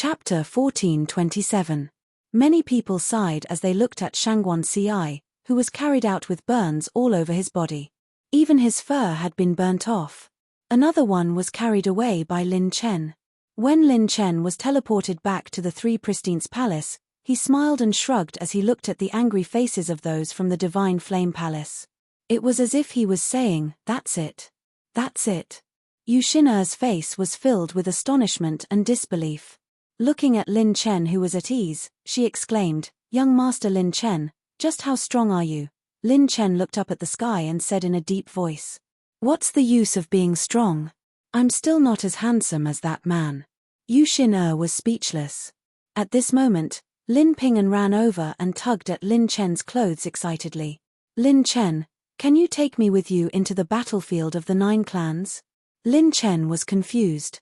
Chapter 1427. Many people sighed as they looked at Shangguan Ci, who was carried out with burns all over his body. Even his fur had been burnt off. Another one was carried away by Lin Chen. When Lin Chen was teleported back to the Three Pristines Palace, he smiled and shrugged as he looked at the angry faces of those from the Divine Flame Palace. It was as if he was saying, "That's it. That's it." Yu Xin'er's face was filled with astonishment and disbelief. Looking at Lin Chen, who was at ease, she exclaimed, "Young Master Lin Chen, just how strong are you?" Lin Chen looked up at the sky and said in a deep voice, "What's the use of being strong? I'm still not as handsome as that man." Yu Xin'er was speechless. At this moment, Lin Ping'an ran over and tugged at Lin Chen's clothes excitedly. "Lin Chen, can you take me with you into the battlefield of the 9 clans? Lin Chen was confused.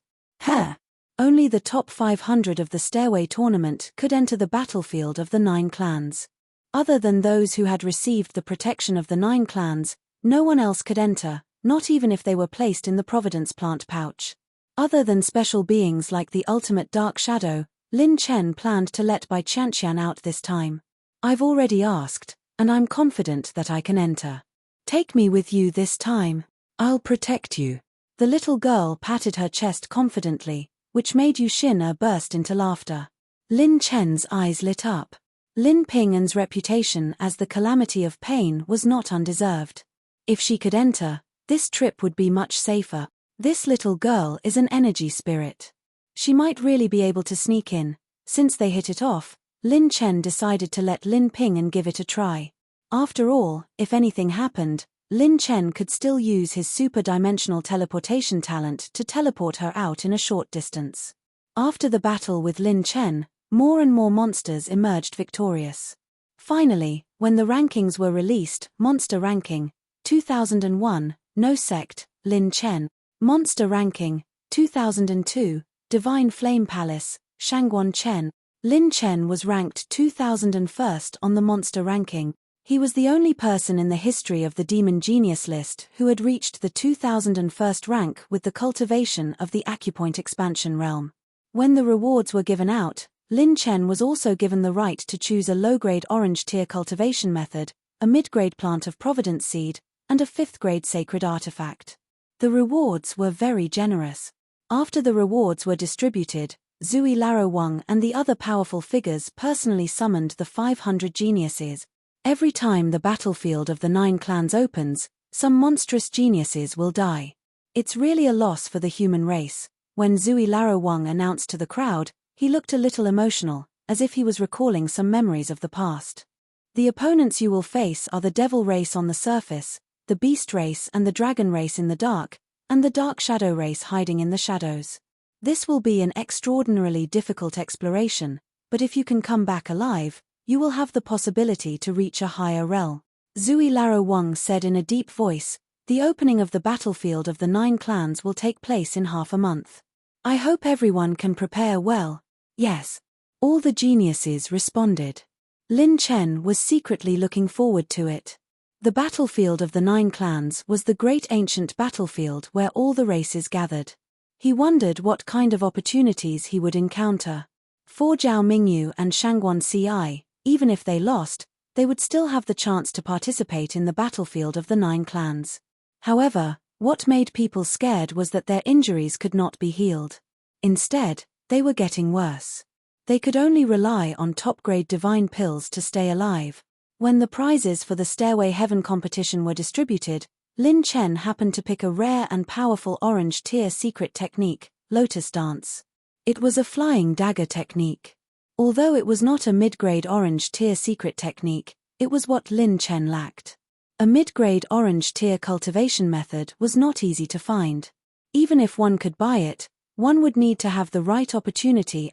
Only the top 500 of the Stairway tournament could enter the battlefield of the 9 clans. Other than those who had received the protection of the 9 clans, no one else could enter, not even if they were placed in the Providence Plant pouch. Other than special beings like the ultimate Dark Shadow, Lin Chen planned to let Bai Qianqian out this time. "I've already asked, and I'm confident that I can enter. Take me with you this time. I'll protect you." The little girl patted her chest confidently, which made Yu Xin'er burst into laughter. Lin Chen's eyes lit up. Lin Ping'an's reputation as the calamity of pain was not undeserved. If she could enter, this trip would be much safer. This little girl is an energy spirit. She might really be able to sneak in. Since they hit it off, Lin Chen decided to let Lin Ping'an give it a try. After all, if anything happened, Lin Chen could still use his super-dimensional teleportation talent to teleport her out in a short distance. After the battle with Lin Chen, more and more monsters emerged victorious. Finally, when the rankings were released, Monster Ranking, 2001, No Sect, Lin Chen. Monster Ranking, 2002, Divine Flame Palace, Shangguan Chen. Lin Chen was ranked 2001st on the Monster Ranking. He was the only person in the history of the Demon Genius list who had reached the 2001st rank with the cultivation of the Acupoint Expansion Realm. When the rewards were given out, Lin Chen was also given the right to choose a low-grade orange tier cultivation method, a mid-grade plant of Providence Seed, and a 5th-grade sacred artifact. The rewards were very generous. After the rewards were distributed, Zui Laro Wang and the other powerful figures personally summoned the 500 geniuses. Every time the battlefield of the 9 clans opens, some monstrous geniuses will die. It's really a loss for the human race. When Zui Laro Wang announced to the crowd, he looked a little emotional, as if he was recalling some memories of the past. The opponents you will face are the Devil race on the surface, the Beast race and the Dragon race in the dark, and the Dark Shadow race hiding in the shadows. This will be an extraordinarily difficult exploration, but if you can come back alive, you will have the possibility to reach a higher realm. Zui Laro Wang said in a deep voice, "The opening of the battlefield of the 9 clans will take place in half a month. I hope everyone can prepare well." "Yes." All the geniuses responded. Lin Chen was secretly looking forward to it. The battlefield of the 9 clans was the great ancient battlefield where all the races gathered. He wondered what kind of opportunities he would encounter. For Zhao Mingyu and Shangguan Ci, even if they lost, they would still have the chance to participate in the battlefield of the 9 clans. However, what made people scared was that their injuries could not be healed. Instead, they were getting worse. They could only rely on top-grade divine pills to stay alive. When the prizes for the Stairway Heaven competition were distributed, Lin Chen happened to pick a rare and powerful orange tier secret technique, Lotus Dance. It was a flying dagger technique. Although it was not a mid-grade orange tier secret technique, it was what Lin Chen lacked. A mid-grade orange tier cultivation method was not easy to find. Even if one could buy it, one would need to have the right opportunity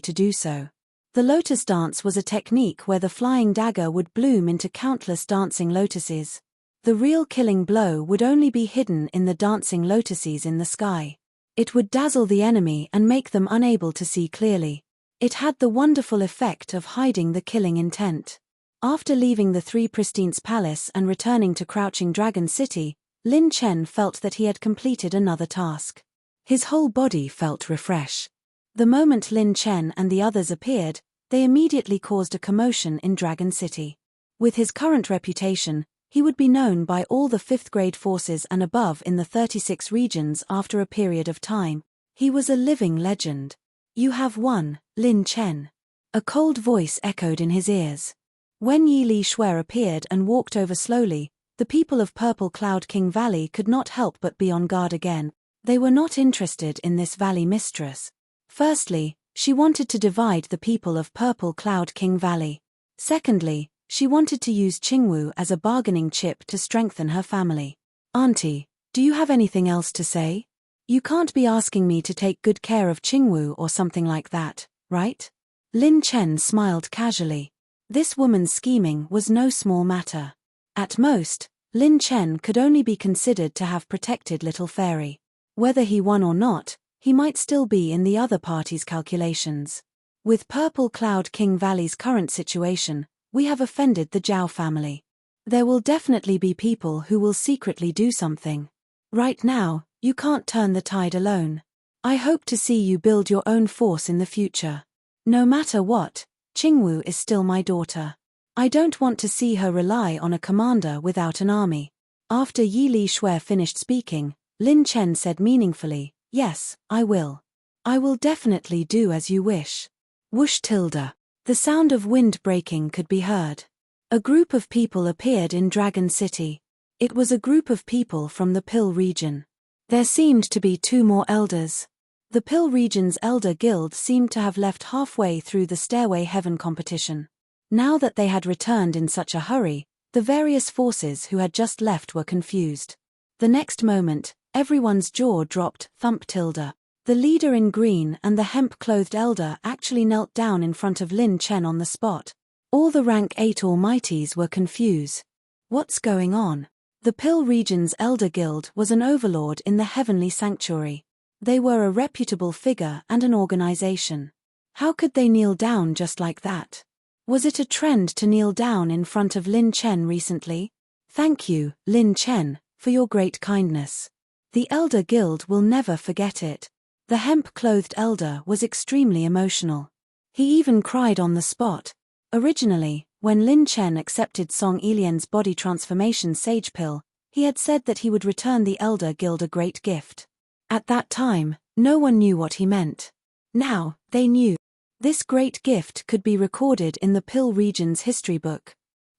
to do so. The Lotus Dance was a technique where the flying dagger would bloom into countless dancing lotuses. The real killing blow would only be hidden in the dancing lotuses in the sky. It would dazzle the enemy and make them unable to see clearly. It had the wonderful effect of hiding the killing intent. After leaving the Three Pristines Palace and returning to Crouching Dragon City, Lin Chen felt that he had completed another task. His whole body felt refreshed. The moment Lin Chen and the others appeared, they immediately caused a commotion in Dragon City. With his current reputation, he would be known by all the 5th grade forces and above in the 36 regions after a period of time. He was a living legend. "You have won, Lin Chen." A cold voice echoed in his ears. When Yi Li Shui appeared and walked over slowly, the people of Purple Cloud King Valley could not help but be on guard again. They were not interested in this valley mistress. Firstly, she wanted to divide the people of Purple Cloud King Valley. Secondly, she wanted to use Qingwu as a bargaining chip to strengthen her family. "Auntie, do you have anything else to say? You can't be asking me to take good care of Qingwu or something like that, right?" Lin Chen smiled casually. This woman's scheming was no small matter. At most, Lin Chen could only be considered to have protected Little Fairy. Whether he won or not, he might still be in the other party's calculations. With Purple Cloud King Valley's current situation, we have offended the Zhao family. There will definitely be people who will secretly do something. Right now, you can't turn the tide alone. I hope to see you build your own force in the future. No matter what, Qingwu is still my daughter. I don't want to see her rely on a commander without an army. After Yi Li Shui finished speaking, Lin Chen said meaningfully, "Yes, I will. I will definitely do as you wish." Whoosh tilde. The sound of wind breaking could be heard. A group of people appeared in Dragon City. It was a group of people from the Pill region. There seemed to be 2 more elders. The Pill region's elder guild seemed to have left halfway through the Stairway Heaven competition. Now that they had returned in such a hurry, the various forces who had just left were confused. The next moment, everyone's jaw dropped. Thump tilde. The leader in green and the hemp-clothed elder actually knelt down in front of Lin Chen on the spot. All the rank 8 almighties were confused. What's going on? The Pill region's elder guild was an overlord in the heavenly sanctuary. They were a reputable figure and an organization. How could they kneel down just like that? Was it a trend to kneel down in front of Lin Chen recently? "Thank you, Lin Chen, for your great kindness. The Elder Guild will never forget it." The hemp-clothed elder was extremely emotional. He even cried on the spot. Originally, when Lin Chen accepted Song Ilian's body transformation sage pill, he had said that he would return the Elder Guild a great gift. At that time, no one knew what he meant. Now, they knew. This great gift could be recorded in the Pill region's history book.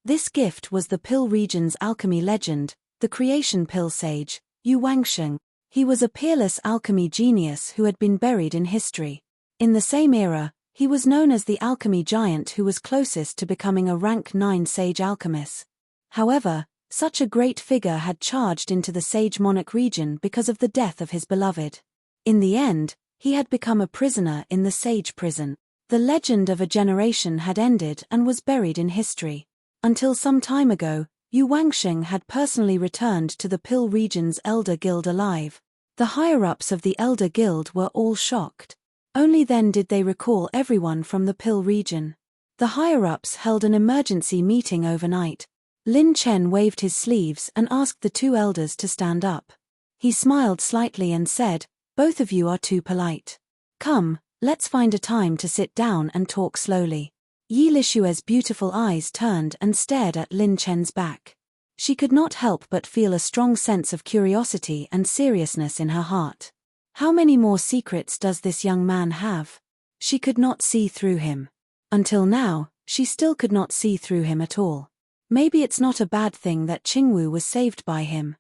This gift was the Pill region's alchemy legend, the creation pill sage, Yu Wangsheng. He was a peerless alchemy genius who had been buried in history. In the same era, he was known as the alchemy giant who was closest to becoming a rank 9 sage alchemist. However, such a great figure had charged into the Sage Monarch region because of the death of his beloved. In the end, he had become a prisoner in the Sage prison. The legend of a generation had ended and was buried in history. Until some time ago, Yu Wangsheng had personally returned to the Pill region's Elder Guild alive. The higher-ups of the Elder Guild were all shocked. Only then did they recall everyone from the Pill region. The higher-ups held an emergency meeting overnight. Lin Chen waved his sleeves and asked the 2 elders to stand up. He smiled slightly and said, "Both of you are too polite. Come, let's find a time to sit down and talk slowly." Yi Lishue's beautiful eyes turned and stared at Lin Chen's back. She could not help but feel a strong sense of curiosity and seriousness in her heart. How many more secrets does this young man have? She could not see through him. Until now, she still could not see through him at all. Maybe it's not a bad thing that Qingwu was saved by him.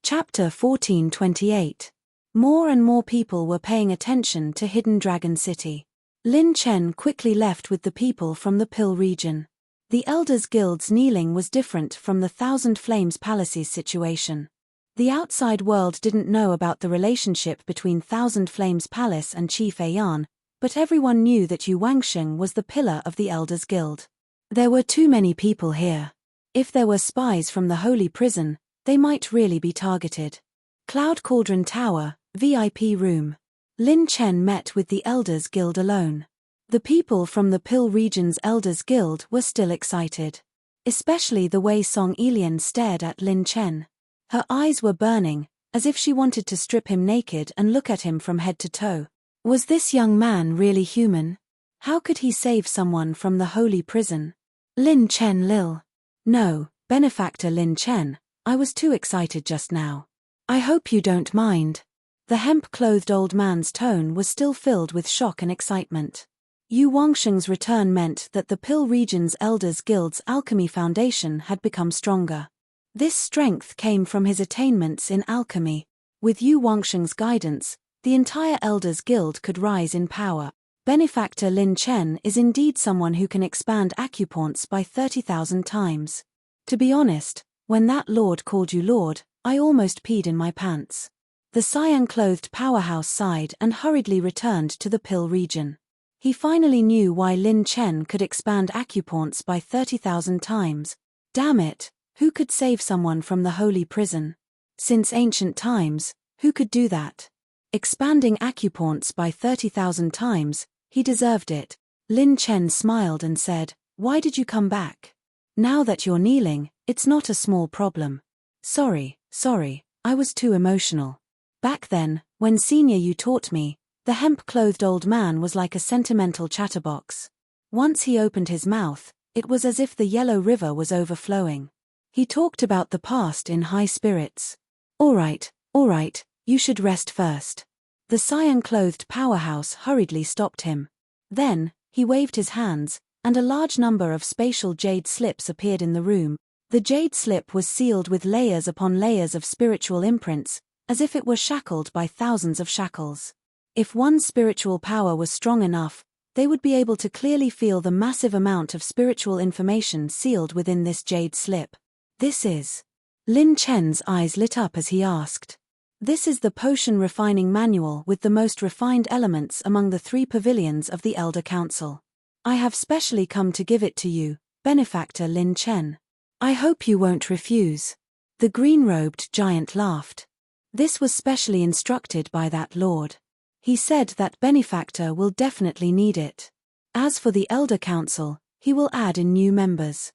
Chapter 1428. More and more people were paying attention to Hidden Dragon City. Lin Chen quickly left with the people from the Pill region. The Elders Guild's kneeling was different from the Thousand Flames Palace's situation. The outside world didn't know about the relationship between Thousand Flames Palace and Chief Ayan, but everyone knew that Yu Wangsheng was the pillar of the Elders Guild. There were too many people here. If there were spies from the Holy Prison, they might really be targeted. Cloud Cauldron Tower, VIP room. Lin Chen met with the Elders Guild alone. The people from the Pill region's Elders Guild were still excited. Especially the way Song Ilian stared at Lin Chen. Her eyes were burning, as if she wanted to strip him naked and look at him from head to toe. Was this young man really human? How could he save someone from the holy prison? Lin Chen Lil. No, benefactor Lin Chen, I was too excited just now. I hope you don't mind. The hemp-clothed old man's tone was still filled with shock and excitement. Yu Wangsheng's return meant that the Pill Region's Elders Guild's alchemy foundation had become stronger. This strength came from his attainments in alchemy. With Yu Wangsheng's guidance, the entire Elders Guild could rise in power. Benefactor Lin Chen is indeed someone who can expand acupoints by 30,000 times. To be honest, when that lord called you lord, I almost peed in my pants. The cyan-clothed powerhouse sighed and hurriedly returned to the Pill region. He finally knew why Lin Chen could expand acupoints by 30,000 times. Damn it, who could save someone from the holy prison? Since ancient times, who could do that? Expanding acupoints by 30,000 times, he deserved it. Lin Chen smiled and said, "Why did you come back? Now that you're kneeling, it's not a small problem." Sorry, I was too emotional. Back then, when Senior you taught me, the hemp-clothed old man was like a sentimental chatterbox. Once he opened his mouth, it was as if the yellow river was overflowing. He talked about the past in high spirits. All right, you should rest first. The cyan-clothed powerhouse hurriedly stopped him. Then, he waved his hands, and a large number of spatial jade slips appeared in the room. The jade slip was sealed with layers upon layers of spiritual imprints, as if it were shackled by thousands of shackles. If one's spiritual power was strong enough, they would be able to clearly feel the massive amount of spiritual information sealed within this jade slip. This is... Lin Chen's eyes lit up as he asked. This is the potion refining manual with the most refined elements among the 3 pavilions of the Elder Council. I have specially come to give it to you, Benefactor Lin Chen. I hope you won't refuse. The green-robed giant laughed. This was specially instructed by that lord. He said that Benefactor will definitely need it. As for the Elder Council, he will add in new members.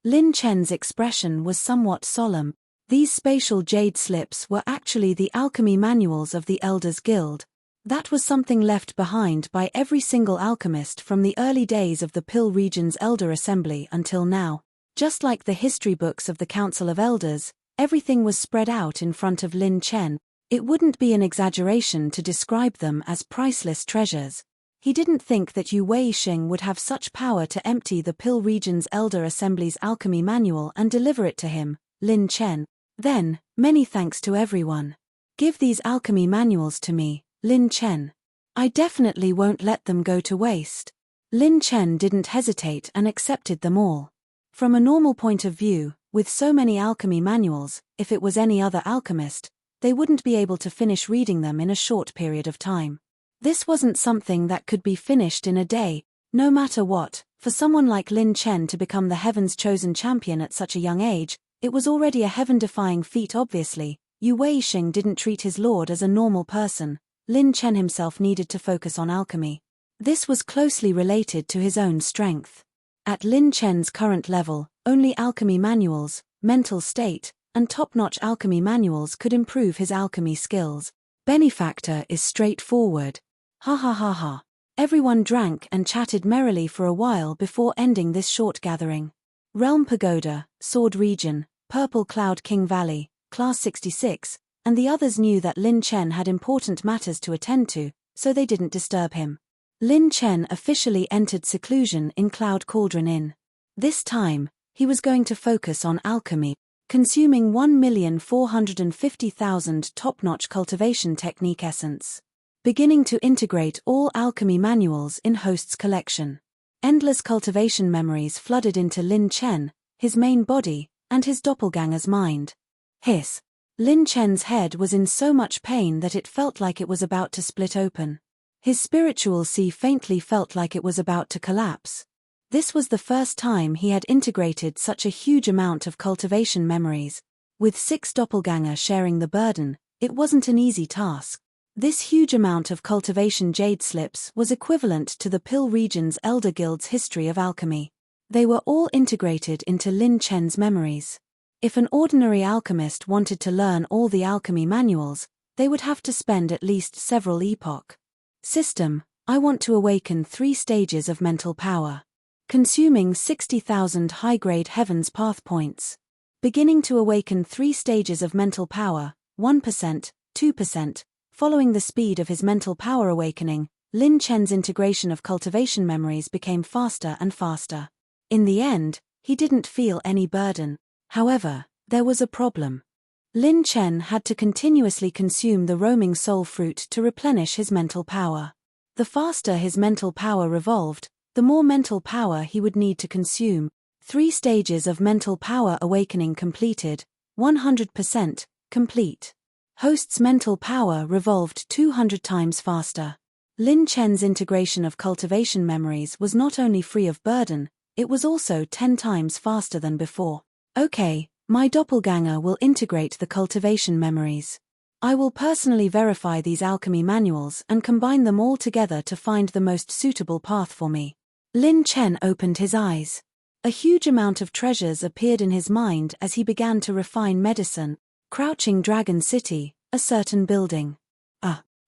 Lin Chen's expression was somewhat solemn. These spatial jade slips were actually the alchemy manuals of the Elders Guild. That was something left behind by every single alchemist from the early days of the Pill Region's Elder Assembly until now. Just like the history books of the Council of Elders, everything was spread out in front of Lin Chen. It wouldn't be an exaggeration to describe them as priceless treasures. He didn't think that Yu Weisheng would have such power to empty the Pill Region's Elder Assembly's alchemy manual and deliver it to him, Lin Chen. Then, many thanks to everyone. Give these alchemy manuals to me, Lin Chen. I definitely won't let them go to waste. Lin Chen didn't hesitate and accepted them all. From a normal point of view, with so many alchemy manuals, if it was any other alchemist, they wouldn't be able to finish reading them in a short period of time. This wasn't something that could be finished in a day, no matter what. For someone like Lin Chen to become the Heaven's chosen champion at such a young age, it was already a heaven-defying feat obviously. Yu Weisheng didn't treat his lord as a normal person. Lin Chen himself needed to focus on alchemy. This was closely related to his own strength. At Lin Chen's current level, only alchemy manuals, mental state, and top-notch alchemy manuals could improve his alchemy skills. Benefactor is straightforward. Ha ha ha ha. Everyone drank and chatted merrily for a while before ending this short gathering. Realm Pagoda, Sword Region, Purple Cloud King Valley, Class 66, and the others knew that Lin Chen had important matters to attend to, so they didn't disturb him. Lin Chen officially entered seclusion in Cloud Cauldron Inn. This time, he was going to focus on alchemy, consuming 1,450,000 top-notch cultivation technique essence. Beginning to integrate all alchemy manuals in Host's collection. Endless cultivation memories flooded into Lin Chen, his main body, and his doppelganger's mind. Hiss. Lin Chen's head was in so much pain that it felt like it was about to split open. His spiritual sea faintly felt like it was about to collapse. This was the first time he had integrated such a huge amount of cultivation memories. With 6 doppelganger sharing the burden, it wasn't an easy task. This huge amount of cultivation jade slips was equivalent to the Pill Region's Elder Guild's history of alchemy. They were all integrated into Lin Chen's memories. If an ordinary alchemist wanted to learn all the alchemy manuals, they would have to spend at least several epochs. System: I want to awaken 3 stages of mental power. Consuming 60,000 high-grade Heaven's Path points. Beginning to awaken 3 stages of mental power, 1%, 2%. Following the speed of his mental power awakening, Lin Chen's integration of cultivation memories became faster and faster. In the end, he didn't feel any burden. However, there was a problem. Lin Chen had to continuously consume the roaming soul fruit to replenish his mental power. The faster his mental power revolved, the more mental power he would need to consume. 3 stages of mental power awakening completed, 100% complete. Host's mental power revolved 200 times faster. Lin Chen's integration of cultivation memories was not only free of burden, it was also 10 times faster than before. Okay, my doppelganger will integrate the cultivation memories. I will personally verify these alchemy manuals and combine them all together to find the most suitable path for me. Lin Chen opened his eyes. A huge amount of treasures appeared in his mind as he began to refine medicine. Crouching Dragon City, a certain building.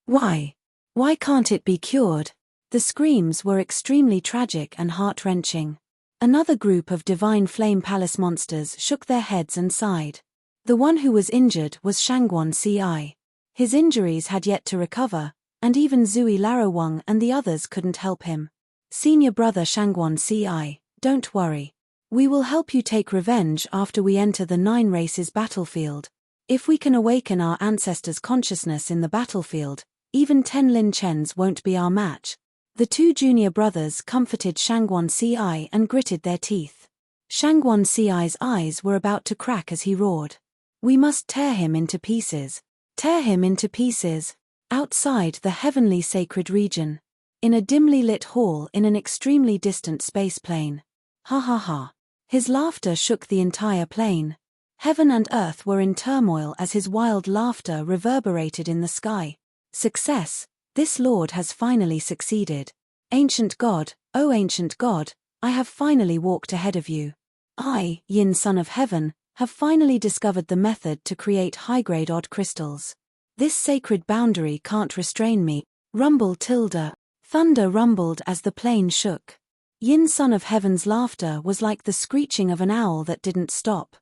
Why? Why can't it be cured? The screams were extremely tragic and heart-wrenching. Another group of divine flame palace monsters shook their heads and sighed. The one who was injured was Shangguan Ci. His injuries had yet to recover, and even Zui Larowang and the others couldn't help him. Senior brother Shangguan Ci, don't worry. We will help you take revenge after we enter the 9 races battlefield. If we can awaken our ancestors' consciousness in the battlefield, even 10 Lin Chens won't be our match. The 2 junior brothers comforted Shangguan Ci and gritted their teeth. Shangguan Ci's eyes were about to crack as he roared. We must tear him into pieces. Tear him into pieces. Outside the heavenly sacred region. In a dimly lit hall in an extremely distant space plane. Ha ha ha. His laughter shook the entire plane. Heaven and earth were in turmoil as his wild laughter reverberated in the sky. Success. This lord has finally succeeded. Ancient God, oh ancient God, I have finally walked ahead of you. I, Yin Son of Heaven, have finally discovered the method to create high-grade odd crystals. This sacred boundary can't restrain me. Rumble tilde. Thunder rumbled as the plane shook. Yin Son of Heaven's laughter was like the screeching of an owl that didn't stop.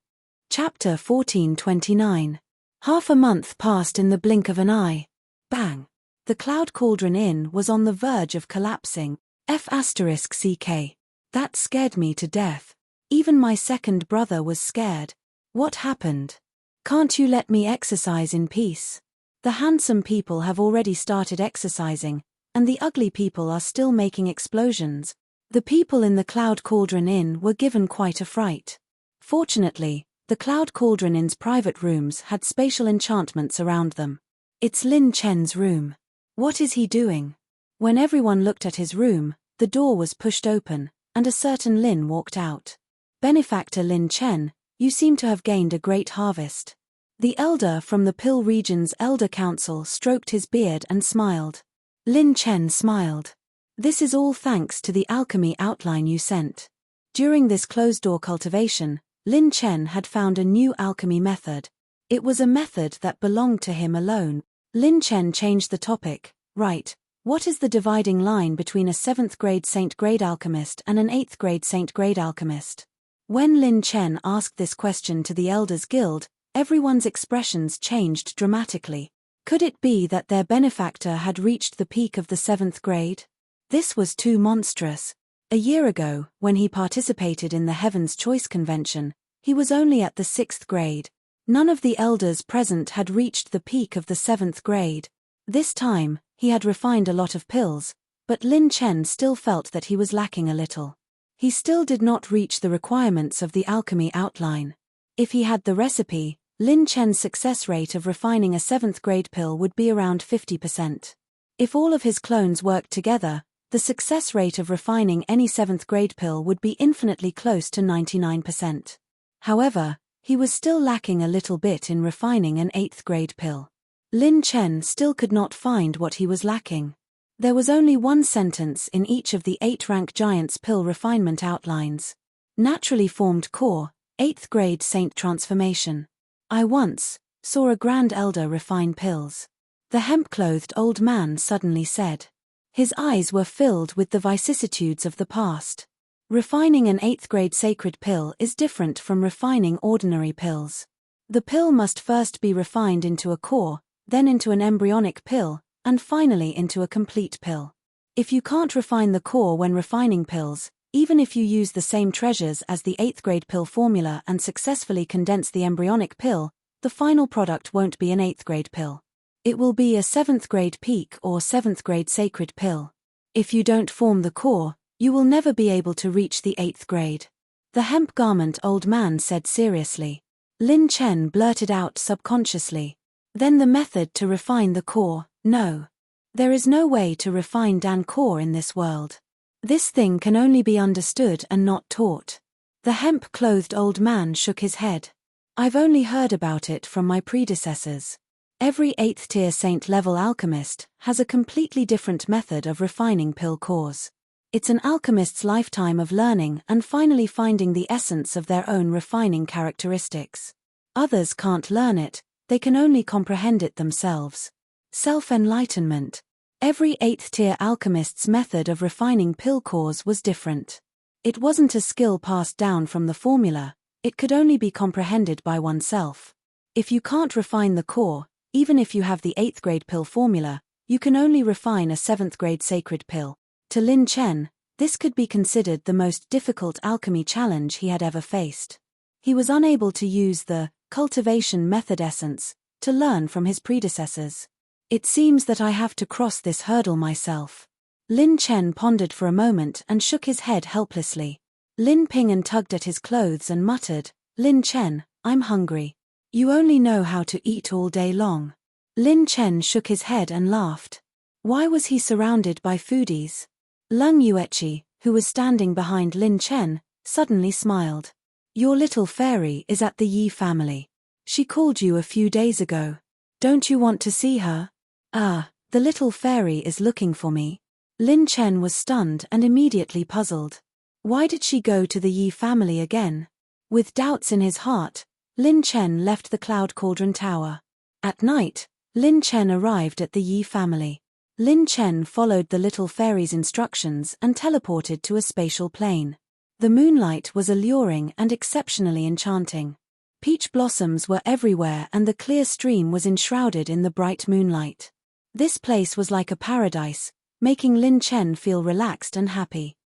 Chapter 1429. Half a month passed in the blink of an eye. Bang. The Cloud Cauldron Inn was on the verge of collapsing. F***CK. That scared me to death. Even my second brother was scared. What happened? Can't you let me exercise in peace? The handsome people have already started exercising, and the ugly people are still making explosions. The people in the Cloud Cauldron Inn were given quite a fright. Fortunately, the Cloud Cauldron Inn's private rooms had spatial enchantments around them. It's Lin Chen's room. What is he doing? When everyone looked at his room, the door was pushed open, and a certain Lin walked out. Benefactor Lin Chen, you seem to have gained a great harvest. The elder from the Pill Region's Elder Council stroked his beard and smiled. Lin Chen smiled. This is all thanks to the alchemy outline you sent. During this closed-door cultivation, Lin Chen had found a new alchemy method. It was a method that belonged to him alone. Lin Chen changed the topic. Right, what is the dividing line between a 7th grade Saint grade alchemist and an 8th grade Saint grade alchemist? When Lin Chen asked this question to the Elders Guild, everyone's expressions changed dramatically. Could it be that their benefactor had reached the peak of the 7th grade? This was too monstrous. A year ago, when he participated in the Heaven's Choice Convention, he was only at the 6th grade. None of the elders present had reached the peak of the 7th grade. This time, he had refined a lot of pills, but Lin Chen still felt that he was lacking a little. He still did not reach the requirements of the alchemy outline. If he had the recipe, Lin Chen's success rate of refining a 7th grade pill would be around 50%. If all of his clones worked together, the success rate of refining any 7th grade pill would be infinitely close to 99%. However, he was still lacking a little bit in refining an 8th grade pill. Lin Chen still could not find what he was lacking. There was only one sentence in each of the 8-rank giants pill refinement outlines. Naturally formed core, 8th grade saint transformation. I once saw a grand elder refine pills. The hemp-clothed old man suddenly said. His eyes were filled with the vicissitudes of the past. Refining an 8th grade sacred pill is different from refining ordinary pills. The pill must first be refined into a core, then into an embryonic pill, and finally into a complete pill. If you can't refine the core when refining pills, even if you use the same treasures as the 8th grade pill formula and successfully condense the embryonic pill, the final product won't be an 8th grade pill. It will be a 7th grade peak or 7th grade sacred pill. If you don't form the core, you will never be able to reach the 8th grade. The hemp garment old man said seriously. Lin Chen blurted out subconsciously. Then the method to refine the core, no. There is no way to refine Dan core in this world. This thing can only be understood and not taught. The hemp-clothed old man shook his head. I've only heard about it from my predecessors. Every 8th tier saint level alchemist has a completely different method of refining pill cores. It's an alchemist's lifetime of learning and finally finding the essence of their own refining characteristics. Others can't learn it, they can only comprehend it themselves. Self-enlightenment. Every 8th tier alchemist's method of refining pill cores was different. It wasn't a skill passed down from the formula, it could only be comprehended by oneself. If you can't refine the core, even if you have the 8th grade pill formula, you can only refine a 7th grade sacred pill. To Lin Chen, this could be considered the most difficult alchemy challenge he had ever faced. He was unable to use the cultivation method essence to learn from his predecessors. It seems that I have to cross this hurdle myself. Lin Chen pondered for a moment and shook his head helplessly. Lin Ping'an tugged at his clothes and muttered, Lin Chen, I'm hungry. You only know how to eat all day long. Lin Chen shook his head and laughed. Why was he surrounded by foodies? Leng Yueqi, who was standing behind Lin Chen, suddenly smiled. Your little fairy is at the Yi family. She called you a few days ago. Don't you want to see her? Ah, the little fairy is looking for me. Lin Chen was stunned and immediately puzzled. Why did she go to the Yi family again? With doubts in his heart, Lin Chen left the Cloud Cauldron Tower. At night, Lin Chen arrived at the Yi family. Lin Chen followed the little fairy's instructions and teleported to a spatial plane. The moonlight was alluring and exceptionally enchanting. Peach blossoms were everywhere and the clear stream was enshrouded in the bright moonlight. This place was like a paradise, making Lin Chen feel relaxed and happy.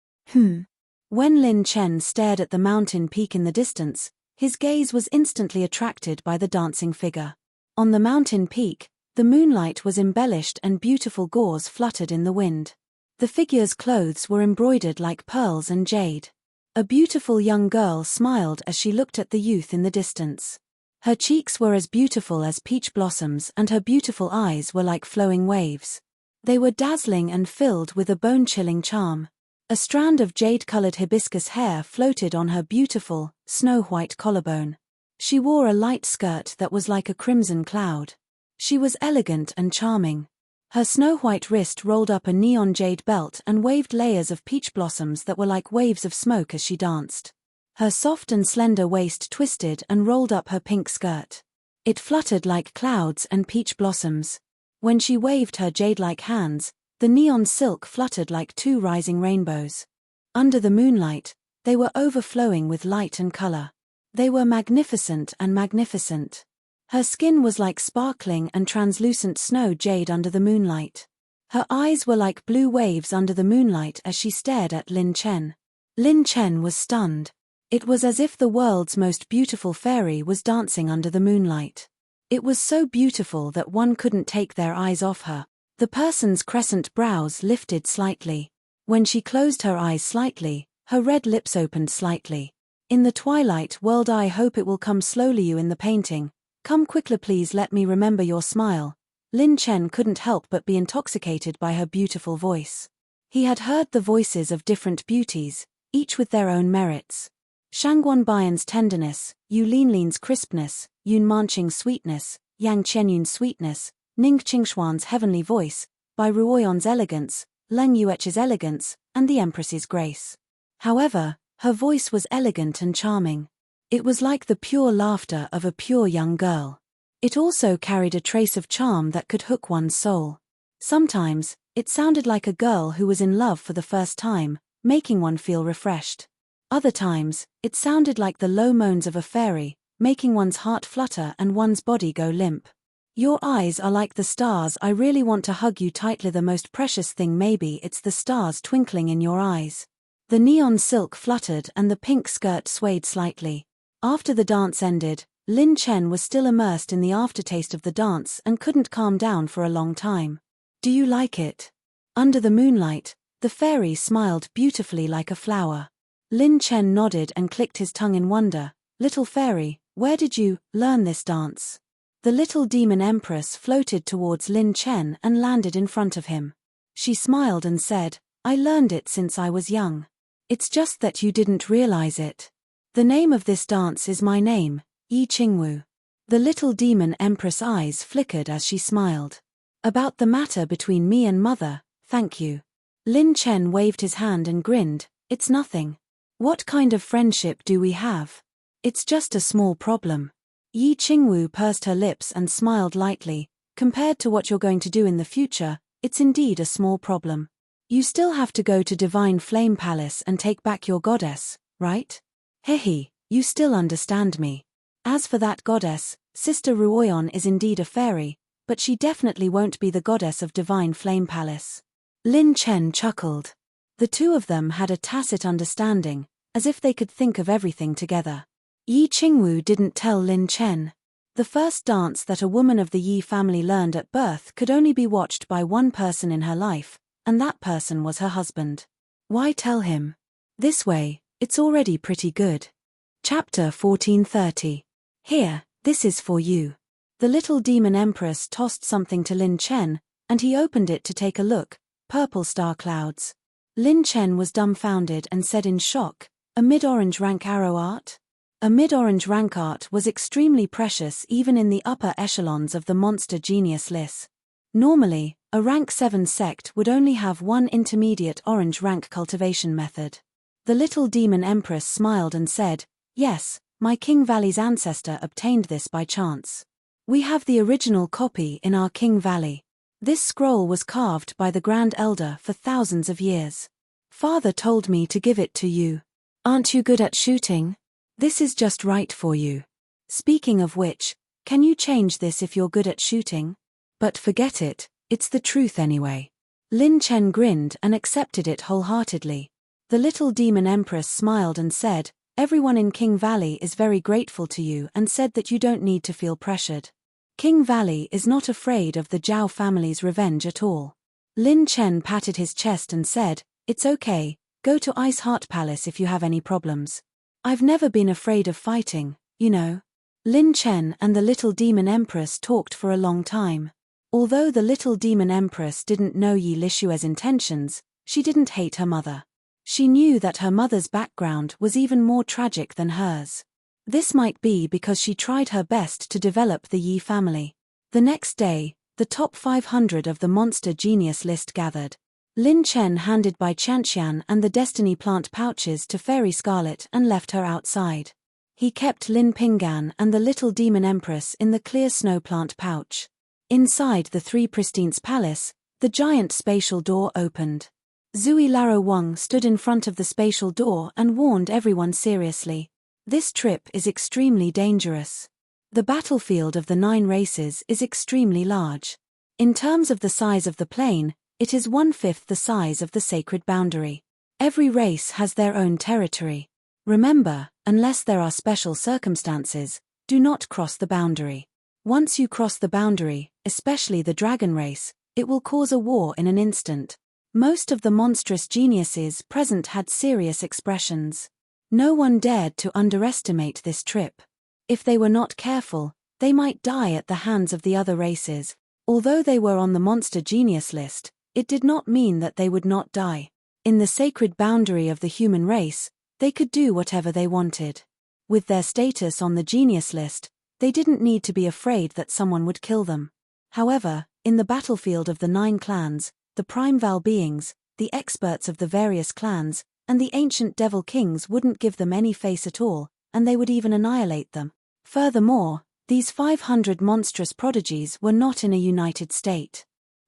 When Lin Chen stared at the mountain peak in the distance, his gaze was instantly attracted by the dancing figure. On the mountain peak, the moonlight was embellished and beautiful gauze fluttered in the wind. The figure's clothes were embroidered like pearls and jade. A beautiful young girl smiled as she looked at the youth in the distance. Her cheeks were as beautiful as peach blossoms and her beautiful eyes were like flowing waves. They were dazzling and filled with a bone-chilling charm. A strand of jade-colored hibiscus hair floated on her beautiful, snow-white collarbone. She wore a light skirt that was like a crimson cloud. She was elegant and charming. Her snow-white wrist rolled up a neon jade belt and waved layers of peach blossoms that were like waves of smoke as she danced. Her soft and slender waist twisted and rolled up her pink skirt. It fluttered like clouds and peach blossoms. When she waved her jade-like hands, the neon silk fluttered like two rising rainbows. Under the moonlight, they were overflowing with light and color. They were magnificent and magnificent. Her skin was like sparkling and translucent snow jade under the moonlight. Her eyes were like blue waves under the moonlight as she stared at Lin Chen. Lin Chen was stunned. It was as if the world's most beautiful fairy was dancing under the moonlight. It was so beautiful that one couldn't take their eyes off her. The person's crescent brows lifted slightly. When she closed her eyes slightly, her red lips opened slightly. In the twilight world, I hope it will come slowly you in the painting. Come quickly, please let me remember your smile. Lin Chen couldn't help but be intoxicated by her beautiful voice. He had heard the voices of different beauties, each with their own merits. Shangguan Bian's tenderness, Yu Linlin's crispness, Yun Manqing's sweetness, Yang Qianyun's sweetness, Ning Qingshuan's heavenly voice, Bai Ruoyon's elegance, Leng Yueqi's elegance, and the Empress's grace. However, her voice was elegant and charming. It was like the pure laughter of a pure young girl. It also carried a trace of charm that could hook one's soul. Sometimes, it sounded like a girl who was in love for the first time, making one feel refreshed. Other times, it sounded like the low moans of a fairy, making one's heart flutter and one's body go limp. Your eyes are like the stars, I really want to hug you tightly, the most precious thing, maybe it's the stars twinkling in your eyes. The neon silk fluttered and the pink skirt swayed slightly. After the dance ended, Lin Chen was still immersed in the aftertaste of the dance and couldn't calm down for a long time. Do you like it? Under the moonlight, the fairy smiled beautifully like a flower. Lin Chen nodded and clicked his tongue in wonder. Little fairy, where did you learn this dance? The little demon empress floated towards Lin Chen and landed in front of him. She smiled and said, I learned it since I was young. It's just that you didn't realize it. The name of this dance is my name, Yi Qingwu. The little demon empress eyes flickered as she smiled. About the matter between me and mother, thank you. Lin Chen waved his hand and grinned, it's nothing. What kind of friendship do we have? It's just a small problem. Yi Qingwu pursed her lips and smiled lightly. Compared to what you're going to do in the future, it's indeed a small problem. You still have to go to Divine Flame Palace and take back your goddess, right? Hehe, you still understand me. As for that goddess, Sister Ruoyon is indeed a fairy, but she definitely won't be the goddess of Divine Flame Palace. Lin Chen chuckled. The two of them had a tacit understanding, as if they could think of everything together. Yi Qingwu didn't tell Lin Chen. The first dance that a woman of the Yi family learned at birth could only be watched by one person in her life, and that person was her husband. Why tell him? This way, it's already pretty good. Chapter 1430. Here, this is for you. The little demon empress tossed something to Lin Chen, and he opened it to take a look. Purple star clouds. Lin Chen was dumbfounded and said in shock, a mid-orange rank arrow art? A mid-orange rank art was extremely precious even in the upper echelons of the monster genius list. Normally, a rank 7 sect would only have one intermediate orange rank cultivation method. The little demon empress smiled and said, yes, my King Valley's ancestor obtained this by chance. We have the original copy in our King Valley. This scroll was carved by the Grand Elder for thousands of years. Father told me to give it to you. Aren't you good at shooting? This is just right for you. Speaking of which, can you change this if you're good at shooting? But forget it, it's the truth anyway. Lin Chen grinned and accepted it wholeheartedly. The little demon empress smiled and said, everyone in King Valley is very grateful to you and said that you don't need to feel pressured. King Valley is not afraid of the Zhao family's revenge at all. Lin Chen patted his chest and said, it's okay, go to Ice Heart Palace if you have any problems. I've never been afraid of fighting, you know. Lin Chen and the little demon empress talked for a long time. Although the little demon empress didn't know Yi Lishue's intentions, she didn't hate her mother. She knew that her mother's background was even more tragic than hers. This might be because she tried her best to develop the Yi family. The next day, the top 500 of the monster genius list gathered. Lin Chen handed Bai Qianqian and the destiny plant pouches to Fairy Scarlet and left her outside. He kept Lin Pinggan and the little demon empress in the clear snow plant pouch. Inside the Three Pristines Palace, the giant spatial door opened. Zui Laro Wang stood in front of the spatial door and warned everyone seriously. This trip is extremely dangerous. The battlefield of the 9 races is extremely large. In terms of the size of the plane, it is 1/5 the size of the sacred boundary. Every race has their own territory. Remember, unless there are special circumstances, do not cross the boundary. Once you cross the boundary, especially the dragon race, it will cause a war in an instant. Most of the monstrous geniuses present had serious expressions. No one dared to underestimate this trip. If they were not careful, they might die at the hands of the other races. Although they were on the monster genius list, it did not mean that they would not die. In the sacred boundary of the human race, they could do whatever they wanted. With their status on the genius list, they didn't need to be afraid that someone would kill them. However, in the battlefield of the 9 clans, the Primeval beings, the experts of the various clans, and the ancient devil kings wouldn't give them any face at all, and they would even annihilate them. Furthermore, these 500 monstrous prodigies were not in a united state.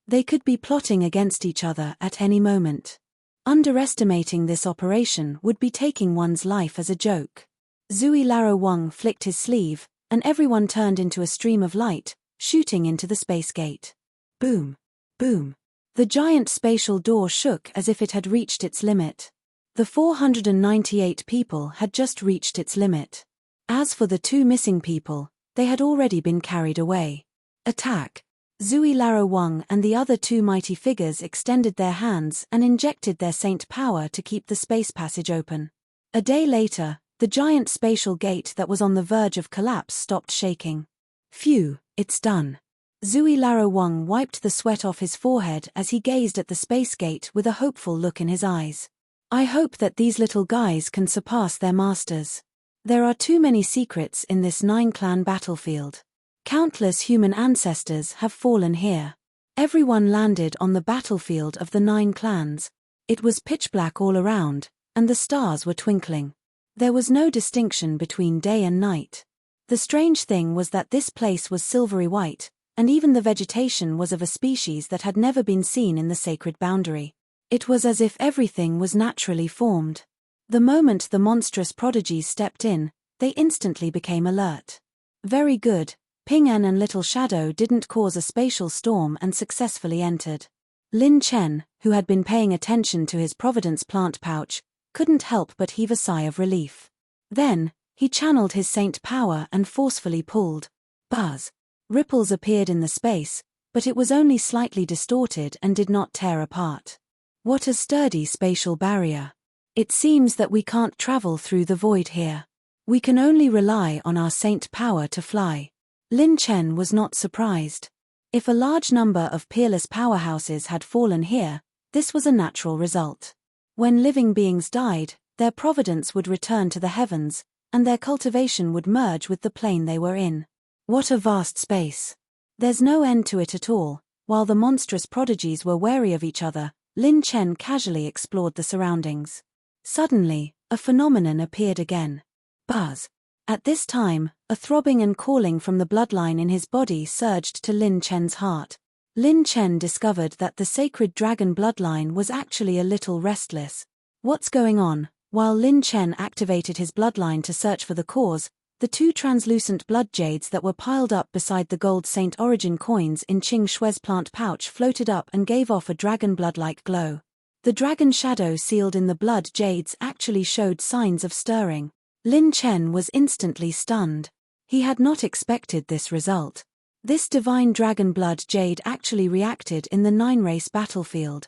They could be plotting against each other at any moment. Underestimating this operation would be taking one's life as a joke. Zui Laro Wang flicked his sleeve, and everyone turned into a stream of light, shooting into the space gate. Boom! Boom! The giant spatial door shook as if it had reached its limit. The 498 people had just reached its limit. As for the 2 missing people, they had already been carried away. Attack! Zui Laro Wang and the other 2 mighty figures extended their hands and injected their saint power to keep the space passage open. A day later, the giant spatial gate that was on the verge of collapse stopped shaking. Phew, it's done. Zui Laro Wang wiped the sweat off his forehead as he gazed at the space gate with a hopeful look in his eyes. I hope that these little guys can surpass their masters. There are too many secrets in this 9-clan battlefield. Countless human ancestors have fallen here. Everyone landed on the battlefield of the 9 clans. It was pitch black all around, and the stars were twinkling. There was no distinction between day and night. The strange thing was that this place was silvery white, and even the vegetation was of a species that had never been seen in the sacred boundary. It was as if everything was naturally formed. The moment the monstrous prodigies stepped in, they instantly became alert. Very good. Ping En and Little Shadow didn't cause a spatial storm and successfully entered. Lin Chen, who had been paying attention to his Providence plant pouch, couldn't help but heave a sigh of relief. Then, he channeled his saint power and forcefully pulled. Buzz! Ripples appeared in the space, but it was only slightly distorted and did not tear apart. What a sturdy spatial barrier. It seems that we can't travel through the void here. We can only rely on our saint power to fly. Lin Chen was not surprised. If a large number of peerless powerhouses had fallen here, this was a natural result. When living beings died, their providence would return to the heavens, and their cultivation would merge with the plane they were in. What a vast space. There's no end to it at all. While the monstrous prodigies were wary of each other, Lin Chen casually explored the surroundings. Suddenly, a phenomenon appeared again. Buzz! At this time, a throbbing and calling from the bloodline in his body surged to Lin Chen's heart. Lin Chen discovered that the sacred dragon bloodline was actually a little restless. What's going on? While Lin Chen activated his bloodline to search for the cause, the 2 translucent blood jades that were piled up beside the gold Saint Origin coins in Qing Shui's plant pouch floated up and gave off a dragon blood-like glow. The dragon shadow sealed in the blood jades actually showed signs of stirring. Lin Chen was instantly stunned. He had not expected this result. This divine dragon blood jade actually reacted in the 9-race battlefield.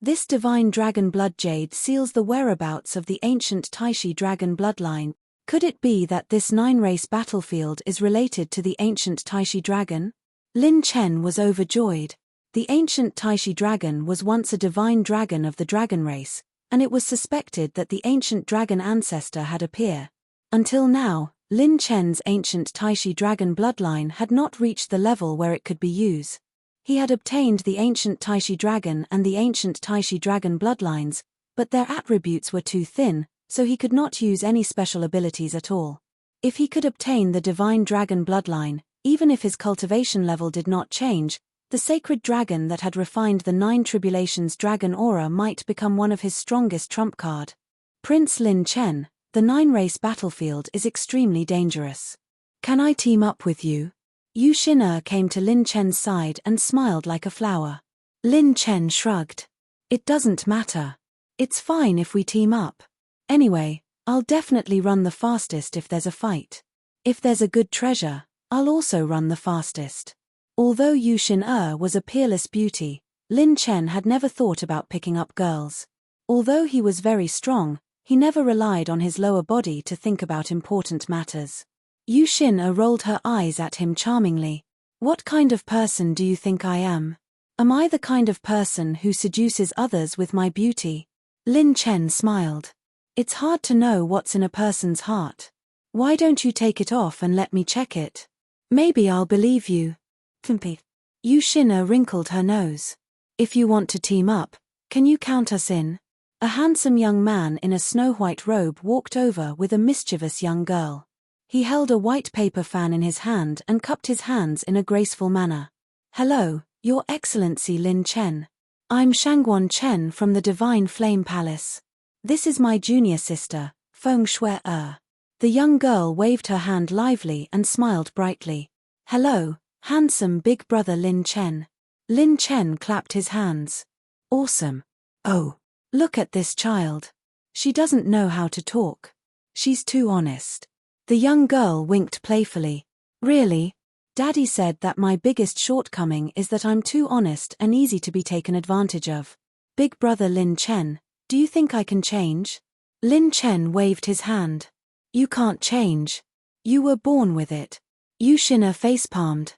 This divine dragon blood jade seals the whereabouts of the ancient Taishi dragon bloodline. Could it be that this 9-race battlefield is related to the ancient Taishi dragon? Lin Chen was overjoyed. The ancient Taishi dragon was once a divine dragon of the dragon race, and it was suspected that the ancient dragon ancestor had appeared. Until now, Lin Chen's ancient Taishi dragon bloodline had not reached the level where it could be used. He had obtained the ancient Taishi dragon and the ancient Taishi dragon bloodlines, but their attributes were too thin, so he could not use any special abilities at all. If he could obtain the divine dragon bloodline, even if his cultivation level did not change, the sacred dragon that had refined the 9 tribulations dragon aura might become one of his strongest trump card. Prince Lin Chen, the 9-race battlefield is extremely dangerous. Can I team up with you? Yu Xin came to Lin Chen's side and smiled like a flower. Lin Chen shrugged. It doesn't matter. It's fine if we team up. Anyway, I'll definitely run the fastest if there's a fight. If there's a good treasure, I'll also run the fastest. Although Yu Xin was a peerless beauty, Lin Chen had never thought about picking up girls. Although he was very strong, he never relied on his lower body to think about important matters. Yu Xin rolled her eyes at him charmingly. What kind of person do you think I am? Am I the kind of person who seduces others with my beauty? Lin Chen smiled. It's hard to know what's in a person's heart. Why don't you take it off and let me check it? Maybe I'll believe you. Yu Xin wrinkled her nose. If you want to team up, can you count us in? A handsome young man in a snow-white robe walked over with a mischievous young girl. He held a white paper fan in his hand and cupped his hands in a graceful manner. Hello, Your Excellency Lin Chen. I'm Shangguan Chen from the Divine Flame Palace. This is my junior sister, Feng Shui-er. The young girl waved her hand lively and smiled brightly. Hello, handsome big brother Lin Chen. Lin Chen clapped his hands. Awesome. Oh, look at this child. She doesn't know how to talk. She's too honest. The young girl winked playfully. Really? Daddy said that my biggest shortcoming is that I'm too honest and easy to be taken advantage of. Big brother Lin Chen, do you think I can change? Lin Chen waved his hand. You can't change. You were born with it. Yu Xin'er facepalmed.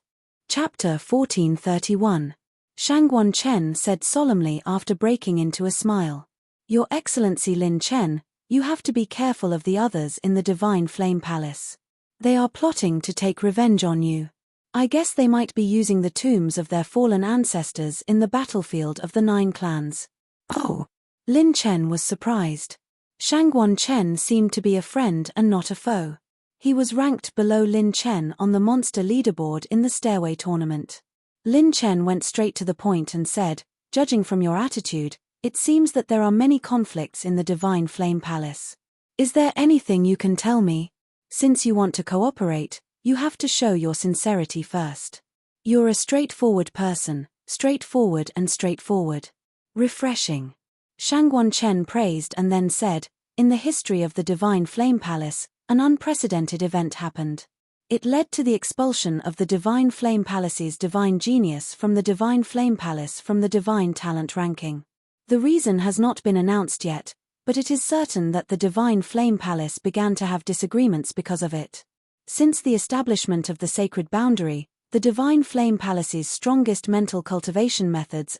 Chapter 1431. Shangguan Chen said solemnly after breaking into a smile. Your Excellency Lin Chen, you have to be careful of the others in the Divine Flame Palace. They are plotting to take revenge on you. I guess they might be using the tombs of their fallen ancestors in the battlefield of the 9 clans. Oh! Lin Chen was surprised. Shangguan Chen seemed to be a friend and not a foe. He was ranked below Lin Chen on the monster leaderboard in the stairway tournament. Lin Chen went straight to the point and said, judging from your attitude, it seems that there are many conflicts in the Divine Flame Palace. Is there anything you can tell me? Since you want to cooperate, you have to show your sincerity first. You're a straightforward person, straightforward and straightforward. Refreshing. Shangguan Chen praised and then said, in the history of the Divine Flame Palace, an unprecedented event happened. It led to the expulsion of the Divine Flame Palace's divine genius from the Divine Flame Palace from the Divine Talent ranking. The reason has not been announced yet, but it is certain that the Divine Flame Palace began to have disagreements because of it. Since the establishment of the sacred boundary, the Divine Flame Palace's strongest mental cultivation methods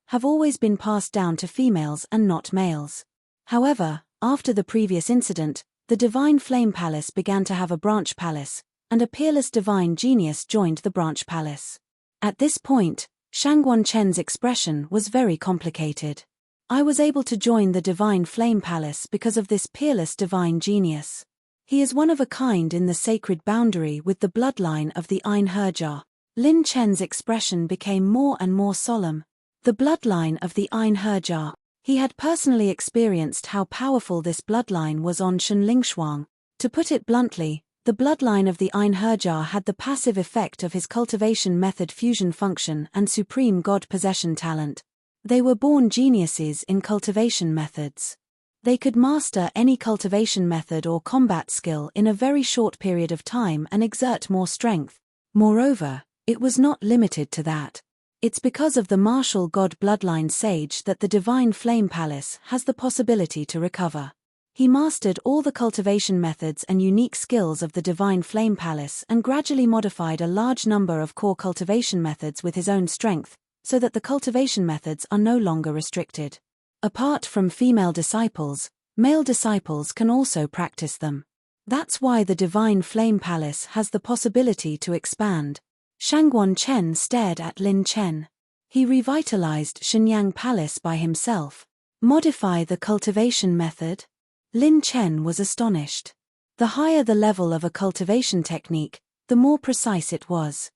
have always been passed down to females and not males. However, after the previous incident, the Divine Flame Palace began to have a branch palace, and a peerless divine genius joined the branch palace. At this point, Shangguan Chen's expression was very complicated. I was able to join the Divine Flame Palace because of this peerless divine genius. He is one of a kind in the sacred boundary with the bloodline of the Einherjar. Lin Chen's expression became more and more solemn. The bloodline of the Einherjar. He had personally experienced how powerful this bloodline was on Shenlingshuang. To put it bluntly, the bloodline of the Einherjar had the passive effect of his cultivation method fusion function and supreme god possession talent. They were born geniuses in cultivation methods. They could master any cultivation method or combat skill in a very short period of time and exert more strength. Moreover, it was not limited to that. It's because of the martial god bloodline sage that the Divine Flame Palace has the possibility to recover. He mastered all the cultivation methods and unique skills of the Divine Flame Palace and gradually modified a large number of core cultivation methods with his own strength, so that the cultivation methods are no longer restricted. Apart from female disciples, male disciples can also practice them. That's why the Divine Flame Palace has the possibility to expand. Shangguan Chen stared at Lin Chen. He revitalized Shenyang Palace by himself. Modify the cultivation method? Lin Chen was astonished. The higher the level of a cultivation technique, the more precise it was.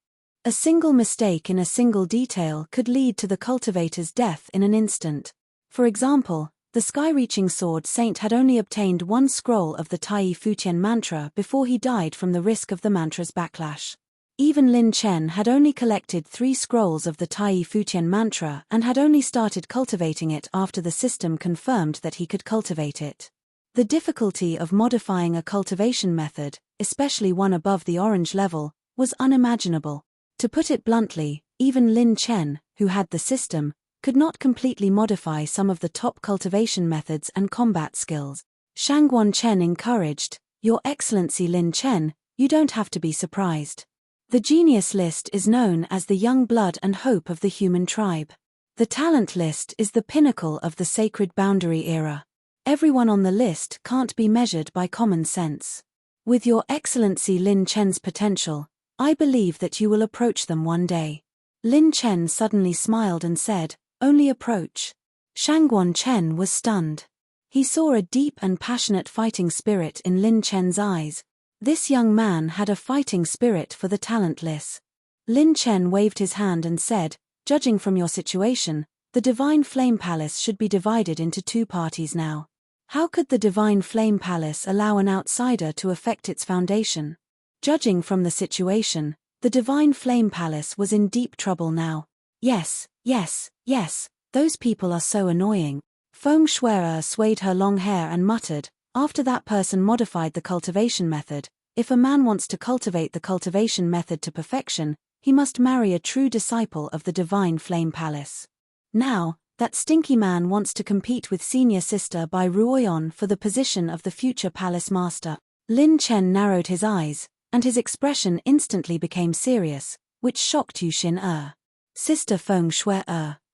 A single mistake in a single detail could lead to the cultivator's death in an instant. For example, the sky-reaching sword saint had only obtained 1 scroll of the Tai Futian mantra before he died from the risk of the mantra's backlash. Even Lin Chen had only collected 3 scrolls of the Tai Futian mantra and had only started cultivating it after the system confirmed that he could cultivate it. The difficulty of modifying a cultivation method, especially one above the orange level, was unimaginable. To put it bluntly, even Lin Chen, who had the system, could not completely modify some of the top cultivation methods and combat skills. Shangguan Chen encouraged, Your Excellency Lin Chen, you don't have to be surprised. The genius list is known as the young blood and hope of the human tribe. The talent list is the pinnacle of the sacred boundary era. Everyone on the list can't be measured by common sense. With Your Excellency Lin Chen's potential, I believe that you will approach them one day. Lin Chen suddenly smiled and said, Only approach. Shangguan Chen was stunned. He saw a deep and passionate fighting spirit in Lin Chen's eyes. This young man had a fighting spirit for the talentless. Lin Chen waved his hand and said, "Judging from your situation, the Divine Flame Palace should be divided into two parties now. How could the Divine Flame Palace allow an outsider to affect its foundation?" Judging from the situation, the Divine Flame Palace was in deep trouble now. Yes, those people are so annoying. Feng Shui swayed her long hair and muttered, "After that person modified the cultivation method, if a man wants to cultivate the cultivation method to perfection, he must marry a true disciple of the Divine Flame Palace. Now, that stinky man wants to compete with senior sister Bai Ruoyan for the position of the future palace master." Lin Chen narrowed his eyes, and his expression instantly became serious, which shocked Yu Xin. "Sister Feng Shui,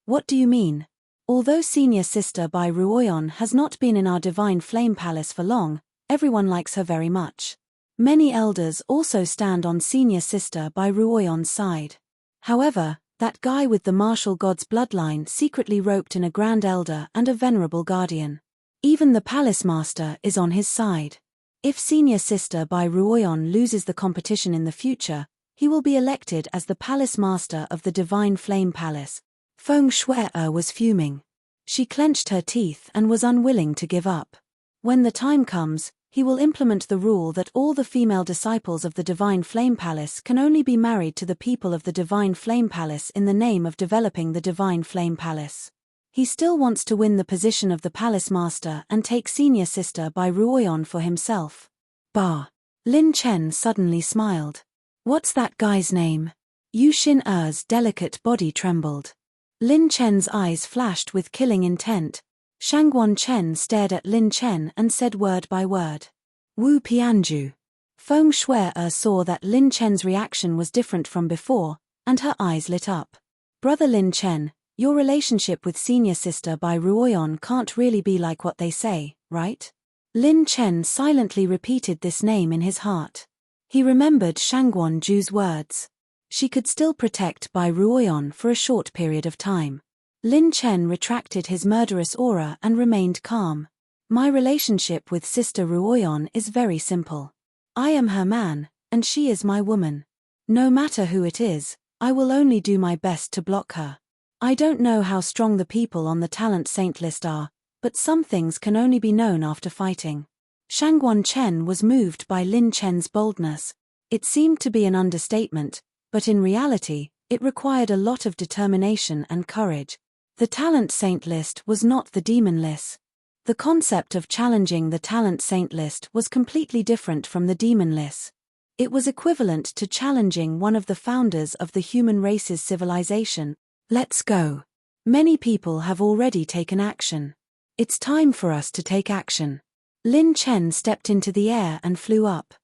what do you mean? Although senior sister Bai Ruoyan has not been in our Divine Flame Palace for long, everyone likes her very much. Many elders also stand on senior sister Bai Ruoyan's side. However, that guy with the martial god's bloodline secretly roped in a grand elder and a venerable guardian. Even the palace master is on his side. If senior sister Bai Ruoyan loses the competition in the future, he will be elected as the palace master of the Divine Flame Palace." Feng Shui was fuming. She clenched her teeth and was unwilling to give up. When the time comes, he will implement the rule that all the female disciples of the Divine Flame Palace can only be married to the people of the Divine Flame Palace in the name of developing the Divine Flame Palace. He still wants to win the position of the palace master and take senior sister Bai Ruoyan for himself. Bah! Lin Chen suddenly smiled. "What's that guy's name?" Yu Xin delicate body trembled. Lin Chen's eyes flashed with killing intent. Shangguan Chen stared at Lin Chen and said word by word, "Wu Pianju." Feng Shui saw that Lin Chen's reaction was different from before, and her eyes lit up. "Brother Lin Chen, your relationship with senior sister Bai Ruoyan can't really be like what they say, right?" Lin Chen silently repeated this name in his heart. He remembered Shangguan Ju's words. She could still protect Bai Ruoyan for a short period of time. Lin Chen retracted his murderous aura and remained calm. "My relationship with Sister Ruoyan is very simple. I am her man, and she is my woman. No matter who it is, I will only do my best to block her. I don't know how strong the people on the talent saint list are, but some things can only be known after fighting." Shangguan Chen was moved by Lin Chen's boldness. It seemed to be an understatement, but in reality, it required a lot of determination and courage. The talent saint list was not the demon list. The concept of challenging the talent saint list was completely different from the demon list. It was equivalent to challenging one of the founders of the human race's civilization. "Let's go. Many people have already taken action. It's time for us to take action." Lin Chen stepped into the air and flew up.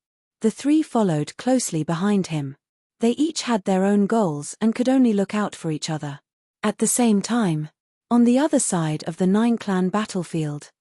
The three followed closely behind him. They each had their own goals and could only look out for each other. At the same time, on the other side of the 9-clan battlefield,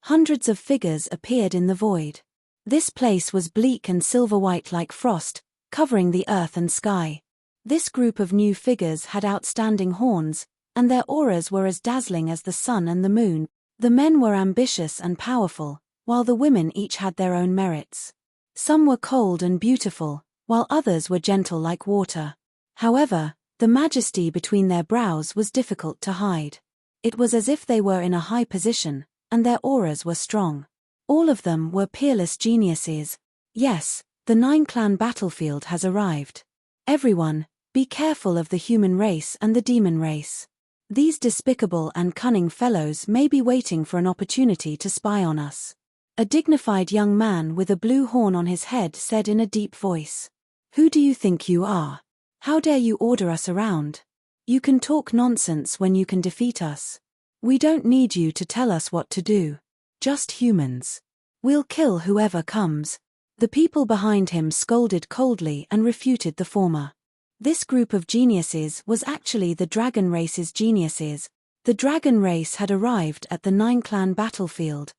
hundreds of figures appeared in the void. This place was bleak and silver-white like frost, covering the earth and sky. This group of new figures had outstanding horns, and their auras were as dazzling as the sun and the moon. The men were ambitious and powerful, while the women each had their own merits. Some were cold and beautiful, while others were gentle like water. However, the majesty between their brows was difficult to hide. It was as if they were in a high position, and their auras were strong. All of them were peerless geniuses. Yes, the 9-clan battlefield has arrived. Everyone, be careful of the human race and the demon race. These despicable and cunning fellows may be waiting for an opportunity to spy on us. A dignified young man with a blue horn on his head said in a deep voice. "Who do you think you are? How dare you order us around? You can talk nonsense when you can defeat us. We don't need you to tell us what to do. Just humans. We'll kill whoever comes." The people behind him scolded coldly and refuted the former. This group of geniuses was actually the dragon race's geniuses. The dragon race had arrived at the 9-clan battlefield.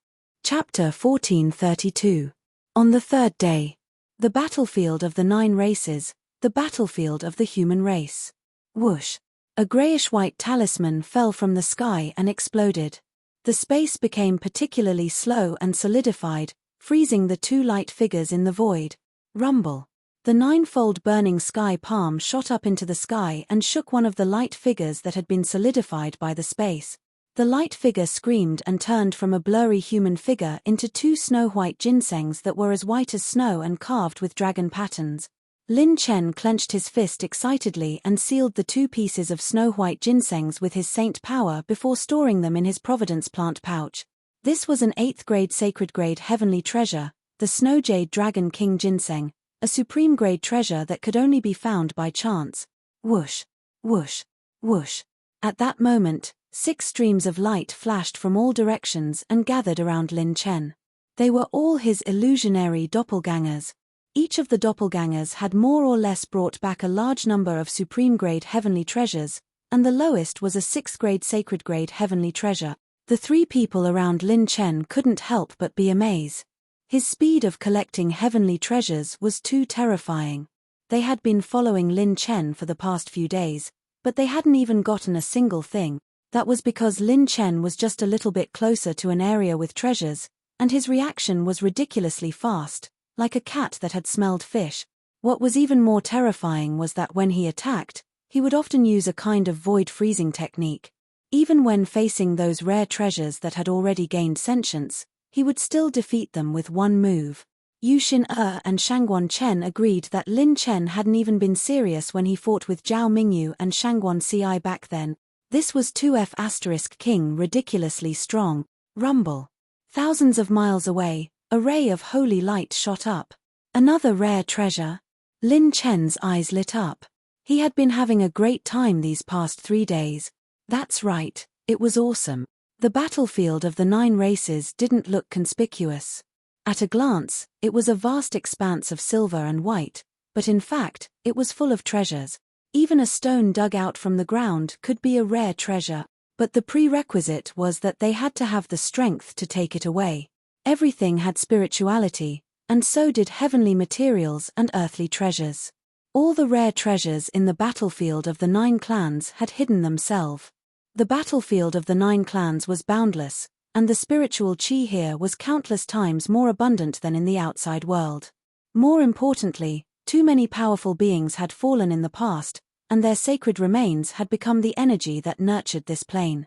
Chapter 1432. On the third day. The battlefield of the 9 races, the battlefield of the human race. Whoosh! A grayish-white talisman fell from the sky and exploded. The space became particularly slow and solidified, freezing the 2 light figures in the void. Rumble. The ninefold burning sky palm shot up into the sky and shook one of the light figures that had been solidified by the space. The light figure screamed and turned from a blurry human figure into two snow-white ginsengs that were as white as snow and carved with dragon patterns. Lin Chen clenched his fist excitedly and sealed the two pieces of snow-white ginsengs with his saint power before storing them in his Providence plant pouch. This was an 8th grade sacred grade heavenly treasure, the Snow Jade Dragon King Ginseng, a supreme grade treasure that could only be found by chance. Whoosh, whoosh, whoosh. At that moment, 6 streams of light flashed from all directions and gathered around Lin Chen. They were all his illusionary doppelgangers. Each of the doppelgangers had more or less brought back a large number of supreme grade heavenly treasures, and the lowest was a 6th grade sacred grade heavenly treasure. The 3 people around Lin Chen couldn't help but be amazed. His speed of collecting heavenly treasures was too terrifying. They had been following Lin Chen for the past few days, but they hadn't even gotten a single thing. That was because Lin Chen was just a little bit closer to an area with treasures, and his reaction was ridiculously fast, like a cat that had smelled fish. What was even more terrifying was that when he attacked, he would often use a kind of void freezing technique. Even when facing those rare treasures that had already gained sentience, he would still defeat them with one move. Yu Xin and Shangguan Chen agreed that Lin Chen hadn't even been serious when he fought with Zhao Mingyu and Shangguan Ci back then. This was 2F** King ridiculously strong. Rumble. Thousands of miles away, a ray of holy light shot up. Another rare treasure? Lin Chen's eyes lit up. He had been having a great time these past 3 days. That's right, it was awesome. The battlefield of the 9 races didn't look conspicuous. At a glance, it was a vast expanse of silver and white, but in fact, it was full of treasures. Even a stone dug out from the ground could be a rare treasure, but the prerequisite was that they had to have the strength to take it away. Everything had spirituality, and so did heavenly materials and earthly treasures. All the rare treasures in the battlefield of the 9 clans had hidden themselves. The battlefield of the 9 clans was boundless, and the spiritual chi here was countless times more abundant than in the outside world. More importantly, too many powerful beings had fallen in the past, and their sacred remains had become the energy that nurtured this plane.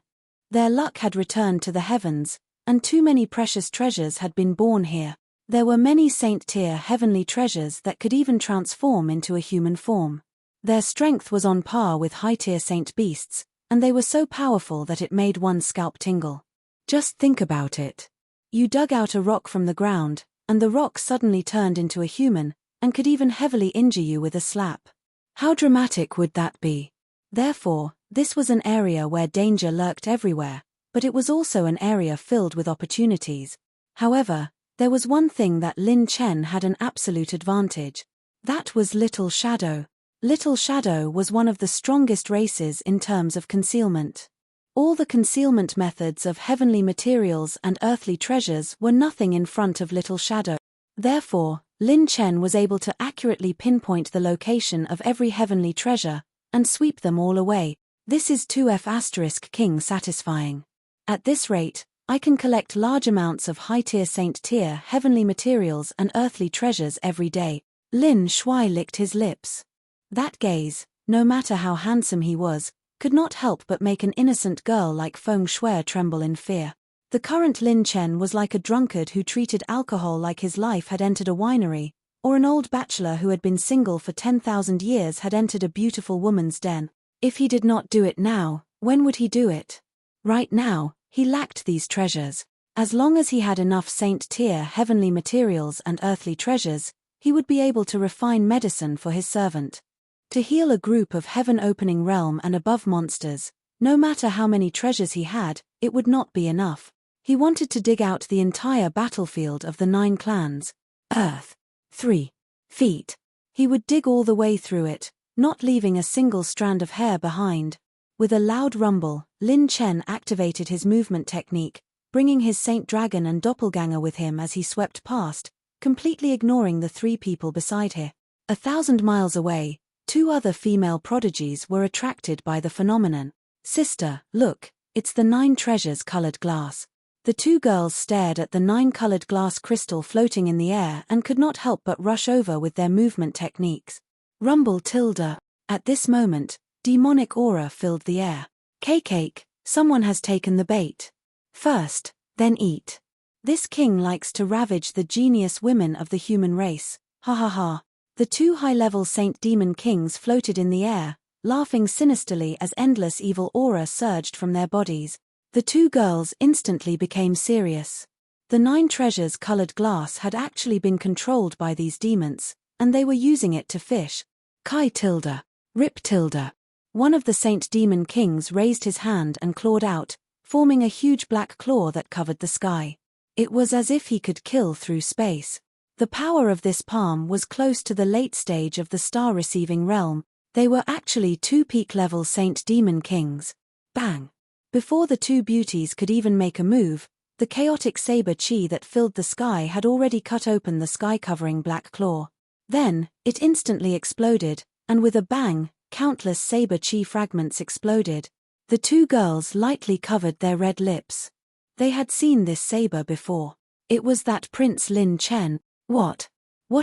Their luck had returned to the heavens, and too many precious treasures had been born here. There were many saint-tier heavenly treasures that could even transform into a human form. Their strength was on par with high-tier saint beasts, and they were so powerful that it made one's scalp tingle. Just think about it. You dug out a rock from the ground, and the rock suddenly turned into a human, and could even heavily injure you with a slap. How dramatic would that be? Therefore, this was an area where danger lurked everywhere, but it was also an area filled with opportunities. However, there was one thing that Lin Chen had an absolute advantage. That was Little Shadow. Little Shadow was one of the strongest races in terms of concealment. All the concealment methods of heavenly materials and earthly treasures were nothing in front of Little Shadow. Therefore, Lin Chen was able to accurately pinpoint the location of every heavenly treasure, and sweep them all away. This is 2F** King satisfying. At this rate, I can collect large amounts of high-tier saint-tier heavenly materials and earthly treasures every day. Lin Shui licked his lips. That gaze, no matter how handsome he was, could not help but make an innocent girl like Feng Shui tremble in fear. The current Lin Chen was like a drunkard who treated alcohol like his life had entered a winery, or an old bachelor who had been single for 10,000 years had entered a beautiful woman's den. If he did not do it now, when would he do it? Right now, he lacked these treasures. As long as he had enough saint-tier heavenly materials and earthly treasures, he would be able to refine medicine for his servant. To heal a group of heaven-opening realm and above monsters, no matter how many treasures he had, it would not be enough. He wanted to dig out the entire battlefield of the 9 clans. Earth. 3 feet. He would dig all the way through it, not leaving a single strand of hair behind. With a loud rumble, Lin Chen activated his movement technique, bringing his Saint Dragon and Doppelganger with him as he swept past, completely ignoring the 3 people beside him. 1,000 miles away, 2 other female prodigies were attracted by the phenomenon. Sister, look, it's the 9 treasures colored glass. The two girls stared at the 9-colored glass crystal floating in the air and could not help but rush over with their movement techniques. Rumble tilde. At this moment, demonic aura filled the air. Cake, someone has taken the bait. First, then eat. This king likes to ravage the genius women of the human race. Ha ha ha. The two high-level saint demon kings floated in the air, laughing sinisterly as endless evil aura surged from their bodies. The two girls instantly became serious. The 9 treasures colored glass had actually been controlled by these demons, and they were using it to fish. Kai tilde. Rip tilde. One of the saint demon kings raised his hand and clawed out, forming a huge black claw that covered the sky. It was as if he could kill through space. The power of this palm was close to the late stage of the star-receiving realm. They were actually 2 peak-level saint demon kings. Bang! Before the two beauties could even make a move, the chaotic saber chi that filled the sky had already cut open the sky-covering black claw. Then, it instantly exploded, and with a bang, countless saber chi fragments exploded. The two girls lightly covered their red lips. They had seen this saber before. It was that Prince Lin Chen. What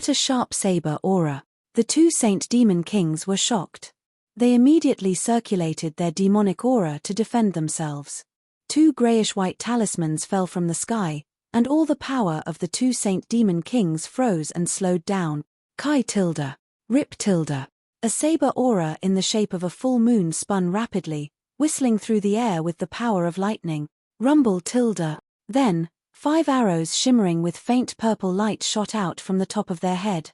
a sharp saber aura. The two saint demon kings were shocked. They immediately circulated their demonic aura to defend themselves. 2 grayish-white talismans fell from the sky, and all the power of the 2 saint demon kings froze and slowed down. Kai tilde. Rip tilde. A saber aura in the shape of a full moon spun rapidly, whistling through the air with the power of lightning. Rumble tilde. Then, 5 arrows shimmering with faint purple light shot out from the top of their head.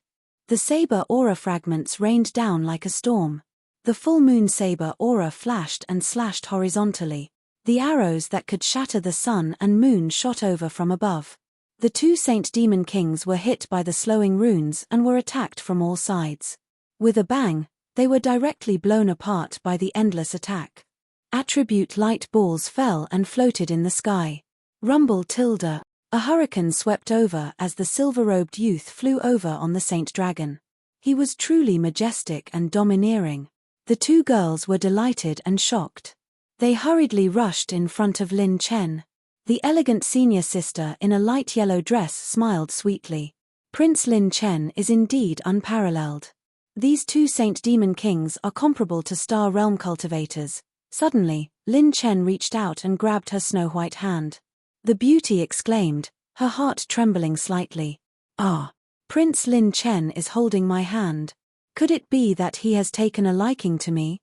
The saber aura fragments rained down like a storm. The full moon saber aura flashed and slashed horizontally. The arrows that could shatter the sun and moon shot over from above. The 2 saint demon kings were hit by the slowing runes and were attacked from all sides. With a bang, they were directly blown apart by the endless attack. Attribute light balls fell and floated in the sky. Rumble tilde. A hurricane swept over as the silver-robed youth flew over on the saint dragon. He was truly majestic and domineering. The two girls were delighted and shocked. They hurriedly rushed in front of Lin Chen. The elegant senior sister in a light yellow dress smiled sweetly. Prince Lin Chen is indeed unparalleled. These 2 saint demon kings are comparable to star realm cultivators. Suddenly, Lin Chen reached out and grabbed her snow-white hand. The beauty exclaimed, her heart trembling slightly. Ah! Prince Lin Chen is holding my hand. Could it be that he has taken a liking to me?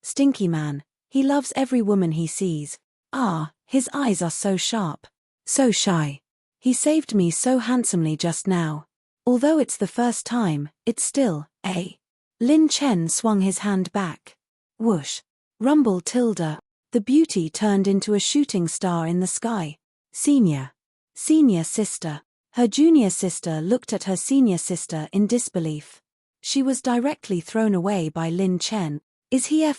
Stinky man. He loves every woman he sees. Ah, his eyes are so sharp. So shy. He saved me so handsomely just now. Although it's the first time, it's still, Lin Chen swung his hand back. Whoosh. Rumble tilde. The beauty turned into a shooting star in the sky. Senior sister. Her junior sister looked at her senior sister in disbelief. She was directly thrown away by Lin Chen. Is he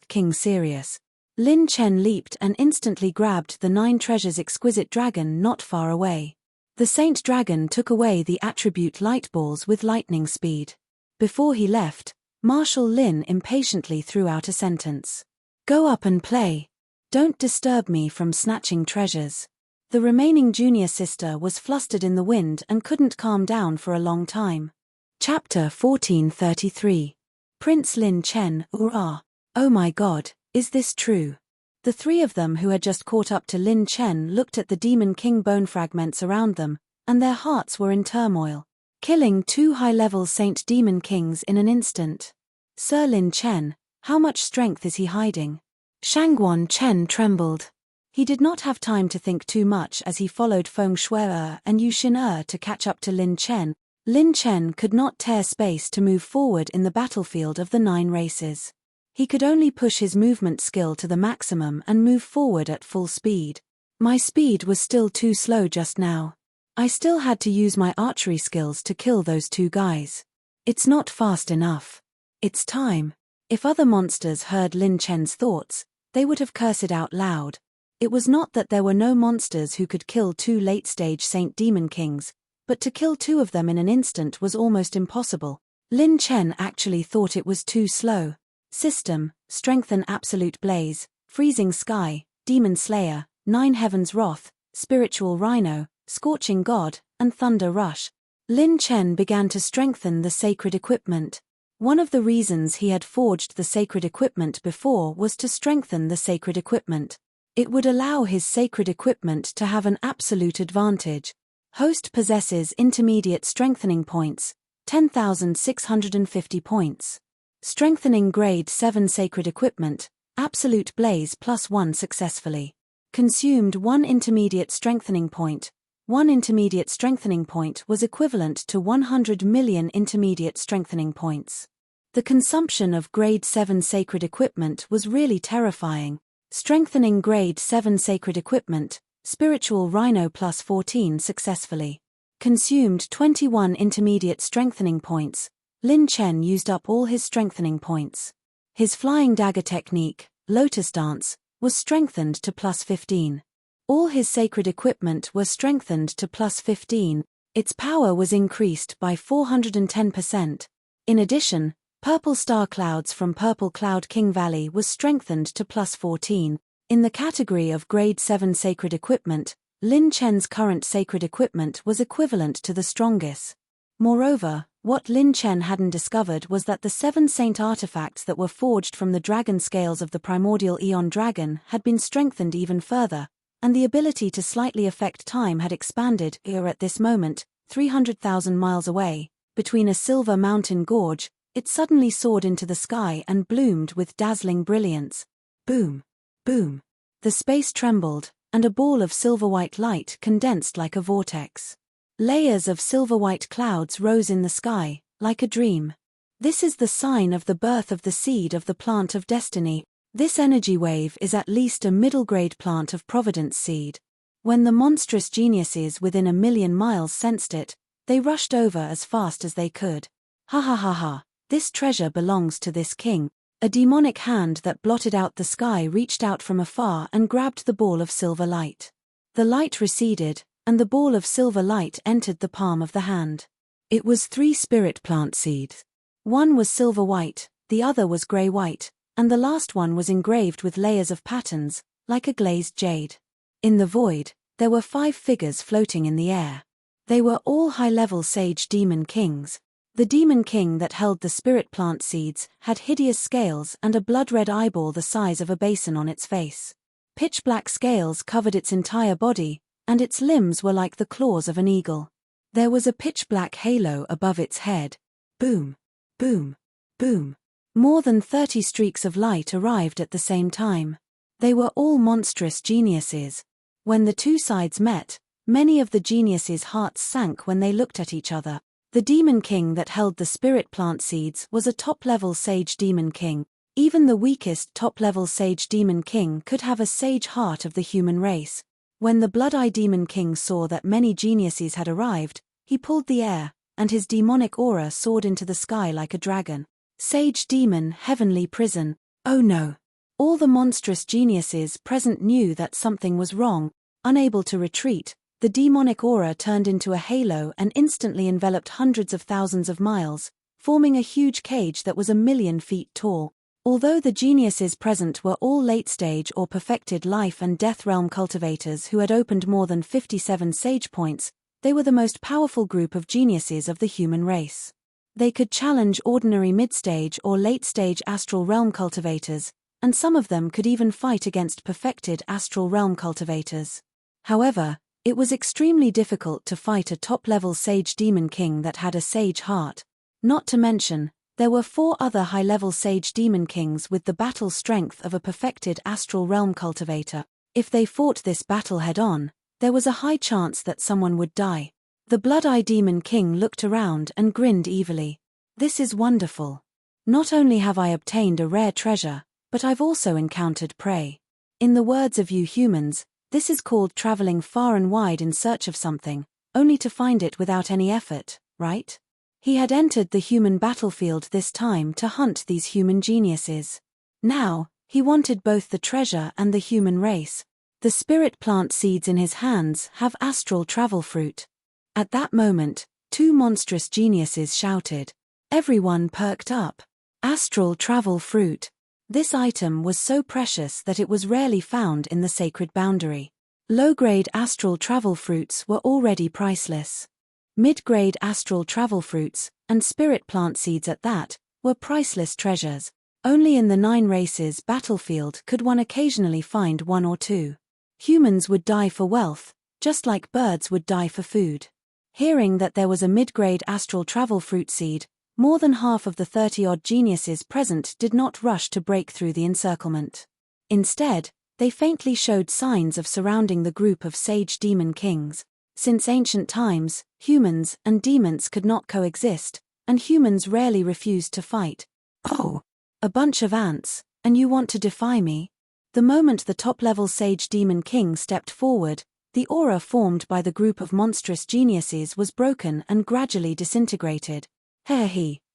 King serious? Lin Chen leaped and instantly grabbed the 9 treasures exquisite dragon not far away. The saint dragon took away the attribute light balls with lightning speed. Before he left, Marshal Lin impatiently threw out a sentence. Go up and play. Don't disturb me from snatching treasures. The remaining junior sister was flustered in the wind and couldn't calm down for a long time. Chapter 1433. Prince Lin Chen, Oh my god, is this true? The 3 of them who had just caught up to Lin Chen looked at the Demon King bone fragments around them, and their hearts were in turmoil. Killing 2 high-level Saint Demon Kings in an instant. Sir Lin Chen, how much strength is he hiding? Shangguan Chen trembled. He did not have time to think too much as he followed Feng Shui and Yu Xin to catch up to Lin Chen. Lin Chen could not tear space to move forward in the battlefield of the 9 races. He could only push his movement skill to the maximum and move forward at full speed. My speed was still too slow just now. I still had to use my archery skills to kill those 2 guys. It's not fast enough. It's time. If other monsters heard Lin Chen's thoughts, they would have cursed out loud. It was not that there were no monsters who could kill 2 late-stage Saint Demon Kings, but to kill 2 of them in an instant was almost impossible. Lin Chen actually thought it was too slow. System, Strengthen Absolute Blaze, Freezing Sky, Demon Slayer, Nine Heavens Wrath, Spiritual Rhino, Scorching God, and Thunder Rush. Lin Chen began to strengthen the sacred equipment. One of the reasons he had forged the sacred equipment before was to strengthen the sacred equipment. It would allow his sacred equipment to have an absolute advantage. Host possesses intermediate strengthening points, 10,650 points. Strengthening Grade 7 sacred equipment, Absolute Blaze +1 successfully. Consumed 1 intermediate strengthening point. 1 intermediate strengthening point was equivalent to 100 million intermediate strengthening points. The consumption of Grade 7 sacred equipment was really terrifying. Strengthening Grade 7 sacred equipment, Spiritual Rhino +14 successfully. Consumed 21 intermediate strengthening points. Lin Chen used up all his strengthening points. His flying dagger technique, Lotus Dance, was strengthened to +15. All his sacred equipment was strengthened to +15. Its power was increased by 410%. In addition, Purple Star Clouds from Purple Cloud King Valley was strengthened to +14. In the category of Grade 7 sacred equipment, Lin Chen's current sacred equipment was equivalent to the strongest. Moreover, what Lin Chen hadn't discovered was that the 7 saint artifacts that were forged from the dragon scales of the primordial Eon Dragon had been strengthened even further, and the ability to slightly affect time had expanded. At this moment, 300,000 miles away, between a silver mountain gorge, it suddenly soared into the sky and bloomed with dazzling brilliance. Boom! Boom! The space trembled, and a ball of silver-white light condensed like a vortex. Layers of silver-white clouds rose in the sky, like a dream. This is the sign of the birth of the seed of the plant of destiny. This energy wave is at least a middle-grade plant of providence seed. When the monstrous geniuses within 1,000,000 miles sensed it, they rushed over as fast as they could. Ha ha ha ha, this treasure belongs to this king. A demonic hand that blotted out the sky reached out from afar and grabbed the ball of silver light. The light receded, and the ball of silver light entered the palm of the hand. It was 3 spirit plant seeds. One was silver white, the other was grey white, and the last one was engraved with layers of patterns, like a glazed jade. In the void, there were 5 figures floating in the air. They were all high-level sage demon kings. The demon king that held the spirit plant seeds had hideous scales and a blood-red eyeball the size of a basin on its face. Pitch-black scales covered its entire body, and its limbs were like the claws of an eagle. There was a pitch-black halo above its head. Boom! Boom! Boom! More than 30 streaks of light arrived at the same time. They were all monstrous geniuses. When the two sides met, many of the geniuses' hearts sank when they looked at each other. The demon king that held the spirit plant seeds was a top-level sage demon king. Even the weakest top-level sage demon king could have a sage heart of the human race. When the blood-eye demon king saw that many geniuses had arrived, he pulled the air, and his demonic aura soared into the sky like a dragon. Sage demon, heavenly prison. Oh no! All the monstrous geniuses present knew that something was wrong. Unable to retreat, the demonic aura turned into a halo and instantly enveloped hundreds of thousands of miles, forming a huge cage that was 1,000,000 feet tall. Although the geniuses present were all late-stage or perfected life and death realm cultivators who had opened more than 57 sage points, they were the most powerful group of geniuses of the human race. They could challenge ordinary mid-stage or late-stage astral realm cultivators, and some of them could even fight against perfected astral realm cultivators. However, it was extremely difficult to fight a top-level sage demon king that had a sage heart. Not to mention, there were 4 other high-level sage demon kings with the battle strength of a perfected astral realm cultivator. If they fought this battle head-on, there was a high chance that someone would die. The blood-eye demon king looked around and grinned evilly. This is wonderful. Not only have I obtained a rare treasure, but I've also encountered prey. In the words of you humans, this is called traveling far and wide in search of something, only to find it without any effort, right? He had entered the human battlefield this time to hunt these human geniuses. Now, he wanted both the treasure and the human race. The spirit plant seeds in his hands have astral travel fruit. At that moment, 2 monstrous geniuses shouted. Everyone perked up. Astral travel fruit. This item was so precious that it was rarely found in the sacred boundary. Low-grade astral travel fruits were already priceless. Mid-grade astral travel fruits, and spirit plant seeds at that, were priceless treasures. Only in the 9 races battlefield could one occasionally find 1 or 2. Humans would die for wealth, just like birds would die for food. Hearing that there was a mid-grade astral travel fruit seed, more than half of the 30-odd geniuses present did not rush to break through the encirclement. Instead, they faintly showed signs of surrounding the group of sage demon kings. Since ancient times, humans and demons could not coexist, and humans rarely refused to fight. Oh, a bunch of ants, and you want to defy me? The moment the top-level sage demon king stepped forward, the aura formed by the group of monstrous geniuses was broken and gradually disintegrated.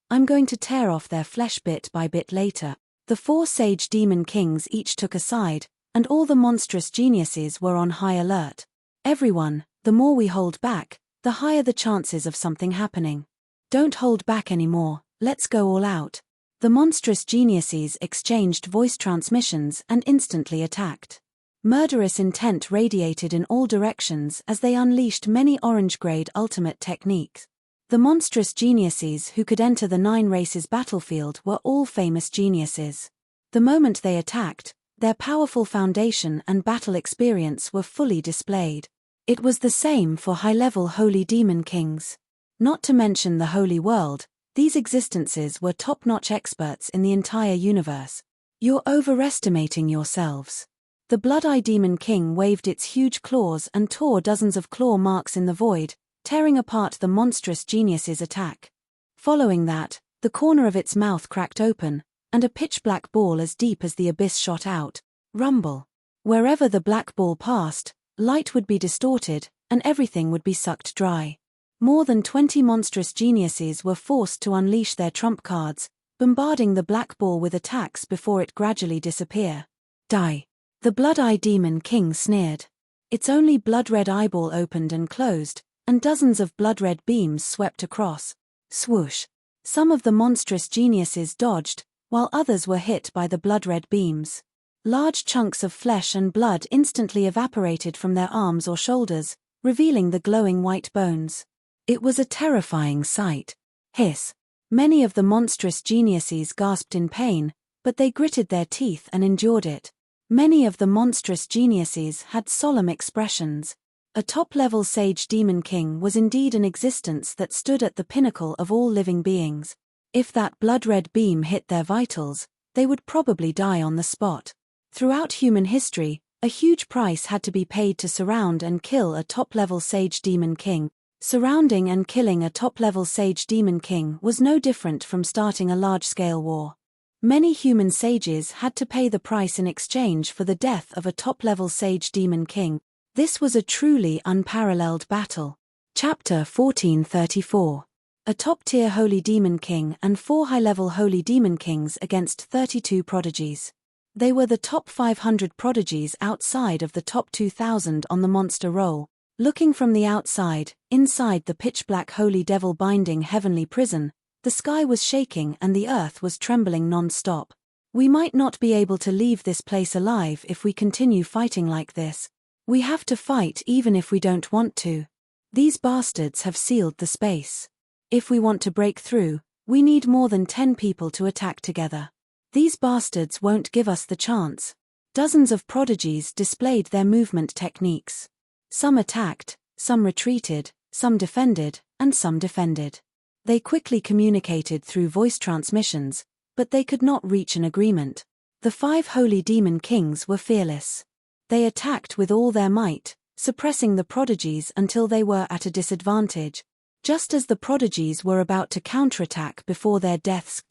I'm going to tear off their flesh bit by bit later. The 4 sage demon kings each took a side, and all the monstrous geniuses were on high alert. Everyone, the more we hold back, the higher the chances of something happening. Don't hold back anymore, let's go all out. The monstrous geniuses exchanged voice transmissions and instantly attacked. Murderous intent radiated in all directions as they unleashed many orange-grade ultimate techniques. The monstrous geniuses who could enter the 9 races battlefield were all famous geniuses. The moment they attacked, their powerful foundation and battle experience were fully displayed. It was the same for high-level holy demon kings. Not to mention the holy world, these existences were top-notch experts in the entire universe. You're overestimating yourselves. The Blood-Eye Demon King waved its huge claws and tore dozens of claw marks in the void, tearing apart the monstrous genius's attack. Following that, the corner of its mouth cracked open, and a pitch-black ball as deep as the abyss shot out. Rumble. Wherever the black ball passed, light would be distorted, and everything would be sucked dry. More than 20 monstrous geniuses were forced to unleash their trump cards, bombarding the black ball with attacks before it gradually disappear. Die. The Blood-Eye Demon King sneered. Its only blood-red eyeball opened and closed, and dozens of blood-red beams swept across. Swoosh. Some of the monstrous geniuses dodged, while others were hit by the blood-red beams. Large chunks of flesh and blood instantly evaporated from their arms or shoulders, revealing the glowing white bones. It was a terrifying sight. Hiss. Many of the monstrous geniuses gasped in pain, but they gritted their teeth and endured it. Many of the monstrous geniuses had solemn expressions. A top-level sage demon king was indeed an existence that stood at the pinnacle of all living beings. If that blood-red beam hit their vitals, they would probably die on the spot. Throughout human history, a huge price had to be paid to surround and kill a top-level sage demon king. Surrounding and killing a top-level sage demon king was no different from starting a large-scale war. Many human sages had to pay the price in exchange for the death of a top-level sage demon king. This was a truly unparalleled battle. Chapter 1434. A top-tier holy demon king and 4 high-level holy demon kings against 32 prodigies. They were the top 500 prodigies outside of the top 2,000 on the monster roll. Looking from the outside, inside the pitch-black holy devil-binding heavenly prison, the sky was shaking and the earth was trembling non-stop. We might not be able to leave this place alive if we continue fighting like this. We have to fight even if we don't want to. These bastards have sealed the space. If we want to break through, we need more than 10 people to attack together. These bastards won't give us the chance. Dozens of prodigies displayed their movement techniques. Some attacked, some retreated, some defended, and some defended. They quickly communicated through voice transmissions, but they could not reach an agreement. The 5 holy demon kings were fearless. They attacked with all their might, suppressing the prodigies until they were at a disadvantage. Just as the prodigies were about to counterattack before their deaths,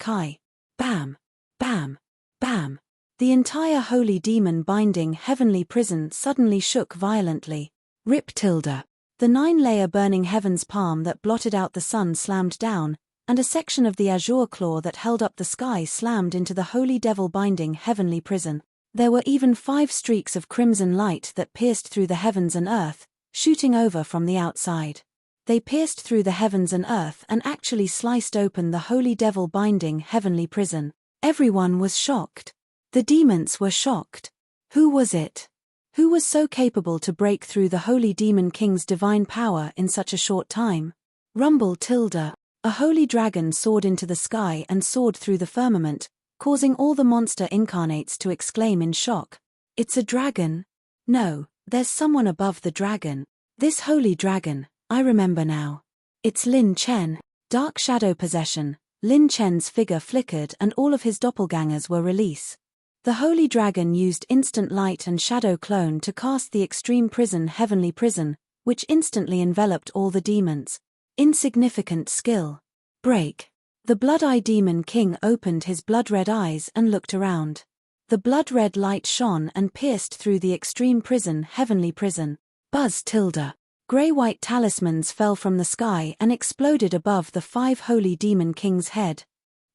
bam, bam, bam. The entire holy demon-binding heavenly prison suddenly shook violently. Rip tilde. The 9-layer burning heaven's palm that blotted out the sun slammed down, and a section of the azure claw that held up the sky slammed into the holy devil-binding heavenly prison. There were even 5 streaks of crimson light that pierced through the heavens and earth, shooting over from the outside. They pierced through the heavens and earth and actually sliced open the holy devil-binding heavenly prison. Everyone was shocked. The demons were shocked. Who was it? Who was so capable to break through the Holy Demon King's divine power in such a short time? Rumble tilde. A holy dragon soared into the sky and soared through the firmament, causing all the monster incarnates to exclaim in shock. It's a dragon? No, there's someone above the dragon. This holy dragon, I remember now. It's Lin Chen. Dark shadow possession. Lin Chen's figure flickered and all of his doppelgangers were released. The holy dragon used instant light and shadow clone to cast the extreme prison heavenly prison, which instantly enveloped all the demons. Insignificant skill. Break. The blood-eye demon king opened his blood-red eyes and looked around. The blood-red light shone and pierced through the extreme prison heavenly prison. Buzz tilde. Grey-white talismans fell from the sky and exploded above the 5 holy demon kings' head.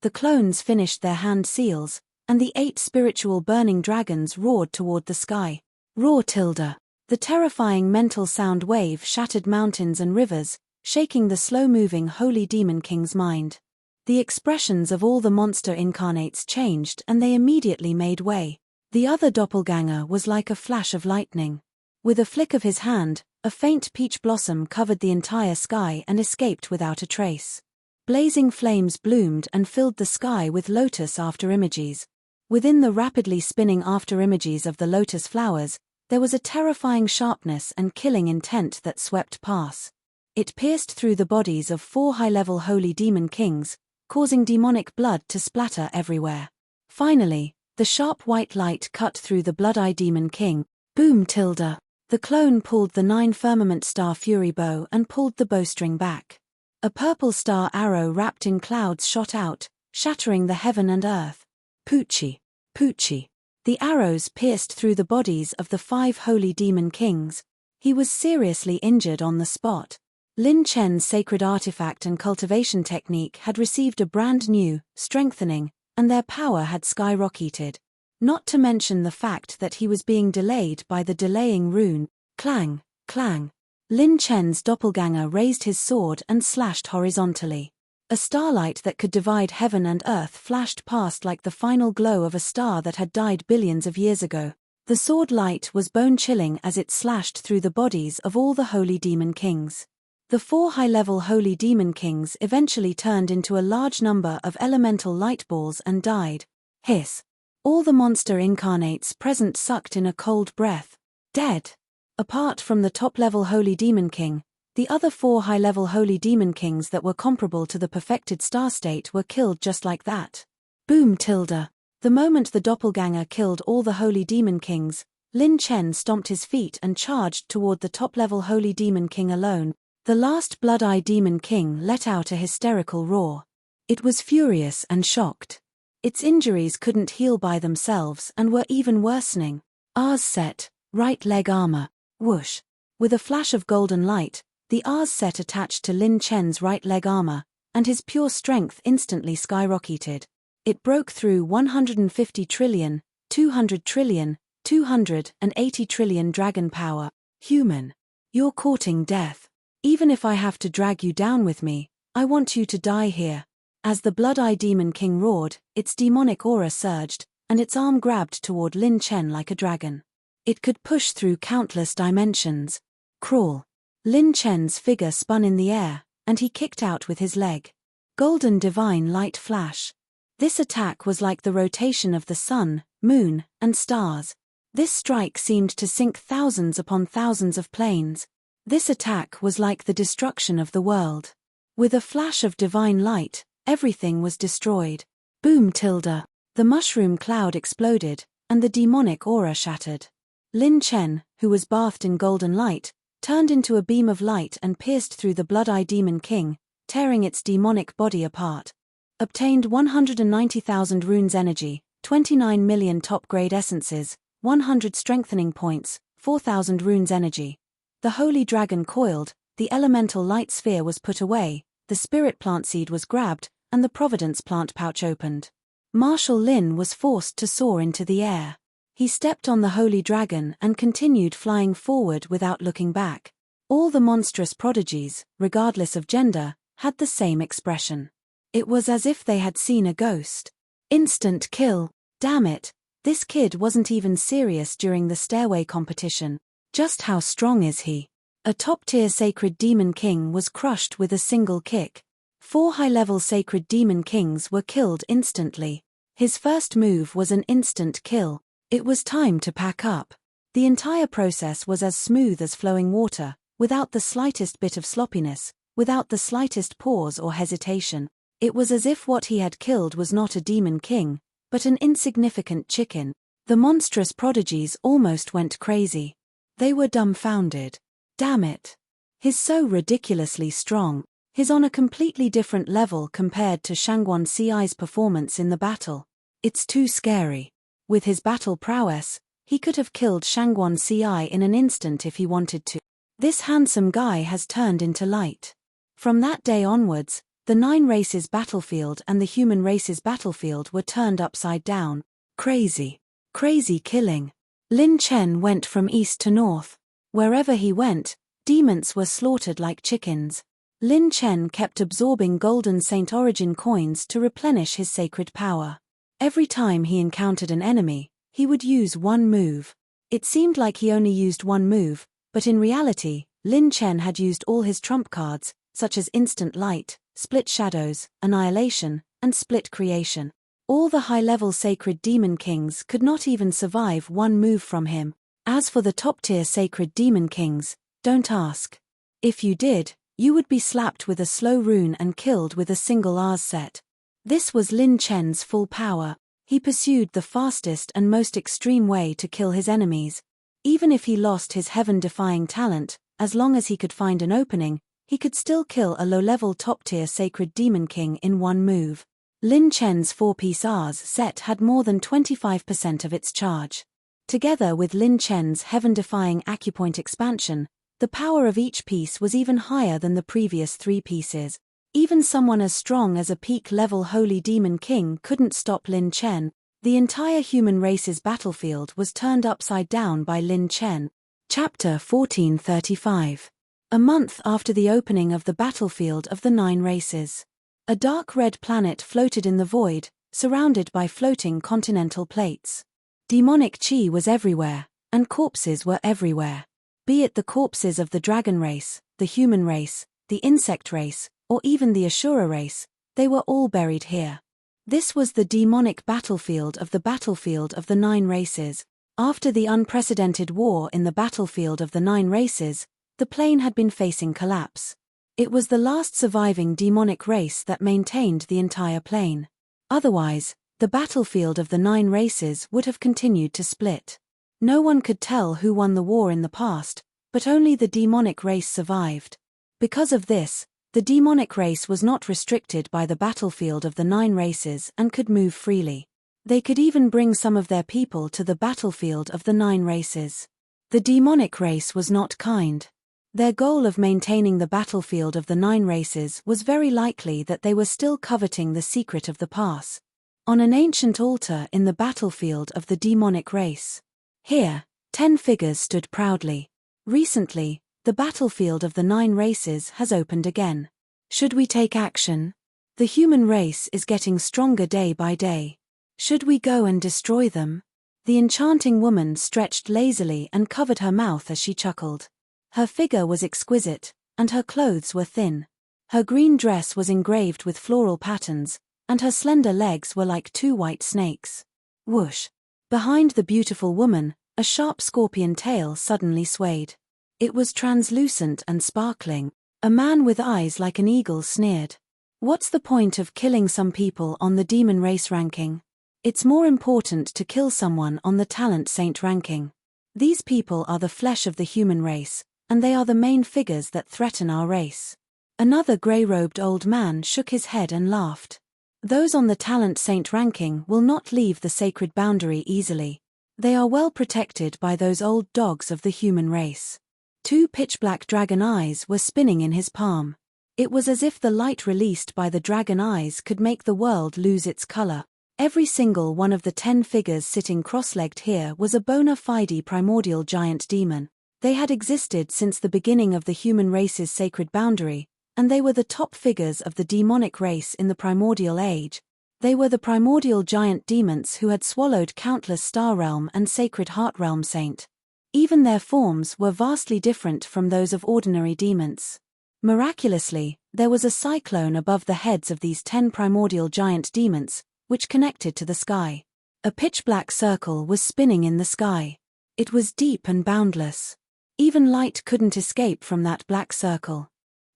The clones finished their hand seals, and the 8 spiritual burning dragons roared toward the sky. Roar tilde. The terrifying mental sound wave shattered mountains and rivers, shaking the slow-moving holy demon king's mind. The expressions of all the monster incarnates changed and they immediately made way. The other doppelganger was like a flash of lightning. With a flick of his hand, a faint peach blossom covered the entire sky and escaped without a trace. Blazing flames bloomed and filled the sky with lotus afterimages. Within the rapidly spinning afterimages of the lotus flowers, there was a terrifying sharpness and killing intent that swept past. It pierced through the bodies of 4 high-level holy demon kings, causing demonic blood to splatter everywhere. Finally, the sharp white light cut through the blood-eye demon king. Boom tilde. The clone pulled the 9 firmament star fury bow and pulled the bowstring back. A purple star arrow wrapped in clouds shot out, shattering the heaven and earth. Poochie. Poochie. The arrows pierced through the bodies of the 5 holy demon kings. He was seriously injured on the spot. Lin Chen's sacred artifact and cultivation technique had received a brand new strengthening, and their power had skyrocketed. Not to mention the fact that he was being delayed by the delaying rune. Clang, clang. Lin Chen's doppelganger raised his sword and slashed horizontally. A starlight that could divide heaven and earth flashed past like the final glow of a star that had died billions of years ago. The sword light was bone-chilling as it slashed through the bodies of all the holy demon kings. The 4 high-level holy demon kings eventually turned into a large number of elemental light balls and died. Hiss. All the monster incarnates present sucked in a cold breath. Dead. Apart from the top-level holy demon king, the other 4 high-level holy demon kings that were comparable to the perfected star state were killed just like that. Boom tilde. The moment the doppelganger killed all the holy demon kings, Lin Chen stomped his feet and charged toward the top-level holy demon king alone. The last blood-eye demon king let out a hysterical roar. It was furious and shocked. Its injuries couldn't heal by themselves and were even worsening. Ars set, right leg armor, whoosh. With a flash of golden light, the Ars set attached to Lin Chen's right leg armor, and his pure strength instantly skyrocketed. It broke through 150 trillion, 200 trillion, 280 trillion dragon power. Human. You're courting death. Even if I have to drag you down with me, I want you to die here. As the blood-eye demon king roared, its demonic aura surged, and its arm grabbed toward Lin Chen like a dragon. It could push through countless dimensions. Crawl. Lin Chen's figure spun in the air, and he kicked out with his leg. Golden divine light flash. This attack was like the rotation of the sun, moon, and stars. This strike seemed to sink thousands upon thousands of planes. This attack was like the destruction of the world. With a flash of divine light, everything was destroyed. Boom tilde. The mushroom cloud exploded, and the demonic aura shattered. Lin Chen, who was bathed in golden light, turned into a beam of light and pierced through the blood-eye demon king, tearing its demonic body apart. Obtained 190,000 runes energy, 29 million top-grade essences, 100 strengthening points, 4,000 runes energy. The holy dragon coiled, the elemental light sphere was put away, the spirit plant seed was grabbed, and the providence plant pouch opened. Marshal Lin was forced to soar into the air. He stepped on the holy dragon and continued flying forward without looking back. All the monstrous prodigies, regardless of gender, had the same expression. It was as if they had seen a ghost. Instant kill. Damn it, This kid wasn't even serious during the stairway competition. Just how strong is he? A top-tier sacred demon king was crushed with a single kick. 4 high-level sacred demon kings were killed instantly. His first move was an instant kill. It was time to pack up. The entire process was as smooth as flowing water, without the slightest bit of sloppiness, without the slightest pause or hesitation. It was as if what he had killed was not a demon king, but an insignificant chicken. The monstrous prodigies almost went crazy. They were dumbfounded. Damn it. He's so ridiculously strong. He's on a completely different level compared to Shangguan Ci's performance in the battle. It's too scary. With his battle prowess, he could have killed Shangguan Ci in an instant if he wanted to. This handsome guy has turned into light. From that day onwards, the 9 races battlefield and the human races battlefield were turned upside down. Crazy. Crazy killing. Lin Chen went from east to north. Wherever he went, demons were slaughtered like chickens. Lin Chen kept absorbing golden Saint Origin coins to replenish his sacred power. Every time he encountered an enemy, he would use one move. It seemed like he only used one move, but in reality, Lin Chen had used all his trump cards, such as Instant Light, Split Shadows, Annihilation, and Split Creation. All the high-level sacred demon kings could not even survive one move from him. As for the top-tier sacred demon kings, don't ask. If you did, you would be slapped with a slow rune and killed with a single R's set. This was Lin Chen's full power. He pursued the fastest and most extreme way to kill his enemies. Even if he lost his heaven-defying talent, as long as he could find an opening, he could still kill a low-level top-tier sacred demon king in one move. Lin Chen's 4-piece R's set had more than 25% of its charge. Together with Lin Chen's heaven-defying acupoint expansion, the power of each piece was even higher than the previous 3 pieces. Even someone as strong as a peak-level Holy Demon King couldn't stop Lin Chen. The entire human race's battlefield was turned upside down by Lin Chen. Chapter 1435. A month after the opening of the battlefield of the 9 races. A dark red planet floated in the void, surrounded by floating continental plates. Demonic chi was everywhere, and corpses were everywhere. Be it the corpses of the dragon race, the human race, the insect race, or even the Ashura race, they were all buried here. This was the demonic battlefield of the 9 races. After the unprecedented war in the battlefield of the 9 races, the plane had been facing collapse. It was the last surviving demonic race that maintained the entire plane. Otherwise, the battlefield of the 9 races would have continued to split. No one could tell who won the war in the past, but only the demonic race survived. Because of this, the demonic race was not restricted by the battlefield of the 9 races and could move freely. They could even bring some of their people to the battlefield of the 9 races. The demonic race was not kind. Their goal of maintaining the battlefield of the 9 races was very likely that they were still coveting the secret of the pass. On an ancient altar in the battlefield of the demonic race. Here, 10 figures stood proudly. Recently, the battlefield of the 9 races has opened again. Should we take action? The human race is getting stronger day by day. Should we go and destroy them? The enchanting woman stretched lazily and covered her mouth as she chuckled. Her figure was exquisite, and her clothes were thin. Her green dress was engraved with floral patterns, and her slender legs were like 2 white snakes. Whoosh! Behind the beautiful woman, a sharp scorpion tail suddenly swayed. It was translucent and sparkling. A man with eyes like an eagle sneered. What's the point of killing some people on the demon race ranking? It's more important to kill someone on the talent saint ranking. These people are the flesh of the human race, and they are the main figures that threaten our race. Another grey-robed old man shook his head and laughed. Those on the talent saint ranking will not leave the sacred boundary easily. They are well protected by those old dogs of the human race. 2 pitch-black dragon eyes were spinning in his palm. It was as if the light released by the dragon eyes could make the world lose its color. Every single one of the 10 figures sitting cross-legged here was a bona fide primordial giant demon. They had existed since the beginning of the human race's sacred boundary, and they were the top figures of the demonic race in the primordial age. They were the primordial giant demons who had swallowed countless Star Realm and Sacred Heart Realm saint. Even their forms were vastly different from those of ordinary demons. Miraculously, there was a cyclone above the heads of these 10 primordial giant demons, which connected to the sky. A pitch-black circle was spinning in the sky. It was deep and boundless. Even light couldn't escape from that black circle.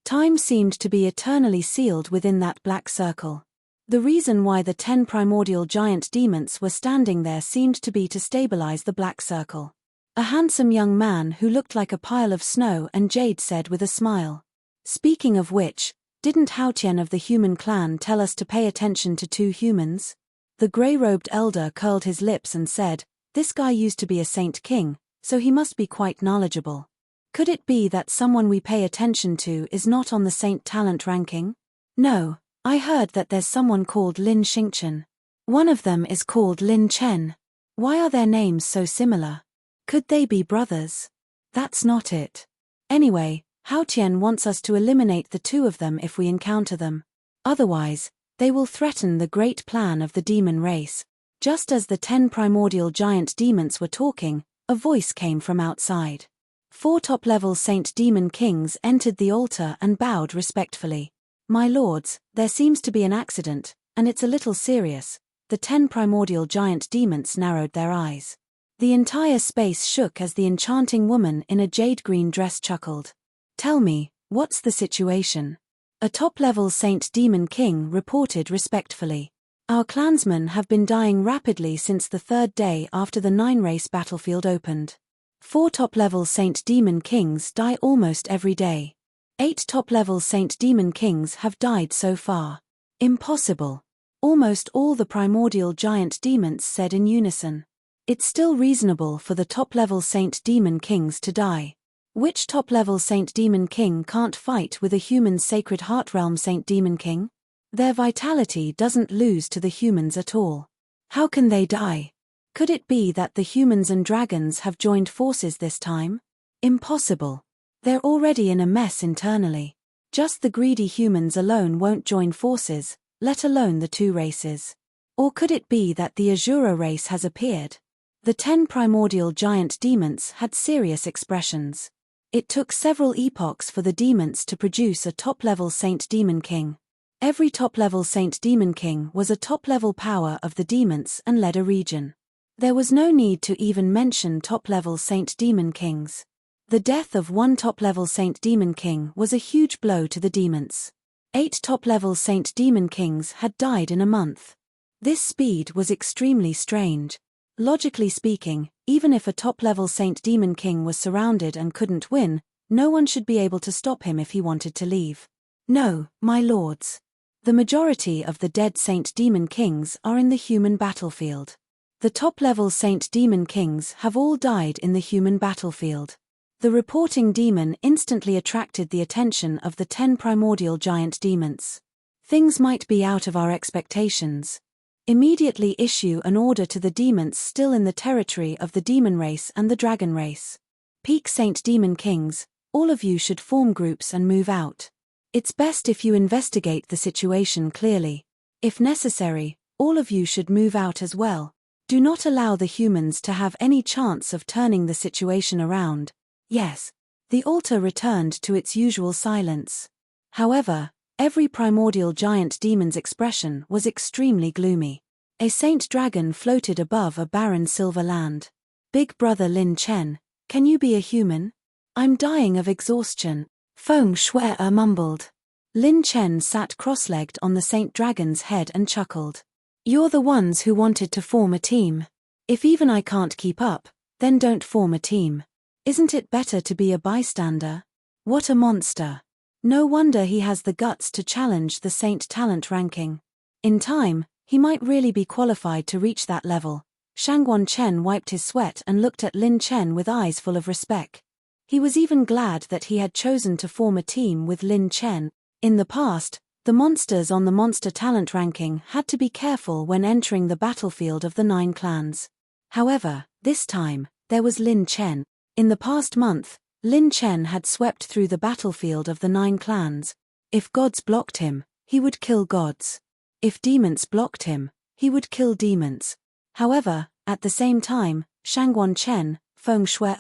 Time seemed to be eternally sealed within that black circle. The reason why the 10 primordial giant demons were standing there seemed to be to stabilize the black circle. A handsome young man who looked like a pile of snow and jade said with a smile. Speaking of which, didn't Haotian of the human clan tell us to pay attention to 2 humans? The grey-robed elder curled his lips and said, "This guy used to be a saint king, so he must be quite knowledgeable. Could it be that someone we pay attention to is not on the saint talent ranking?" "No, I heard that there's someone called Lin Xingchen. One of them is called Lin Chen. Why are their names so similar? Could they be brothers?" "That's not it. Anyway, Haotian wants us to eliminate the 2 of them if we encounter them. Otherwise, they will threaten the great plan of the demon race." Just as the 10 primordial giant demons were talking, a voice came from outside. 4 top-level saint demon kings entered the altar and bowed respectfully. "My lords, there seems to be an accident, and it's a little serious." The 10 primordial giant demons narrowed their eyes. The entire space shook as the enchanting woman in a jade-green dress chuckled. "Tell me, what's the situation?" A top-level saint demon king reported respectfully. "Our clansmen have been dying rapidly since the 3rd day after the 9-race battlefield opened. 4 top-level saint demon kings die almost every day. 8 top-level saint demon kings have died so far." "Impossible." Almost all the primordial giant demons said in unison. "It's still reasonable for the top-level saint demon kings to die. Which top-level saint demon king can't fight with a human Sacred Heart Realm saint demon king? Their vitality doesn't lose to the humans at all. How can they die? Could it be that the humans and dragons have joined forces this time? Impossible. They're already in a mess internally. Just the greedy humans alone won't join forces, let alone the 2 races. Or could it be that the Azura race has appeared?" The 10 primordial giant demons had serious expressions. It took several epochs for the demons to produce a top-level saint demon king. Every top-level saint demon king was a top-level power of the demons and led a region. There was no need to even mention top-level saint demon kings. The death of 1 top-level saint demon king was a huge blow to the demons. 8 top-level saint demon kings had died in a month. This speed was extremely strange. Logically speaking, even if a top-level saint demon king was surrounded and couldn't win, no one should be able to stop him if he wanted to leave. "No, my lords. The majority of the dead saint demon kings are in the human battlefield. The top-level saint demon kings have all died in the human battlefield." The reporting demon instantly attracted the attention of the 10 primordial giant demons. "Things might be out of our expectations. Immediately issue an order to the demons still in the territory of the demon race and the dragon race. Peak saint demon kings, all of you should form groups and move out. It's best if you investigate the situation clearly. If necessary, all of you should move out as well. Do not allow the humans to have any chance of turning the situation around." "Yes." The altar returned to its usual silence. However, every primordial giant demon's expression was extremely gloomy. A saint dragon floated above a barren silver land. "Big brother Lin Chen, can you be a human? I'm dying of exhaustion," Feng Shui mumbled. Lin Chen sat cross-legged on the saint dragon's head and chuckled. "You're the ones who wanted to form a team. If even I can't keep up, then don't form a team. Isn't it better to be a bystander? What a monster. No wonder he has the guts to challenge the saint talent ranking. In time, he might really be qualified to reach that level." Shangguan Chen wiped his sweat and looked at Lin Chen with eyes full of respect. He was even glad that he had chosen to form a team with Lin Chen. In the past, the monsters on the monster talent ranking had to be careful when entering the battlefield of the 9 clans. However, this time, there was Lin Chen. In the past month, Lin Chen had swept through the battlefield of the 9 clans. If gods blocked him, he would kill gods. If demons blocked him, he would kill demons. However, at the same time, Shangguan Chen, Feng Shui,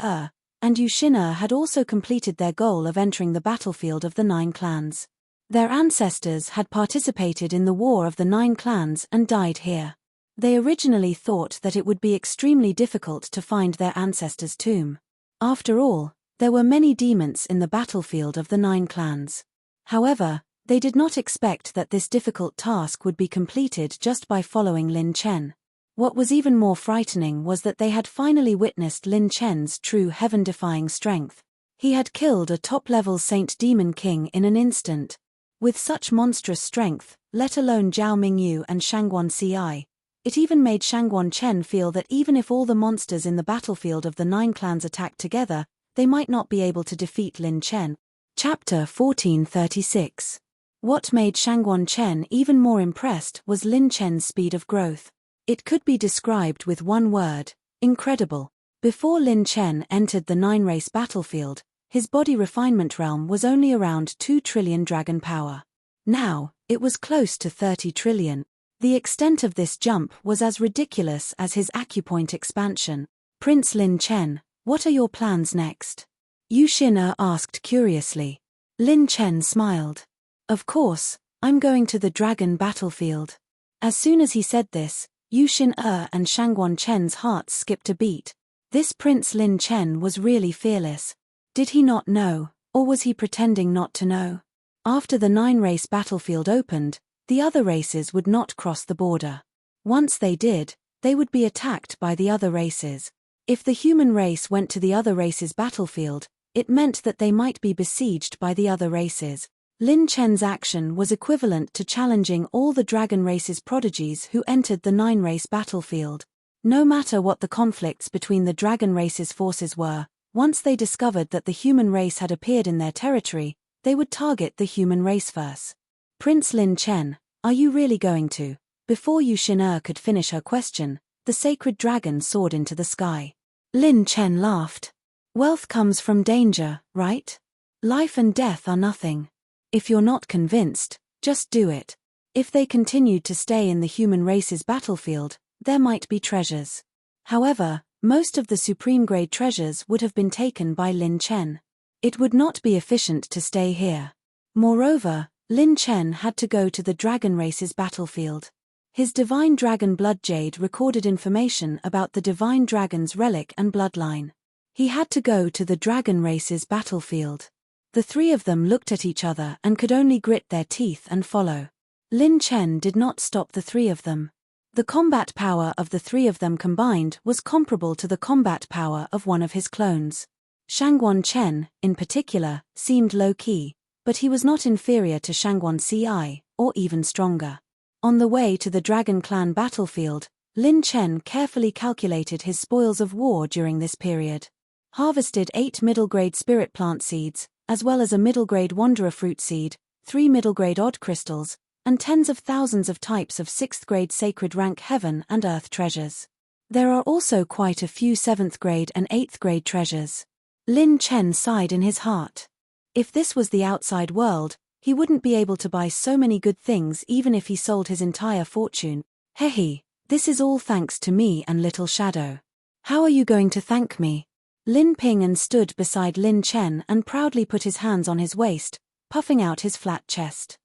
and Yu Xin had also completed their goal of entering the battlefield of the 9 clans. Their ancestors had participated in the War of the 9 Clans and died here. They originally thought that it would be extremely difficult to find their ancestors' tomb. After all, there were many demons in the battlefield of the 9 clans. However, they did not expect that this difficult task would be completed just by following Lin Chen. What was even more frightening was that they had finally witnessed Lin Chen's true heaven-defying strength. He had killed a top-level Saint Demon King in an instant. With such monstrous strength, let alone Zhao Mingyu and Shangguan Ci, it even made Shangguan Chen feel that even if all the monsters in the battlefield of the 9 clans attacked together, they might not be able to defeat Lin Chen. Chapter 1436. What made Shangguan Chen even more impressed was Lin Chen's speed of growth. It could be described with one word: incredible. Before Lin Chen entered the 9-race battlefield, his body refinement realm was only around 2 trillion dragon power. Now, it was close to 30 trillion. The extent of this jump was as ridiculous as his acupoint expansion. Prince Lin Chen, what are your plans next? Yu Xin asked curiously. Lin Chen smiled. Of course, I'm going to the dragon battlefield. As soon as he said this, Yu Xin and Shangguan Chen's hearts skipped a beat. This Prince Lin Chen was really fearless. Did he not know, or was he pretending not to know? After the 9-race battlefield opened, the other races would not cross the border. Once they did, they would be attacked by the other races. If the human race went to the other race's battlefield, it meant that they might be besieged by the other races. Lin Chen's action was equivalent to challenging all the dragon race's prodigies who entered the 9-race battlefield. No matter what the conflicts between the dragon race's forces were, once they discovered that the human race had appeared in their territory, they would target the human race first. Prince Lin Chen, are you really going to? Before Yu Xin could finish her question, the sacred dragon soared into the sky. Lin Chen laughed. Wealth comes from danger, right? Life and death are nothing. If you're not convinced, just do it. If they continued to stay in the human race's battlefield, there might be treasures. However, most of the supreme-grade treasures would have been taken by Lin Chen. It would not be efficient to stay here. Moreover, Lin Chen had to go to the dragon race's battlefield. His divine dragon blood jade recorded information about the divine dragon's relic and bloodline. He had to go to the dragon race's battlefield. The 3 of them looked at each other and could only grit their teeth and follow. Lin Chen did not stop the 3 of them. The combat power of the 3 of them combined was comparable to the combat power of one of his clones. Shangguan Chen, in particular, seemed low-key, but he was not inferior to Shangguan Ci, or even stronger. On the way to the Dragon Clan battlefield, Lin Chen carefully calculated his spoils of war during this period. Harvested 8 middle-grade spirit plant seeds, as well as a middle-grade wanderer fruit seed, 3 middle-grade odd crystals, and tens of thousands of types of 6th-grade sacred rank heaven and earth treasures. There are also quite a few 7th-grade and 8th-grade treasures. Lin Chen sighed in his heart. If this was the outside world, he wouldn't be able to buy so many good things even if he sold his entire fortune. Hehe, this is all thanks to me and Little Shadow. How are you going to thank me? Lin Ping'an stood beside Lin Chen and proudly put his hands on his waist, puffing out his flat chest.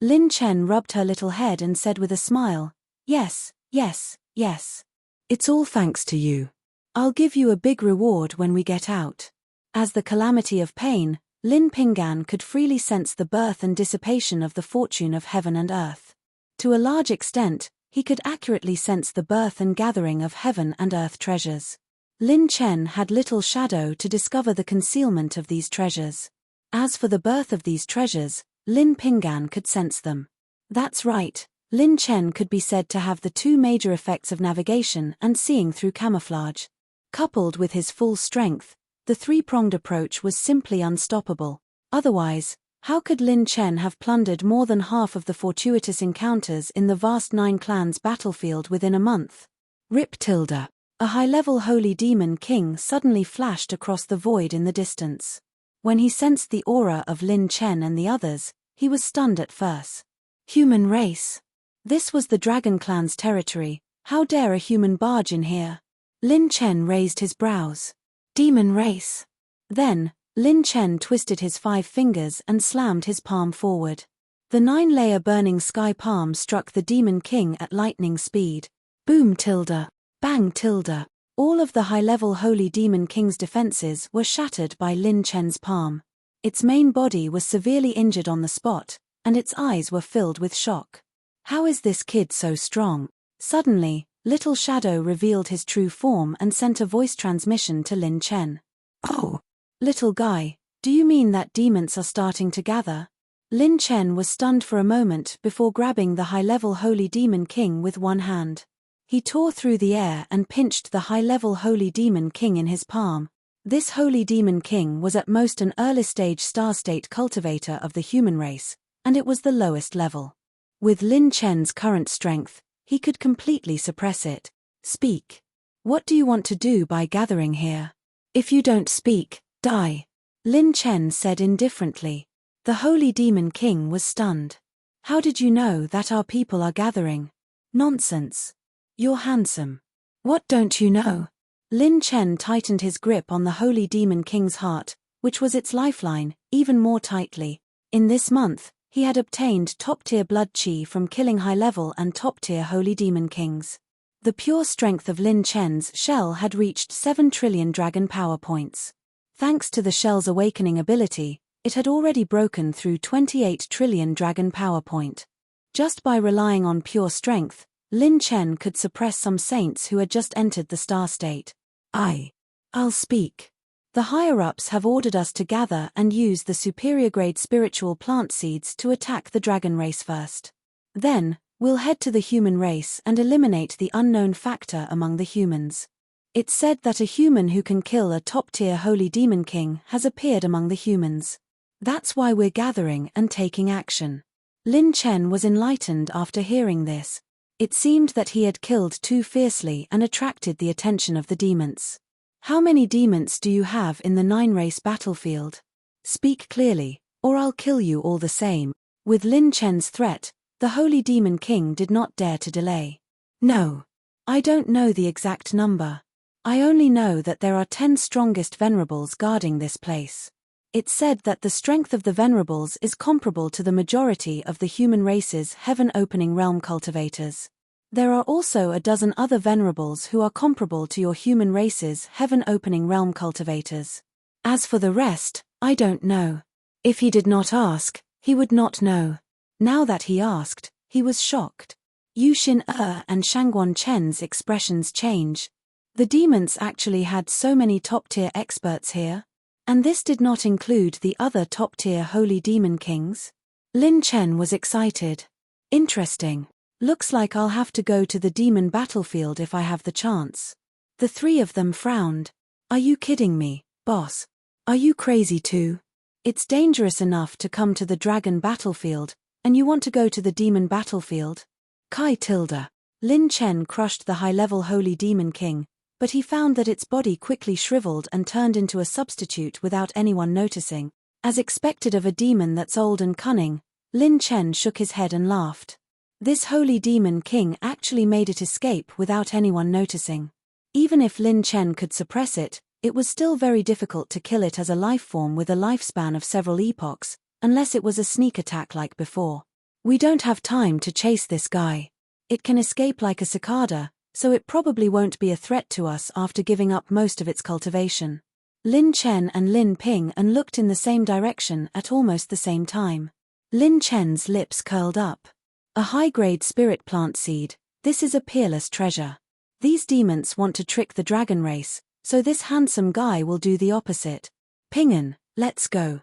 Lin Chen rubbed her little head and said with a smile, yes, yes, yes. It's all thanks to you. I'll give you a big reward when we get out. As the calamity of pain, Lin Ping'an could freely sense the birth and dissipation of the fortune of heaven and earth. To a large extent, he could accurately sense the birth and gathering of heaven and earth treasures. Lin Chen had little shadow to discover the concealment of these treasures. As for the birth of these treasures, Lin Ping'an could sense them. That's right, Lin Chen could be said to have the 2 major effects of navigation and seeing through camouflage. Coupled with his full strength, the 3-pronged approach was simply unstoppable. Otherwise, how could Lin Chen have plundered more than half of the fortuitous encounters in the vast 9 clans battlefield within a month? Rip Tilda. A high-level holy demon king suddenly flashed across the void in the distance. When he sensed the aura of Lin Chen and the others, he was stunned at first. Human race. This was the Dragon Clan's territory. How dare a human barge in here? Lin Chen raised his brows. Demon race. Then, Lin Chen twisted his 5 fingers and slammed his palm forward. The 9-layer burning sky palm struck the Demon King at lightning speed. Boom tilde. Bang tilde. All of the high-level Holy Demon King's defenses were shattered by Lin Chen's palm. Its main body was severely injured on the spot, and its eyes were filled with shock. How is this kid so strong? Suddenly, Little Shadow revealed his true form and sent a voice transmission to Lin Chen. Oh! Little guy, do you mean that demons are starting to gather? Lin Chen was stunned for a moment before grabbing the high-level Holy Demon King with one hand. He tore through the air and pinched the high-level Holy Demon King in his palm. This Holy Demon King was at most an early-stage star-state cultivator of the human race, and it was the lowest level. With Lin Chen's current strength, he could completely suppress it. Speak. What do you want to do by gathering here? If you don't speak, die. Lin Chen said indifferently. The Holy Demon King was stunned. How did you know that our people are gathering? Nonsense. You're handsome. What don't you know? Lin Chen tightened his grip on the Holy Demon King's heart, which was its lifeline, even more tightly. In this month, he had obtained top-tier blood chi from killing high-level and top-tier Holy Demon Kings. The pure strength of Lin Chen's shell had reached 7 trillion dragon power points. Thanks to the shell's awakening ability, it had already broken through 28 trillion dragon power point. Just by relying on pure strength, Lin Chen could suppress some saints who had just entered the star state. I'll speak. The higher-ups have ordered us to gather and use the superior-grade spiritual plant seeds to attack the dragon race first. Then, we'll head to the human race and eliminate the unknown factor among the humans. It's said that a human who can kill a top-tier Holy Demon King has appeared among the humans. That's why we're gathering and taking action. Lin Chen was enlightened after hearing this. It seemed that he had killed too fiercely and attracted the attention of the demons. How many demons do you have in the 9-race battlefield? Speak clearly, or I'll kill you all the same. With Lin Chen's threat, the Holy Demon King did not dare to delay. No. I don't know the exact number. I only know that there are 10 strongest venerables guarding this place. It's said that the strength of the venerables is comparable to the majority of the human race's heaven-opening realm cultivators. There are also a dozen other venerables who are comparable to your human race's heaven-opening realm cultivators. As for the rest, I don't know. If he did not ask, he would not know. Now that he asked, he was shocked. Yu Xin and Shangguan Chen's expressions change. The demons actually had so many top-tier experts here? And this did not include the other top-tier Holy Demon Kings? Lin Chen was excited. Interesting. Looks like I'll have to go to the demon battlefield if I have the chance. The 3 of them frowned. Are you kidding me, boss? Are you crazy too? It's dangerous enough to come to the dragon battlefield, and you want to go to the demon battlefield? Kai tilde. Lin Chen crushed the high-level Holy Demon King, but he found that its body quickly shriveled and turned into a substitute without anyone noticing. As expected of a demon that's old and cunning, Lin Chen shook his head and laughed. This Holy Demon King actually made it escape without anyone noticing. Even if Lin Chen could suppress it, it was still very difficult to kill it as a life form with a lifespan of several epochs, unless it was a sneak attack like before. We don't have time to chase this guy. It can escape like a cicada, so it probably won't be a threat to us after giving up most of its cultivation. Lin Chen and Lin Ping looked in the same direction at almost the same time. Lin Chen's lips curled up. A high-grade spirit plant seed, this is a peerless treasure. These demons want to trick the dragon race, so this handsome guy will do the opposite. Pingen, let's go.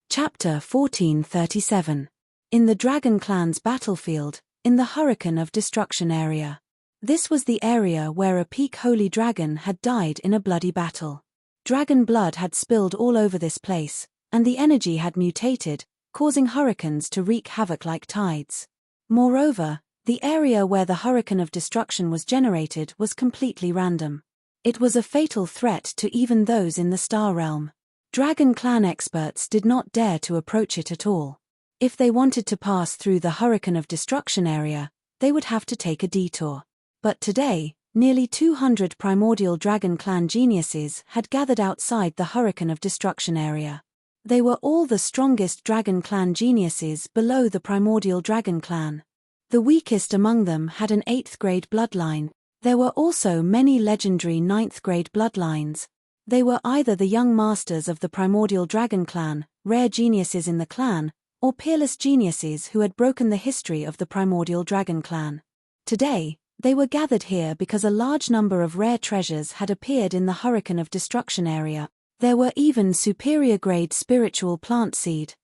Chapter 1437. In the Dragon Clan's battlefield, in the Hurricane of Destruction area. This was the area where a peak holy dragon had died in a bloody battle. Dragon blood had spilled all over this place, and the energy had mutated, causing hurricanes to wreak havoc like tides. Moreover, the area where the Hurricane of Destruction was generated was completely random. It was a fatal threat to even those in the Star Realm. Dragon Clan experts did not dare to approach it at all. If they wanted to pass through the Hurricane of Destruction area, they would have to take a detour. But today, nearly 200 primordial dragon clan geniuses had gathered outside the Hurricane of Destruction area. They were all the strongest dragon clan geniuses below the primordial dragon clan. The weakest among them had an 8th grade bloodline. There were also many legendary 9th grade bloodlines. They were either the young masters of the primordial dragon clan, rare geniuses in the clan, or peerless geniuses who had broken the history of the primordial dragon clan. Today, they were gathered here because a large number of rare treasures had appeared in the Hurricane of Destruction area. There were even superior-grade spiritual plant seed.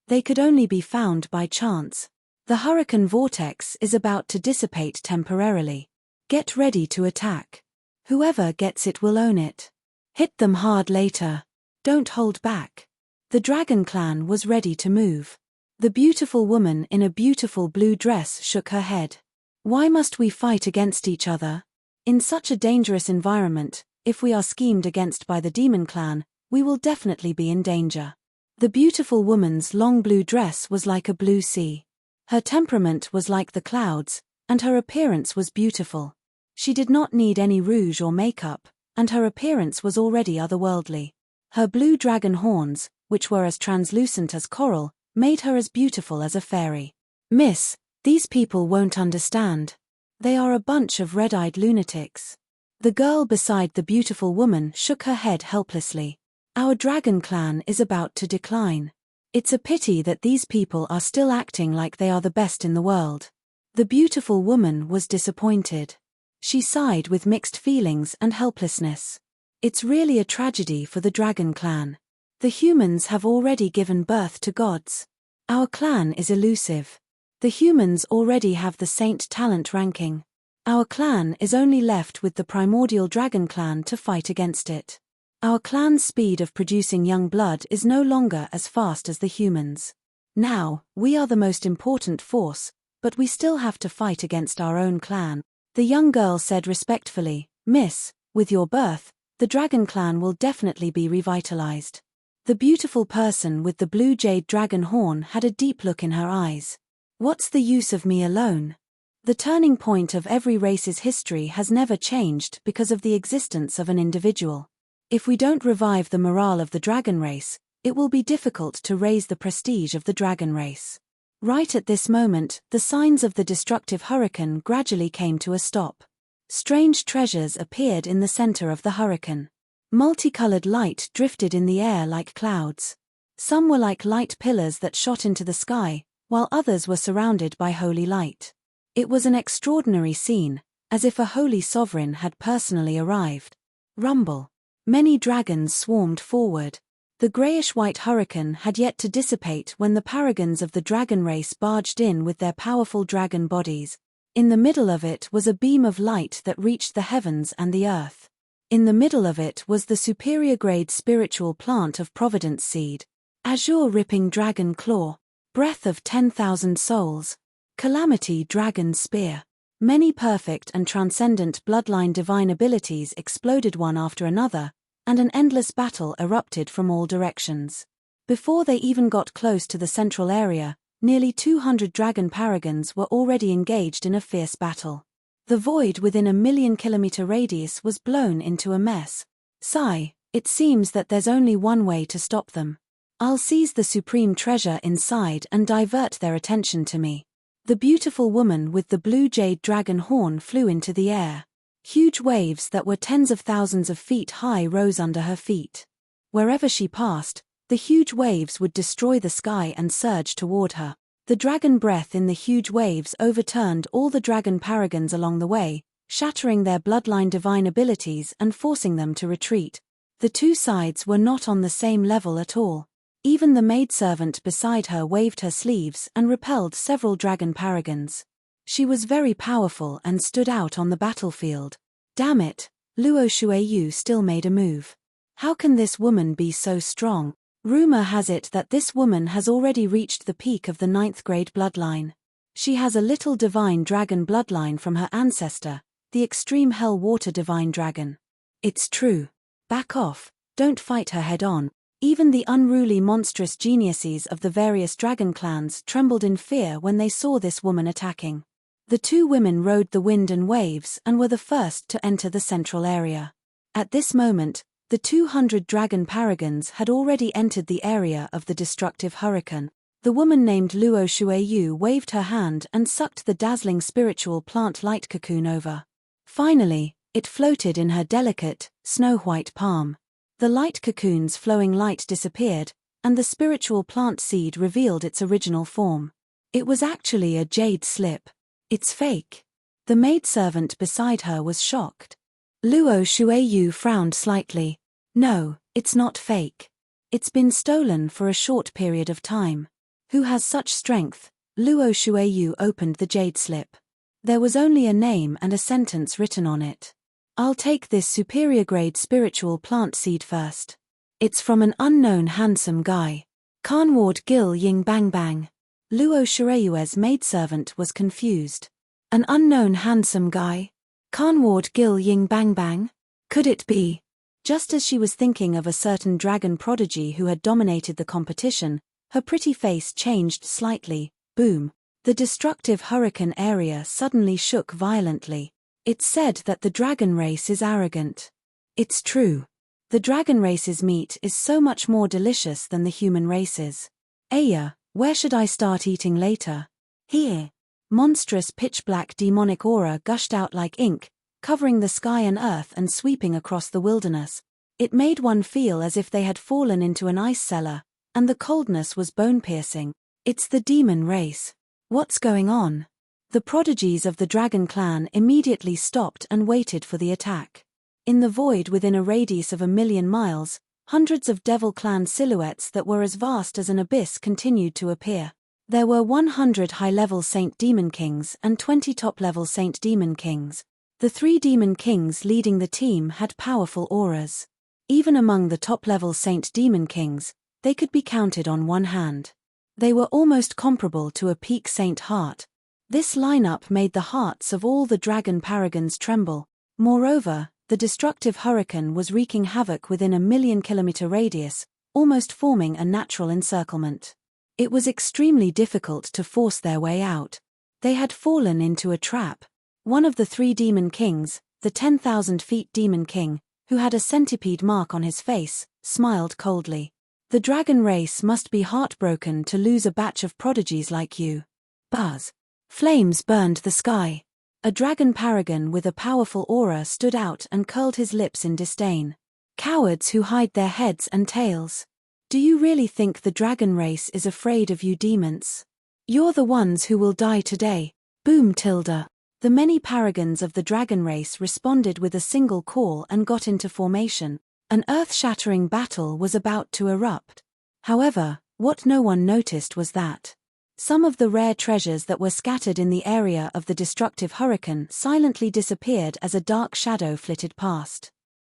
They could only be found by chance. The hurricane vortex is about to dissipate temporarily. Get ready to attack. Whoever gets it will own it. Hit them hard later. Don't hold back. The dragon clan was ready to move. The beautiful woman in a beautiful blue dress shook her head. Why must we fight against each other? In such a dangerous environment, if we are schemed against by the demon clan, we will definitely be in danger. The beautiful woman's long blue dress was like a blue sea. Her temperament was like the clouds, and her appearance was beautiful. She did not need any rouge or makeup, and her appearance was already otherworldly. Her blue dragon horns, which were as translucent as coral, made her as beautiful as a fairy. Miss, these people won't understand. They are a bunch of red-eyed lunatics. The girl beside the beautiful woman shook her head helplessly. Our dragon clan is about to decline. It's a pity that these people are still acting like they are the best in the world. The beautiful woman was disappointed. She sighed with mixed feelings and helplessness. It's really a tragedy for the dragon clan. The humans have already given birth to gods. Our clan is elusive. The humans already have the saint talent ranking. Our clan is only left with the primordial dragon clan to fight against it. Our clan's speed of producing young blood is no longer as fast as the humans. Now, we are the most important force, but we still have to fight against our own clan. The young girl said respectfully, Miss, with your birth, the dragon clan will definitely be revitalized. The beautiful person with the blue jade dragon horn had a deep look in her eyes. What's the use of me alone? The turning point of every race's history has never changed because of the existence of an individual. If we don't revive the morale of the dragon race, it will be difficult to raise the prestige of the dragon race. Right at this moment, the signs of the destructive hurricane gradually came to a stop. Strange treasures appeared in the center of the hurricane. Multicolored light drifted in the air like clouds. Some were like light pillars that shot into the sky, while others were surrounded by holy light. It was an extraordinary scene, as if a holy sovereign had personally arrived. Rumble. Many dragons swarmed forward. The grayish-white hurricane had yet to dissipate when the paragons of the dragon race barged in with their powerful dragon bodies. In the middle of it was a beam of light that reached the heavens and the earth. In the middle of it was the superior-grade spiritual plant of Providence seed. Azure-ripping dragon claw. Breath of 10,000 souls. Calamity dragon spear. Many perfect and transcendent bloodline divine abilities exploded one after another, and an endless battle erupted from all directions. Before they even got close to the central area, nearly 200 dragon paragons were already engaged in a fierce battle. The void within a 1,000,000-kilometer radius was blown into a mess. Sigh, it seems that there's only one way to stop them. I'll seize the supreme treasure inside and divert their attention to me. The beautiful woman with the blue jade dragon horn flew into the air. Huge waves that were tens of thousands of feet high rose under her feet. Wherever she passed, the huge waves would destroy the sky and surge toward her. The dragon breath in the huge waves overturned all the dragon paragons along the way, shattering their bloodline divine abilities and forcing them to retreat. The two sides were not on the same level at all. Even the maidservant beside her waved her sleeves and repelled several dragon paragons. She was very powerful and stood out on the battlefield. Damn it, Luo Shuiyu still made a move. How can this woman be so strong? Rumor has it that this woman has already reached the peak of the 9th grade bloodline. She has a little divine dragon bloodline from her ancestor, the extreme hell water divine dragon. It's true. Back off, don't fight her head on. Even the unruly monstrous geniuses of the various dragon clans trembled in fear when they saw this woman attacking. The two women rode the wind and waves and were the first to enter the central area. At this moment, the 200 dragon paragons had already entered the area of the destructive hurricane. The woman named Luo Shueyu waved her hand and sucked the dazzling spiritual plant light cocoon over. Finally, it floated in her delicate, snow-white palm. The light cocoon's flowing light disappeared, and the spiritual plant seed revealed its original form. It was actually a jade slip. It's fake. The maidservant beside her was shocked. Luo Shueyu frowned slightly. No, it's not fake. It's been stolen for a short period of time. Who has such strength? Luo Shueyu opened the jade slip. There was only a name and a sentence written on it. I'll take this superior-grade spiritual plant seed first. It's from an unknown handsome guy. Kanward Gil Ying Bang Bang. Luo Shueyu's maidservant was confused. An unknown handsome guy? Kanward Gil Ying Bang Bang? Could it be? Just as she was thinking of a certain dragon prodigy who had dominated the competition, her pretty face changed slightly. Boom. The destructive hurricane area suddenly shook violently. It's said that the dragon race is arrogant. It's true. The dragon race's meat is so much more delicious than the human race's. Aya, where should I start eating later? Here. Monstrous pitch-black demonic aura gushed out like ink, covering the sky and earth and sweeping across the wilderness. It made one feel as if they had fallen into an ice cellar, and the coldness was bone-piercing. It's the demon race. What's going on? The prodigies of the dragon clan immediately stopped and waited for the attack. In the void within a radius of 1,000,000 miles, hundreds of devil clan silhouettes that were as vast as an abyss continued to appear. There were 100 high-level Saint Demon Kings and 20 top-level Saint Demon Kings. The 3 Demon Kings leading the team had powerful auras. Even among the top-level Saint Demon Kings, they could be counted on one hand. They were almost comparable to a peak Saint Heart. This lineup made the hearts of all the dragon paragons tremble. Moreover, the destructive hurricane was wreaking havoc within a 1,000,000-kilometer radius, almost forming a natural encirclement. It was extremely difficult to force their way out. They had fallen into a trap. One of the 3 Demon Kings, the 10,000 feet Demon King, who had a centipede mark on his face, smiled coldly. The dragon race must be heartbroken to lose a batch of prodigies like you. Buzz. Flames burned the sky. A dragon paragon with a powerful aura stood out and curled his lips in disdain. Cowards who hide their heads and tails. Do you really think the dragon race is afraid of you demons? You're the ones who will die today. Boom tilde. The many paragons of the dragon race responded with a single call and got into formation. An earth-shattering battle was about to erupt. However, what no one noticed was that some of the rare treasures that were scattered in the area of the destructive hurricane silently disappeared as a dark shadow flitted past.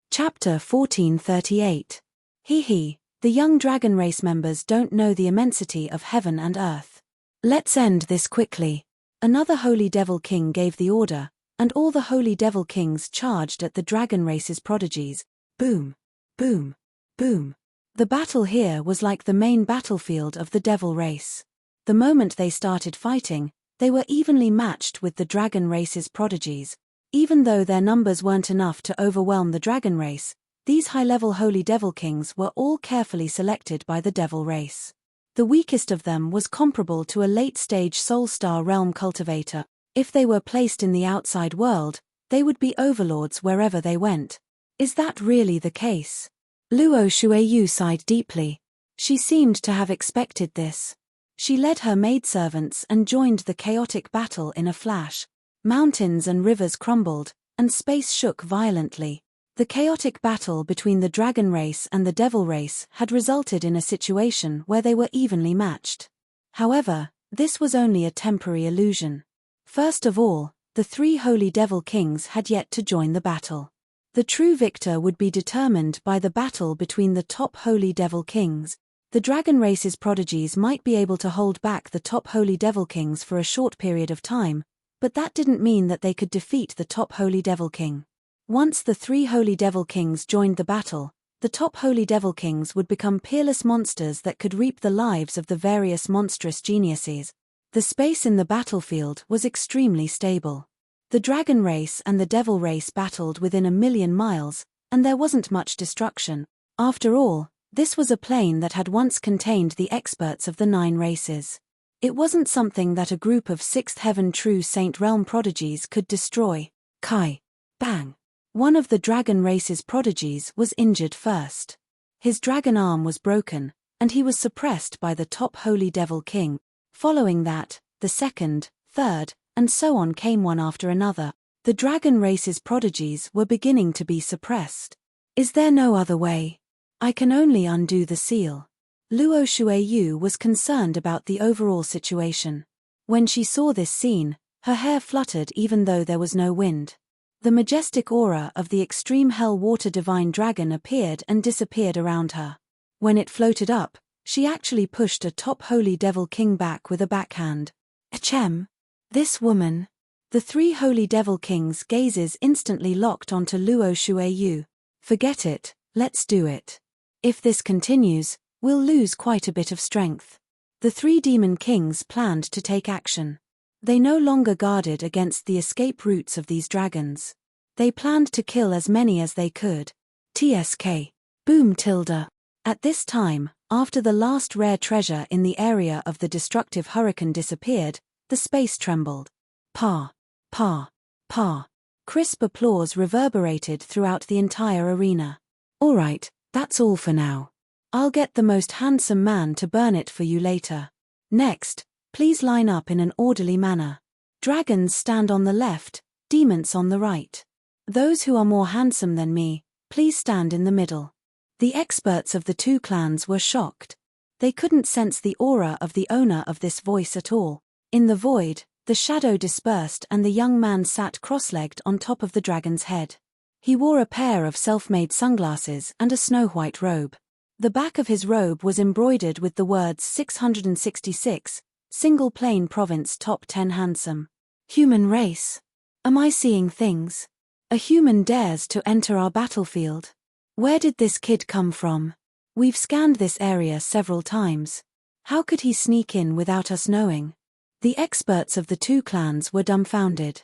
Chapter 1438. Hee, the young dragon race members don't know the immensity of heaven and earth. Let's end this quickly. Another holy devil king gave the order, and all the holy devil kings charged at the dragon race's prodigies. Boom. Boom. Boom. The battle here was like the main battlefield of the devil race. The moment they started fighting, they were evenly matched with the dragon race's prodigies. Even though their numbers weren't enough to overwhelm the dragon race, these high-level holy devil kings were all carefully selected by the devil race. The weakest of them was comparable to a late-stage soul star realm cultivator. If they were placed in the outside world, they would be overlords wherever they went. Is that really the case? Luo Shueyu sighed deeply. She seemed to have expected this. She led her maidservants and joined the chaotic battle in a flash. Mountains and rivers crumbled, and space shook violently. The chaotic battle between the dragon race and the devil race had resulted in a situation where they were evenly matched. However, this was only a temporary illusion. First of all, the 3 holy devil kings had yet to join the battle. The true victor would be determined by the battle between the top holy devil kings. The dragon race's prodigies might be able to hold back the top holy devil kings for a short period of time, but that didn't mean that they could defeat the top holy devil king. Once the 3 holy devil kings joined the battle, the top holy devil kings would become peerless monsters that could reap the lives of the various monstrous geniuses. The space in the battlefield was extremely stable. The dragon race and the devil race battled within 1,000,000 miles, and there wasn't much destruction. After all, this was a plane that had once contained the experts of the 9 races. It wasn't something that a group of 6th Heaven True Saint Realm prodigies could destroy. Kai. Bang. One of the dragon race's prodigies was injured first. His dragon arm was broken, and he was suppressed by the top Holy Devil King. Following that, the second, third, and so on came one after another. The dragon race's prodigies were beginning to be suppressed. Is there no other way? I can only undo the seal. Luo Shuiyu was concerned about the overall situation. When she saw this scene, her hair fluttered even though there was no wind. The majestic aura of the extreme hell water divine dragon appeared and disappeared around her. When it floated up, she actually pushed a top Holy Devil King back with a backhand. Achem! This woman! The 3 Holy Devil Kings' gazes instantly locked onto Luo Shuiyu. Forget it, let's do it. If this continues, we'll lose quite a bit of strength. The 3 Demon Kings planned to take action. They no longer guarded against the escape routes of these dragons. They planned to kill as many as they could. TSK. Boom tilde. At this time, after the last rare treasure in the area of the destructive hurricane disappeared, the space trembled. Pa. Pa. Pa. Crisp applause reverberated throughout the entire arena. Alright, that's all for now. I'll get the most handsome man to burn it for you later. Next, please line up in an orderly manner. Dragons stand on the left, demons on the right. Those who are more handsome than me, please stand in the middle. The experts of the 2 clans were shocked. They couldn't sense the aura of the owner of this voice at all. In the void, the shadow dispersed and the young man sat cross-legged on top of the dragon's head. He wore a pair of self-made sunglasses and a snow-white robe. The back of his robe was embroidered with the words 666, Single Plane Province Top 10 Handsome. Human race. Am I seeing things? A human dares to enter our battlefield. Where did this kid come from? We've scanned this area several times. How could he sneak in without us knowing? The experts of the 2 clans were dumbfounded.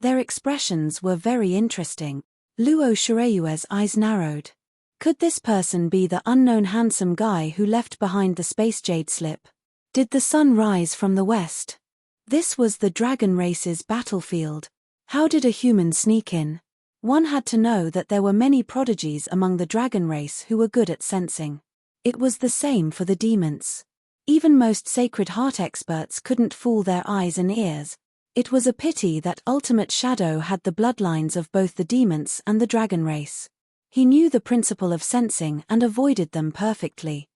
Their expressions were very interesting. Luo Shireyue's eyes narrowed. Could this person be the unknown handsome guy who left behind the space jade slip? Did the sun rise from the west? This was the dragon race's battlefield. How did a human sneak in? One had to know that there were many prodigies among the dragon race who were good at sensing. It was the same for the demons. Even most Sacred Heart experts couldn't fool their eyes and ears. It was a pity that Ultimate Shadow had the bloodlines of both the demons and the dragon race. He knew the principle of sensing and avoided them perfectly.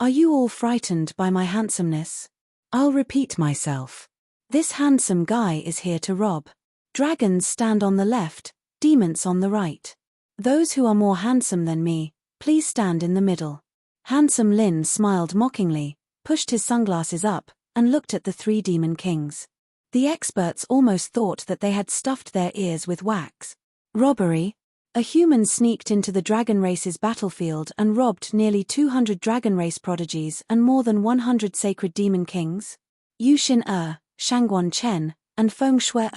Are you all frightened by my handsomeness? I'll repeat myself. This handsome guy is here to rob. Dragons stand on the left, demons on the right. Those who are more handsome than me, please stand in the middle. Handsome Lin smiled mockingly, pushed his sunglasses up, and looked at the 3 demon kings. The experts almost thought that they had stuffed their ears with wax. Robbery. A human sneaked into the dragon race's battlefield and robbed nearly 200 dragon race prodigies and more than 100 sacred demon kings. Yushin Shangguan Chen, and Feng Shui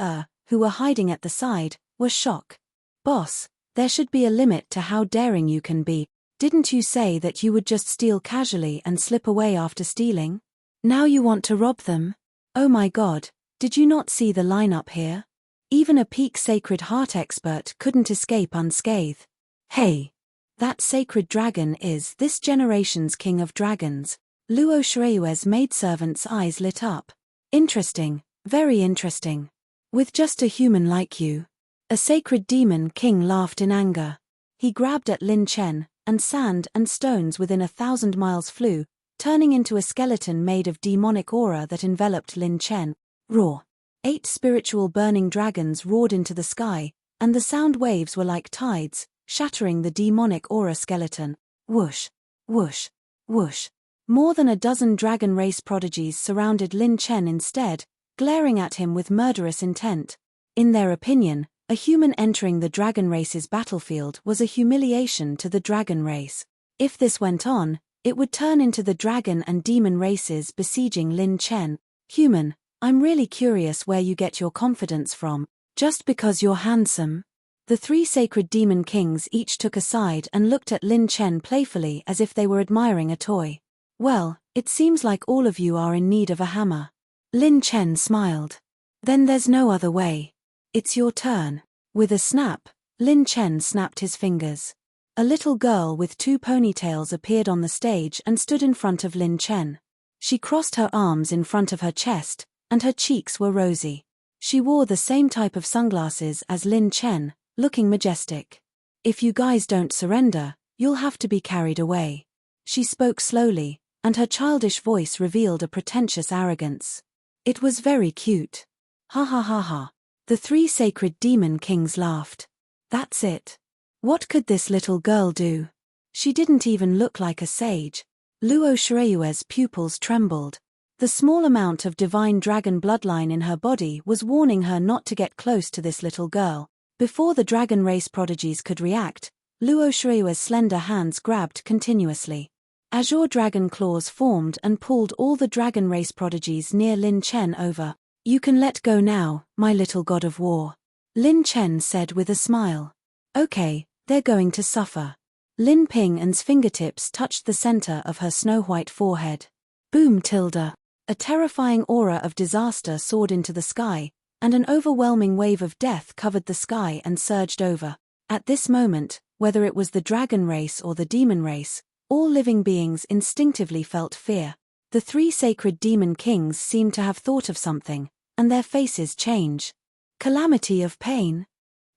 who were hiding at the side, were shocked. Boss, there should be a limit to how daring you can be. Didn't you say that you would just steal casually and slip away after stealing? Now you want to rob them? Oh my god, did you not see the lineup here? Even a peak Sacred Heart expert couldn't escape unscathed. Hey! That sacred dragon is this generation's king of dragons. Luo Shireyue's maidservant's eyes lit up. Interesting, very interesting. With just a human like you. A sacred demon king laughed in anger. He grabbed at Lin Chen, and sand and stones within 1,000 miles flew, turning into a skeleton made of demonic aura that enveloped Lin Chen. Roar! 8 spiritual burning dragons roared into the sky, and the sound waves were like tides, shattering the demonic aura skeleton. Whoosh! Whoosh! Whoosh! More than a dozen dragon race prodigies surrounded Lin Chen instead, glaring at him with murderous intent. In their opinion, a human entering the dragon race's battlefield was a humiliation to the dragon race. If this went on, it would turn into the dragon and demon races besieging Lin Chen. Human, I'm really curious where you get your confidence from. Just because you're handsome? The three sacred demon kings each took a side and looked at Lin Chen playfully as if they were admiring a toy. Well, it seems like all of you are in need of a hammer. Lin Chen smiled. Then there's no other way. It's your turn. With a snap, Lin Chen snapped his fingers. A little girl with two ponytails appeared on the stage and stood in front of Lin Chen. She crossed her arms in front of her chest, and her cheeks were rosy. She wore the same type of sunglasses as Lin Chen, looking majestic. If you guys don't surrender, you'll have to be carried away. She spoke slowly, and her childish voice revealed a pretentious arrogance. It was very cute. Ha ha ha ha. The three sacred demon kings laughed. That's it. What could this little girl do? She didn't even look like a sage. Luo Shireyue's pupils trembled. The small amount of divine dragon bloodline in her body was warning her not to get close to this little girl. Before the dragon race prodigies could react, Luo Shireyue's slender hands grabbed continuously. Azure dragon claws formed and pulled all the dragon race prodigies near Lin Chen over. You can let go now, my little god of war. Lin Chen said with a smile. Okay, they're going to suffer. Lin Ping'an's fingertips touched the center of her snow-white forehead. Boom tilde. A terrifying aura of disaster soared into the sky, and an overwhelming wave of death covered the sky and surged over. At this moment, whether it was the dragon race or the demon race, all living beings instinctively felt fear. The three sacred demon kings seemed to have thought of something, and their faces change. Calamity of pain.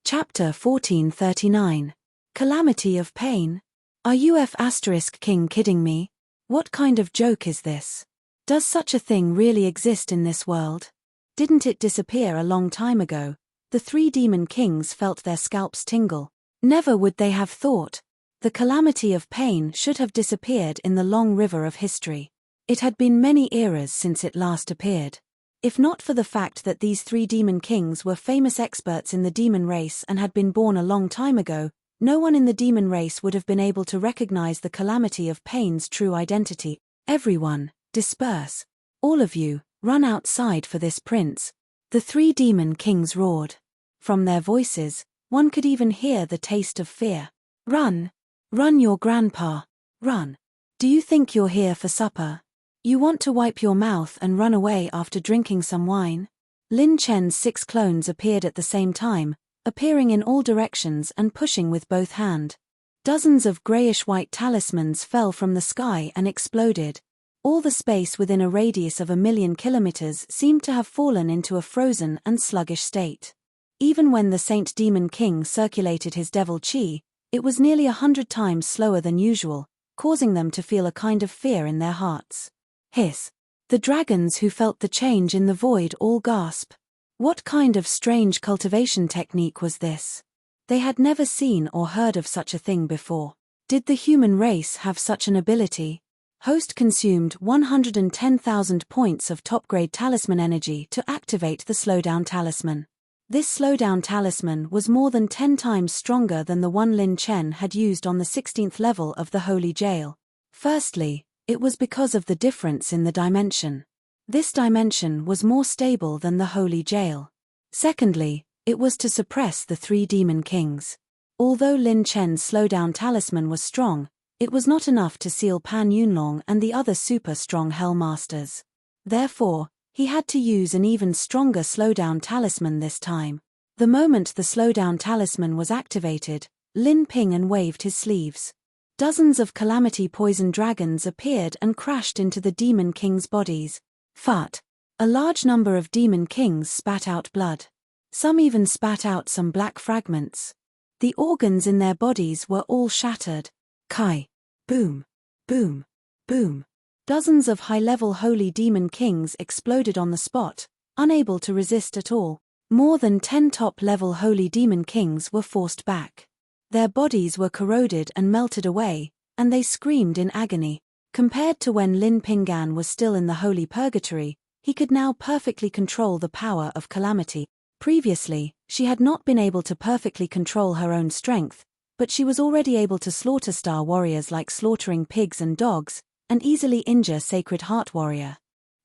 Chapter 1439. Calamity of pain? Are you King kidding me? What kind of joke is this? Does such a thing really exist in this world? Didn't it disappear a long time ago? The three demon kings felt their scalps tingle. Never would they have thought. The calamity of pain should have disappeared in the long river of history. It had been many eras since it last appeared. If not for the fact that these three demon kings were famous experts in the demon race and had been born a long time ago, no one in the demon race would have been able to recognize the calamity of pain's true identity. Everyone, disperse. All of you, run outside for this prince. The three demon kings roared. From their voices, one could even hear the taste of fear. Run! Run, your grandpa! Run! Do you think you're here for supper? You want to wipe your mouth and run away after drinking some wine? Lin Chen's 6 clones appeared at the same time, appearing in all directions and pushing with both hands. Dozens of grayish-white talismans fell from the sky and exploded. All the space within a radius of 1,000,000 kilometers seemed to have fallen into a frozen and sluggish state. Even when the Saint Demon King circulated his devil chi, it was nearly 100 times slower than usual, causing them to feel a kind of fear in their hearts. Hiss. The dragons who felt the change in the void all gasped. What kind of strange cultivation technique was this? They had never seen or heard of such a thing before. Did the human race have such an ability? Host consumed 110,000 points of top-grade talisman energy to activate the slowdown talisman. This slowdown talisman was more than 10 times stronger than the one Lin Chen had used on the 16th level of the Holy Jail. Firstly, it was because of the difference in the dimension. This dimension was more stable than the Holy Jail. Secondly, it was to suppress the three demon kings. Although Lin Chen's slowdown talisman was strong, it was not enough to seal Pan Yunlong and the other super-strong Hellmasters. Therefore, he had to use an even stronger slowdown talisman this time. The moment the slowdown talisman was activated, Lin Ping'an waved his sleeves. Dozens of calamity poison dragons appeared and crashed into the demon kings' bodies. Fart. A large number of demon kings spat out blood. Some even spat out some black fragments. The organs in their bodies were all shattered. Kai. Boom. Boom. Boom. Dozens of high-level holy demon kings exploded on the spot, unable to resist at all. More than 10 top-level holy demon kings were forced back. Their bodies were corroded and melted away, and they screamed in agony. Compared to when Lin Ping'an was still in the holy purgatory, he could now perfectly control the power of calamity. Previously, she had not been able to perfectly control her own strength, but she was already able to slaughter star warriors like slaughtering pigs and dogs, and easily injure Sacred Heart Warrior.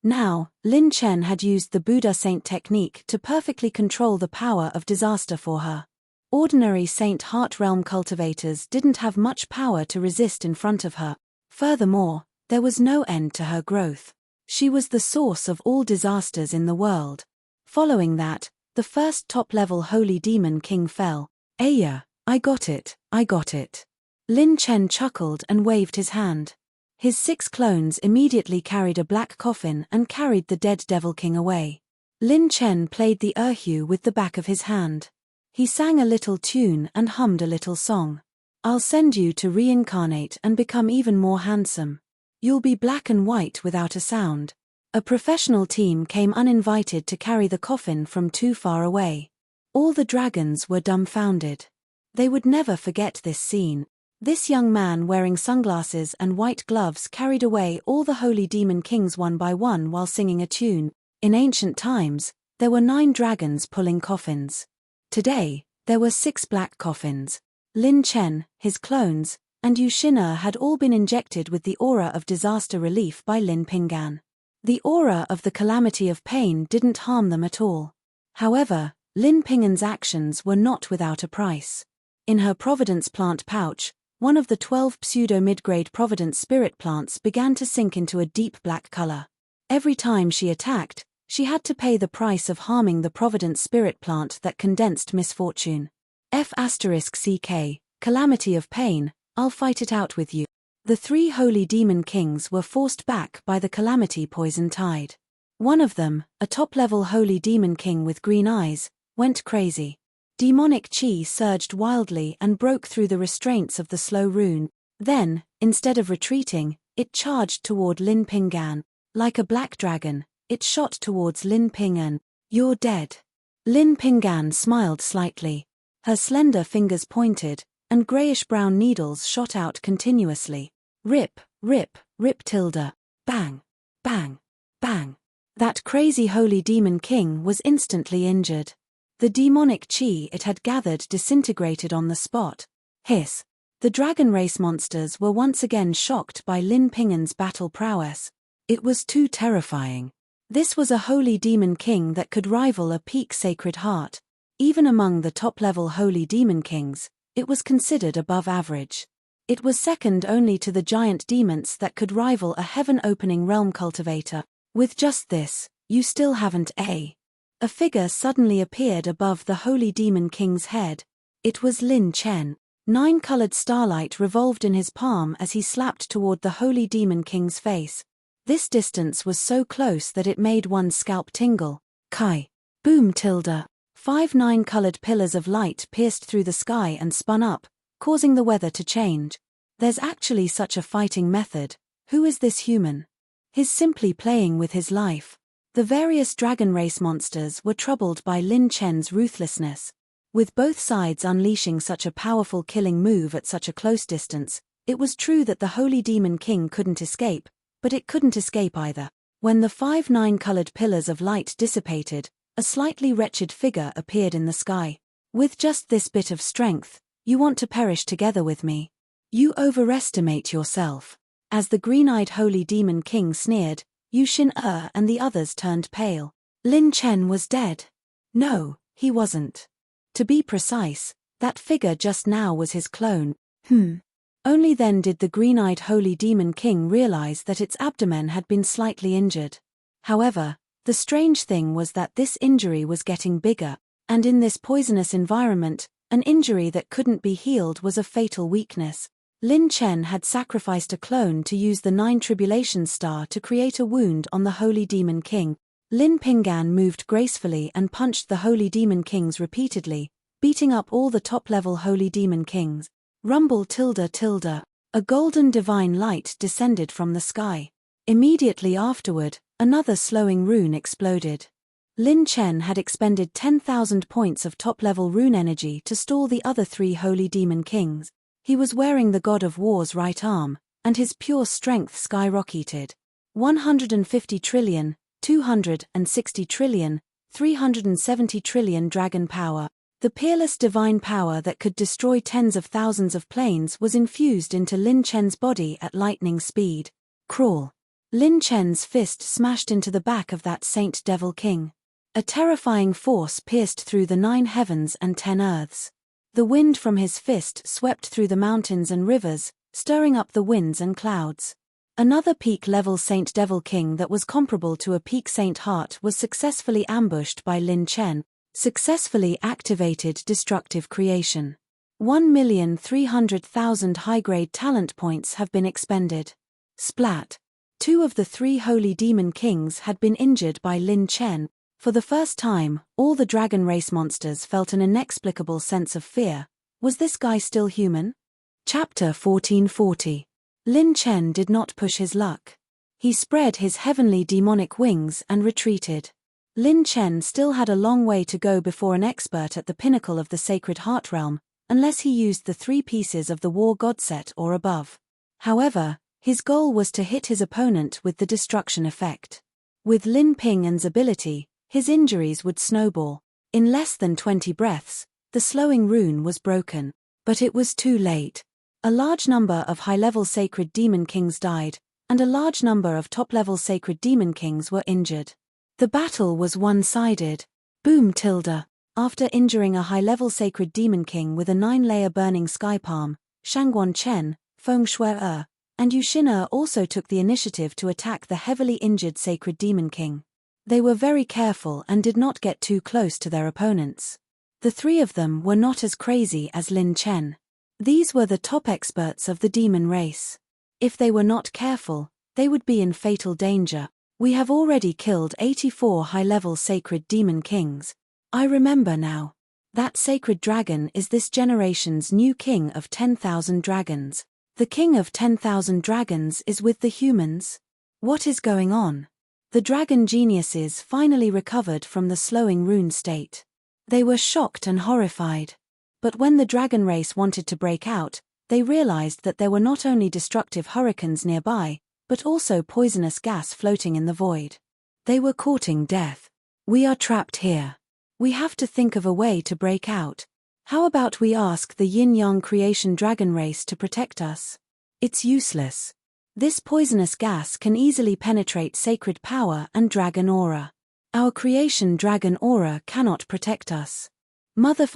Now, Lin Chen had used the Buddha Saint technique to perfectly control the power of disaster for her. Ordinary Saint Heart Realm cultivators didn't have much power to resist in front of her. Furthermore, there was no end to her growth. She was the source of all disasters in the world. Following that, the first top-level Holy Demon King fell. "Aya, I got it, I got it." Lin Chen chuckled and waved his hand. His 6 clones immediately carried a black coffin and carried the dead Devil King away. Lin Chen played the erhu with the back of his hand. He sang a little tune and hummed a little song. "I'll send you to reincarnate and become even more handsome. You'll be black and white without a sound." A professional team came uninvited to carry the coffin from too far away. All the dragons were dumbfounded. They would never forget this scene. This young man wearing sunglasses and white gloves carried away all the Holy Demon Kings one by one while singing a tune. In ancient times, there were 9 dragons pulling coffins. Today, there were 6 black coffins. Lin Chen, his clones, and Yu Xin'er had all been injected with the aura of disaster relief by Lin Pinggan. The aura of the calamity of pain didn't harm them at all. However, Lin Pinggan's actions were not without a price. In her Providence plant pouch, one of the 12 pseudo-mid-grade Providence spirit plants began to sink into a deep black color. Every time she attacked, she had to pay the price of harming the Providence spirit plant that condensed misfortune. F***CK, calamity of pain, I'll fight it out with you. The 3 Holy Demon Kings were forced back by the calamity poison tide. One of them, a top-level Holy Demon King with green eyes, went crazy. Demonic chi surged wildly and broke through the restraints of the slow rune. Then, instead of retreating, it charged toward Lin Pinggan. Like a black dragon, it shot towards Lin Pinggan. "You're dead." Lin Pinggan smiled slightly. Her slender fingers pointed, and grayish-brown needles shot out continuously. Rip, rip, rip tilde. Bang, bang, bang. That crazy Holy Demon King was instantly injured. The demonic chi it had gathered disintegrated on the spot. Hiss. The dragon race monsters were once again shocked by Lin Pinggan's battle prowess. It was too terrifying. This was a Holy Demon King that could rival a peak Sacred Heart. Even among the top-level Holy Demon Kings, it was considered above average. It was second only to the giant demons that could rival a heaven-opening realm cultivator. With just this, you still haven't A figure suddenly appeared above the Holy Demon King's head. It was Lin Chen. 9-colored starlight revolved in his palm as he slapped toward the Holy Demon King's face. This distance was so close that it made one's scalp tingle. Kai. Boom tilde. 5 9-colored pillars of light pierced through the sky and spun up, causing the weather to change. There's actually such a fighting method. Who is this human? He's simply playing with his life. The various dragon race monsters were troubled by Lin Chen's ruthlessness. With both sides unleashing such a powerful killing move at such a close distance, it was true that the Holy Demon King couldn't escape, but it couldn't escape either. When the 5 9-colored pillars of light dissipated, a slightly wretched figure appeared in the sky. "With just this bit of strength, you want to perish together with me? You overestimate yourself." As the green-eyed Holy Demon King sneered, Yu Xin'er and the others turned pale. Lin Chen was dead. No, he wasn't. To be precise, that figure just now was his clone. Only then did the green-eyed Holy Demon King realize that its abdomen had been slightly injured. However, the strange thing was that this injury was getting bigger, and in this poisonous environment, an injury that couldn't be healed was a fatal weakness. Lin Chen had sacrificed a clone to use the 9 Tribulation Star to create a wound on the Holy Demon King. Lin Pinggan moved gracefully and punched the Holy Demon Kings repeatedly, beating up all the top-level Holy Demon Kings. Rumble tilde tilde. A golden divine light descended from the sky. Immediately afterward, another slowing rune exploded. Lin Chen had expended 10,000 points of top-level rune energy to stall the other 3 Holy Demon Kings. He was wearing the God of War's right arm, and his pure strength skyrocketed. 150 trillion, 260 trillion, 370 trillion dragon power. The peerless divine power that could destroy tens of thousands of planes was infused into Lin Chen's body at lightning speed. Crawl. Lin Chen's fist smashed into the back of that Saint Devil King. A terrifying force pierced through the 9 heavens and 10 earths. The wind from his fist swept through the mountains and rivers, stirring up the winds and clouds. Another peak-level Saint Devil King that was comparable to a peak Saint Heart was successfully ambushed by Lin Chen. Successfully activated destructive creation. 1,300,000 high-grade talent points have been expended. Splat. 2 of the 3 holy demon kings had been injured by Lin Chen. For the first time, all the dragon race monsters felt an inexplicable sense of fear. Was this guy still human? Chapter 1440. Lin Chen did not push his luck. He spread his heavenly demonic wings and retreated. Lin Chen still had a long way to go before an expert at the pinnacle of the Sacred Heart Realm, unless he used the 3 pieces of the War God set or above. However, his goal was to hit his opponent with the destruction effect. With Lin Ping'an's ability, his injuries would snowball. In less than 20 breaths, the slowing rune was broken. But it was too late. A large number of high-level Sacred Demon Kings died, and a large number of top-level Sacred Demon Kings were injured. The battle was one-sided. Boom tilde. After injuring a high-level Sacred Demon King with a 9-layer burning sky palm, Shangguan Chen, Feng Shui and Yuxin also took the initiative to attack the heavily injured Sacred Demon King. They were very careful and did not get too close to their opponents. The 3 of them were not as crazy as Lin Chen. These were the top experts of the demon race. If they were not careful, they would be in fatal danger. We have already killed 84 high-level Sacred Demon Kings. I remember now. That Sacred Dragon is this generation's new King of 10,000 Dragons. The King of 10,000 Dragons is with the humans. What is going on? The dragon geniuses finally recovered from the slowing rune state. They were shocked and horrified. But when the dragon race wanted to break out, they realized that there were not only destructive hurricanes nearby, but also poisonous gas floating in the void. They were courting death. We are trapped here. We have to think of a way to break out. How about we ask the yin-yang creation dragon race to protect us? It's useless. This poisonous gas can easily penetrate sacred power and dragon aura. Our creation dragon aura cannot protect us. Mother****.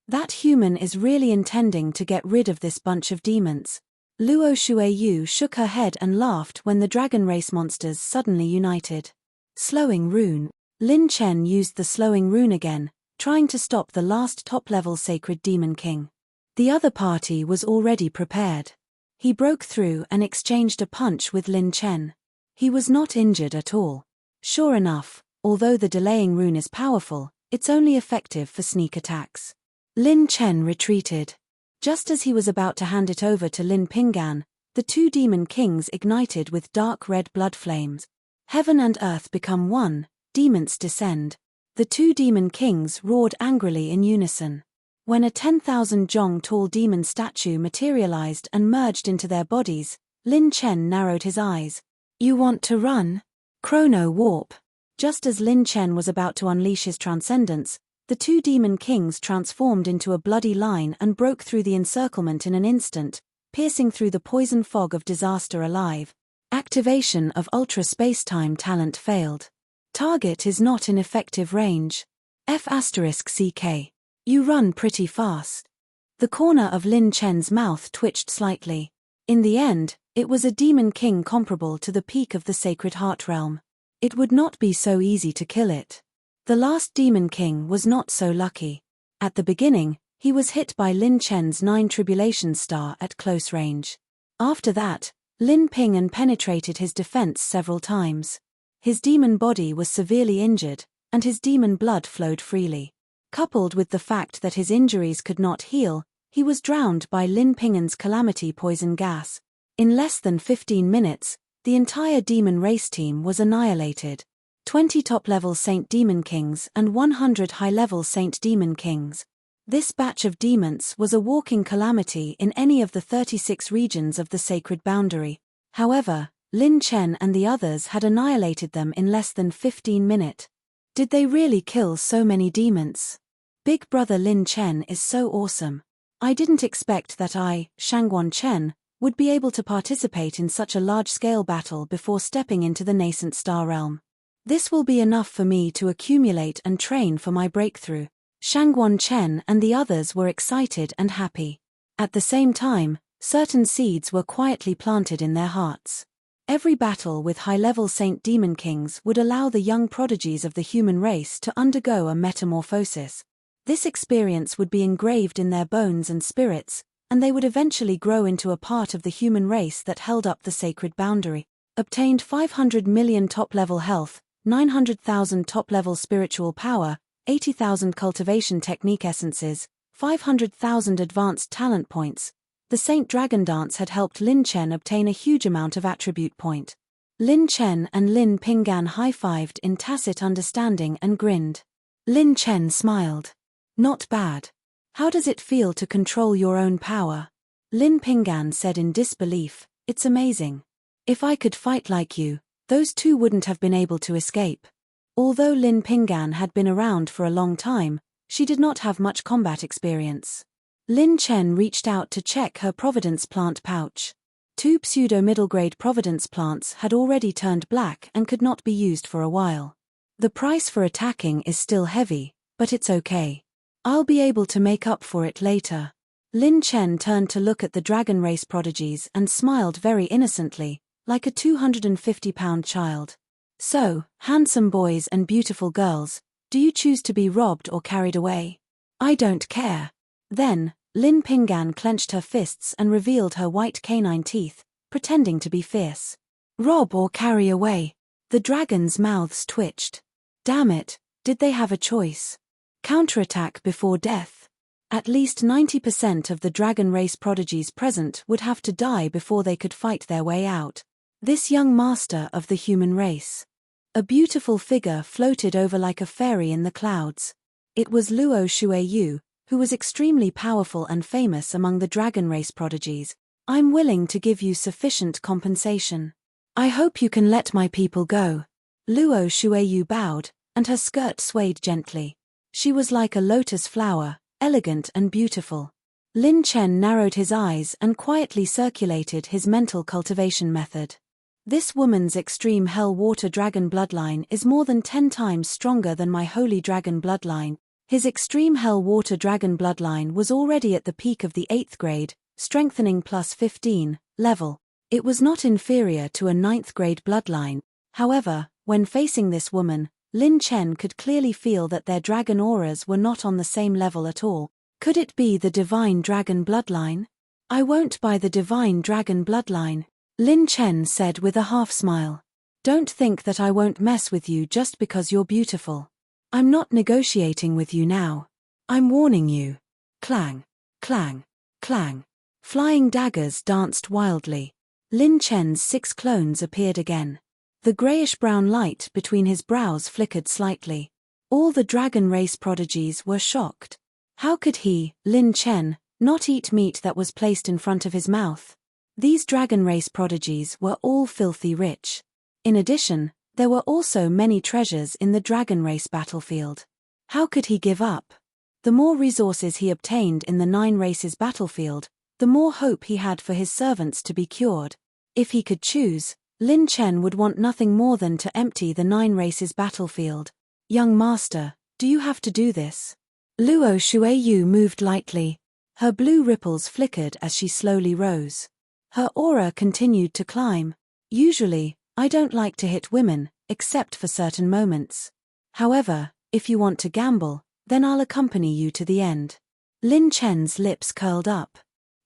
That human is really intending to get rid of this bunch of demons. Luo Shuiyu shook her head and laughed when the dragon race monsters suddenly united. Slowing rune. Lin Chen used the slowing rune again, trying to stop the last top-level Sacred Demon King. The other party was already prepared. He broke through and exchanged a punch with Lin Chen. He was not injured at all. Sure enough, although the delaying rune is powerful, it's only effective for sneak attacks. Lin Chen retreated. Just as he was about to hand it over to Lin Ping'an, the 2 demon kings ignited with dark red blood flames. Heaven and earth become one, demons descend. The 2 demon kings roared angrily in unison. When a 10,000 jong tall demon statue materialized and merged into their bodies, Lin Chen narrowed his eyes. You want to run? Chrono warp. Just as Lin Chen was about to unleash his transcendence, the 2 demon kings transformed into a bloody line and broke through the encirclement in an instant, piercing through the poison fog of disaster alive. Activation of ultra space-time talent failed. Target is not in effective range. F***CK. You run pretty fast. The corner of Lin Chen's mouth twitched slightly. In the end, it was a demon king comparable to the peak of the Sacred Heart Realm. It would not be so easy to kill it. The last demon king was not so lucky. At the beginning, he was hit by Lin Chen's 9 Tribulation Star at close range. After that, Lin Ping'an penetrated his defense several times. His demon body was severely injured, and his demon blood flowed freely. Coupled with the fact that his injuries could not heal, he was drowned by Lin Ping'an's calamity poison gas. In less than 15 minutes, the entire demon race team was annihilated. 20 top-level Saint Demon Kings and 100 high-level Saint Demon Kings. This batch of demons was a walking calamity in any of the 36 regions of the sacred boundary. However, Lin Chen and the others had annihilated them in less than 15 minutes. Did they really kill so many demons? Big brother Lin Chen is so awesome. I didn't expect that I, Shangguan Chen, would be able to participate in such a large-scale battle before stepping into the nascent star realm. This will be enough for me to accumulate and train for my breakthrough. Shangguan Chen and the others were excited and happy. At the same time, certain seeds were quietly planted in their hearts. Every battle with high-level Saint Demon Kings would allow the young prodigies of the human race to undergo a metamorphosis. This experience would be engraved in their bones and spirits, and they would eventually grow into a part of the human race that held up the sacred boundary. Obtained 500 million top-level health, 900,000 top-level spiritual power, 80,000 cultivation technique essences, 500,000 advanced talent points. The Saint Dragon Dance had helped Lin Chen obtain a huge amount of attribute point. Lin Chen and Lin Pinggan high-fived in tacit understanding and grinned. Lin Chen smiled. Not bad. How does it feel to control your own power? Lin Pinggan said in disbelief, it's amazing. If I could fight like you, those two wouldn't have been able to escape. Although Lin Pinggan had been around for a long time, she did not have much combat experience. Lin Chen reached out to check her Providence plant pouch. 2 pseudo-middle-grade Providence plants had already turned black and could not be used for a while. The price for attacking is still heavy, but it's okay. I'll be able to make up for it later. Lin Chen turned to look at the dragon race prodigies and smiled very innocently, like a 250-pound child. So, handsome boys and beautiful girls, do you choose to be robbed or carried away? I don't care. Then, Lin Pinggan clenched her fists and revealed her white canine teeth, pretending to be fierce. Rob or carry away? The dragons' mouths twitched. Damn it, did they have a choice? Counterattack before death. At least 90% of the dragon race prodigies present would have to die before they could fight their way out. This young master of the human race. A beautiful figure floated over like a fairy in the clouds. It was Luo Shuiyu, who was extremely powerful and famous among the dragon race prodigies. I'm willing to give you sufficient compensation. I hope you can let my people go. Luo Shuiyu bowed, and her skirt swayed gently. She was like a lotus flower, elegant and beautiful. Lin Chen narrowed his eyes and quietly circulated his mental cultivation method. This woman's extreme hell water dragon bloodline is more than 10 times stronger than my holy dragon bloodline. His extreme hell water dragon bloodline was already at the peak of the 8th grade, strengthening plus 15, level. It was not inferior to a 9th grade bloodline. However, when facing this woman, Lin Chen could clearly feel that their dragon auras were not on the same level at all. Could it be the divine dragon bloodline? I won't buy the divine dragon bloodline, Lin Chen said with a half-smile. Don't think that I won't mess with you just because you're beautiful. I'm not negotiating with you now. I'm warning you. Clang, clang, clang. Flying daggers danced wildly. Lin Chen's 6 clones appeared again. The grayish-brown light between his brows flickered slightly. All the dragon race prodigies were shocked. How could he, Lin Chen, not eat meat that was placed in front of his mouth? These dragon race prodigies were all filthy rich. In addition, there were also many treasures in the dragon race battlefield. How could he give up? The more resources he obtained in the 9 races battlefield, the more hope he had for his servants to be cured. If he could choose, Lin Chen would want nothing more than to empty the 9 races battlefield. Young master, do you have to do this? Luo Shuiyu moved lightly. Her blue ripples flickered as she slowly rose. Her aura continued to climb. Usually, I don't like to hit women, except for certain moments. However, if you want to gamble, then I'll accompany you to the end. Lin Chen's lips curled up.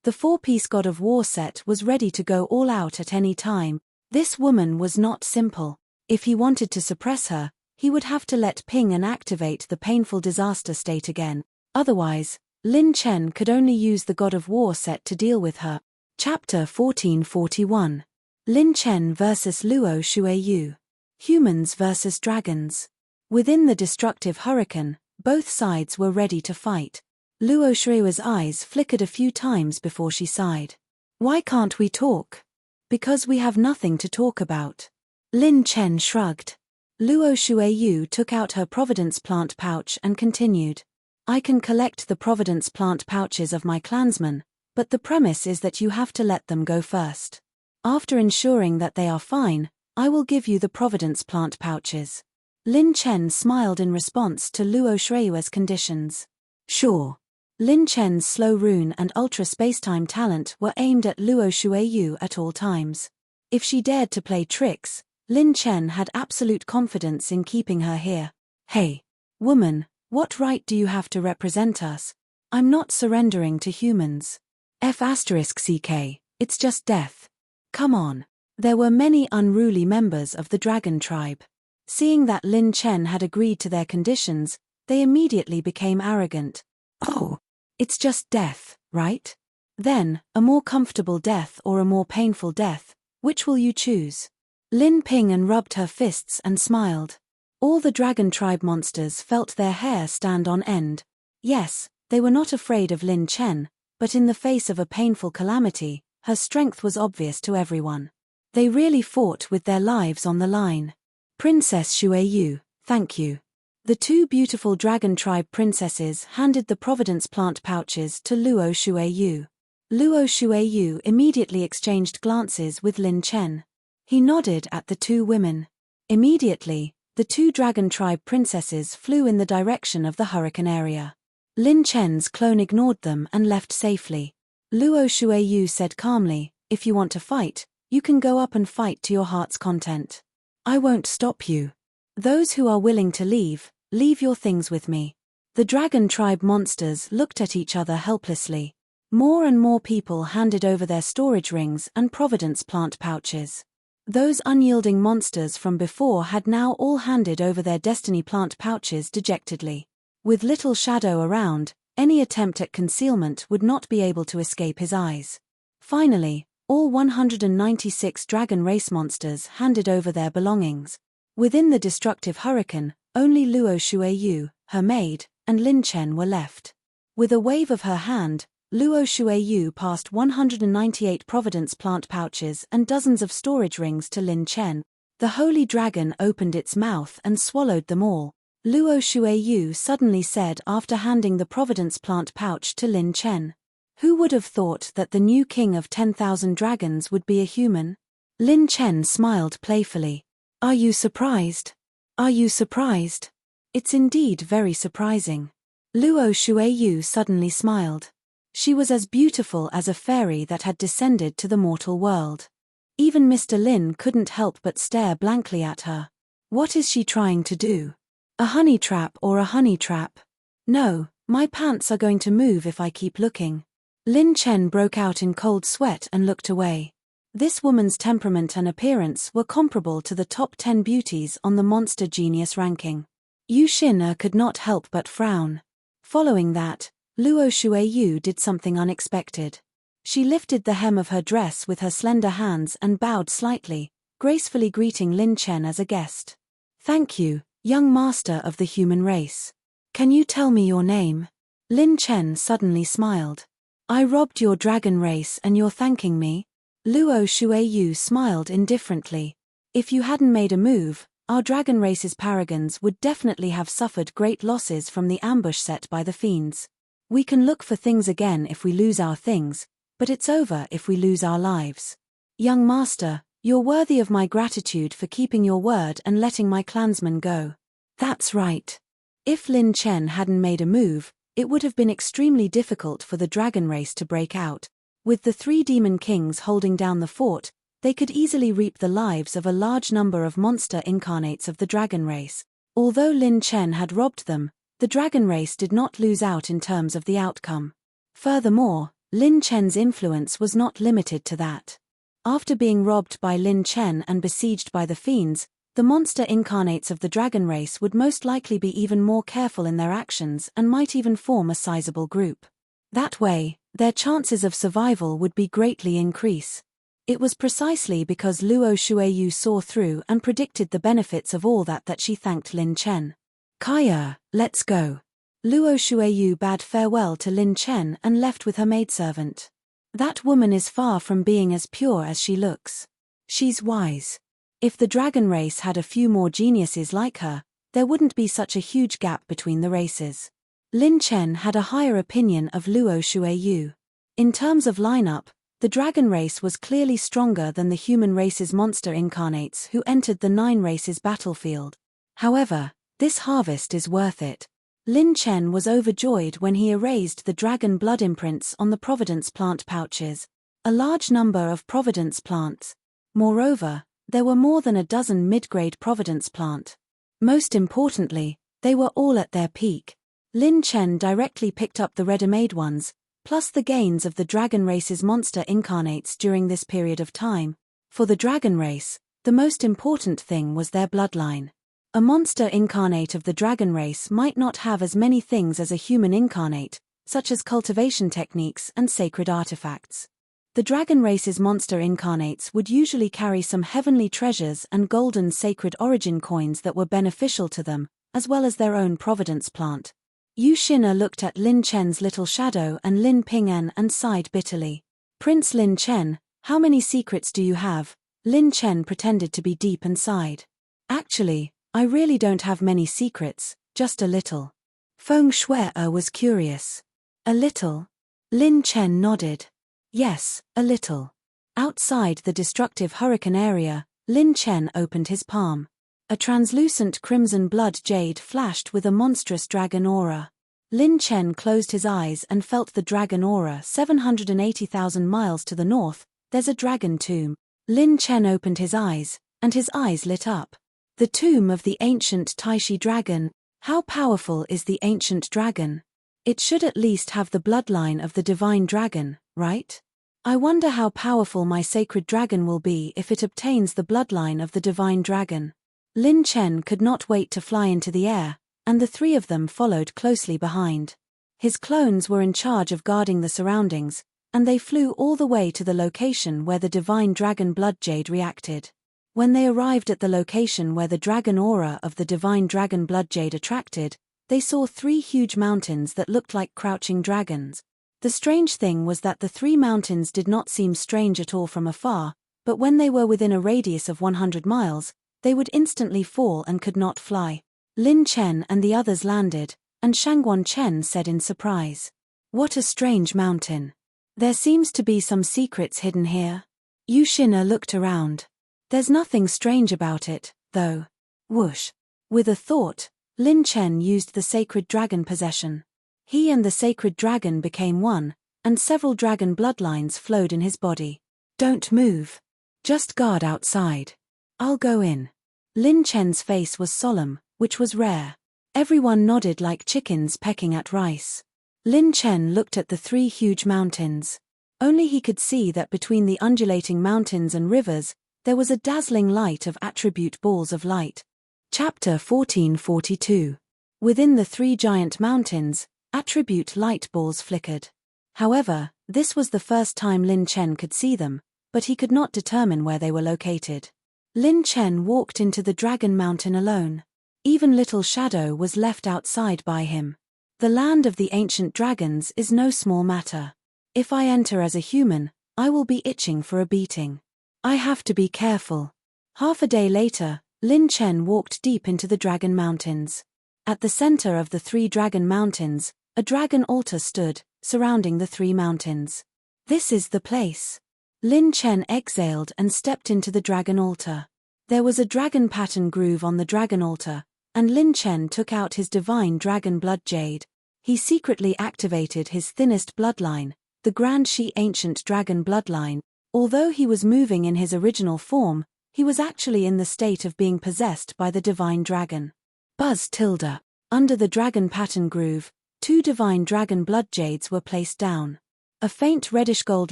The 4-piece God of War set was ready to go all out at any time. This woman was not simple. If he wanted to suppress her, he would have to let Ping and activate the painful disaster state again. Otherwise, Lin Chen could only use the God of War set to deal with her. Chapter 1441. Lin Chen vs. Luo Shuiyu. Humans vs. dragons. Within the destructive hurricane, both sides were ready to fight. Luo Shuiyu's eyes flickered a few times before she sighed. Why can't we talk? Because we have nothing to talk about. Lin Chen shrugged. Luo Shuiyu took out her Providence plant pouch and continued. I can collect the Providence plant pouches of my clansmen, But the premise is that you have to let them go first. After ensuring that they are fine, I will give you the Providence plant pouches. Lin Chen smiled in response to Luo Shueyue's conditions. Sure. Lin Chen's slow rune and ultra spacetime talent were aimed at Luo Shueyu at all times. If she dared to play tricks, Lin Chen had absolute confidence in keeping her here. Hey, woman, what right do you have to represent us? I'm not surrendering to humans. F***ck, it's just death. Come on. There were many unruly members of the dragon tribe. Seeing that Lin Chen had agreed to their conditions, they immediately became arrogant. Oh, it's just death, right? Then, a more comfortable death or a more painful death, which will you choose? Lin Ping rubbed her fists and smiled. All the dragon tribe monsters felt their hair stand on end. Yes, they were not afraid of Lin Chen, but in the face of a painful calamity, her strength was obvious to everyone. They really fought with their lives on the line. Princess Shueyu, thank you. The two beautiful dragon tribe princesses handed the Providence plant pouches to Luo Shueyu. Luo Shueyu immediately exchanged glances with Lin Chen. He nodded at the two women. Immediately, the two dragon tribe princesses flew in the direction of the hurricane area. Lin Chen's clone ignored them and left safely. Luo Shueyu said calmly, if you want to fight, you can go up and fight to your heart's content. I won't stop you. Those who are willing to leave, leave your things with me. The dragon tribe monsters looked at each other helplessly. More and more people handed over their storage rings and Providence plant pouches. Those unyielding monsters from before had now all handed over their destiny plant pouches dejectedly. With little shadow around, any attempt at concealment would not be able to escape his eyes. Finally, all 196 dragon race monsters handed over their belongings. Within the destructive hurricane, only Luo Shueyu, her maid, and Lin Chen were left. With a wave of her hand, Luo Shueyu passed 198 Providence plant pouches and dozens of storage rings to Lin Chen. The holy dragon opened its mouth and swallowed them all. Luo Shueyu suddenly said after handing the Providence plant pouch to Lin Chen. Who would have thought that the new king of 10,000 dragons would be a human? Lin Chen smiled playfully. Are you surprised? Are you surprised? It's indeed very surprising. Luo Shueyu suddenly smiled. She was as beautiful as a fairy that had descended to the mortal world. Even Mr. Lin couldn't help but stare blankly at her. What is she trying to do? A honey trap or a honey trap? No, my pants are going to move if I keep looking. Lin Chen broke out in cold sweat and looked away. This woman's temperament and appearance were comparable to the top 10 beauties on the Monster Genius ranking. Yu Xin could not help but frown. Following that, Luo Shueyu did something unexpected. She lifted the hem of her dress with her slender hands and bowed slightly, gracefully greeting Lin Chen as a guest. Thank you, young master of the human race. Can you tell me your name? Lin Chen suddenly smiled. I robbed your dragon race and you're thanking me? Luo Shueyu smiled indifferently. If you hadn't made a move, our dragon race's paragons would definitely have suffered great losses from the ambush set by the fiends. We can look for things again if we lose our things, but it's over if we lose our lives. Young master, you're worthy of my gratitude for keeping your word and letting my clansmen go. That's right. If Lin Chen hadn't made a move, it would have been extremely difficult for the dragon race to break out. With the 3 demon kings holding down the fort, they could easily reap the lives of a large number of monster incarnates of the dragon race. Although Lin Chen had robbed them, the dragon race did not lose out in terms of the outcome. Furthermore, Lin Chen's influence was not limited to that. After being robbed by Lin Chen and besieged by the fiends, the monster incarnates of the dragon race would most likely be even more careful in their actions and might even form a sizable group. That way, their chances of survival would be greatly increase. It was precisely because Luo Shueyu saw through and predicted the benefits of all that she thanked Lin Chen. Kaya, let's go. Luo Shueyu bade farewell to Lin Chen and left with her maidservant. That woman is far from being as pure as she looks. She's wise. If the dragon race had a few more geniuses like her, there wouldn't be such a huge gap between the races. Lin Chen had a higher opinion of Luo Shueyu. In terms of lineup, the dragon race was clearly stronger than the human race's monster incarnates who entered the 9 races battlefield. However, this harvest is worth it. Lin Chen was overjoyed when he erased the dragon blood imprints on the Providence plant pouches. A large number of Providence plants. Moreover, there were more than a dozen mid-grade Providence plant. Most importantly, they were all at their peak. Lin Chen directly picked up the ready-made ones, plus the gains of the dragon race's monster incarnates during this period of time. For the dragon race, the most important thing was their bloodline. A monster incarnate of the dragon race might not have as many things as a human incarnate, such as cultivation techniques and sacred artifacts. The dragon race's monster incarnates would usually carry some heavenly treasures and golden sacred origin coins that were beneficial to them, as well as their own providence plant. Yu Xin'er looked at Lin Chen's little shadow and Lin Ping'an and sighed bitterly. Prince Lin Chen, how many secrets do you have? Lin Chen pretended to be deep and sighed. Actually, I really don't have many secrets, just a little. Feng Shuai was curious. A little? Lin Chen nodded. Yes, a little. Outside the destructive hurricane area, Lin Chen opened his palm. A translucent crimson blood jade flashed with a monstrous dragon aura. Lin Chen closed his eyes and felt the dragon aura. 780,000 miles to the north, there's a dragon tomb. Lin Chen opened his eyes, and his eyes lit up. The tomb of the ancient Taishi dragon. How powerful is the ancient dragon? It should at least have the bloodline of the divine dragon, right? I wonder how powerful my sacred dragon will be if it obtains the bloodline of the divine dragon. Lin Chen could not wait to fly into the air, and the 3 of them followed closely behind. His clones were in charge of guarding the surroundings, and they flew all the way to the location where the divine dragon blood jade reacted. When they arrived at the location where the dragon aura of the divine dragon blood jade attracted, they saw 3 huge mountains that looked like crouching dragons. The strange thing was that the 3 mountains did not seem strange at all from afar, but when they were within a radius of 100 miles, they would instantly fall and could not fly. Lin Chen and the others landed, and Shangguan Chen said in surprise. What a strange mountain. There seems to be some secrets hidden here. Yu Xin'er looked around. There's nothing strange about it, though. Whoosh. With a thought, Lin Chen used the sacred dragon possession. He and the sacred dragon became one, and several dragon bloodlines flowed in his body. Don't move. Just guard outside. I'll go in. Lin Chen's face was solemn, which was rare. Everyone nodded like chickens pecking at rice. Lin Chen looked at the 3 huge mountains. Only he could see that between the undulating mountains and rivers, there was a dazzling light of attribute balls of light. Chapter 1442. Within the 3 giant mountains, attribute light balls flickered. However, this was the first time Lin Chen could see them, but he could not determine where they were located. Lin Chen walked into the dragon mountain alone. Even little Shadow was left outside by him. The land of the ancient dragons is no small matter. If I enter as a human, I will be itching for a beating. I have to be careful. Half a day later, Lin Chen walked deep into the dragon mountains. At the center of the 3 dragon mountains, a dragon altar stood, surrounding the 3 mountains. This is the place. Lin Chen exhaled and stepped into the dragon altar. There was a dragon pattern groove on the dragon altar, and Lin Chen took out his divine dragon blood jade. He secretly activated his thinnest bloodline, the Grand Shi ancient dragon bloodline. Although he was moving in his original form, he was actually in the state of being possessed by the divine dragon. Buzz tilde. Under the dragon pattern groove, 2 divine dragon blood jades were placed down. A faint reddish-gold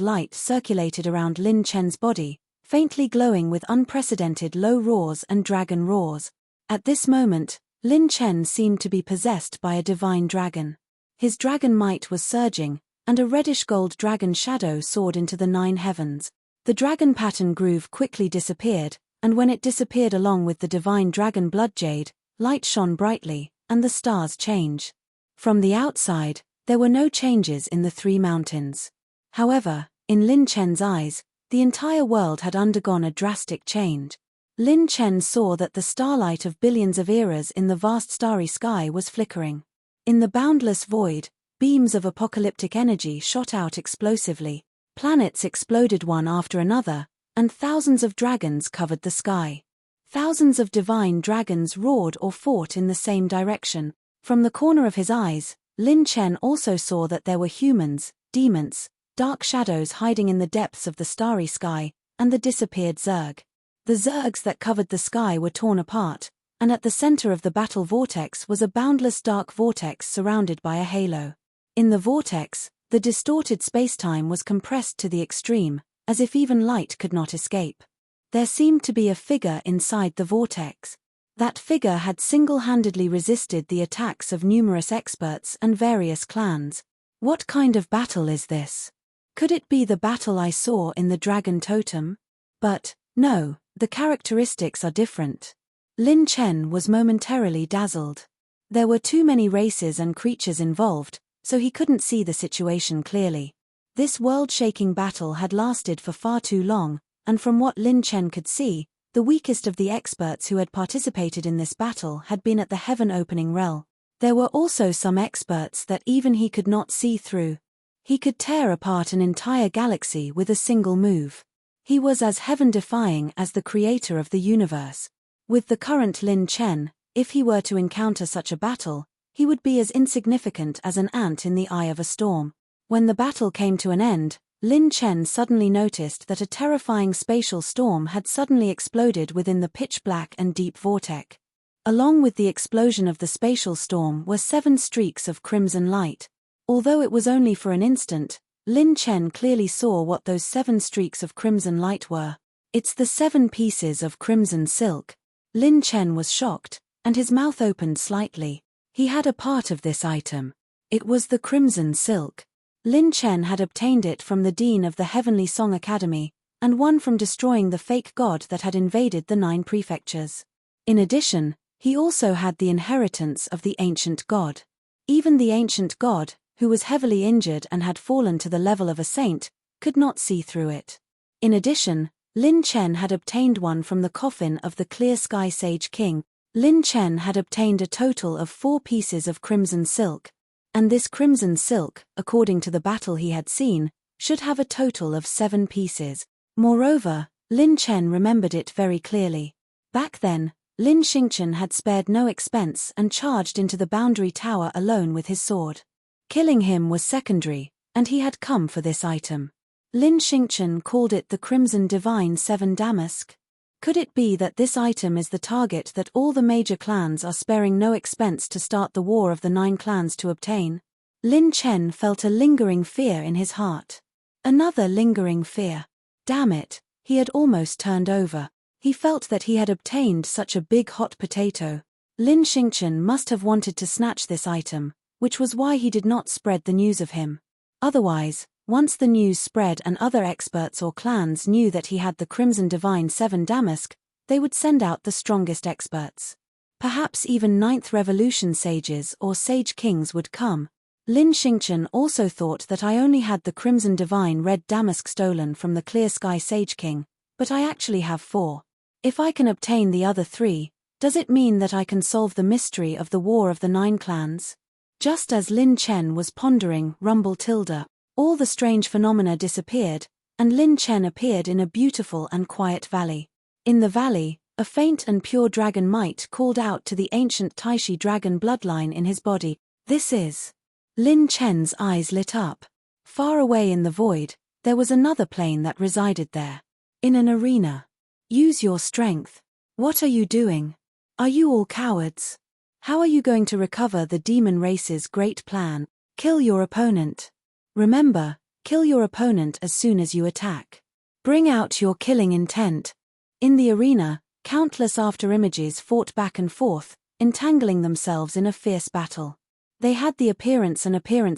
light circulated around Lin Chen's body, faintly glowing with unprecedented low roars and dragon roars. At this moment, Lin Chen seemed to be possessed by a divine dragon. His dragon might was surging, and a reddish-gold dragon shadow soared into the 9 heavens. The dragon pattern groove quickly disappeared, and when it disappeared along with the divine dragon blood jade, light shone brightly, and the stars changed. From the outside, there were no changes in the 3 mountains. However, in Lin Chen's eyes, the entire world had undergone a drastic change. Lin Chen saw that the starlight of billions of eras in the vast starry sky was flickering. In the boundless void, Beams of apocalyptic energy shot out explosively, planets exploded one after another, and thousands of dragons covered the sky. Thousands of divine dragons roared or fought in the same direction. From the corner of his eyes, Lin Chen also saw that there were humans, demons, dark shadows hiding in the depths of the starry sky, and the disappeared Zerg. The Zergs that covered the sky were torn apart, and at the center of the battle vortex was a boundless dark vortex surrounded by a halo. In the vortex, the distorted spacetime was compressed to the extreme, as if even light could not escape. There seemed to be a figure inside the vortex. That figure had single-handedly resisted the attacks of numerous experts and various clans. What kind of battle is this? Could it be the battle I saw in the dragon totem? But, no, the characteristics are different. Lin Chen was momentarily dazzled. There were too many races and creatures involved, so he couldn't see the situation clearly. This world-shaking battle had lasted for far too long, and from what Lin Chen could see, the weakest of the experts who had participated in this battle had been at the heaven-opening realm. There were also some experts that even he could not see through. He could tear apart an entire galaxy with a single move. He was as heaven-defying as the creator of the universe. With the current Lin Chen, if he were to encounter such a battle, he would be as insignificant as an ant in the eye of a storm. When the battle came to an end, Lin Chen suddenly noticed that a terrifying spatial storm had suddenly exploded within the pitch-black and deep vortex. Along with the explosion of the spatial storm were 7 streaks of crimson light. Although it was only for an instant, Lin Chen clearly saw what those 7 streaks of crimson light were. It's the 7 pieces of crimson silk. Lin Chen was shocked, and his mouth opened slightly. He had a part of this item. It was the crimson silk. Lin Chen had obtained it from the dean of the Heavenly Song Academy, and won from destroying the fake god that had invaded the 9 prefectures. In addition, he also had the inheritance of the ancient god. Even the ancient god, who was heavily injured and had fallen to the level of a saint, could not see through it. In addition, Lin Chen had obtained one from the coffin of the Clear Sky Sage King. Lin Chen had obtained a total of 4 pieces of crimson silk. And this crimson silk, according to the battle he had seen, should have a total of 7 pieces. Moreover, Lin Chen remembered it very clearly. Back then, Lin Xingchen had spared no expense and charged into the boundary tower alone with his sword. Killing him was secondary, and he had come for this item. Lin Xingchen called it the Crimson Divine 7 Damask. Could it be that this item is the target that all the major clans are sparing no expense to start the war of the 9 clans to obtain? Lin Chen felt a lingering fear in his heart. Another lingering fear. Damn it, he had almost turned over. He felt that he had obtained such a big hot potato. Lin Xingchen must have wanted to snatch this item, which was why he did not spread the news of him. Otherwise, once the news spread and other experts or clans knew that he had the Crimson Divine 7 Damask, they would send out the strongest experts. Perhaps even 9th Revolution sages or sage kings would come. Lin Xingchen also thought that I only had the Crimson Divine Red Damask stolen from the Clear Sky Sage King, but I actually have 4. If I can obtain the other 3, does it mean that I can solve the mystery of the War of the 9 Clans? Just as Lin Chen was pondering, rumble tilde, all the strange phenomena disappeared, and Lin Chen appeared in a beautiful and quiet valley. In the valley, a faint and pure dragon might called out to the ancient Taishi dragon bloodline in his body. This is... Lin Chen's eyes lit up. Far away in the void, there was another plane that resided there. In an arena. Use your strength. What are you doing? Are you all cowards? How are you going to recover the demon race's great plan? Kill your opponent. Remember, kill your opponent as soon as you attack. Bring out your killing intent. In the arena, countless afterimages fought back and forth, entangling themselves in a fierce battle. They had the appearance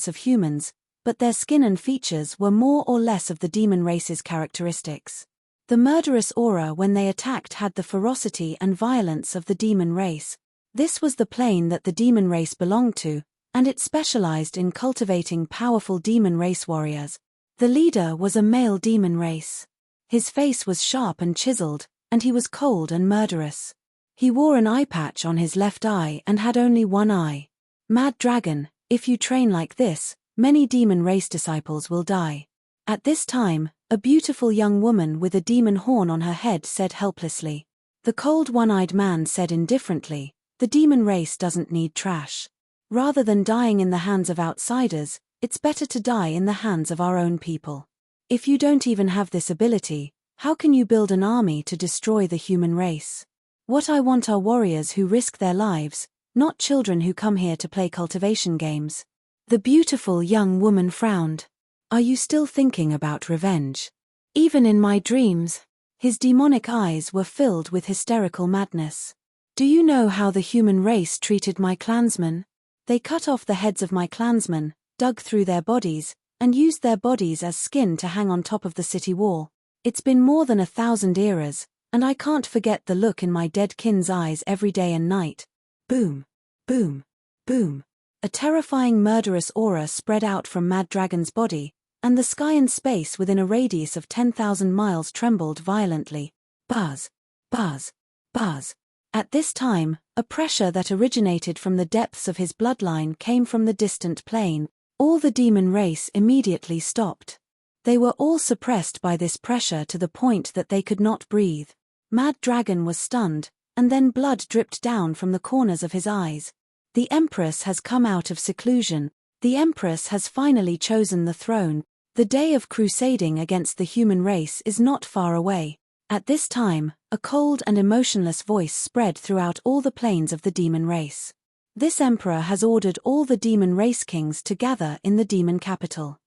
of humans, but their skin and features were more or less of the demon race's characteristics. The murderous aura when they attacked had the ferocity and violence of the demon race. This was the plane that the demon race belonged to, and it specialized in cultivating powerful demon race warriors. The leader was a male demon race. His face was sharp and chiseled, and he was cold and murderous. He wore an eye patch on his left eye and had only one eye. Mad Dragon, If you train like this, many demon race disciples will die. At this time, a beautiful young woman with a demon horn on her head said helplessly. The cold one-eyed man said indifferently, the demon race doesn't need trash. Rather than dying in the hands of outsiders, it's better to die in the hands of our own people. If you don't even have this ability, how can you build an army to destroy the human race? What I want are warriors who risk their lives, not children who come here to play cultivation games. The beautiful young woman frowned. Are you still thinking about revenge? Even in my dreams, his demonic eyes were filled with hysterical madness. Do you know how the human race treated my clansmen? They cut off the heads of my clansmen, dug through their bodies, and used their bodies as skin to hang on top of the city wall. It's been more than 1,000 eras, and I can't forget the look in my dead kin's eyes every day and night. Boom, boom, boom. A terrifying murderous aura spread out from Mad Dragon's body, and the sky and space within a radius of 10,000 miles trembled violently. Buzz, buzz, buzz. At this time, a pressure that originated from the depths of his bloodline came from the distant plane. All the demon race immediately stopped. They were all suppressed by this pressure to the point that they could not breathe. Mad Dragon was stunned, and then blood dripped down from the corners of his eyes. The Empress has come out of seclusion. The Empress has finally chosen the throne. The day of crusading against the human race is not far away. At this time, a cold and emotionless voice spread throughout all the planes of the demon race. This emperor has ordered all the demon race kings to gather in the demon capital.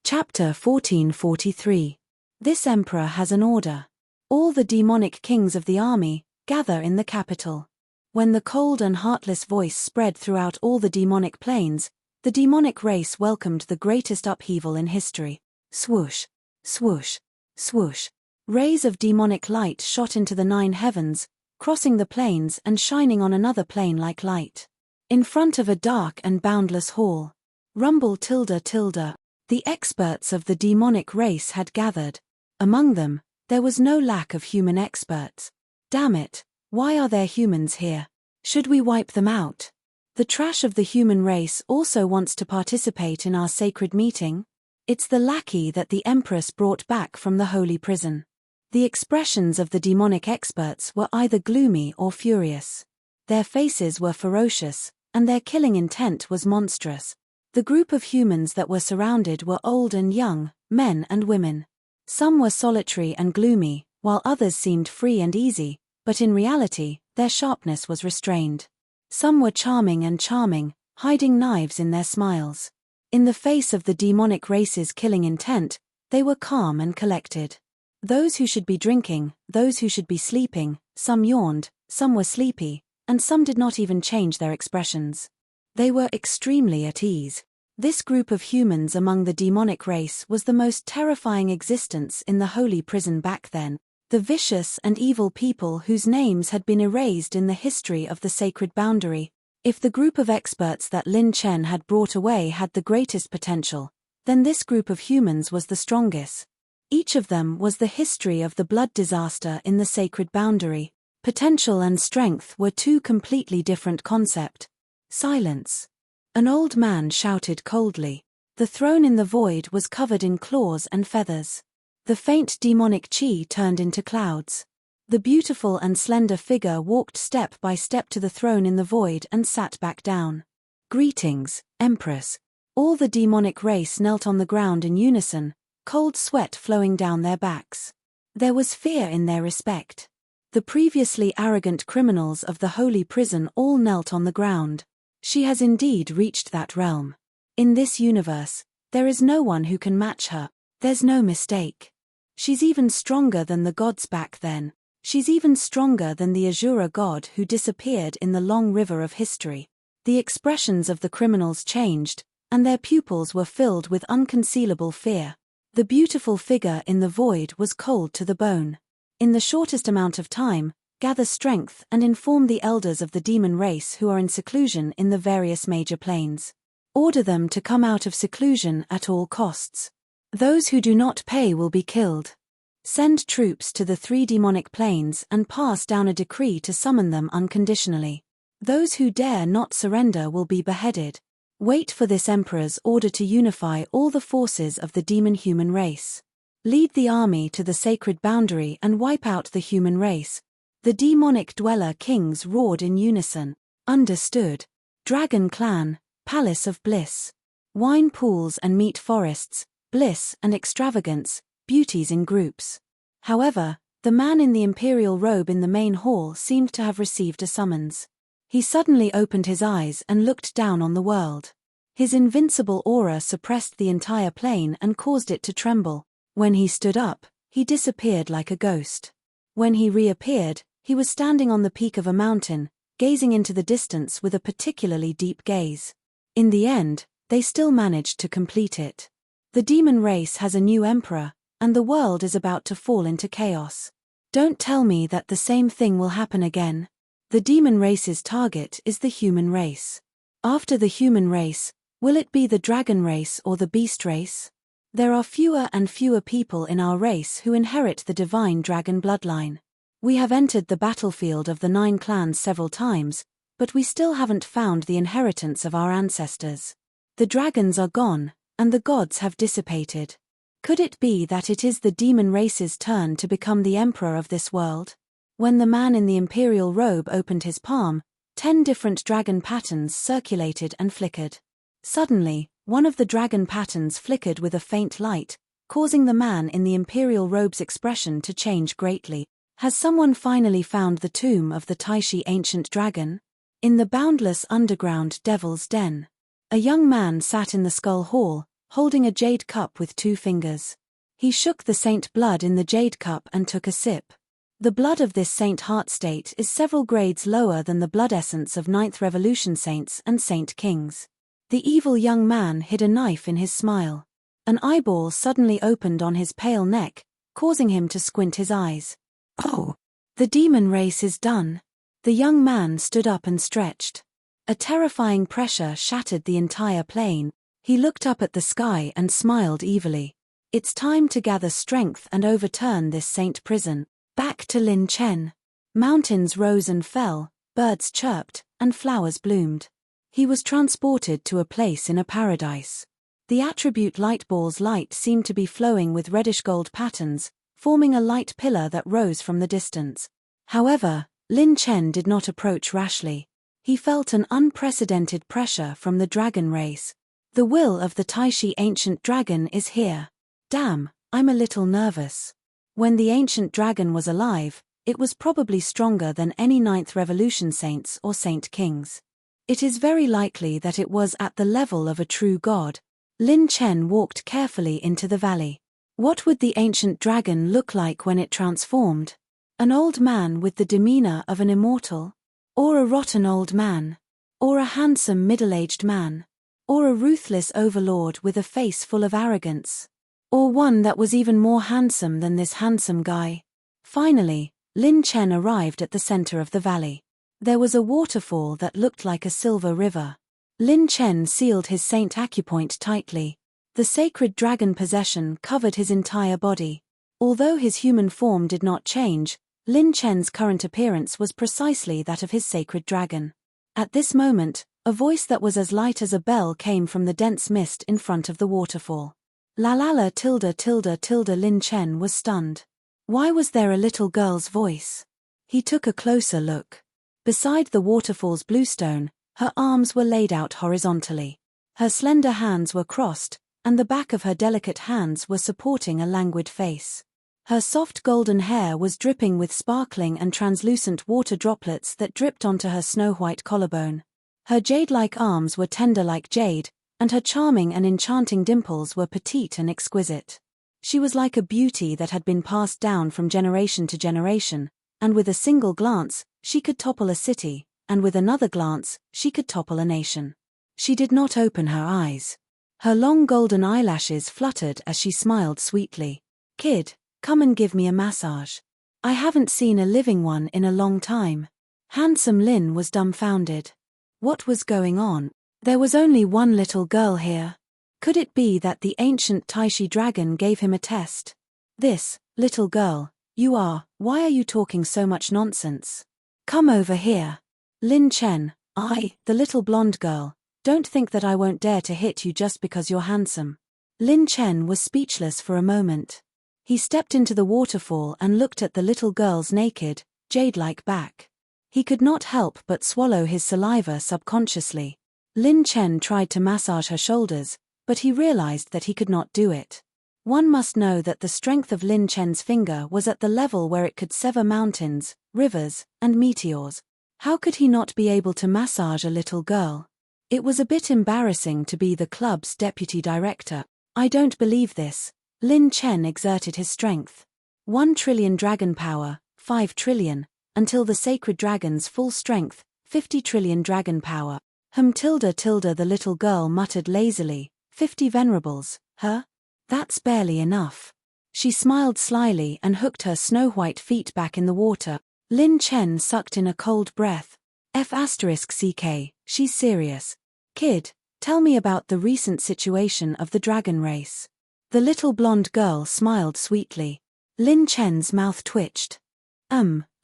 Chapter 1443. This emperor has an order. All the demonic kings of the army, gather in the capital. When the cold and heartless voice spread throughout all the demonic planes, the demonic race welcomed the greatest upheaval in history. Swoosh, swoosh, swoosh. Rays of demonic light shot into the 9 heavens, crossing the planes and shining on another plane like light. In front of a dark and boundless hall. Rumble tilde tilde. The experts of the demonic race had gathered. Among them, there was no lack of human experts. Damn it, why are there humans here? Should we wipe them out? The trash of the human race also wants to participate in our sacred meeting. It's the lackey that the Empress brought back from the holy prison. The expressions of the demonic experts were either gloomy or furious. Their faces were ferocious, and their killing intent was monstrous. The group of humans that were surrounded were old and young, men and women. Some were solitary and gloomy, while others seemed free and easy, but in reality, their sharpness was restrained. Some were charming, hiding knives in their smiles. In the face of the demonic race's killing intent, they were calm and collected. Those who should be drinking, those who should be sleeping, some yawned, some were sleepy, and some did not even change their expressions. They were extremely at ease. This group of humans among the demonic race was the most terrifying existence in the holy prison back then, the vicious and evil people whose names had been erased in the history of the sacred boundary. If the group of experts that Lin Chen had brought away had the greatest potential, then this group of humans was the strongest. Each of them was the history of the blood disaster in the sacred boundary. Potential and strength were two completely different concepts. Silence. An old man shouted coldly. The throne in the void was covered in claws and feathers. The faint demonic chi turned into clouds. The beautiful and slender figure walked step by step to the throne in the void and sat back down. Greetings, Empress. All the demonic race knelt on the ground in unison, cold sweat flowing down their backs. There was fear in their respect. The previously arrogant criminals of the holy prison all knelt on the ground. She has indeed reached that realm. In this universe, there is no one who can match her. There's no mistake. She's even stronger than the gods back then. She's even stronger than the Azura god who disappeared in the long river of history. The expressions of the criminals changed, and their pupils were filled with unconcealable fear. The beautiful figure in the void was cold to the bone. In the shortest amount of time, gather strength and inform the elders of the demon race who are in seclusion in the various major planes. Order them to come out of seclusion at all costs. Those who do not pay will be killed. Send troops to the 3 demonic planes and pass down a decree to summon them unconditionally. Those who dare not surrender will be beheaded. Wait for this emperor's order to unify all the forces of the demon-human race. Lead the army to the sacred boundary and wipe out the human race. The demonic dweller kings roared in unison. Understood. Dragon clan, palace of bliss. Wine pools and meat forests, bliss and extravagance, beauties in groups. However, the man in the imperial robe in the main hall seemed to have received a summons. He suddenly opened his eyes and looked down on the world. His invincible aura suppressed the entire plane and caused it to tremble. When he stood up, he disappeared like a ghost. When he reappeared, he was standing on the peak of a mountain, gazing into the distance with a particularly deep gaze. In the end, they still managed to complete it. The demon race has a new emperor, and the world is about to fall into chaos. Don't tell me that the same thing will happen again. The demon race's target is the human race. After the human race, will it be the dragon race or the beast race? There are fewer and fewer people in our race who inherit the divine dragon bloodline. We have entered the battlefield of the 9 clans several times, but we still haven't found the inheritance of our ancestors. The dragons are gone, and the gods have dissipated. Could it be that it is the demon race's turn to become the emperor of this world? When the man in the imperial robe opened his palm, 10 different dragon patterns circulated and flickered. Suddenly, one of the dragon patterns flickered with a faint light, causing the man in the imperial robe's expression to change greatly. Has someone finally found the tomb of the Taishi ancient dragon? In the boundless underground devil's den, a young man sat in the skull hall, holding a jade cup with 2 fingers. He shook the saint blood in the jade cup and took a sip. The blood of this saint heart state is several grades lower than the blood essence of 9th Revolution saints and saint kings. The evil young man hid a knife in his smile. An eyeball suddenly opened on his pale neck, causing him to squint his eyes. Oh! The demon race is done. The young man stood up and stretched. A terrifying pressure shattered the entire plane. He looked up at the sky and smiled evilly. It's time to gather strength and overturn this saint prison. Back to Lin Chen. Mountains rose and fell, birds chirped, and flowers bloomed. He was transported to a place in a paradise. The attribute light ball's light seemed to be flowing with reddish gold patterns, forming a light pillar that rose from the distance. However, Lin Chen did not approach rashly. He felt an unprecedented pressure from the dragon race. The will of the Taishi ancient dragon is here. Damn, I'm a little nervous. When the ancient dragon was alive, it was probably stronger than any 9th Revolution saints or saint kings. It is very likely that it was at the level of a true god. Lin Chen walked carefully into the valley. What would the ancient dragon look like when it transformed? An old man with the demeanor of an immortal? Or a rotten old man? Or a handsome middle-aged man? Or a ruthless overlord with a face full of arrogance? Or one that was even more handsome than this handsome guy? Finally, Lin Chen arrived at the center of the valley. There was a waterfall that looked like a silver river. Lin Chen sealed his saint acupoint tightly. The sacred dragon possession covered his entire body. Although his human form did not change, Lin Chen's current appearance was precisely that of his sacred dragon. At this moment, a voice that was as light as a bell came from the dense mist in front of the waterfall. La la la tilde tilde tilde. Lin Chen was stunned. Why was there a little girl's voice? He took a closer look. Beside the waterfall's bluestone, her arms were laid out horizontally. Her slender hands were crossed, and the back of her delicate hands were supporting a languid face. Her soft golden hair was dripping with sparkling and translucent water droplets that dripped onto her snow-white collarbone. Her jade-like arms were tender like jade, and her charming and enchanting dimples were petite and exquisite. She was like a beauty that had been passed down from generation to generation, and with a single glance, she could topple a city, and with another glance, she could topple a nation. She did not open her eyes. Her long golden eyelashes fluttered as she smiled sweetly. Kid, come and give me a massage. I haven't seen a living one in a long time. Handsome Lin was dumbfounded. What was going on? There was only one little girl here. Could it be that the ancient Taishi dragon gave him a test? This, little girl, why are you talking so much nonsense? Come over here. Lin Chen, the little blonde girl, Don't think that I won't dare to hit you just because you're handsome. Lin Chen was speechless for a moment. He stepped into the waterfall and looked at the little girl's naked, jade-like back. He could not help but swallow his saliva subconsciously. Lin Chen tried to massage her shoulders, but he realized that he could not do it. One must know that the strength of Lin Chen's finger was at the level where it could sever mountains, rivers, and meteors. How could he not be able to massage a little girl? It was a bit embarrassing to be the club's deputy director. I don't believe this. Lin Chen exerted his strength. 1 trillion dragon power, 5 trillion, until the sacred dragon's full strength, 50 trillion dragon power. The little girl muttered lazily, 50 venerables, huh? That's barely enough. She smiled slyly and hooked her snow-white feet back in the water. Lin Chen sucked in a cold breath. F***ck, she's serious. Kid, tell me about the recent situation of the dragon race. The little blonde girl smiled sweetly. Lin Chen's mouth twitched.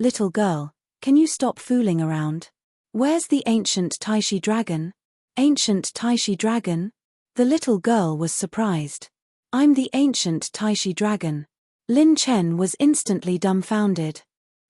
Little girl, can you stop fooling around? Where's the ancient Taishi dragon? Ancient Taishi dragon? The little girl was surprised. I'm the ancient Taishi dragon. Lin Chen was instantly dumbfounded.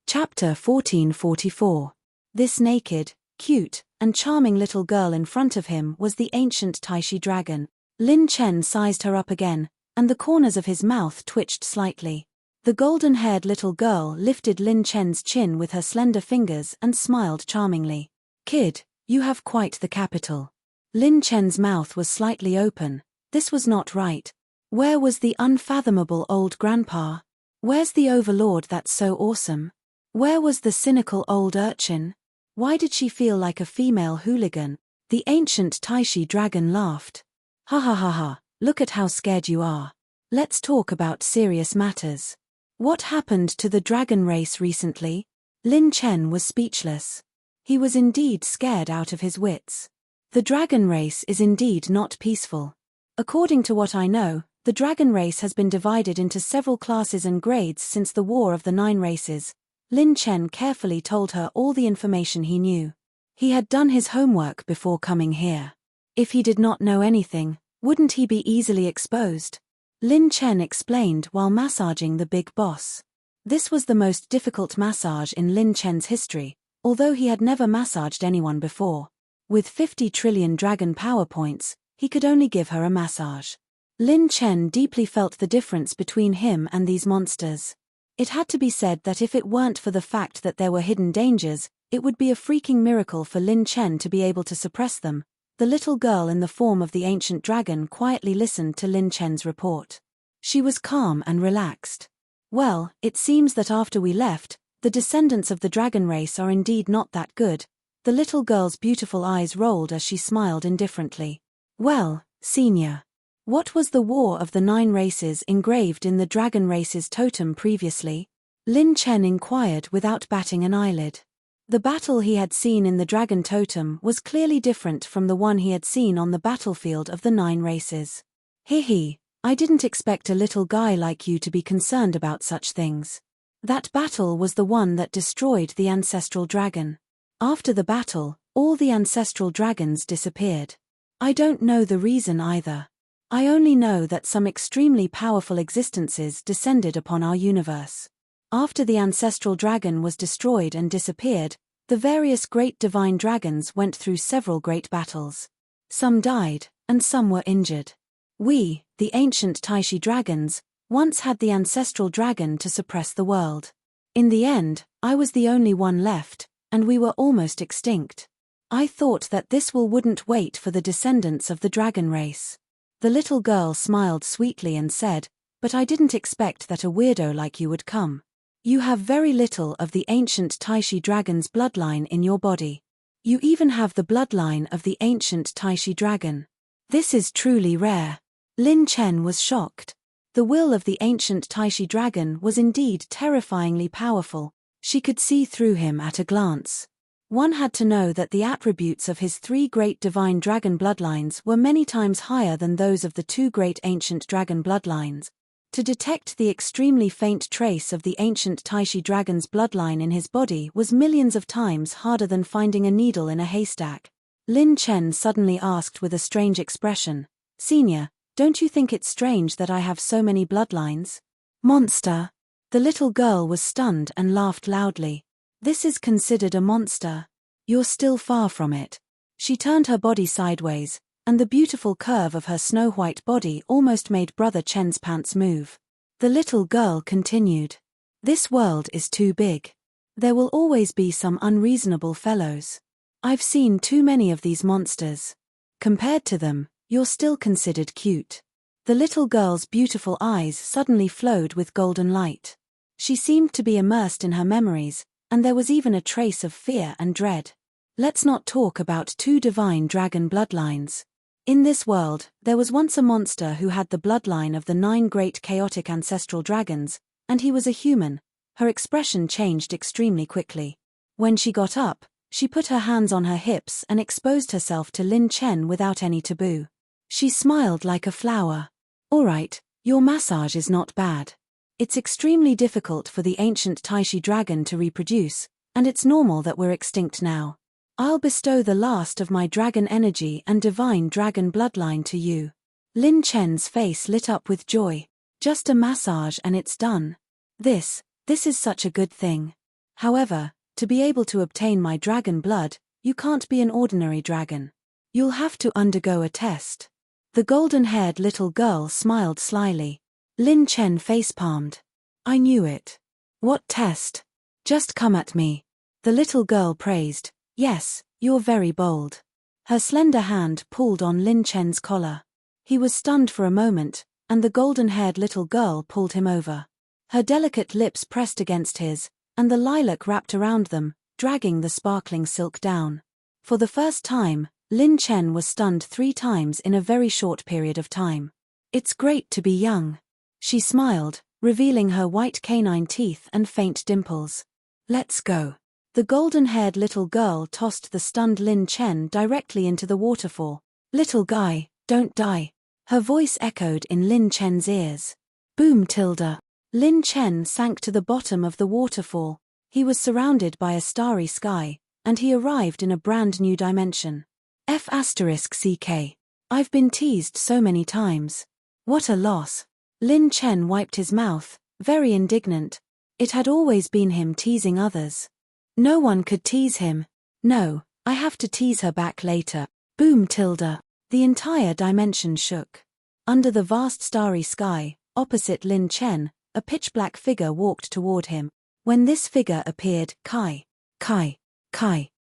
Chapter 1444. This naked, cute, and charming little girl in front of him was the ancient Taishi dragon. Lin Chen sized her up again, and the corners of his mouth twitched slightly. The golden-haired little girl lifted Lin Chen's chin with her slender fingers and smiled charmingly. Kid, you have quite the capital. Lin Chen's mouth was slightly open. This was not right. Where was the unfathomable old grandpa? Where's the overlord that's so awesome? Where was the cynical old urchin? Why did she feel like a female hooligan? The ancient Taishi dragon laughed. Ha ha ha ha, look at how scared you are. Let's talk about serious matters. What happened to the dragon race recently? Lin Chen was speechless. He was indeed scared out of his wits. The dragon race is indeed not peaceful. According to what I know, the dragon race has been divided into several classes and grades since the War of the Nine Races. Lin Chen carefully told her all the information he knew. He had done his homework before coming here. If he did not know anything, wouldn't he be easily exposed? Lin Chen explained while massaging the big boss. This was the most difficult massage in Lin Chen's history, although he had never massaged anyone before. With 50 trillion dragon power points, he could only give her a massage. Lin Chen deeply felt the difference between him and these monsters. It had to be said that if it weren't for the fact that there were hidden dangers, it would be a freaking miracle for Lin Chen to be able to suppress them. The little girl in the form of the ancient dragon quietly listened to Lin Chen's report. She was calm and relaxed. Well, it seems that after we left, the descendants of the dragon race are indeed not that good. The little girl's beautiful eyes rolled as she smiled indifferently. Well, senior. What was the War of the Nine Races engraved in the dragon race's totem previously? Lin Chen inquired without batting an eyelid. The battle he had seen in the dragon totem was clearly different from the one he had seen on the battlefield of the Nine Races. Hee, I didn't expect a little guy like you to be concerned about such things. That battle was the one that destroyed the ancestral dragon. After the battle, all the ancestral dragons disappeared. I don't know the reason either. I only know that some extremely powerful existences descended upon our universe. After the ancestral dragon was destroyed and disappeared, the various great divine dragons went through several great battles. Some died, and some were injured. We, the ancient Taishi dragons, once had the ancestral dragon to suppress the world. In the end, I was the only one left, and we were almost extinct. I thought that this wouldn't wait for the descendants of the dragon race. The little girl smiled sweetly and said, but I didn't expect that a weirdo like you would come. You have very little of the ancient Taishi dragon's bloodline in your body. You even have the bloodline of the ancient Taishi dragon. This is truly rare. Lin Chen was shocked. The will of the ancient Taishi dragon was indeed terrifyingly powerful. She could see through him at a glance. One had to know that the attributes of his 3 great divine dragon bloodlines were many times higher than those of the 2 great ancient dragon bloodlines. To detect the extremely faint trace of the ancient Taishi dragon's bloodline in his body was millions of times harder than finding a needle in a haystack. Lin Chen suddenly asked with a strange expression. Senior, don't you think it's strange that I have so many bloodlines? Monster. The little girl was stunned and laughed loudly. This is considered a monster. You're still far from it. She turned her body sideways, and the beautiful curve of her snow-white body almost made Brother Chen's pants move. The little girl continued. This world is too big. There will always be some unreasonable fellows. I've seen too many of these monsters. Compared to them, you're still considered cute. The little girl's beautiful eyes suddenly flowed with golden light. She seemed to be immersed in her memories, and there was even a trace of fear and dread. Let's not talk about two divine dragon bloodlines. In this world, there was once a monster who had the bloodline of the 9 great chaotic ancestral dragons, and he was a human. Her expression changed extremely quickly. When she got up, she put her hands on her hips and exposed herself to Lin Chen without any taboo. She smiled like a flower. All right, your massage is not bad. It's extremely difficult for the ancient Taishi dragon to reproduce, and it's normal that we're extinct now. I'll bestow the last of my dragon energy and divine dragon bloodline to you. Lin Chen's face lit up with joy. Just a massage and it's done. This is such a good thing. However, to be able to obtain my dragon blood, you can't be an ordinary dragon. You'll have to undergo a test. The golden-haired little girl smiled slyly. Lin Chen facepalmed. I knew it. What test? Just come at me. The little girl praised. Yes, you're very bold. Her slender hand pulled on Lin Chen's collar. He was stunned for a moment, and the golden-haired little girl pulled him over. Her delicate lips pressed against his, and the lilac wrapped around them, dragging the sparkling silk down. For the first time, Lin Chen was stunned 3 times in a very short period of time. It's great to be young. She smiled, revealing her white canine teeth and faint dimples. Let's go. The golden-haired little girl tossed the stunned Lin Chen directly into the waterfall. Little guy, don't die. Her voice echoed in Lin Chen's ears. Boom tilde. Lin Chen sank to the bottom of the waterfall. He was surrounded by a starry sky, and he arrived in a brand new dimension. F***CK. I've been teased so many times. What a loss. Lin Chen wiped his mouth, very indignant. It had always been him teasing others. No one could tease him. No, I have to tease her back later. Boom tilde. The entire dimension shook. Under the vast starry sky, opposite Lin Chen, a pitch-black figure walked toward him. When this figure appeared, Kai.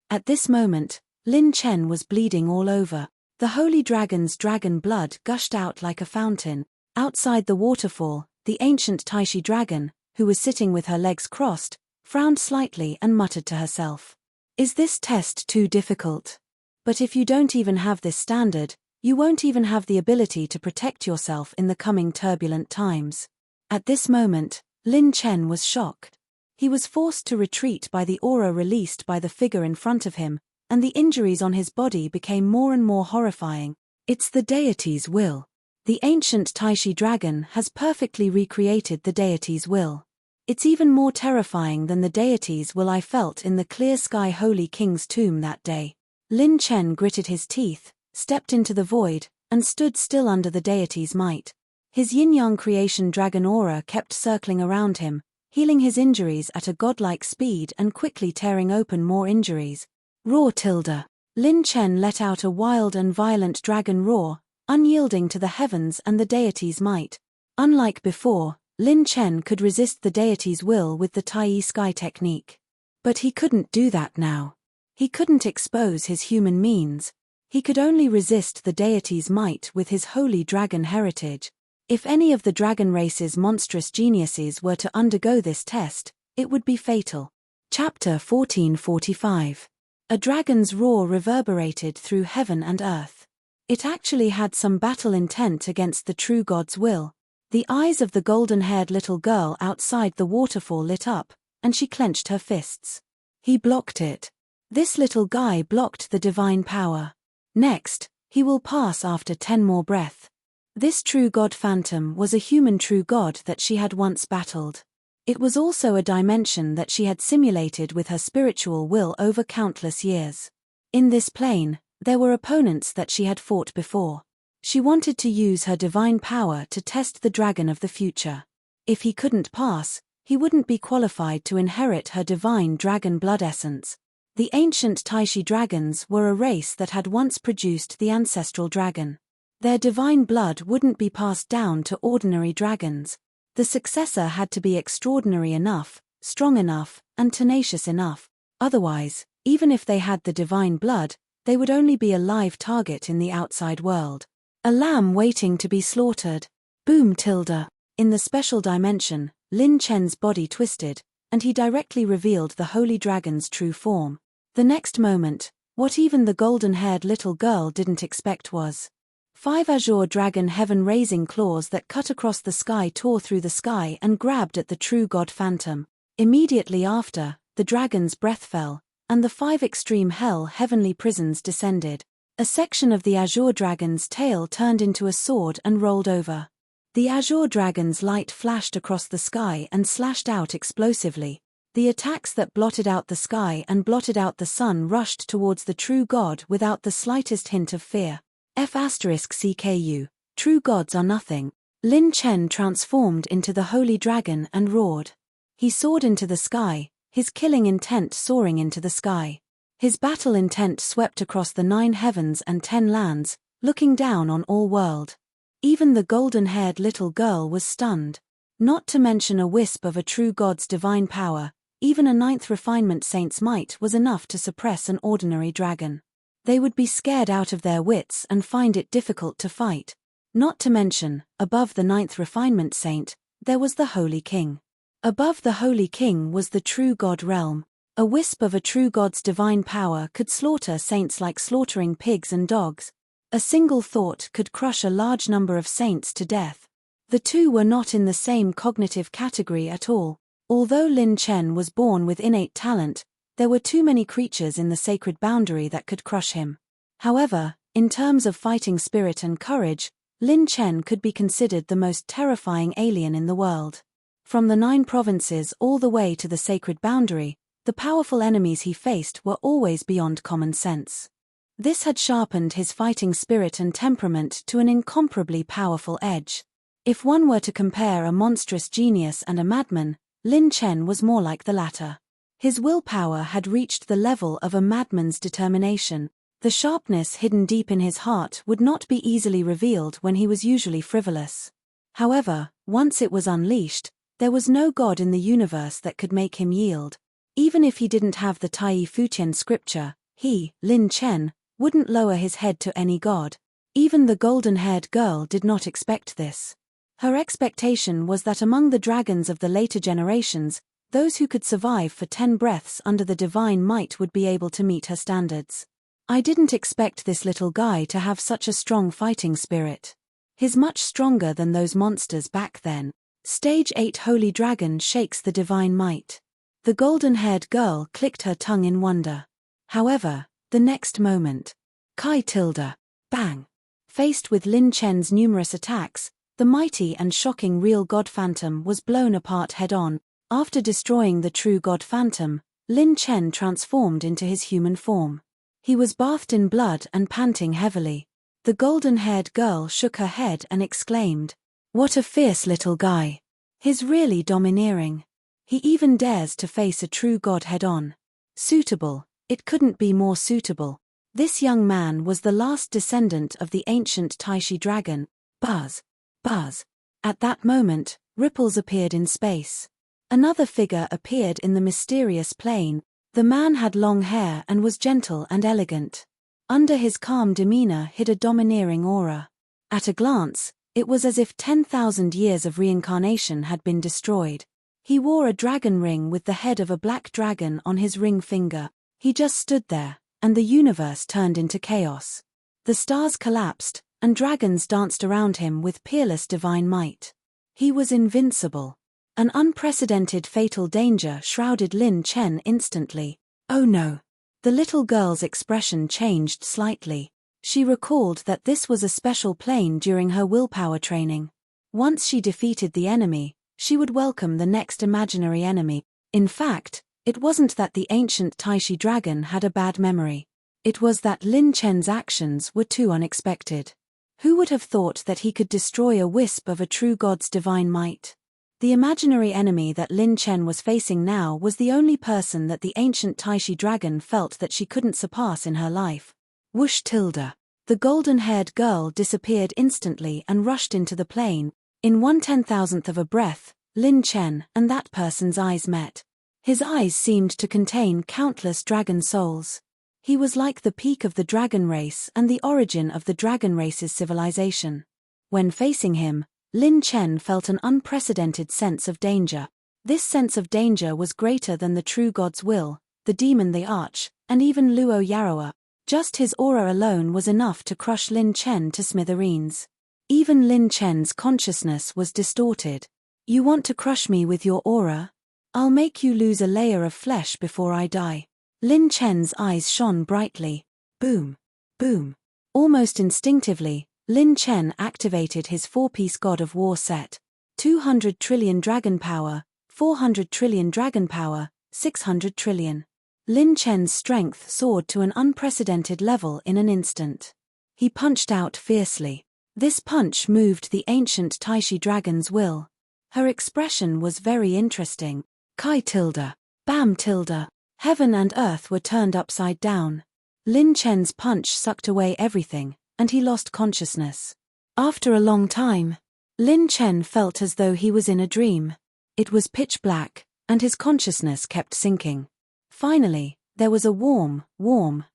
At this moment, Lin Chen was bleeding all over. The holy dragon's dragon blood gushed out like a fountain. Outside the waterfall, the ancient Taishi dragon, who was sitting with her legs crossed, frowned slightly and muttered to herself. Is this test too difficult? But if you don't even have this standard, you won't even have the ability to protect yourself in the coming turbulent times. At this moment, Lin Chen was shocked. He was forced to retreat by the aura released by the figure in front of him, and the injuries on his body became more and more horrifying. It's the deity's will. The ancient Taishi dragon has perfectly recreated the deity's will. It's even more terrifying than the deity's will I felt in the clear sky Holy King's tomb that day. Lin Chen gritted his teeth, stepped into the void, and stood still under the deity's might. His yin-yang creation dragon aura kept circling around him, healing his injuries at a godlike speed and quickly tearing open more injuries. Roar tilde. Lin Chen let out a wild and violent dragon roar, unyielding to the heavens and the deity's might. Unlike before, Lin Chen could resist the deity's will with the Tai Sky technique. But he couldn't do that now. He couldn't expose his human means. He could only resist the deity's might with his holy dragon heritage. If any of the dragon race's monstrous geniuses were to undergo this test, it would be fatal. Chapter 1445. A dragon's roar reverberated through heaven and earth. It actually had some battle intent against the true God's will. The eyes of the golden-haired little girl outside the waterfall lit up, and she clenched her fists. He blocked it. This little guy blocked the divine power. Next, he will pass after 10 more breaths. This true God phantom was a human true God that she had once battled. It was also a dimension that she had simulated with her spiritual will over countless years. In this plane, There were opponents that she had fought before. She wanted to use her divine power to test the dragon of the future. If he couldn't pass, he wouldn't be qualified to inherit her divine dragon blood essence. The ancient Taishi dragons were a race that had once produced the ancestral dragon. Their divine blood wouldn't be passed down to ordinary dragons. The successor had to be extraordinary enough, strong enough, and tenacious enough. Otherwise, even if they had the divine blood, they would only be a live target in the outside world. A lamb waiting to be slaughtered. Boom tilde. In the special dimension, Lin Chen's body twisted, and he directly revealed the holy dragon's true form. The next moment, what even the golden-haired little girl didn't expect was 5 azure dragon heaven-raising claws that cut across the sky, tore through the sky and grabbed at the true god phantom. Immediately after, the dragon's breath fell, and the 5 extreme hell heavenly prisons descended. A section of the azure dragon's tail turned into a sword and rolled over. The azure dragon's light flashed across the sky and slashed out explosively. The attacks that blotted out the sky and blotted out the sun rushed towards the true god without the slightest hint of fear. F***CKU, true gods are nothing. Lin Chen transformed into the holy dragon and roared. He soared into the sky, his killing intent soaring into the sky. His battle intent swept across the 9 heavens and 10 lands, looking down on all world. Even the golden-haired little girl was stunned. Not to mention a wisp of a true god's divine power, even a 9th refinement saint's might was enough to suppress an ordinary dragon. They would be scared out of their wits and find it difficult to fight. Not to mention, above the 9th refinement saint, there was the Holy King. Above the Holy King was the true god realm. A wisp of a true god's divine power could slaughter saints like slaughtering pigs and dogs. A single thought could crush a large number of saints to death. The two were not in the same cognitive category at all. Although Lin Chen was born with innate talent, there were too many creatures in the sacred boundary that could crush him. However, in terms of fighting spirit and courage, Lin Chen could be considered the most terrifying alien in the world. From the 9 provinces all the way to the sacred boundary, the powerful enemies he faced were always beyond common sense. This had sharpened his fighting spirit and temperament to an incomparably powerful edge. If one were to compare a monstrous genius and a madman, Lin Chen was more like the latter. His willpower had reached the level of a madman's determination. The sharpness hidden deep in his heart would not be easily revealed when he was usually frivolous. However, once it was unleashed, there was no god in the universe that could make him yield. Even if he didn't have the Tai Futian scripture, he, Lin Chen, wouldn't lower his head to any god. Even the golden-haired girl did not expect this. Her expectation was that among the dragons of the later generations, those who could survive for 10 breaths under the divine might would be able to meet her standards. I didn't expect this little guy to have such a strong fighting spirit. He's much stronger than those monsters back then. Stage 8 Holy Dragon shakes the divine might. The golden-haired girl clicked her tongue in wonder. However, the next moment, Kai tilde, bang. Faced with Lin Chen's numerous attacks, the mighty and shocking real god phantom was blown apart head-on. After destroying the true god phantom, Lin Chen transformed into his human form. He was bathed in blood and panting heavily. The golden-haired girl shook her head and exclaimed, "What a fierce little guy. He's really domineering. He even dares to face a true god head-on. Suitable, it couldn't be more suitable." This young man was the last descendant of the ancient Taishi dragon. Buzz. Buzz. At that moment, ripples appeared in space. Another figure appeared in the mysterious plane. The man had long hair and was gentle and elegant. Under his calm demeanor hid a domineering aura. At a glance, it was as if 10,000 years of reincarnation had been destroyed. He wore a dragon ring with the head of a black dragon on his ring finger. He just stood there, and the universe turned into chaos. The stars collapsed, and dragons danced around him with peerless divine might. He was invincible. An unprecedented fatal danger shrouded Lin Chen instantly. Oh no! The little girl's expression changed slightly. She recalled that this was a special plane during her willpower training. Once she defeated the enemy, she would welcome the next imaginary enemy. In fact, it wasn't that the ancient Taishi dragon had a bad memory. It was that Lin Chen's actions were too unexpected. Who would have thought that he could destroy a wisp of a true god's divine might? The imaginary enemy that Lin Chen was facing now was the only person that the ancient Taishi dragon felt that she couldn't surpass in her life. Whoosh tilde. The golden-haired girl disappeared instantly and rushed into the plain. In 1/10,000th of a breath, Lin Chen and that person's eyes met. His eyes seemed to contain countless dragon souls. He was like the peak of the dragon race and the origin of the dragon race's civilization. When facing him, Lin Chen felt an unprecedented sense of danger. This sense of danger was greater than the true god's will, the demon the arch, and even Luo Yaroa. Just his aura alone was enough to crush Lin Chen to smithereens. Even Lin Chen's consciousness was distorted. You want to crush me with your aura? I'll make you lose a layer of flesh before I die. Lin Chen's eyes shone brightly. Boom. Boom. Almost instinctively, Lin Chen activated his 4-piece God of War set. 200 trillion dragon power, 400 trillion dragon power, 600 trillion. Lin Chen's strength soared to an unprecedented level in an instant. He punched out fiercely. This punch moved the ancient Taishi dragon's will. Her expression was very interesting. Kai tilde. Bam tilde. Heaven and earth were turned upside down. Lin Chen's punch sucked away everything, and he lost consciousness. After a long time, Lin Chen felt as though he was in a dream. It was pitch black, and his consciousness kept sinking. Finally, there was a warm,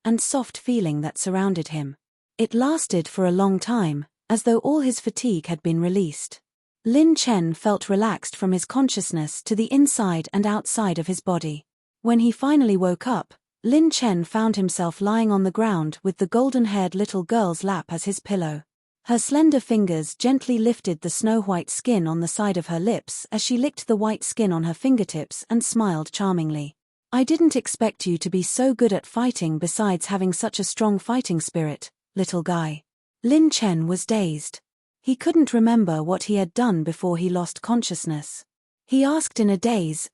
and soft feeling that surrounded him. It lasted for a long time, as though all his fatigue had been released. Lin Chen felt relaxed from his consciousness to the inside and outside of his body. When he finally woke up, Lin Chen found himself lying on the ground with the golden-haired little girl's lap as his pillow. Her slender fingers gently lifted the snow-white skin on the side of her lips as she licked the white skin on her fingertips and smiled charmingly. I didn't expect you to be so good at fighting besides having such a strong fighting spirit, little guy. Lin Chen was dazed. He couldn't remember what he had done before he lost consciousness. He asked in a daze,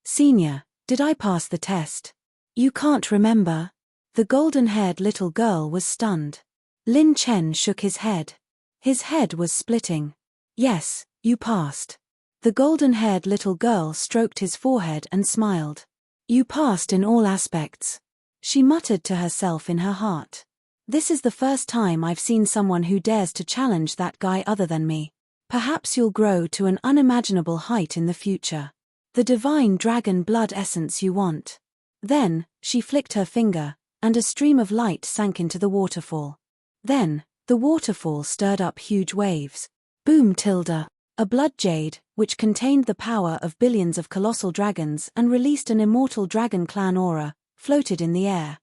Senior, did I pass the test? You can't remember? The golden-haired little girl was stunned. Lin Chen shook his head. His head was splitting. Yes, you passed. The golden-haired little girl stroked his forehead and smiled. You passed in all aspects. She muttered to herself in her heart. This is the first time I've seen someone who dares to challenge that guy other than me. Perhaps you'll grow to an unimaginable height in the future. The divine dragon blood essence you want. Then, she flicked her finger, and a stream of light sank into the waterfall. Then, the waterfall stirred up huge waves. Boom tilde. A blood jade, which contained the power of billions of colossal dragons and released an immortal dragon clan aura, floated in the air.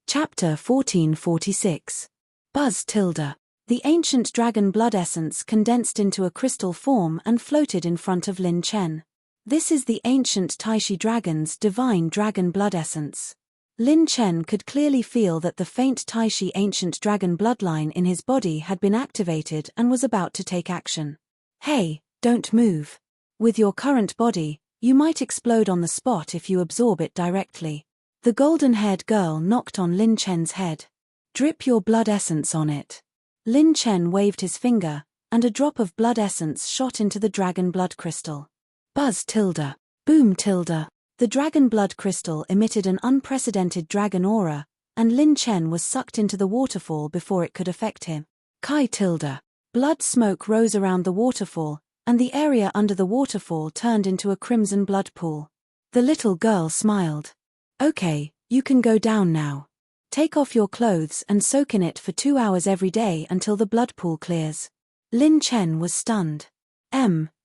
Chapter 1446. Buzz tilde. The ancient dragon blood essence condensed into a crystal form and floated in front of Lin Chen. This is the ancient Taishi dragon's divine dragon blood essence. Lin Chen could clearly feel that the faint Taishi ancient dragon bloodline in his body had been activated and was about to take action. Hey, don't move. With your current body, you might explode on the spot if you absorb it directly. The golden-haired girl knocked on Lin Chen's head. Drip your blood essence on it. Lin Chen waved his finger, and a drop of blood essence shot into the dragon blood crystal. Buzz tilde. Boom tilde. The dragon blood crystal emitted an unprecedented dragon aura, and Lin Chen was sucked into the waterfall before it could affect him. Kai tilde. Blood smoke rose around the waterfall, and the area under the waterfall turned into a crimson blood pool. The little girl smiled. Okay, you can go down now. Take off your clothes and soak in it for 2 hours every day until the blood pool clears. Lin Chen was stunned.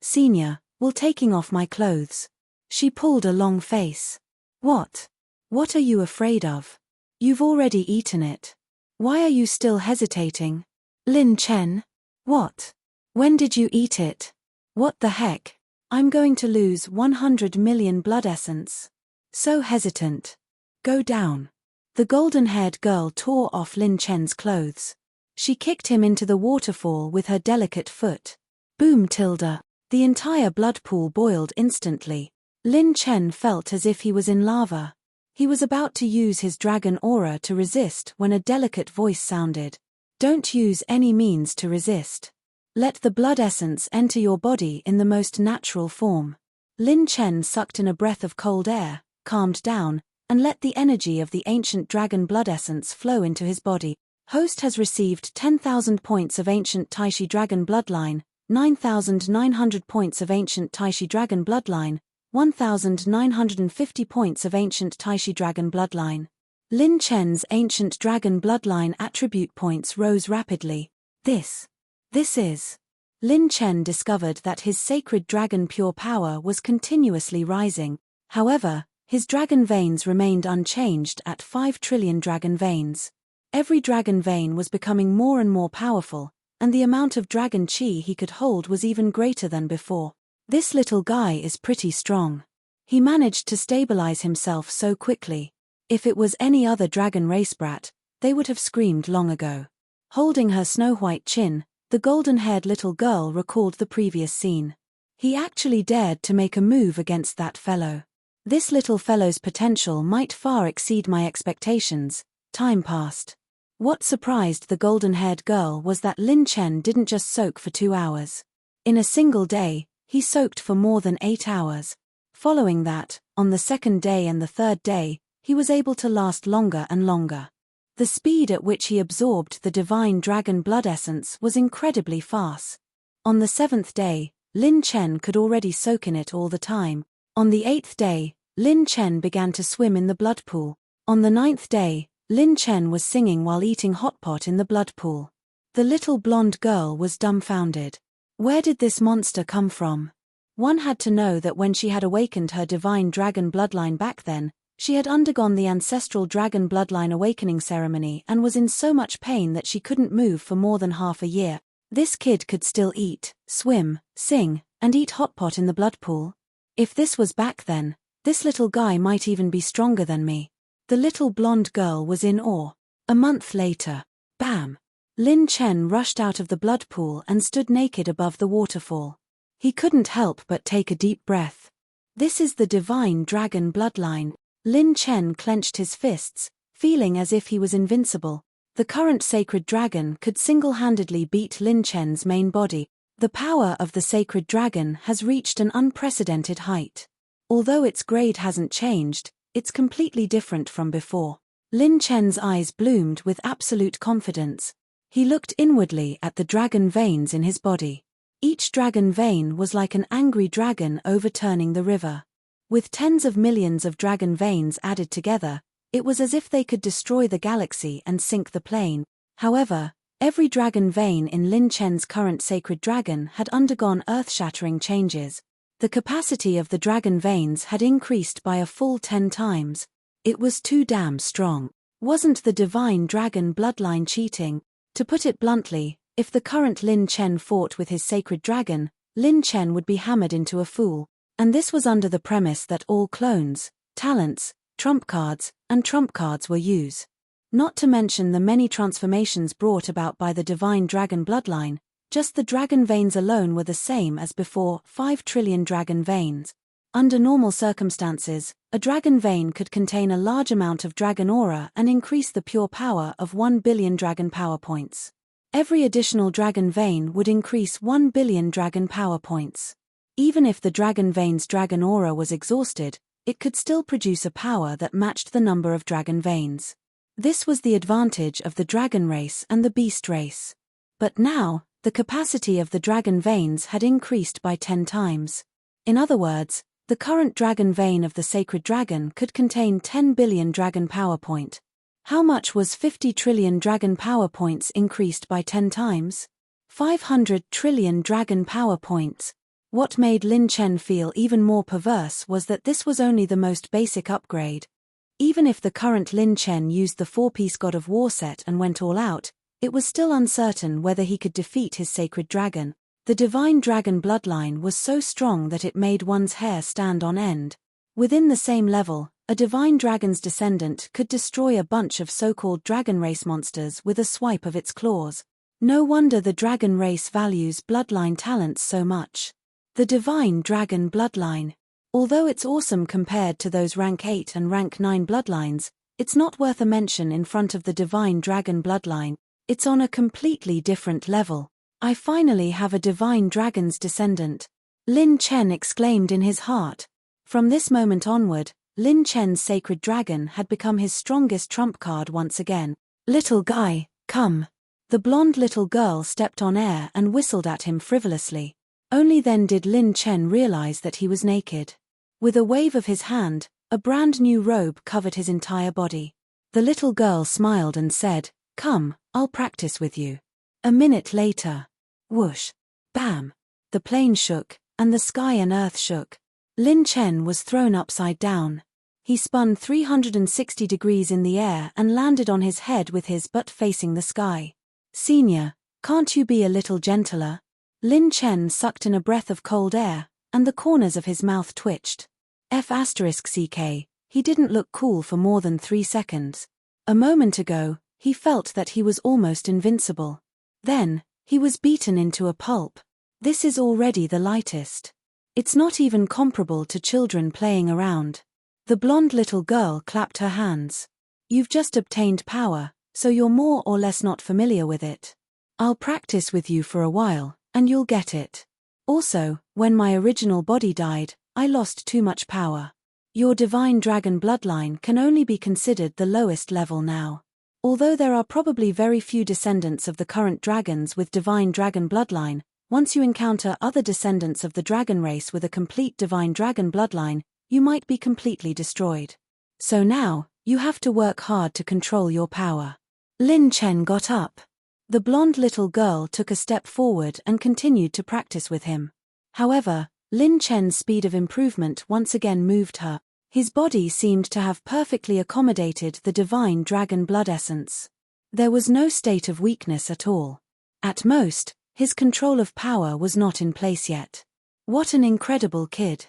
Senior, will taking off my clothes? She pulled a long face. What? What are you afraid of? You've already eaten it. Why are you still hesitating? Lin Chen? What? When did you eat it? What the heck? I'm going to lose 100 million blood essence. So hesitant. Go down. The golden-haired girl tore off Lin Chen's clothes. She kicked him into the waterfall with her delicate foot. Boom tilde. The entire blood pool boiled instantly. Lin Chen felt as if he was in lava. He was about to use his dragon aura to resist when a delicate voice sounded. Don't use any means to resist. Let the blood essence enter your body in the most natural form. Lin Chen sucked in a breath of cold air, calmed down, and let the energy of the ancient dragon blood essence flow into his body. Host has received 10,000 points of ancient Taishi dragon bloodline, 9,900 points of ancient Taishi dragon bloodline, 1,950 points of ancient Taishi dragon bloodline. Lin Chen's ancient dragon bloodline attribute points rose rapidly. This is. Lin Chen discovered that his sacred dragon pure power was continuously rising. However, his dragon veins remained unchanged at 5 trillion dragon veins. Every dragon vein was becoming more and more powerful, and the amount of dragon chi he could hold was even greater than before. This little guy is pretty strong. He managed to stabilize himself so quickly. If it was any other dragon race brat, they would have screamed long ago. Holding her snow-white chin, the golden-haired little girl recalled the previous scene. He actually dared to make a move against that fellow. This little fellow's potential might far exceed my expectations. Time passed. What surprised the golden-haired girl was that Lin Chen didn't just soak for 2 hours. In a single day, he soaked for more than 8 hours. Following that, on the second day and the third day, he was able to last longer and longer. The speed at which he absorbed the divine dragon blood essence was incredibly fast. On the 7th day, Lin Chen could already soak in it all the time. On the 8th day, Lin Chen began to swim in the blood pool. On the 9th day, Lin Chen was singing while eating hot pot in the blood pool. The little blonde girl was dumbfounded. Where did this monster come from? One had to know that when she had awakened her divine dragon bloodline back then, she had undergone the ancestral dragon bloodline awakening ceremony and was in so much pain that she couldn't move for more than half a year. This kid could still eat, swim, sing, and eat hot pot in the blood pool. If this was back then, this little guy might even be stronger than me. The little blonde girl was in awe. A month later, bam! Lin Chen rushed out of the blood pool and stood naked above the waterfall. He couldn't help but take a deep breath. This is the divine dragon bloodline. Lin Chen clenched his fists, feeling as if he was invincible. The current sacred dragon could single-handedly beat Lin Chen's main body. The power of the sacred dragon has reached an unprecedented height. Although its grade hasn't changed, it's completely different from before. Lin Chen's eyes bloomed with absolute confidence. He looked inwardly at the dragon veins in his body. Each dragon vein was like an angry dragon overturning the river. With tens of millions of dragon veins added together, it was as if they could destroy the galaxy and sink the plane. However, every dragon vein in Lin Chen's current sacred dragon had undergone earth-shattering changes. The capacity of the dragon veins had increased by a full 10 times. It was too damn strong. Wasn't the divine dragon bloodline cheating? To put it bluntly, if the current Lin Chen fought with his sacred dragon, Lin Chen would be hammered into a fool. And this was under the premise that all clones, talents, trump cards, and trump cards were used. Not to mention the many transformations brought about by the divine dragon bloodline, just the dragon veins alone were the same as before, 5 trillion dragon veins. Under normal circumstances, a dragon vein could contain a large amount of dragon aura and increase the pure power of 1 billion dragon power points. Every additional dragon vein would increase 1 billion dragon power points. Even if the dragon vein's dragon aura was exhausted, it could still produce a power that matched the number of dragon veins. This was the advantage of the dragon race and the beast race. But now, the capacity of the dragon veins had increased by 10 times. In other words, the current dragon vein of the sacred dragon could contain 10 billion dragon power point. How much was 50 trillion dragon power points increased by 10 times? 500 trillion dragon power points. What made Lin Chen feel even more perverse was that this was only the most basic upgrade. Even if the current Lin Chen used the 4-piece God of War set and went all out, it was still uncertain whether he could defeat his sacred dragon. The divine dragon bloodline was so strong that it made one's hair stand on end. Within the same level, a divine dragon's descendant could destroy a bunch of so-called dragon race monsters with a swipe of its claws. No wonder the dragon race values bloodline talents so much. The divine dragon bloodline. Although it's awesome compared to those rank 8 and rank 9 bloodlines, it's not worth a mention in front of the divine dragon bloodline. It's on a completely different level. I finally have a divine dragon's descendant. Lin Chen exclaimed in his heart. From this moment onward, Lin Chen's sacred dragon had become his strongest trump card once again. Little guy, come. The blonde little girl stepped on air and whistled at him frivolously. Only then did Lin Chen realize that he was naked. With a wave of his hand, a brand new robe covered his entire body. The little girl smiled and said, "Come, I'll practice with you." A minute later. Whoosh. Bam. The plane shook, and the sky and earth shook. Lin Chen was thrown upside down. He spun 360 degrees in the air and landed on his head with his butt facing the sky. "Senior, can't you be a little gentler?" Lin Chen sucked in a breath of cold air, and the corners of his mouth twitched. F***ck, he didn't look cool for more than 3 seconds. A moment ago, he felt that he was almost invincible. Then, he was beaten into a pulp. This is already the lightest. It's not even comparable to children playing around. The blonde little girl clapped her hands. "You've just obtained power, so you're more or less not familiar with it. I'll practice with you for a while, and you'll get it. Also, when my original body died, I lost too much power. Your divine dragon bloodline can only be considered the lowest level now. Although there are probably very few descendants of the current dragons with divine dragon bloodline, once you encounter other descendants of the dragon race with a complete divine dragon bloodline, you might be completely destroyed. So now, you have to work hard to control your power." Lin Chen got up. The blonde little girl took a step forward and continued to practice with him. However, Lin Chen's speed of improvement once again moved her. His body seemed to have perfectly accommodated the divine dragon blood essence. There was no state of weakness at all. At most, his control of power was not in place yet. What an incredible kid.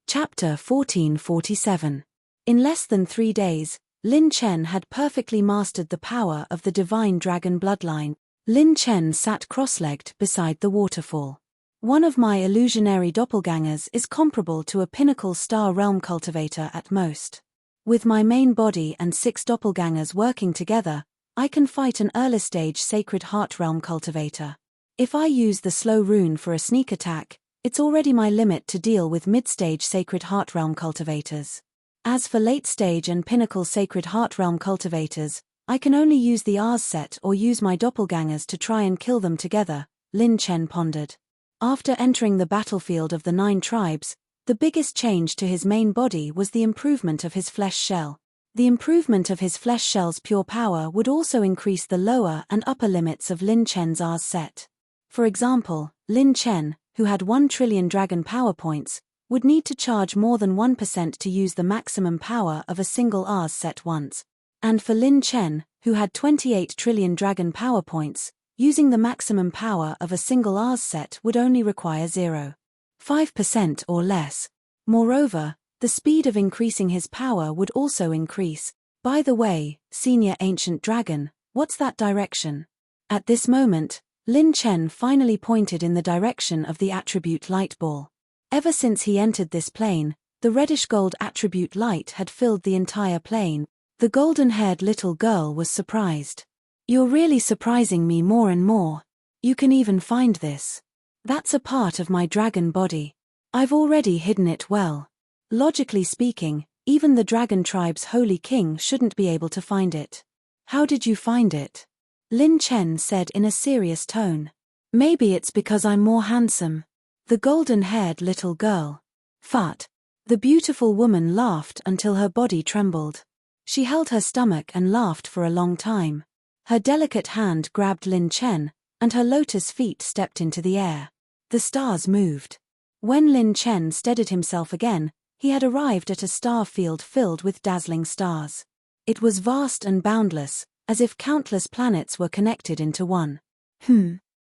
Chapter 1447. In less than 3 days, Lin Chen had perfectly mastered the power of the divine dragon bloodline. Lin Chen sat cross-legged beside the waterfall. One of my illusionary doppelgangers is comparable to a pinnacle star realm cultivator at most. With my main body and 6 doppelgangers working together, I can fight an early-stage sacred heart realm cultivator. If I use the slow rune for a sneak attack, it's already my limit to deal with mid-stage sacred heart realm cultivators. As for late-stage and pinnacle sacred heart realm cultivators, I can only use the Rs set or use my doppelgangers to try and kill them together, Lin Chen pondered. After entering the battlefield of the 9 tribes, the biggest change to his main body was the improvement of his flesh shell. The improvement of his flesh shell's pure power would also increase the lower and upper limits of Lin Chen's Rs set. For example, Lin Chen, who had 1 trillion dragon power points, would need to charge more than 1% to use the maximum power of a single Rs set once. And for Lin Chen, who had 28 trillion dragon power points, using the maximum power of a single Rs set would only require 0.5% or less. Moreover, the speed of increasing his power would also increase. By the way, senior ancient dragon, what's that direction? At this moment, Lin Chen finally pointed in the direction of the attribute light ball. Ever since he entered this plane, the reddish-gold attribute light had filled the entire plane. The golden-haired little girl was surprised. "You're really surprising me more and more. You can even find this. That's a part of my dragon body. I've already hidden it well. Logically speaking, even the dragon tribe's holy king shouldn't be able to find it. How did you find it?" Lin Chen said in a serious tone. "Maybe it's because I'm more handsome." The golden-haired little girl. Fart. The beautiful woman laughed until her body trembled. She held her stomach and laughed for a long time. Her delicate hand grabbed Lin Chen, and her lotus feet stepped into the air. The stars moved. When Lin Chen steadied himself again, he had arrived at a star field filled with dazzling stars. It was vast and boundless, as if countless planets were connected into one.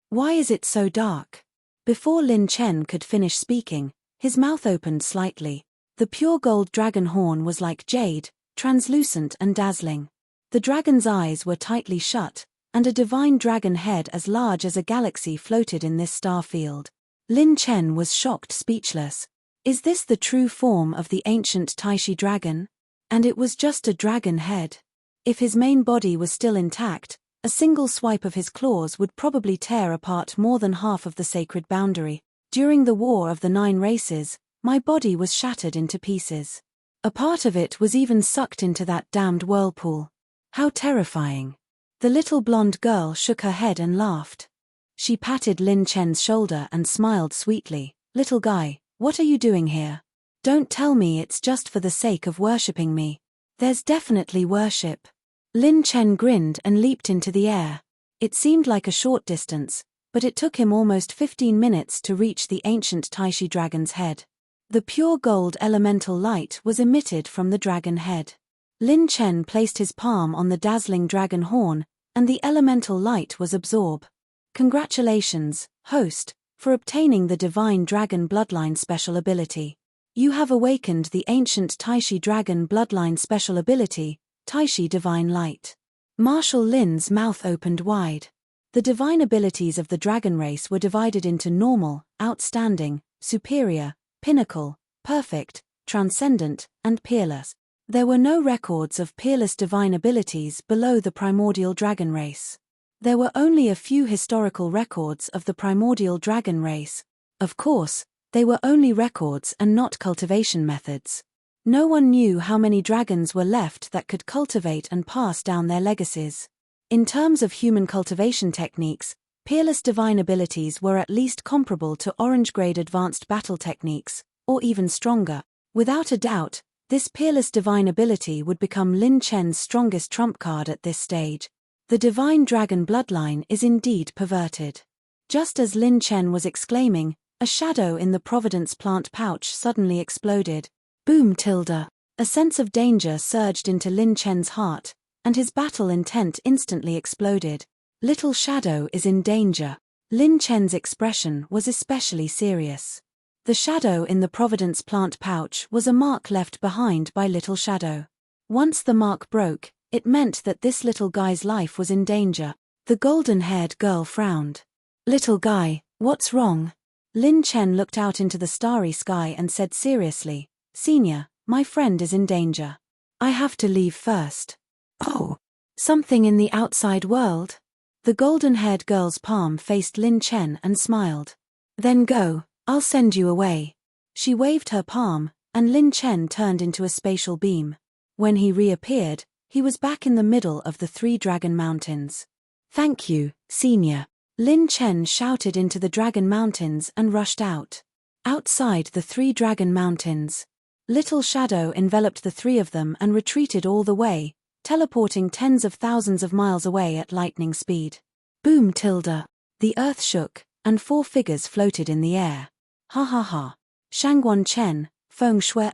Why is it so dark? Before Lin Chen could finish speaking, his mouth opened slightly. The pure gold dragon horn was like jade, translucent and dazzling. The dragon's eyes were tightly shut, and a divine dragon head as large as a galaxy floated in this star field. Lin Chen was shocked speechless. Is this the true form of the ancient Taishi dragon? And it was just a dragon head. If his main body was still intact, a single swipe of his claws would probably tear apart more than half of the sacred boundary. During the War of the Nine Races, my body was shattered into pieces. A part of it was even sucked into that damned whirlpool. How terrifying. The little blonde girl shook her head and laughed. She patted Lin Chen's shoulder and smiled sweetly. Little guy, what are you doing here? Don't tell me it's just for the sake of worshipping me. There's definitely worship. Lin Chen grinned and leaped into the air. It seemed like a short distance, but it took him almost 15 minutes to reach the ancient Taishi dragon's head. The pure gold elemental light was emitted from the dragon head. Lin Chen placed his palm on the dazzling dragon horn, and the elemental light was absorbed. Congratulations, host, for obtaining the divine dragon bloodline special ability. You have awakened the ancient Taishi dragon bloodline special ability, Taishi Divine Light. Marshal Lin's mouth opened wide. The divine abilities of the dragon race were divided into normal, outstanding, superior, pinnacle, perfect, transcendent, and peerless. There were no records of peerless divine abilities below the primordial dragon race. There were only a few historical records of the primordial dragon race. Of course, they were only records and not cultivation methods. No one knew how many dragons were left that could cultivate and pass down their legacies. In terms of human cultivation techniques, peerless divine abilities were at least comparable to orange-grade advanced battle techniques, or even stronger. Without a doubt, this peerless divine ability would become Lin Chen's strongest trump card at this stage. The divine dragon bloodline is indeed perverted. Just as Lin Chen was exclaiming, a shadow in the Providence plant pouch suddenly exploded. Boom tilde. A sense of danger surged into Lin Chen's heart, and his battle intent instantly exploded. Little shadow is in danger. Lin Chen's expression was especially serious. The shadow in the Providence plant pouch was a mark left behind by Little Shadow. Once the mark broke, it meant that this little guy's life was in danger. The golden-haired girl frowned. Little guy, what's wrong? Lin Chen looked out into the starry sky and said seriously, Senior, my friend is in danger. I have to leave first. Oh, something in the outside world? The golden-haired girl's palm faced Lin Chen and smiled. Then go, I'll send you away. She waved her palm, and Lin Chen turned into a spatial beam. When he reappeared, he was back in the middle of the Three Dragon Mountains. Thank you, Senior. Lin Chen shouted into the Dragon Mountains and rushed out. Outside the Three Dragon Mountains, Little Shadow enveloped the three of them and retreated all the way, teleporting tens of thousands of miles away at lightning speed. Boom tilde. The earth shook, and 4 figures floated in the air. Ha ha ha. Shangguan Chen, Feng Shui,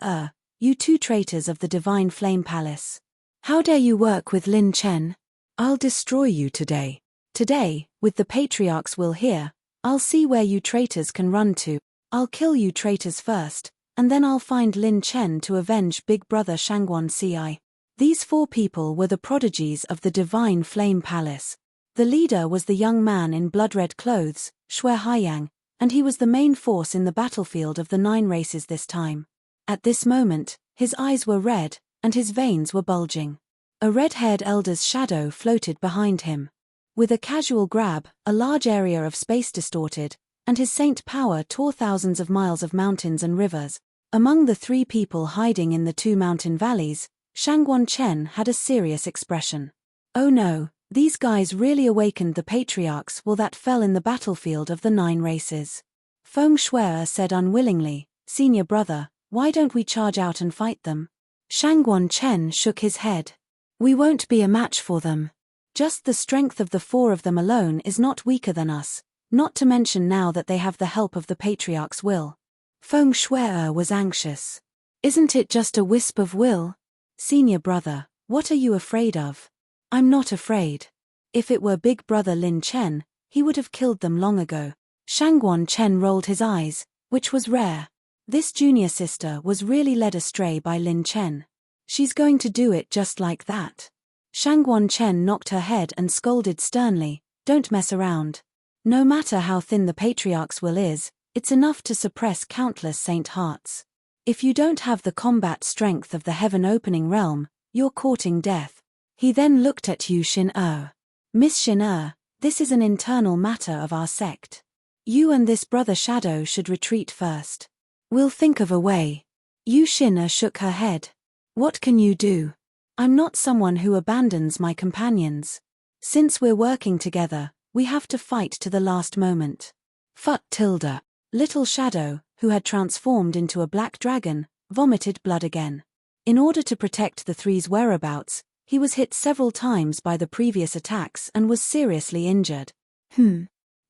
you two traitors of the Divine Flame Palace. How dare you work with Lin Chen? I'll destroy you today. Today, with the Patriarch's will here, I'll see where you traitors can run to. I'll kill you traitors first, and then I'll find Lin Chen to avenge Big Brother Shangguan Ci. These 4 people were the prodigies of the Divine Flame Palace. The leader was the young man in blood-red clothes, Shui Haiyang, and he was the main force in the battlefield of the 9 races this time. At this moment, his eyes were red, and his veins were bulging. A red-haired elder's shadow floated behind him. With a casual grab, a large area of space distorted, and his saint power tore thousands of miles of mountains and rivers. Among the 3 people hiding in the 2 mountain valleys, Shangguan Chen had a serious expression. Oh no, these guys really awakened the patriarchs that fell in the battlefield of the 9 races. Feng Shui said unwillingly, Senior brother, why don't we charge out and fight them? Shangguan Chen shook his head. We won't be a match for them. Just the strength of the 4 of them alone is not weaker than us, not to mention now that they have the help of the Patriarch's will. Feng Shui was anxious. Isn't it just a wisp of will? Senior brother, what are you afraid of? I'm not afraid. If it were Big Brother Lin Chen, he would have killed them long ago. Shangguan Chen rolled his eyes, which was rare. This junior sister was really led astray by Lin Chen. She's going to do it just like that. Shangguan Chen knocked her head and scolded sternly, don't mess around. No matter how thin the Patriarch's will is, It's enough to suppress countless saint hearts. If you don't have the combat strength of the heaven-opening realm, you're courting death. He then looked at Yu Xin-er. Miss Xin-er, this is an internal matter of our sect. You and this brother Shadow should retreat first. We'll think of a way. Yu Xin-er shook her head. What can you do? I'm not someone who abandons my companions. Since we're working together, we have to fight to the last moment. Phut tilde. Little Shadow, who had transformed into a black dragon, vomited blood again. In order to protect the three's whereabouts, he was hit several times by the previous attacks and was seriously injured.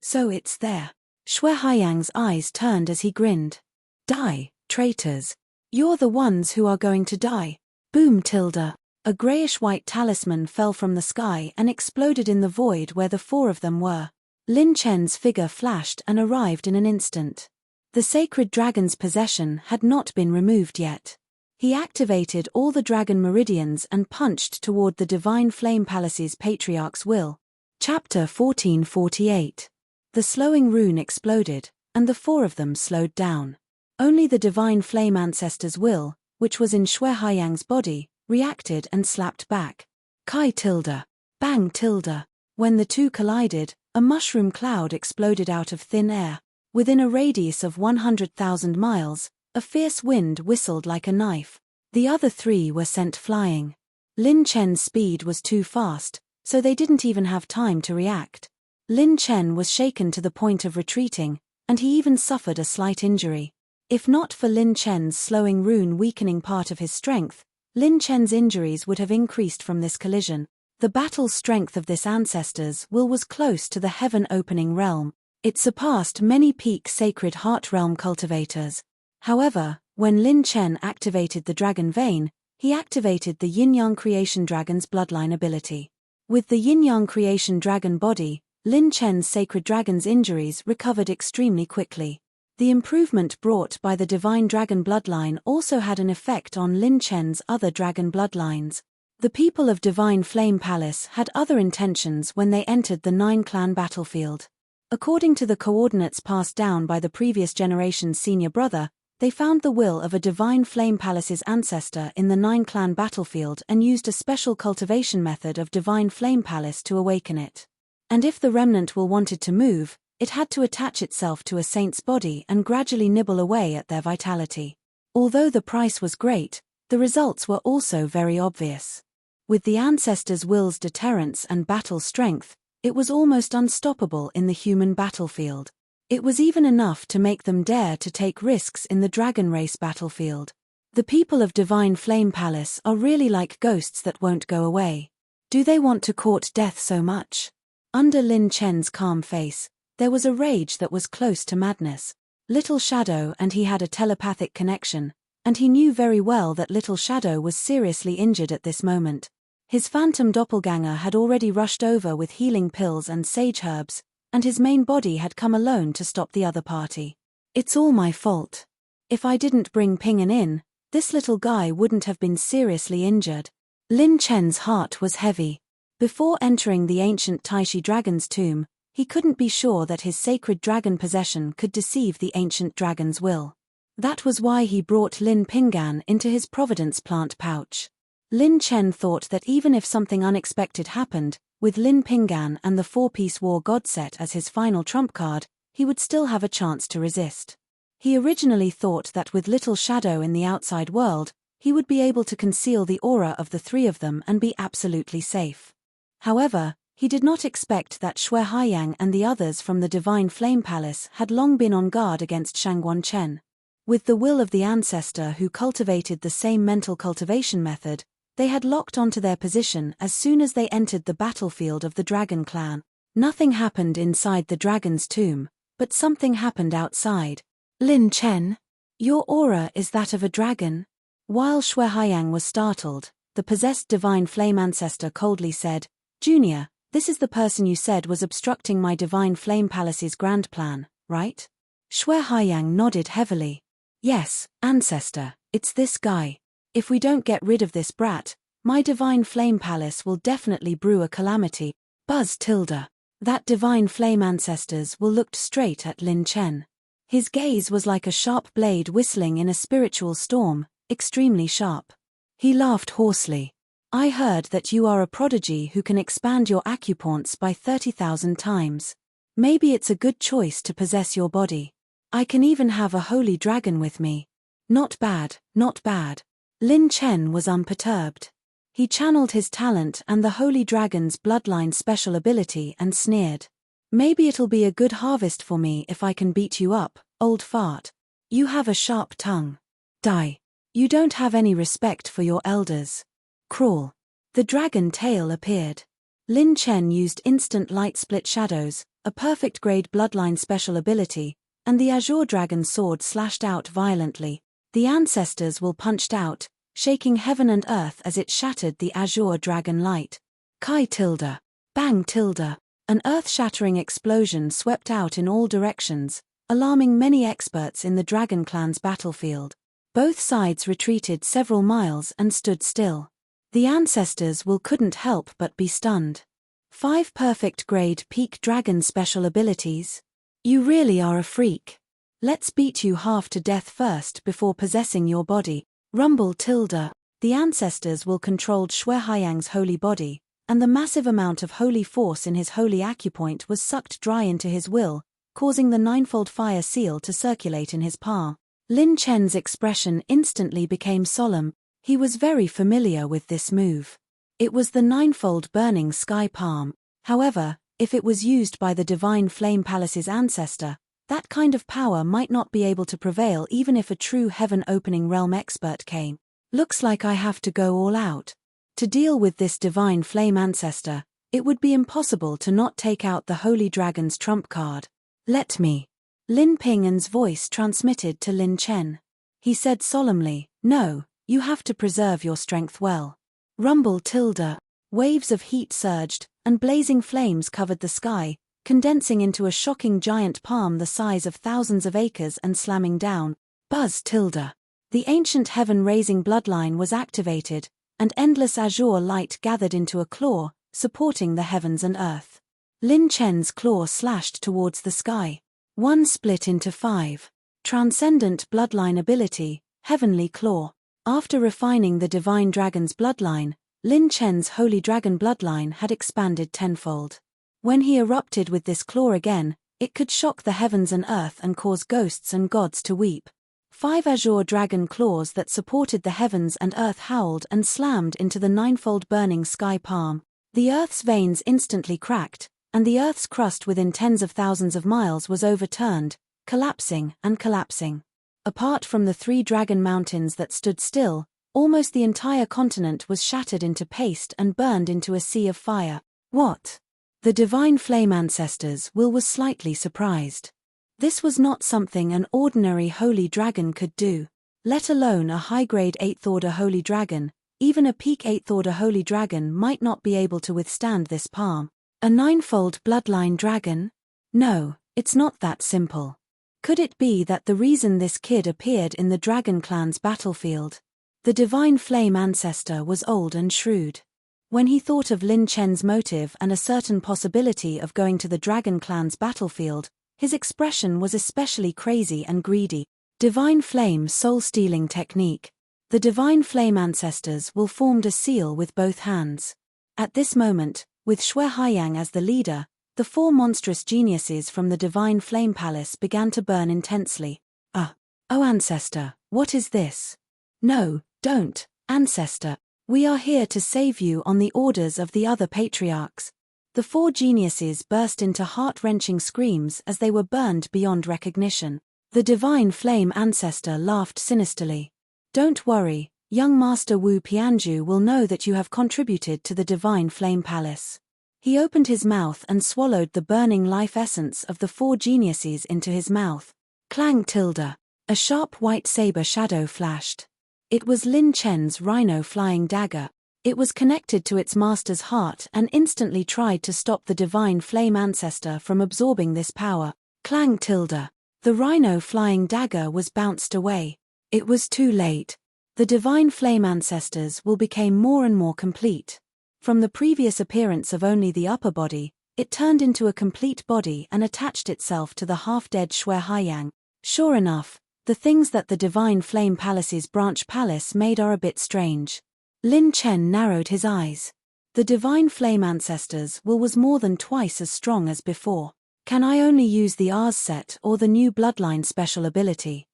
So it's there. Shui Haiyang's eyes turned as he grinned. Die, traitors. You're the ones who are going to die. Boom tilde. A grayish-white talisman fell from the sky and exploded in the void where the four of them were. Lin Chen's figure flashed and arrived in an instant. The sacred dragon's possession had not been removed yet. He activated all the dragon meridians and punched toward the Divine Flame Palace's Patriarch's will. Chapter 1448. The slowing rune exploded, and the four of them slowed down. Only the Divine Flame Ancestor's will, which was in Shui Haiyang's body, reacted and slapped back. Kai tilde. Bang tilde. When the two collided, a mushroom cloud exploded out of thin air. Within a radius of 100,000 miles, a fierce wind whistled like a knife. The other three were sent flying. Lin Chen's speed was too fast, so they didn't even have time to react. Lin Chen was shaken to the point of retreating, and he even suffered a slight injury. If not for Lin Chen's slowing rune weakening part of his strength, Lin Chen's injuries would have increased from this collision. The battle strength of this ancestor's will was close to the heaven-opening realm. It surpassed many peak sacred heart realm cultivators. However, when Lin Chen activated the dragon vein, he activated the Yin-Yang Creation Dragon's bloodline ability. With the Yin-Yang Creation Dragon body, Lin Chen's sacred dragon's injuries recovered extremely quickly. The improvement brought by the divine dragon bloodline also had an effect on Lin Chen's other dragon bloodlines. The people of Divine Flame Palace had other intentions when they entered the Nine-clan battlefield. According to the coordinates passed down by the previous generation's senior brother, they found the will of a Divine Flame Palace's ancestor in the Nine-clan battlefield and used a special cultivation method of Divine Flame Palace to awaken it. And if the remnant will wanted to move, it had to attach itself to a saint's body and gradually nibble away at their vitality. Although the price was great, the results were also very obvious. With the ancestors' will's deterrence and battle strength, it was almost unstoppable in the human battlefield. It was even enough to make them dare to take risks in the dragon race battlefield. The people of Divine Flame Palace are really like ghosts that won't go away. Do they want to court death so much? Under Lin Chen's calm face, there was a rage that was close to madness. Little Shadow and he had a telepathic connection, and he knew very well that Little Shadow was seriously injured at this moment. His phantom doppelganger had already rushed over with healing pills and sage herbs, and his main body had come alone to stop the other party. It's all my fault. If I didn't bring Ping'an in, this little guy wouldn't have been seriously injured. Lin Chen's heart was heavy. Before entering the ancient Taishi dragon's tomb, he couldn't be sure that his sacred dragon possession could deceive the ancient dragon's will. That was why he brought Lin Ping'an into his Providence plant pouch. Lin Chen thought that even if something unexpected happened, with Lin Ping'an and the four-piece war god set as his final trump card, he would still have a chance to resist. He originally thought that with Little Shadow in the outside world, he would be able to conceal the aura of the three of them and be absolutely safe. However, he did not expect that Shui Haiyang and the others from the Divine Flame Palace had long been on guard against Shangguan Chen. With the will of the ancestor who cultivated the same mental cultivation method, they had locked onto their position as soon as they entered the battlefield of the Dragon Clan. Nothing happened inside the dragon's tomb, but something happened outside. Lin Chen, your aura is that of a dragon? While Shui Haiyang was startled, the possessed Divine Flame ancestor coldly said, Junior, this is the person you said was obstructing my Divine Flame Palace's grand plan, right? Shui Haiyang nodded heavily. Yes, ancestor, it's this guy. If we don't get rid of this brat, my Divine Flame Palace will definitely brew a calamity. Buzz tilde. That Divine Flame ancestors will looked straight at Lin Chen. His gaze was like a sharp blade whistling in a spiritual storm, extremely sharp. He laughed hoarsely. I heard that you are a prodigy who can expand your acupoints by 30,000 times. Maybe it's a good choice to possess your body. I can even have a holy dragon with me. Not bad, not bad. Lin Chen was unperturbed. He channeled his talent and the holy dragon's bloodline special ability and sneered. Maybe it'll be a good harvest for me if I can beat you up, old fart. You have a sharp tongue. Die. You don't have any respect for your elders. Crawl. The dragon tail appeared. Lin Chen used instant light split shadows, a perfect grade bloodline special ability, and the azure dragon sword slashed out violently. The ancestors will punched out, shaking heaven and earth as it shattered the azure dragon light. Kai tilde. Bang tilde. An earth-shattering explosion swept out in all directions, alarming many experts in the dragon clan's battlefield. Both sides retreated several miles and stood still. The ancestors couldn't help but be stunned. 5 perfect grade peak dragon special abilities? You really are a freak. Let's beat you half to death first before possessing your body. Rumble tilde. The ancestors controlled Shui Haiyang's holy body, and the massive amount of holy force in his holy acupoint was sucked dry into his will, causing the ninefold fire seal to circulate in his palm. Lin Chen's expression instantly became solemn. He was very familiar with this move. It was the ninefold burning sky palm. However, if it was used by the Divine Flame Palace's ancestor, that kind of power might not be able to prevail even if a true heaven-opening realm expert came. Looks like I have to go all out. To deal with this Divine Flame ancestor, it would be impossible to not take out the Holy Dragon's trump card. Let me. Lin Ping'an's voice transmitted to Lin Chen. He said solemnly, no, you have to preserve your strength well. Rumble tilde. Waves of heat surged, and blazing flames covered the sky, condensing into a shocking giant palm the size of thousands of acres and slamming down. Buzz tilde. The ancient heaven-raising bloodline was activated, and endless azure light gathered into a claw, supporting the heavens and earth. Lin Chen's claw slashed towards the sky. One split into 5. Transcendent bloodline ability, Heavenly Claw. After refining the Divine Dragon's bloodline, Lin Chen's Holy Dragon bloodline had expanded tenfold. When he erupted with this claw again, it could shock the heavens and earth and cause ghosts and gods to weep. 5 azure dragon claws that supported the heavens and earth howled and slammed into the ninefold burning sky palm. The earth's veins instantly cracked, and the earth's crust within tens of thousands of miles was overturned, collapsing and collapsing. Apart from the 3 dragon mountains that stood still, almost the entire continent was shattered into paste and burned into a sea of fire. What? The Divine Flame ancestors was slightly surprised. This was not something an ordinary holy dragon could do, let alone a high-grade 8th order holy dragon. Even a peak 8th order holy dragon might not be able to withstand this palm. A ninefold bloodline dragon? No, it's not that simple. Could it be that the reason this kid appeared in the Dragon Clan's battlefield? The Divine Flame ancestor was old and shrewd. When he thought of Lin Chen's motive and a certain possibility of going to the Dragon Clan's battlefield, his expression was especially crazy and greedy. Divine Flame soul-stealing technique. The Divine Flame ancestors formed a seal with both hands. At this moment, with Shui Haiyang as the leader, the 4 monstrous geniuses from the Divine Flame Palace began to burn intensely. Oh ancestor, what is this? No, don't, ancestor. We are here to save you on the orders of the other patriarchs. The 4 geniuses burst into heart-wrenching screams as they were burned beyond recognition. The Divine Flame ancestor laughed sinisterly. Don't worry, young Master Wu Pianju will know that you have contributed to the Divine Flame Palace. He opened his mouth and swallowed the burning life essence of the 4 geniuses into his mouth. Clang tilde. A sharp white saber shadow flashed. It was Lin Chen's rhino flying dagger. It was connected to its master's heart and instantly tried to stop the Divine Flame ancestor from absorbing this power. Clang tilde. The rhino flying dagger was bounced away. It was too late. The Divine Flame ancestors became more and more complete. From the previous appearance of only the upper body, it turned into a complete body and attached itself to the half-dead Shui Haiyang. Sure enough, the things that the Divine Flame Palace's branch palace made are a bit strange. Lin Chen narrowed his eyes. The Divine Flame Ancestors' will was more than twice as strong as before. Can I only use the Ars set or the new Bloodline special ability?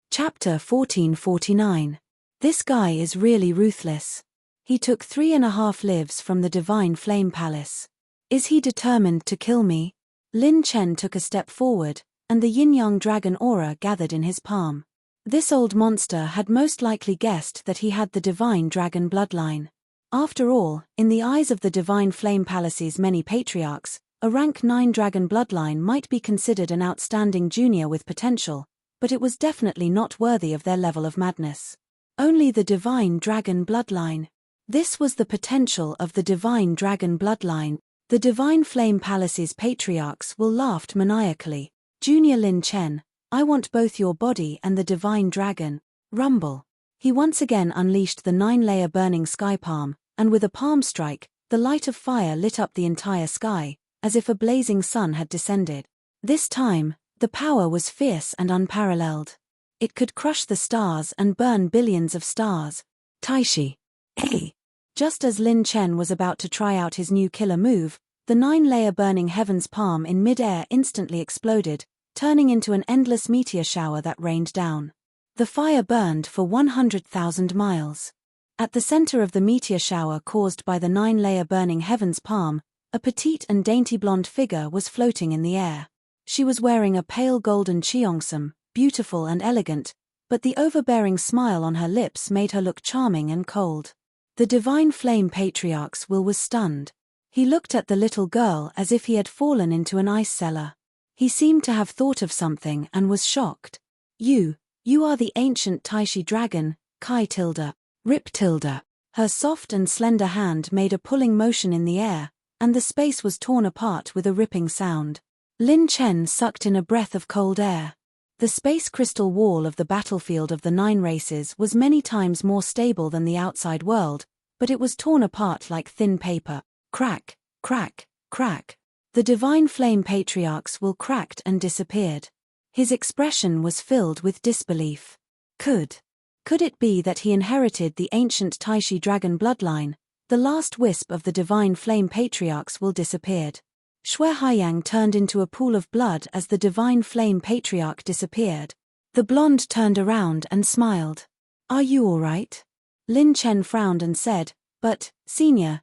Chapter 1449. This guy is really ruthless. He took 3.5 lives from the Divine Flame Palace. Is he determined to kill me? Lin Chen took a step forward, and the yin-yang dragon aura gathered in his palm. This old monster had most likely guessed that he had the Divine Dragon bloodline. After all, in the eyes of the Divine Flame Palace's many patriarchs, a rank 9 dragon bloodline might be considered an outstanding junior with potential, but it was definitely not worthy of their level of madness. Only the Divine Dragon bloodline. This was the potential of the Divine Dragon bloodline. The Divine Flame Palace's patriarchs will laughed maniacally. Junior Lin Chen, I want both your body and the Divine Dragon. Rumble. He once again unleashed the 9-layer burning sky palm, and with a palm strike, the light of fire lit up the entire sky, as if a blazing sun had descended. This time, the power was fierce and unparalleled. It could crush the stars and burn billions of stars. Taishi. Hey! Just as Lin Chen was about to try out his new killer move, the 9-layer burning heavens palm in mid-air instantly exploded, turning into an endless meteor shower that rained down. The fire burned for 100,000 miles. At the center of the meteor shower caused by the 9-layer burning heavens palm, a petite and dainty blonde figure was floating in the air. She was wearing a pale golden cheongsam, beautiful and elegant, but the overbearing smile on her lips made her look charming and cold. The Divine Flame Patriarch's will was stunned. He looked at the little girl as if he had fallen into an ice cellar. He seemed to have thought of something and was shocked. You are the ancient Taishi dragon, Kai tilde, Rip tilde. Her soft and slender hand made a pulling motion in the air, and the space was torn apart with a ripping sound. Lin Chen sucked in a breath of cold air. The space crystal wall of the battlefield of the 9 races was many times more stable than the outside world, but it was torn apart like thin paper. Crack, crack, crack. The Divine Flame Patriarch's will cracked and disappeared. His expression was filled with disbelief. Could it be that he inherited the ancient Taishi dragon bloodline? The last wisp of the Divine Flame Patriarch's will disappeared. Shui Haiyang turned into a pool of blood as the Divine Flame Patriarch disappeared. The blonde turned around and smiled. Are you all right? Lin Chen frowned and said, but, Senior,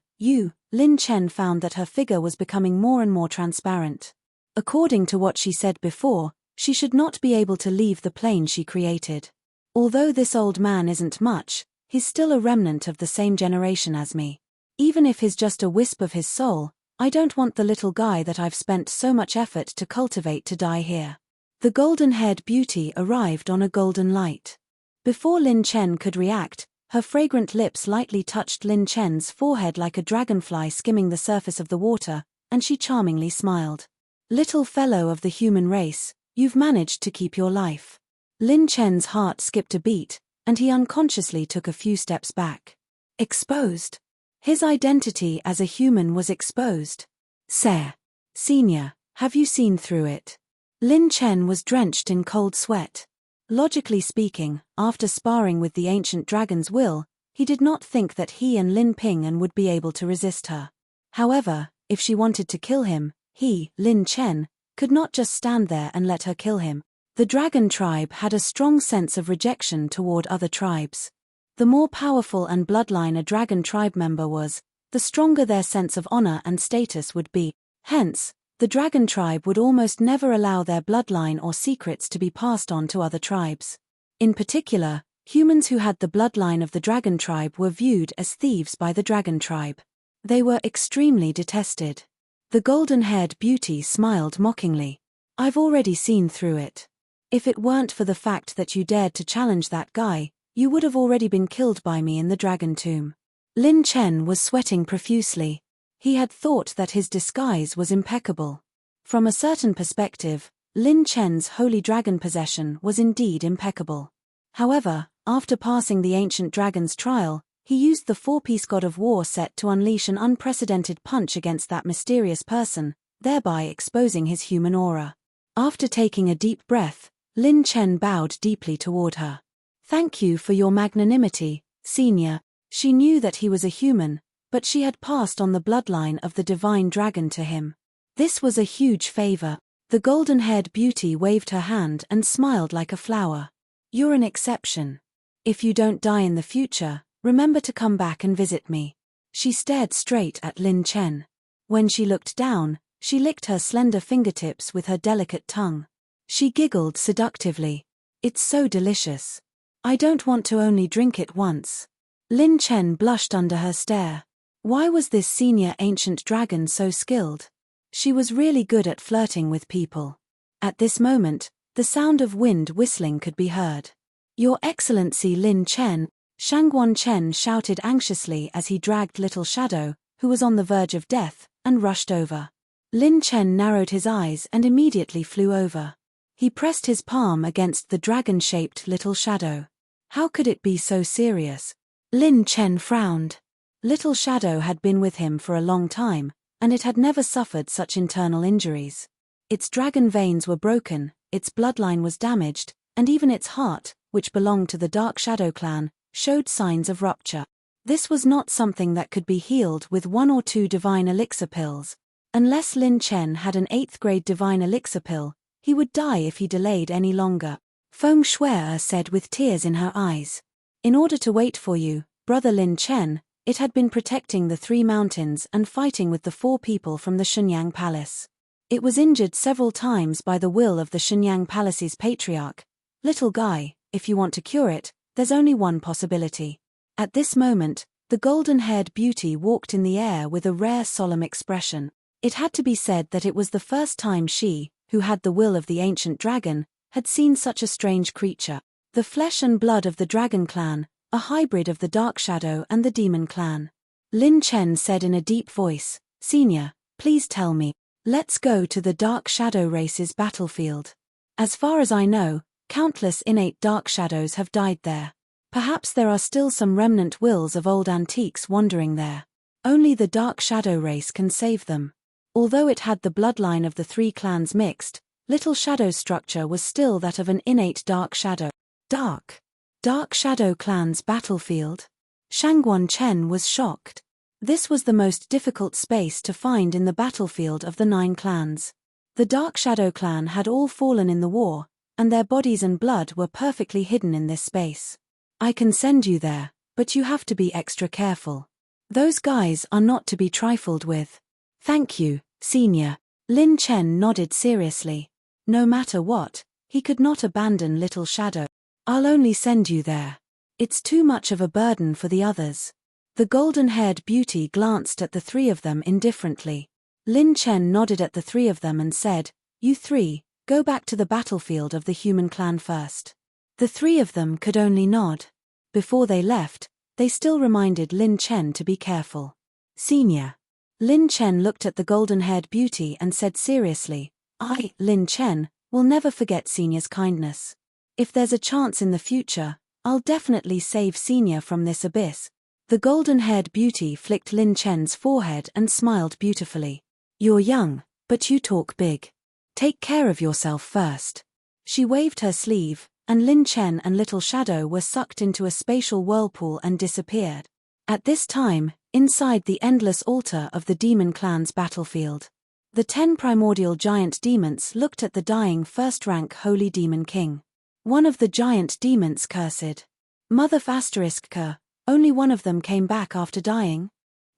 Lin Chen found that her figure was becoming more and more transparent. According to what she said before, she should not be able to leave the plane she created. Although this old man isn't much, he's still a remnant of the same generation as me. Even if he's just a wisp of his soul, I don't want the little guy that I've spent so much effort to cultivate to die here. The golden-haired beauty arrived on a golden light. Before Lin Chen could react, her fragrant lips lightly touched Lin Chen's forehead like a dragonfly skimming the surface of the water, and she charmingly smiled. Little fellow of the human race, you've managed to keep your life. Lin Chen's heart skipped a beat, and he unconsciously took a few steps back. Exposed. His identity as a human was exposed. Senior, have you seen through it? Lin Chen was drenched in cold sweat. Logically speaking, after sparring with the ancient dragon's will, he did not think that he and Lin Ping'an would be able to resist her. However, if she wanted to kill him, he, Lin Chen, could not just stand there and let her kill him. The dragon tribe had a strong sense of rejection toward other tribes. The more powerful and bloodline a dragon tribe member was, the stronger their sense of honor and status would be. Hence, the dragon tribe would almost never allow their bloodline or secrets to be passed on to other tribes. In particular, humans who had the bloodline of the dragon tribe were viewed as thieves by the dragon tribe. They were extremely detested. The golden-haired beauty smiled mockingly. I've already seen through it. If it weren't for the fact that you dared to challenge that guy, you would have already been killed by me in the dragon tomb. Lin Chen was sweating profusely. He had thought that his disguise was impeccable. From a certain perspective, Lin Chen's holy dragon possession was indeed impeccable. However, after passing the ancient dragon's trial, he used the 4-piece God of War set to unleash an unprecedented punch against that mysterious person, thereby exposing his human aura. After taking a deep breath, Lin Chen bowed deeply toward her. Thank you for your magnanimity, Senior. She knew that he was a human, but she had passed on the bloodline of the divine dragon to him. This was a huge favor. The golden-haired beauty waved her hand and smiled like a flower. You're an exception. If you don't die in the future, remember to come back and visit me. She stared straight at Lin Chen. When she looked down, she licked her slender fingertips with her delicate tongue. She giggled seductively. It's so delicious. I don't want to only drink it once. Lin Chen blushed under her stare. Why was this senior ancient dragon so skilled? She was really good at flirting with people. At this moment, the sound of wind whistling could be heard. Your Excellency Lin Chen, Shangguan Chen shouted anxiously as he dragged Little Shadow, who was on the verge of death, and rushed over. Lin Chen narrowed his eyes and immediately flew over. He pressed his palm against the dragon-shaped Little Shadow. How could it be so serious? Lin Chen frowned. Little Shadow had been with him for a long time, and it had never suffered such internal injuries. Its dragon veins were broken, its bloodline was damaged, and even its heart, which belonged to the Dark Shadow clan, showed signs of rupture. This was not something that could be healed with 1 or 2 divine elixir pills. Unless Lin Chen had an 8th-grade divine elixir pill, he would die if he delayed any longer. Feng Shuai said with tears in her eyes. In order to wait for you, brother Lin Chen, it had been protecting the 3 mountains and fighting with the 4 people from the Shenyang Palace. It was injured several times by the will of the Shenyang Palace's patriarch. Little guy, if you want to cure it, there's only one possibility. At this moment, the golden-haired beauty walked in the air with a rare solemn expression. It had to be said that it was the first time she, who had the will of the ancient dragon, had seen such a strange creature. The flesh and blood of the dragon clan, a hybrid of the dark shadow and the demon clan. Lin Chen said in a deep voice, Senior, please tell me. Let's go to the dark shadow race's battlefield. As far as I know, countless innate dark shadows have died there. Perhaps there are still some remnant wills of old antiques wandering there. Only the dark shadow race can save them. Although it had the bloodline of the 3 clans mixed, Little Shadow's structure was still that of an innate dark shadow. Dark Shadow clan's battlefield? Shangguan Chen was shocked. This was the most difficult space to find in the battlefield of the 9 clans. The Dark Shadow clan had all fallen in the war, and their bodies and blood were perfectly hidden in this space. I can send you there, but you have to be extra careful. Those guys are not to be trifled with. Thank you, Senior. Lin Chen nodded seriously. No matter what, he could not abandon Little Shadow. I'll only send you there. It's too much of a burden for the others. The golden-haired beauty glanced at the 3 of them indifferently. Lin Chen nodded at the 3 of them and said, You 3, go back to the battlefield of the human clan first. The 3 of them could only nod. Before they left, they still reminded Lin Chen to be careful. Senior. Lin Chen looked at the golden-haired beauty and said seriously, I, Lin Chen, will never forget Senior's kindness. If there's a chance in the future, I'll definitely save Senior from this abyss. The golden-haired beauty flicked Lin Chen's forehead and smiled beautifully. You're young, but you talk big. Take care of yourself first. She waved her sleeve, and Lin Chen and Little Shadow were sucked into a spatial whirlpool and disappeared. At this time, inside the endless altar of the demon clan's battlefield, the 10 primordial giant demons looked at the dying first-rank holy demon king. One of the giant demons cursed. Mother **K, only one of them came back after dying?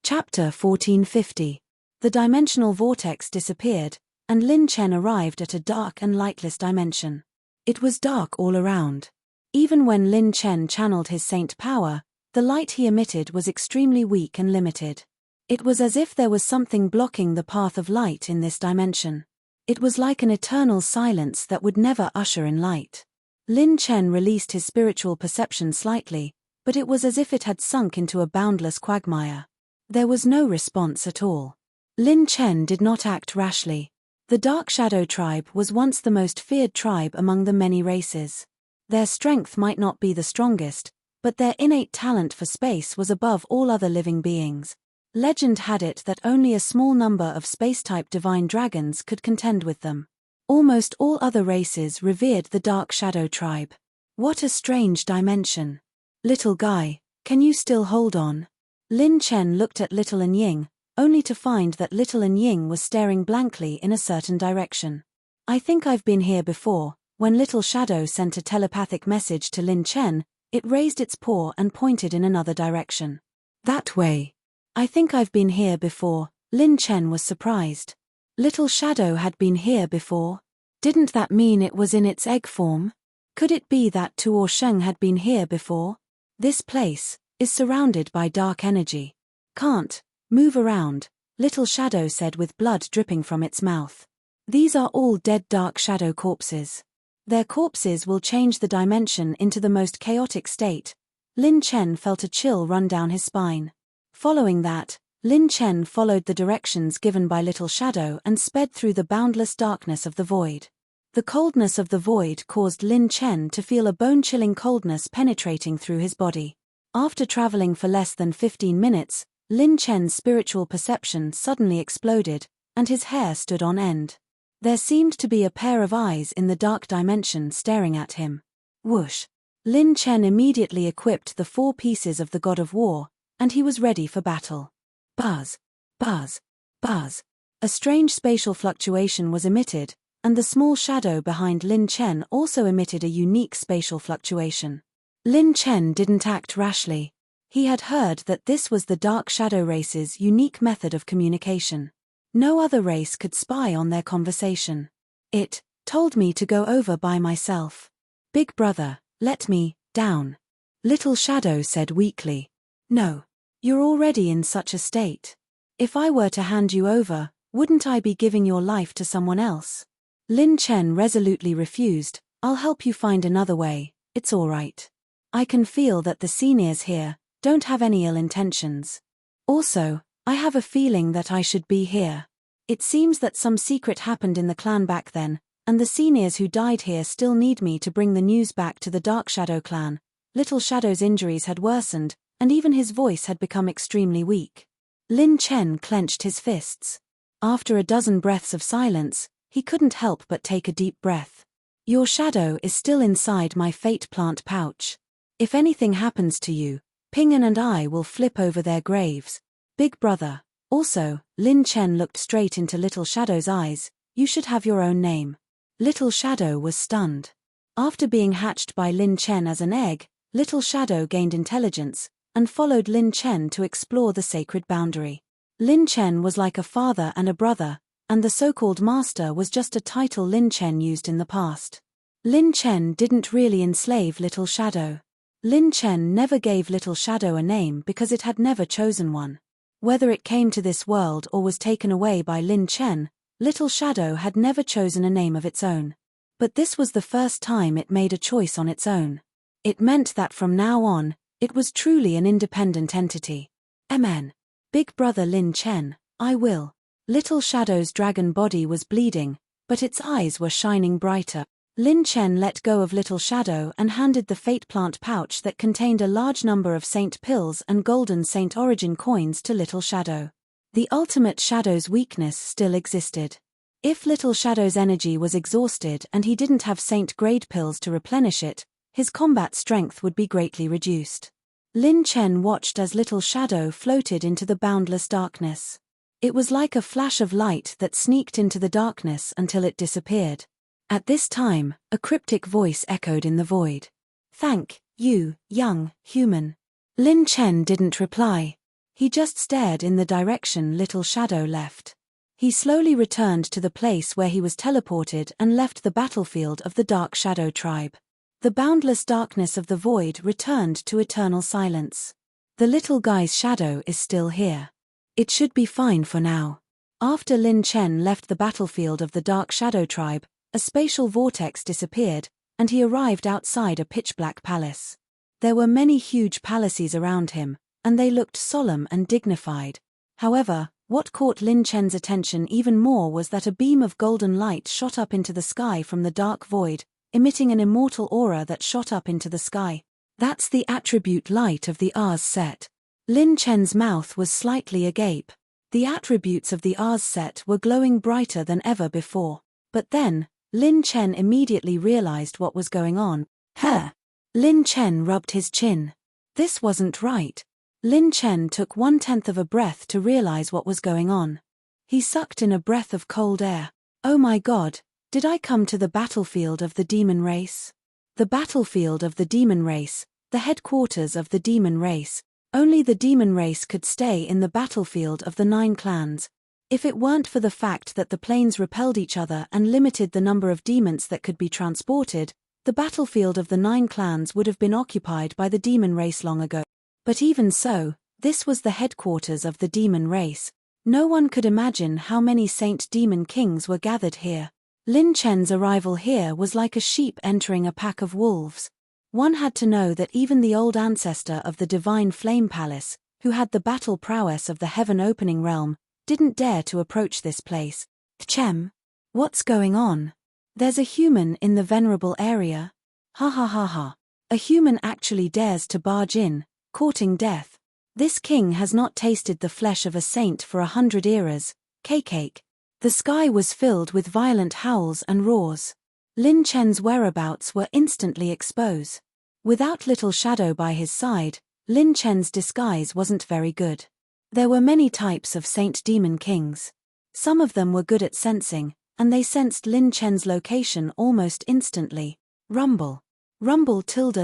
Chapter 1450. The dimensional vortex disappeared, and Lin Chen arrived at a dark and lightless dimension. It was dark all around. Even when Lin Chen channeled his saint power, the light he emitted was extremely weak and limited. It was as if there was something blocking the path of light in this dimension. It was like an eternal silence that would never usher in light. Lin Chen released his spiritual perception slightly, but it was as if it had sunk into a boundless quagmire. There was no response at all. Lin Chen did not act rashly. The Dark Shadow tribe was once the most feared tribe among the many races. Their strength might not be the strongest, but their innate talent for space was above all other living beings. Legend had it that only a small number of space-type divine dragons could contend with them. Almost all other races revered the Dark Shadow tribe. What a strange dimension. Little guy, can you still hold on? Lin Chen looked at Little Anying, only to find that Little Anying was staring blankly in a certain direction. I think I've been here before. When Little Shadow sent a telepathic message to Lin Chen, it raised its paw and pointed in another direction. That way. I think I've been here before. Lin Chen was surprised. Little Shadow had been here before? Didn't that mean it was in its egg form? Could it be that Tuo Sheng had been here before? This place is surrounded by dark energy. Can't move around, Little Shadow said with blood dripping from its mouth. These are all dead Dark Shadow corpses. Their corpses will change the dimension into the most chaotic state. Lin Chen felt a chill run down his spine. Following that, Lin Chen followed the directions given by Little Shadow and sped through the boundless darkness of the void. The coldness of the void caused Lin Chen to feel a bone-chilling coldness penetrating through his body. After traveling for less than 15 minutes, Lin Chen's spiritual perception suddenly exploded, and his hair stood on end. There seemed to be a pair of eyes in the dark dimension staring at him. Whoosh! Lin Chen immediately equipped the 4 pieces of the God of War, and he was ready for battle. Buzz! Buzz! Buzz! A strange spatial fluctuation was emitted, and the small shadow behind Lin Chen also emitted a unique spatial fluctuation. Lin Chen didn't act rashly. He had heard that this was the Dark Shadow race's unique method of communication. No other race could spy on their conversation. It told me to go over by myself. Big brother, let me down. Little Shadow said weakly. No. You're already in such a state. If I were to hand you over, wouldn't I be giving your life to someone else? Lin Chen resolutely refused. I'll help you find another way, it's all right. I can feel that the seniors here don't have any ill intentions. Also, I have a feeling that I should be here. It seems that some secret happened in the clan back then, and the seniors who died here still need me to bring the news back to the Dark Shadow clan. Little Shadow's injuries had worsened, and even his voice had become extremely weak. Lin Chen clenched his fists. After a dozen breaths of silence, he couldn't help but take a deep breath. Your shadow is still inside my fate plant pouch. If anything happens to you, Ping'an and I will flip over their graves. Big brother. Also, Lin Chen looked straight into Little Shadow's eyes. You should have your own name. Little Shadow was stunned. After being hatched by Lin Chen as an egg, Little Shadow gained intelligence, and followed Lin Chen to explore the sacred boundary. Lin Chen was like a father and a brother, and the so-called master was just a title Lin Chen used in the past. Lin Chen didn't really enslave Little Shadow. Lin Chen never gave Little Shadow a name because it had never chosen one. Whether it came to this world or was taken away by Lin Chen, Little Shadow had never chosen a name of its own. But this was the first time it made a choice on its own. It meant that from now on, it was truly an independent entity. Amen. Big brother Lin Chen, I will. Little Shadow's dragon body was bleeding, but its eyes were shining brighter. Lin Chen let go of Little Shadow and handed the fate plant pouch that contained a large number of saint pills and golden saint origin coins to Little Shadow. The ultimate Shadow's weakness still existed. If Little Shadow's energy was exhausted and he didn't have saint-grade pills to replenish it, his combat strength would be greatly reduced. Lin Chen watched as Little Shadow floated into the boundless darkness. It was like a flash of light that sneaked into the darkness until it disappeared. At this time, a cryptic voice echoed in the void. Thank you, young human. Lin Chen didn't reply. He just stared in the direction Little Shadow left. He slowly returned to the place where he was teleported and left the battlefield of the Dark Shadow tribe. The boundless darkness of the void returned to eternal silence. The little guy's shadow is still here. It should be fine for now. After Lin Chen left the battlefield of the Dark Shadow tribe, a spatial vortex disappeared, and he arrived outside a pitch-black palace. There were many huge palaces around him, and they looked solemn and dignified. However, what caught Lin Chen's attention even more was that a beam of golden light shot up into the sky from the dark void, emitting an immortal aura that shot up into the sky. That's the attribute light of the Ars set. Lin Chen's mouth was slightly agape. The attributes of the Ars set were glowing brighter than ever before. But then, Lin Chen immediately realized what was going on. Huh! Lin Chen rubbed his chin. This wasn't right. Lin Chen took 1/10 of a breath to realize what was going on. He sucked in a breath of cold air. Oh my God, did I come to the battlefield of the demon race? The battlefield of the demon race, the headquarters of the demon race. Only the demon race could stay in the battlefield of the 9 clans. If it weren't for the fact that the planes repelled each other and limited the number of demons that could be transported, the battlefield of the 9 clans would have been occupied by the demon race long ago. But even so, this was the headquarters of the demon race. No one could imagine how many Saint Demon Kings were gathered here. Lin Chen's arrival here was like a sheep entering a pack of wolves. One had to know that even the old ancestor of the Divine Flame Palace, who had the battle prowess of the heaven-opening realm, didn't dare to approach this place. Chem? What's going on? There's a human in the venerable area. Ha ha ha ha. A human actually dares to barge in, courting death. This king has not tasted the flesh of a saint for 100 eras. Cake. The sky was filled with violent howls and roars. Lin Chen's whereabouts were instantly exposed. Without Little Shadow by his side, Lin Chen's disguise wasn't very good. There were many types of Saint Demon Kings. Some of them were good at sensing, and they sensed Lin Chen's location almost instantly. Rumble. Rumble tilde.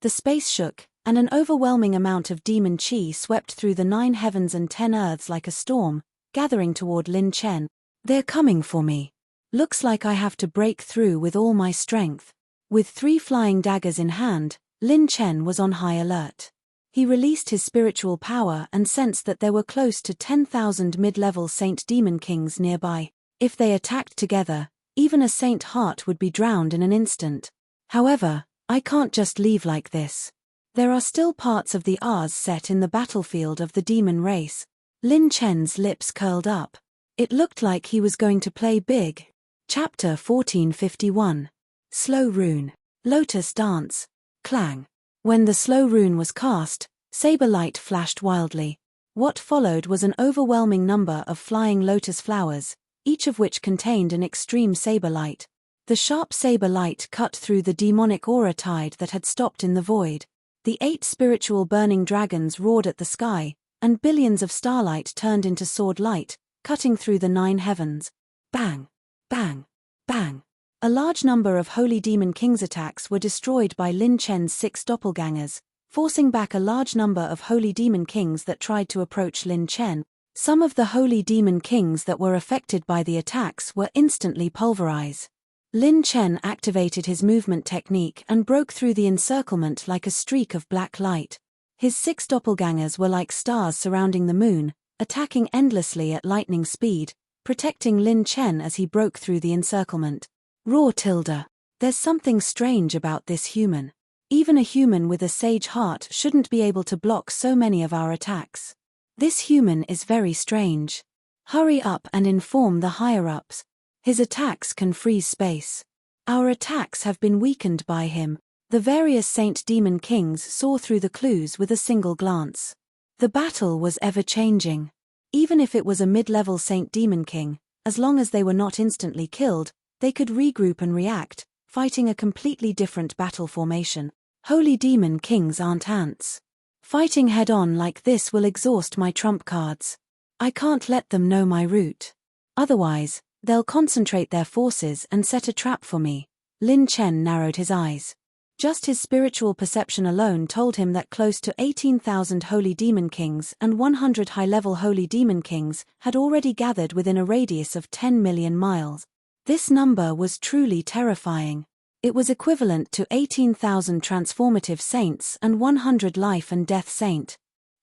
The space shook, and an overwhelming amount of demon chi swept through the 9 heavens and 10 earths like a storm, gathering toward Lin Chen. They're coming for me. Looks like I have to break through with all my strength. With 3 flying daggers in hand, Lin Chen was on high alert. He released his spiritual power and sensed that there were close to 10,000 mid-level Saint Demon Kings nearby. If they attacked together, even a Saint Heart would be drowned in an instant. However, I can't just leave like this. There are still parts of the Rs set in the battlefield of the demon race. Lin Chen's lips curled up. It looked like he was going to play big. Chapter 1451. Slow Rune. Lotus Dance. Clang. When the slow rune was cast, saber light flashed wildly. What followed was an overwhelming number of flying lotus flowers, each of which contained an extreme saber light. The sharp saber light cut through the demonic aura tide that had stopped in the void. The 8 spiritual burning dragons roared at the sky, and billions of starlight turned into sword light, cutting through the 9 heavens. Bang! Bang! Bang! A large number of Holy Demon King's attacks were destroyed by Lin Chen's 6 doppelgangers, forcing back a large number of Holy Demon Kings that tried to approach Lin Chen. Some of the Holy Demon Kings that were affected by the attacks were instantly pulverized. Lin Chen activated his movement technique and broke through the encirclement like a streak of black light. His 6 doppelgangers were like stars surrounding the moon, attacking endlessly at lightning speed, protecting Lin Chen as he broke through the encirclement. Raw tilde. There's something strange about this human. Even a human with a sage heart shouldn't be able to block so many of our attacks. This human is very strange. Hurry up and inform the higher-ups. His attacks can freeze space. Our attacks have been weakened by him. The various Saint Demon Kings saw through the clues with a single glance. The battle was ever-changing. Even if it was a mid-level Saint Demon King, as long as they were not instantly killed, they could regroup and react, fighting a completely different battle formation. Holy Demon Kings aren't ants. Fighting head-on like this will exhaust my trump cards. I can't let them know my route. Otherwise, they'll concentrate their forces and set a trap for me. Lin Chen narrowed his eyes. Just his spiritual perception alone told him that close to 18,000 Holy Demon Kings and 100 high-level Holy Demon Kings had already gathered within a radius of 10 million miles. This number was truly terrifying. It was equivalent to 18,000 transformative saints and 100 life and death saint.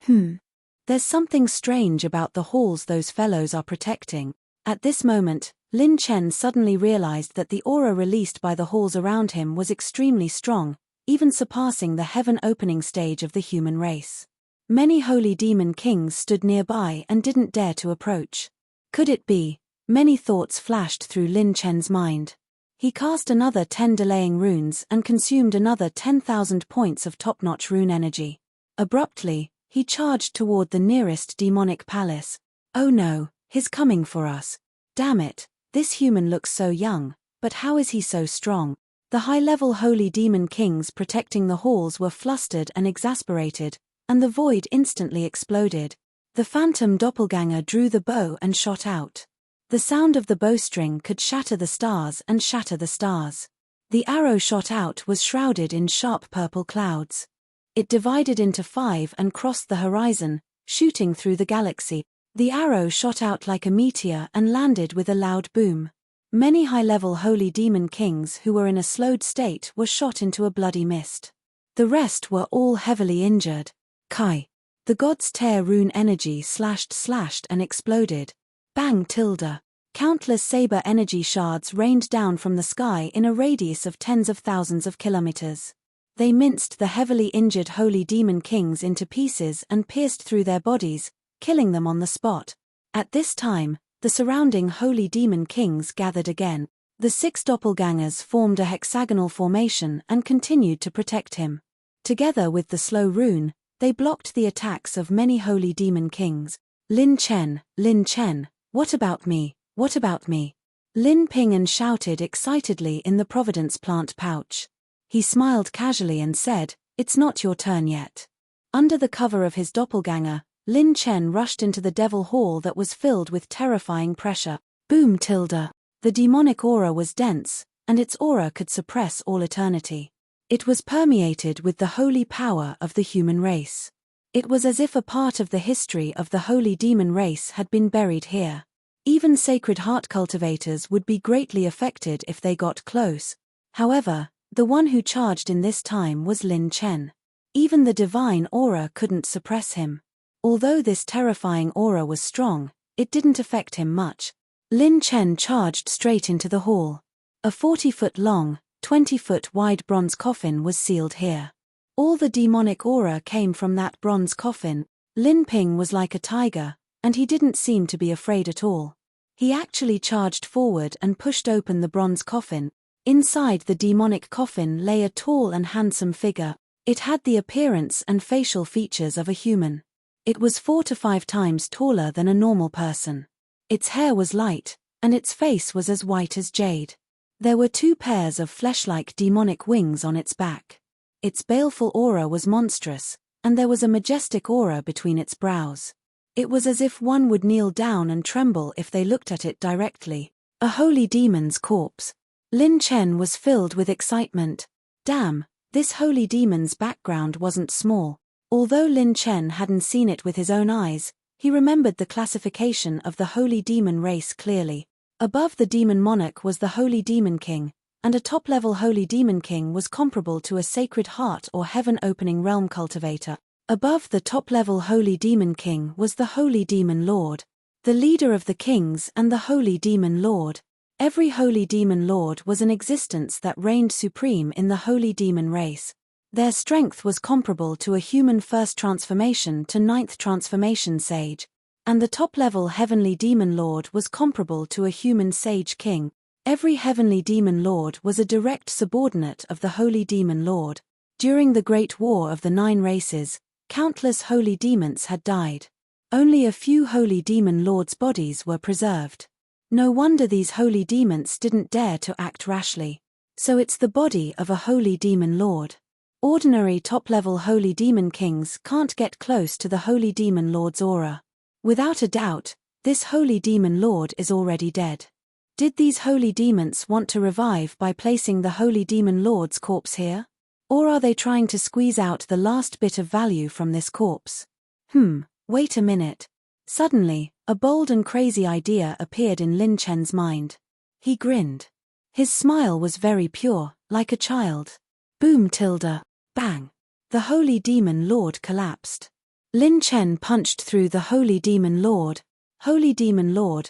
There's something strange about the halls those fellows are protecting. At this moment, Lin Chen suddenly realized that the aura released by the halls around him was extremely strong, even surpassing the heaven-opening stage of the human race. Many Holy Demon Kings stood nearby and didn't dare to approach. Could it be? Many thoughts flashed through Lin Chen's mind. He cast another 10 delaying runes and consumed another 10,000 points of top-notch rune energy. Abruptly, he charged toward the nearest demonic palace. Oh no, he's coming for us. Damn it, this human looks so young, But how is he so strong? The high-level holy demon kings protecting the halls were flustered and exasperated, and the void instantly exploded. The phantom doppelganger drew the bow and shot out. The sound of the bowstring could shatter the stars and shatter the stars. The arrow shot out was shrouded in sharp purple clouds. It divided into 5 and crossed the horizon, shooting through the galaxy. The arrow shot out like a meteor and landed with a loud boom. Many high-level holy demon kings who were in a slowed state were shot into a bloody mist. The rest were all heavily injured. Kai. The god's tear rune energy slashed and exploded. Bang tilde. Countless saber energy shards rained down from the sky in a radius of tens of thousands of kilometers. They minced the heavily injured holy demon kings into pieces and pierced through their bodies, killing them on the spot. At this time, the surrounding holy demon kings gathered again. The 6 doppelgangers formed a hexagonal formation and continued to protect him. Together with the slow rune, they blocked the attacks of many holy demon kings. Lin Chen, what about me? What about me? Lin Ping'an shouted excitedly in the Providence plant pouch. He smiled casually and said, "It's not your turn yet." Under the cover of his doppelganger, Lin Chen rushed into the devil hall that was filled with terrifying pressure. Boom tilde. The demonic aura was dense, and its aura could suppress all eternity. It was permeated with the holy power of the human race. It was as if a part of the history of the holy demon race had been buried here. Even sacred heart cultivators would be greatly affected if they got close. However, the one who charged in this time was Lin Chen. Even the divine aura couldn't suppress him. Although this terrifying aura was strong, it didn't affect him much. Lin Chen charged straight into the hall. A 40-foot-long, 20-foot-wide bronze coffin was sealed here. All the demonic aura came from that bronze coffin. Lin Ping was like a tiger, and he didn't seem to be afraid at all. He actually charged forward and pushed open the bronze coffin. Inside the demonic coffin lay a tall and handsome figure. It had the appearance and facial features of a human. It was 4 to 5 times taller than a normal person. Its hair was light, and its face was as white as jade. There were 2 pairs of flesh-like demonic wings on its back. Its baleful aura was monstrous, and there was a majestic aura between its brows. It was as if one would kneel down and tremble if they looked at it directly. A holy demon's corpse. Lin Chen was filled with excitement. Damn, this holy demon's background wasn't small. Although Lin Chen hadn't seen it with his own eyes, he remembered the classification of the holy demon race clearly. Above the demon monarch was the holy demon king, and a top-level holy demon king was comparable to a sacred heart or heaven-opening realm cultivator. Above the top-level holy demon king was the holy demon lord, the leader of the kings and the holy demon lord. Every holy demon lord was an existence that reigned supreme in the holy demon race. Their strength was comparable to a human first transformation to 9th transformation sage, and the top-level heavenly demon lord was comparable to a human sage king. Every heavenly demon lord was a direct subordinate of the holy demon lord. During the Great War of the 9 races, countless holy demons had died. Only a few holy demon lords' bodies were preserved. No wonder these holy demons didn't dare to act rashly. So it's the body of a holy demon lord. Ordinary top-level holy demon kings can't get close to the holy demon lord's aura. Without a doubt, this holy demon lord is already dead. Did these holy demons want to revive by placing the holy demon lord's corpse here? Or are they trying to squeeze out the last bit of value from this corpse? Wait a minute. Suddenly, a bold and crazy idea appeared in Lin Chen's mind. He grinned. His smile was very pure, like a child. Boom tilde. Bang. The holy demon lord collapsed. Lin Chen punched through the holy demon lord. Holy demon lord,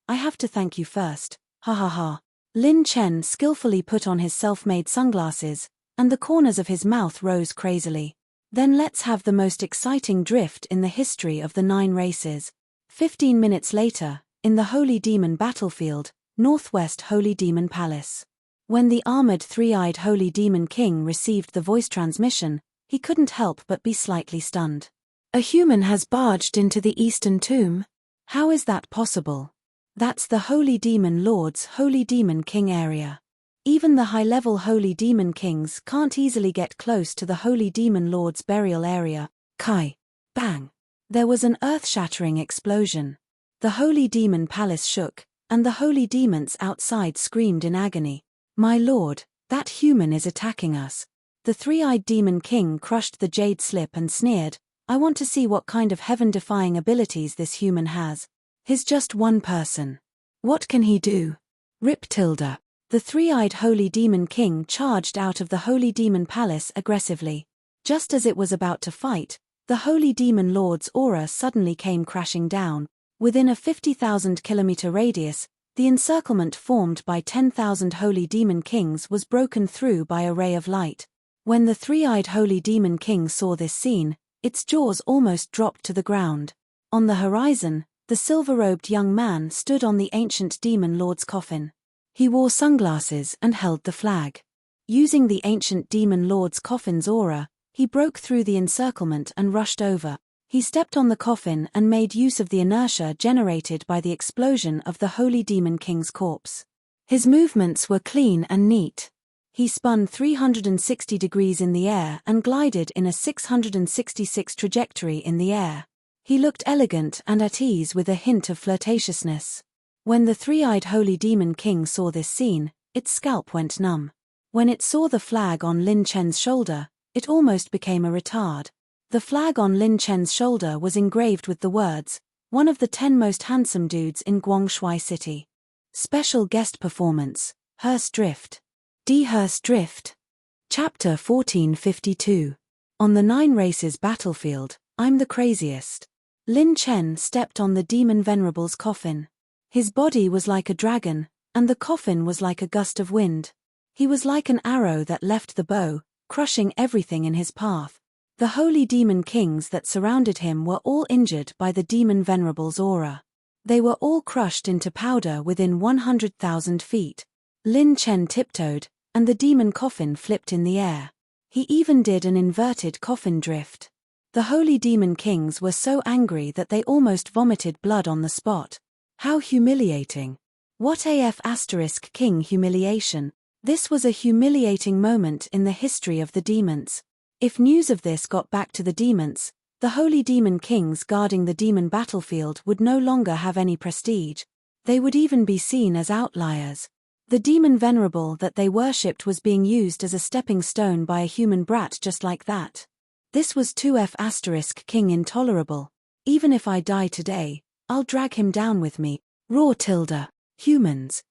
I have to thank you first. Ha ha ha. Lin Chen skillfully put on his self-made sunglasses, and the corners of his mouth rose crazily. Then let's have the most exciting drift in the history of the 9 races. 15 minutes later, in the Holy Demon battlefield, Northwest Holy Demon Palace. When the armored 3-eyed Holy Demon King received the voice transmission, he couldn't help but be slightly stunned. A human has barged into the Eastern Tomb? How is that possible? That's the Holy Demon Lord's Holy Demon King area. Even the high-level Holy Demon Kings can't easily get close to the Holy Demon Lord's burial area. Kai. Bang. There was an earth-shattering explosion. The Holy Demon Palace shook, and the holy demons outside screamed in agony. My lord, that human is attacking us. The three-eyed Demon King crushed the jade slip and sneered, I want to see what kind of heaven-defying abilities this human has. He's just one person. What can he do? Rip Tilda. The three-eyed Holy Demon King charged out of the Holy Demon Palace aggressively. Just as it was about to fight, the Holy Demon Lord's aura suddenly came crashing down. Within a 50,000-kilometer radius, the encirclement formed by 10,000 Holy Demon Kings was broken through by a ray of light. When the three-eyed Holy Demon King saw this scene, its jaws almost dropped to the ground. On the horizon, the silver-robed young man stood on the ancient Demon Lord's coffin. He wore sunglasses and held the flag. Using the ancient Demon Lord's coffin's aura, he broke through the encirclement and rushed over. He stepped on the coffin and made use of the inertia generated by the explosion of the Holy Demon King's corpse. His movements were clean and neat. He spun 360 degrees in the air and glided in a 666 trajectory in the air. He looked elegant and at ease with a hint of flirtatiousness. When the three-eyed Holy Demon King saw this scene, its scalp went numb. When it saw the flag on Lin Chen's shoulder, it almost became a retard. The flag on Lin Chen's shoulder was engraved with the words, one of the 10 most handsome dudes in Guangshui City. Special guest performance, Hearst Drift. D. Hearst Drift. Chapter 1452. On the 9 races battlefield, I'm the craziest. Lin Chen stepped on the Demon Venerable's coffin. His body was like a dragon, and the coffin was like a gust of wind. He was like an arrow that left the bow, crushing everything in his path. The Holy Demon Kings that surrounded him were all injured by the Demon Venerable's aura. They were all crushed into powder within 100,000 feet. Lin Chen tiptoed, and the demon coffin flipped in the air. He even did an inverted coffin drift. The Holy Demon Kings were so angry that they almost vomited blood on the spot. How humiliating. What AF * king humiliation. This was a humiliating moment in the history of the demons. If news of this got back to the demons, the Holy Demon Kings guarding the demon battlefield would no longer have any prestige. They would even be seen as outliers. The Demon Venerable that they worshipped was being used as a stepping stone by a human brat just like that. This was 2F * king intolerable. Even if I die today, I'll drag him down with me. Raw tilde. Humans.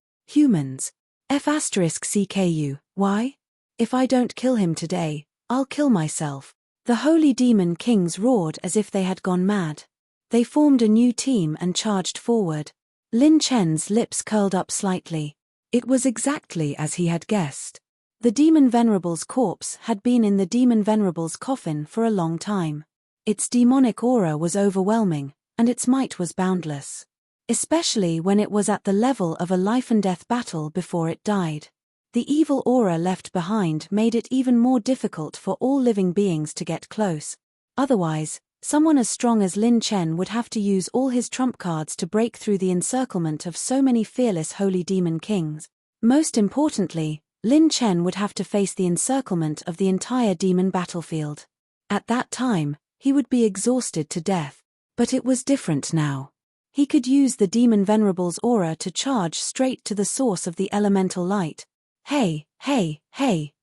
F * CKU. Why? If I don't kill him today, I'll kill myself. The Holy Demon Kings roared as if they had gone mad. They formed a new team and charged forward. Lin Chen's lips curled up slightly. It was exactly as he had guessed. The Demon Venerable's corpse had been in the Demon Venerable's coffin for a long time. Its demonic aura was overwhelming, and its might was boundless. Especially when it was at the level of a life-and-death battle before it died. The evil aura left behind made it even more difficult for all living beings to get close. Otherwise, someone as strong as Lin Chen would have to use all his trump cards to break through the encirclement of so many fearless Holy Demon Kings. Most importantly, Lin Chen would have to face the encirclement of the entire demon battlefield. At that time, he would be exhausted to death. But it was different now. He could use the Demon Venerable's aura to charge straight to the source of the elemental light. Hey,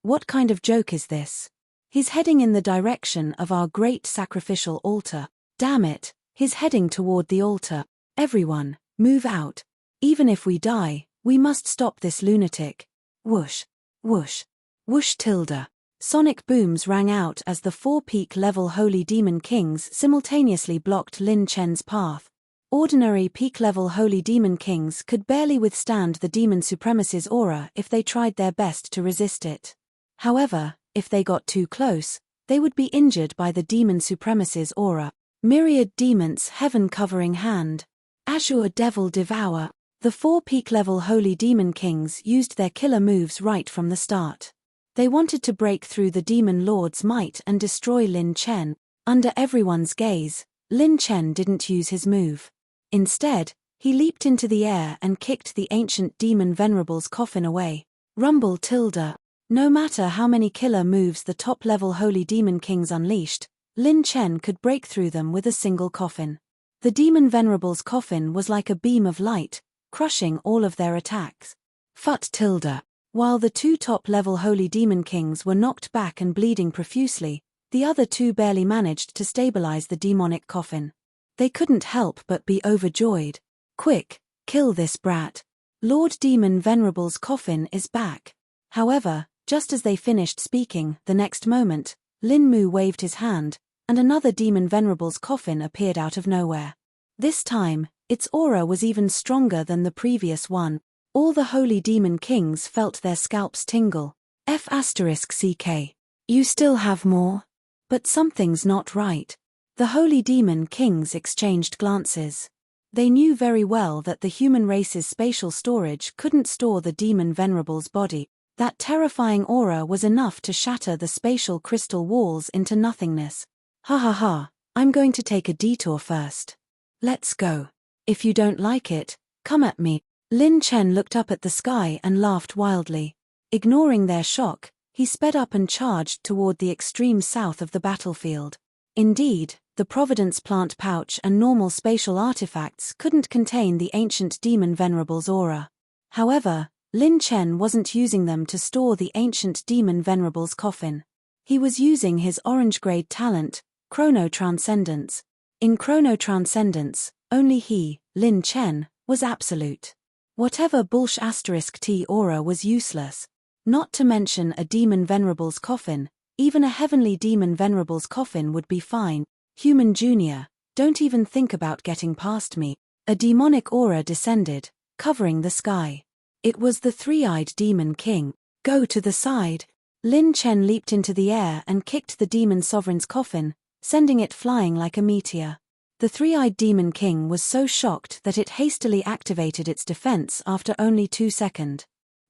what kind of joke is this? He's heading in the direction of our great sacrificial altar. Damn it, he's heading toward the altar. Everyone, move out. Even if we die, we must stop this lunatic. Whoosh, whoosh, whoosh tilde. Sonic booms rang out as the 4 peak-level Holy Demon Kings simultaneously blocked Lin Chen's path. Ordinary peak-level Holy Demon Kings could barely withstand the Demon Supremacy's aura if they tried their best to resist it. However, if they got too close, they would be injured by the Demon Supremacy's aura. Myriad Demons Heaven-Covering Hand. Azure Devil Devour. The 4 peak-level Holy Demon Kings used their killer moves right from the start. They wanted to break through the Demon Lord's might and destroy Lin Chen. Under everyone's gaze, Lin Chen didn't use his move. Instead, He leaped into the air and kicked the ancient demon venerable's coffin away. Rumble tilde. No matter how many killer moves the top-level holy demon kings unleashed, Lin Chen could break through them with a single coffin. The demon venerable's coffin was like a beam of light, crushing all of their attacks. Fut tilde. While the two top-level holy demon kings were knocked back and bleeding profusely, the other two barely managed to stabilize the demonic coffin. They couldn't help but be overjoyed. Quick, kill this brat. Lord Demon Venerable's coffin is back. However, just as they finished speaking, the next moment, Lin Mu waved his hand, and another Demon Venerable's coffin appeared out of nowhere. This time, its aura was even stronger than the previous one. All the holy demon kings felt their scalps tingle. F***CK. You still have more? But something's not right. The holy demon kings exchanged glances. They knew very well that the human race's spatial storage couldn't store the demon venerable's body. That terrifying aura was enough to shatter the spatial crystal walls into nothingness. Ha ha ha, I'm going to take a detour first. Let's go. If you don't like it, come at me. Lin Chen looked up at the sky and laughed wildly. Ignoring their shock, he sped up and charged toward the extreme south of the battlefield. Indeed, the Providence plant pouch and normal spatial artifacts couldn't contain the ancient demon venerable's aura. However, Lin Chen wasn't using them to store the ancient demon venerable's coffin. He was using his orange-grade talent, Chrono-Transcendence. In Chrono-Transcendence, only he, Lin Chen, was absolute. Whatever T aura was useless. Not to mention a demon venerable's coffin, even a heavenly demon venerable's coffin would be fine. Human Jr., don't even think about getting past me. A demonic aura descended, covering the sky. It was the three-eyed demon king. Go to the side. Lin Chen leaped into the air and kicked the demon sovereign's coffin, sending it flying like a meteor. The three-eyed demon king was so shocked that it hastily activated its defense after only 2 seconds.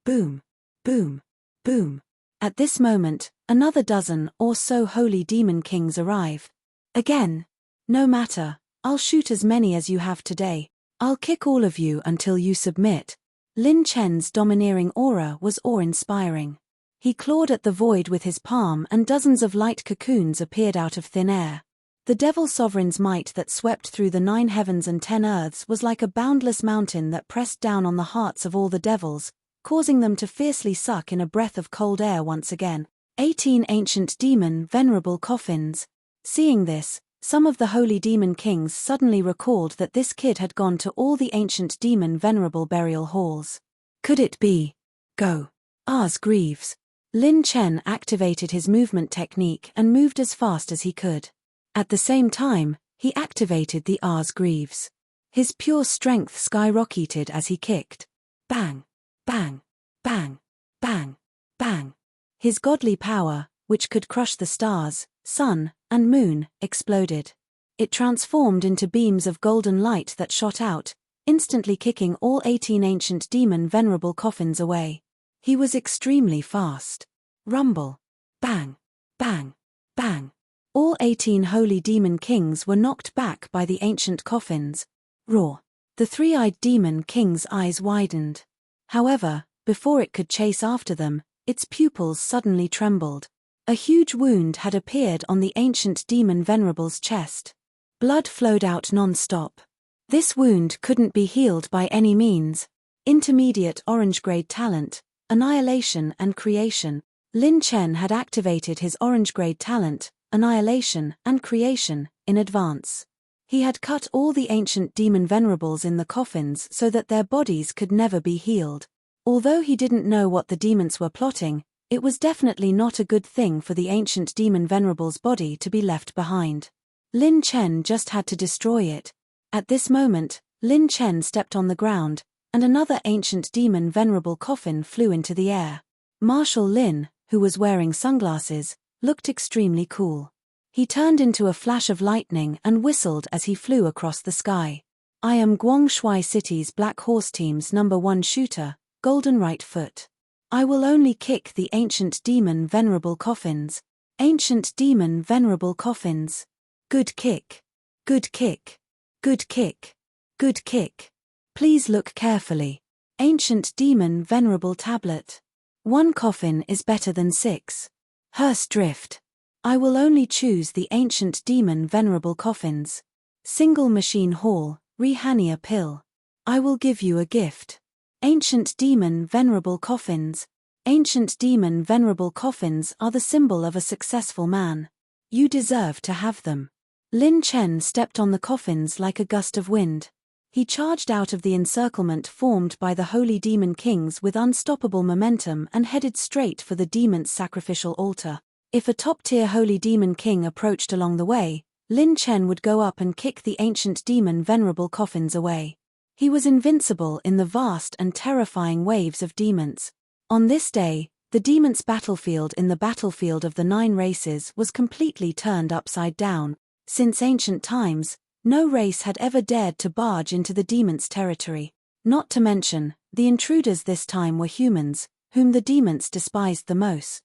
Boom, boom, boom. At this moment, another dozen or so holy demon kings arrive. Again. No matter, I'll shoot as many as you have today. I'll kick all of you until you submit. Lin Chen's domineering aura was awe-inspiring. He clawed at the void with his palm and dozens of light cocoons appeared out of thin air. The Devil Sovereign's might that swept through the 9 heavens and 10 earths was like a boundless mountain that pressed down on the hearts of all the devils, causing them to fiercely suck in a breath of cold air once again. 18 ancient demon venerable coffins. Seeing this, some of the holy demon kings suddenly recalled that this kid had gone to all the ancient demon venerable burial halls. Could it be? Go. Ars Greaves. Lin Chen activated his movement technique and moved as fast as he could. At the same time, he activated the Ars Greaves. His pure strength skyrocketed as he kicked. Bang, bang, bang, bang, bang. His godly power, which could crush the stars, sun, and moon, exploded. It transformed into beams of golden light that shot out, instantly kicking all 18 ancient demon venerable coffins away. He was extremely fast. Rumble. Bang, bang, bang. All 18 holy demon kings were knocked back by the ancient coffins. Roar. The three-eyed demon king's eyes widened. However, before it could chase after them, its pupils suddenly trembled. A huge wound had appeared on the ancient demon venerable's chest. Blood flowed out non-stop. This wound couldn't be healed by any means. Intermediate orange-grade talent, annihilation and creation. Lin Chen had activated his orange-grade talent, annihilation and creation, in advance. He had cut all the ancient demon venerables in the coffins so that their bodies could never be healed. Although he didn't know what the demons were plotting, it was definitely not a good thing for the ancient demon venerable's body to be left behind. Lin Chen just had to destroy it. At this moment, Lin Chen stepped on the ground, and another ancient demon venerable coffin flew into the air. Marshal Lin, who was wearing sunglasses, looked extremely cool. He turned into a flash of lightning and whistled as he flew across the sky. I am Guangshui City's Black Horse Team's #1 shooter, Golden Right Foot. I will only kick the ancient demon venerable coffins. Ancient demon venerable coffins. Good kick. Good kick. Good kick. Good kick. Please look carefully. Ancient Demon Venerable Tablet. 1 coffin is better than 6. Hearse Drift. I will only choose the Ancient Demon Venerable Coffins. Single Machine Hall, Rehania Pill. I will give you a gift. Ancient Demon Venerable Coffins. Ancient Demon Venerable Coffins are the symbol of a successful man. You deserve to have them. Lin Chen stepped on the coffins like a gust of wind. He charged out of the encirclement formed by the holy demon kings with unstoppable momentum and headed straight for the demon's sacrificial altar. If a top-tier holy demon king approached along the way, Lin Chen would go up and kick the ancient demon venerable coffins away. He was invincible in the vast and terrifying waves of demons. On this day, the demon's battlefield in the battlefield of the 9 races was completely turned upside down. Since ancient times, no race had ever dared to barge into the demon's territory. Not to mention, the intruders this time were humans, whom the demons despised the most.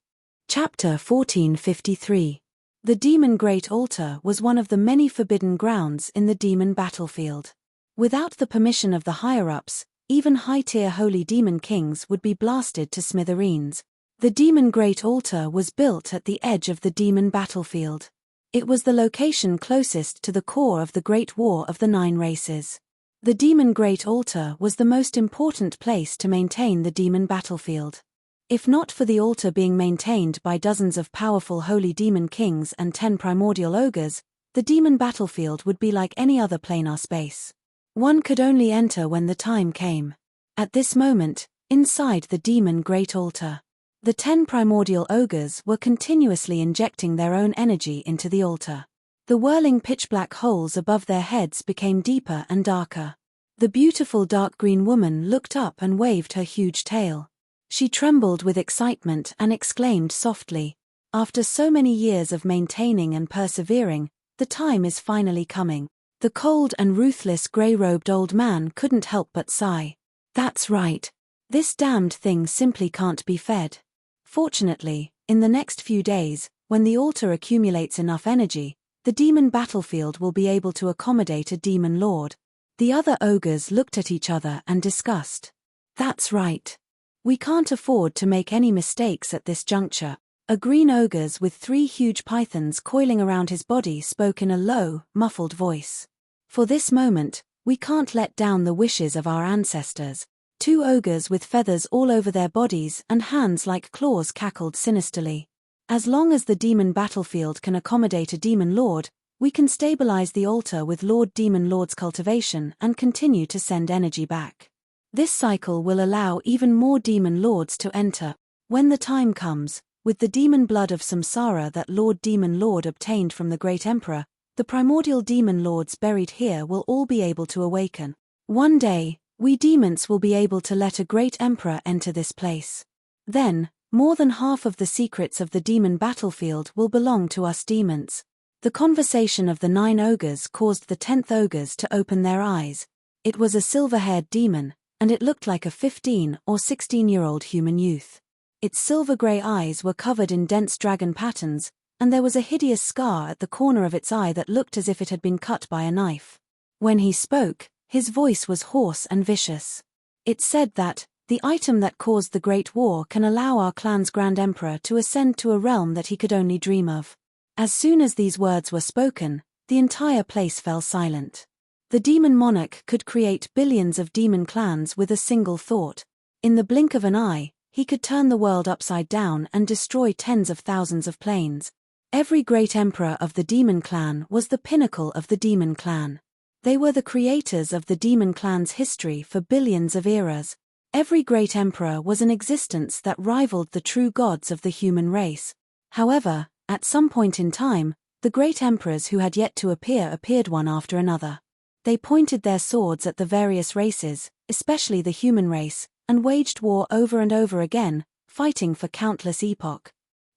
Chapter 1453. The Demon Great Altar was one of the many forbidden grounds in the demon battlefield. Without the permission of the higher-ups, even high-tier holy demon kings would be blasted to smithereens. The Demon Great Altar was built at the edge of the demon battlefield. It was the location closest to the core of the Great War of the 9 races. The Demon Great Altar was the most important place to maintain the demon battlefield. If not for the altar being maintained by dozens of powerful holy demon kings and 10 primordial ogres, the demon battlefield would be like any other planar space. One could only enter when the time came. At this moment, inside the Demon Great Altar, the 10 primordial ogres were continuously injecting their own energy into the altar. The whirling pitch-black holes above their heads became deeper and darker. The beautiful dark green woman looked up and waved her huge tail. She trembled with excitement and exclaimed softly, "After so many years of maintaining and persevering, the time is finally coming." The cold and ruthless grey-robed old man couldn't help but sigh. That's right. This damned thing simply can't be fed. Fortunately, in the next few days, when the altar accumulates enough energy, the demon battlefield will be able to accommodate a demon lord. The other ogres looked at each other and discussed. That's right. We can't afford to make any mistakes at this juncture. A green ogre with 3 huge pythons coiling around his body spoke in a low, muffled voice. For this moment, we can't let down the wishes of our ancestors. 2 ogres with feathers all over their bodies and hands like claws cackled sinisterly. As long as the demon battlefield can accommodate a demon lord, we can stabilize the altar with Lord Demon Lord's cultivation and continue to send energy back. This cycle will allow even more demon lords to enter. When the time comes, with the demon blood of samsara that Lord Demon Lord obtained from the Great Emperor, the primordial demon lords buried here will all be able to awaken. One day, we demons will be able to let a great emperor enter this place. Then, more than half of the secrets of the demon battlefield will belong to us demons. The conversation of the 9 ogres caused the 10th ogres to open their eyes. It was a silver-haired demon, and it looked like a 15 or 16-year-old human youth. Its silver-grey eyes were covered in dense dragon patterns, and there was a hideous scar at the corner of its eye that looked as if it had been cut by a knife. When he spoke, his voice was hoarse and vicious. It said that, the item that caused the Great War can allow our clan's Grand Emperor to ascend to a realm that he could only dream of. As soon as these words were spoken, the entire place fell silent. The demon monarch could create billions of demon clans with a single thought. In the blink of an eye, he could turn the world upside down and destroy tens of thousands of planes. Every great emperor of the demon clan was the pinnacle of the demon clan. They were the creators of the demon clan's history for billions of eras. Every great emperor was an existence that rivaled the true gods of the human race. However, at some point in time, the great emperors who had yet to appeared one after another. They pointed their swords at the various races, especially the human race, and waged war over and over again, fighting for countless epochs.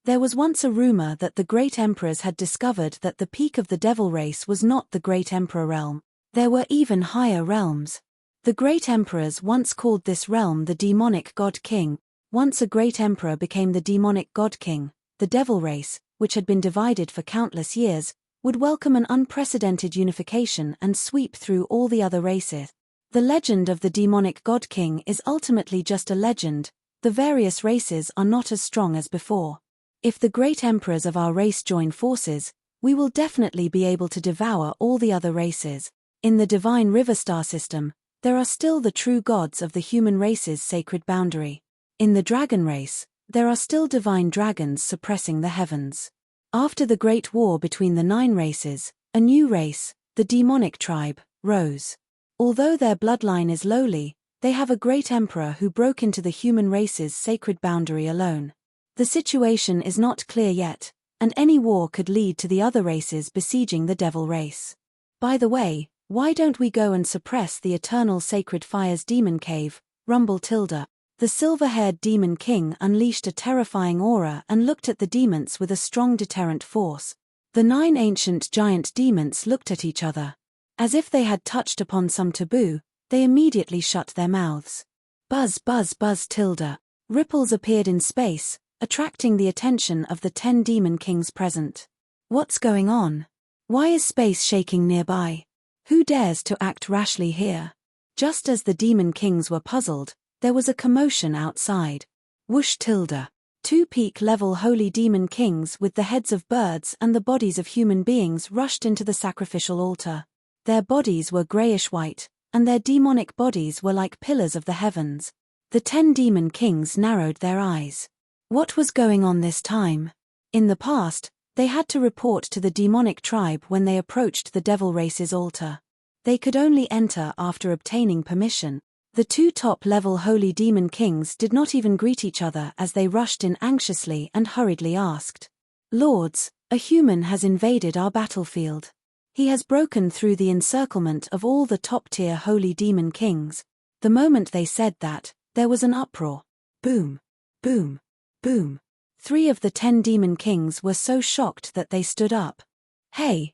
There was once a rumor that the great emperors had discovered that the peak of the devil race was not the great emperor realm. There were even higher realms. The great emperors once called this realm the demonic god king. Once a great emperor became the demonic god king, the devil race, which had been divided for countless years, would welcome an unprecedented unification and sweep through all the other races. The legend of the demonic God King is ultimately just a legend. The various races are not as strong as before. If the great emperors of our race join forces, we will definitely be able to devour all the other races. In the divine river star system, there are still the true gods of the human race's sacred boundary. In the dragon race, there are still divine dragons suppressing the heavens. After the great war between the 9 races, a new race, the demonic tribe, rose. Although their bloodline is lowly, they have a great emperor who broke into the human race's sacred boundary alone. The situation is not clear yet, and any war could lead to the other races besieging the devil race. By the way, why don't we go and suppress the eternal sacred fire's demon cave, rumbled Tilda. The silver-haired demon king unleashed a terrifying aura and looked at the demons with a strong deterrent force. The 9 ancient giant demons looked at each other. As if they had touched upon some taboo, they immediately shut their mouths. Buzz, buzz, buzz, Tilda. Ripples appeared in space, attracting the attention of the 10 demon kings present. What's going on? Why is space shaking nearby? Who dares to act rashly here? Just as the demon kings were puzzled, there was a commotion outside. Whoosh, Tilda. 2 peak-level holy demon kings with the heads of birds and the bodies of human beings rushed into the sacrificial altar. Their bodies were grayish-white, and their demonic bodies were like pillars of the heavens. The 10 demon kings narrowed their eyes. What was going on this time? In the past, they had to report to the demonic tribe when they approached the devil race's altar. They could only enter after obtaining permission. The 2 top-level holy demon kings did not even greet each other as they rushed in anxiously and hurriedly asked, "Lords, a human has invaded our battlefield. He has broken through the encirclement of all the top-tier holy demon kings." The moment they said that, there was an uproar. Boom, boom, boom. 3 of the 10 demon kings were so shocked that they stood up. Hey,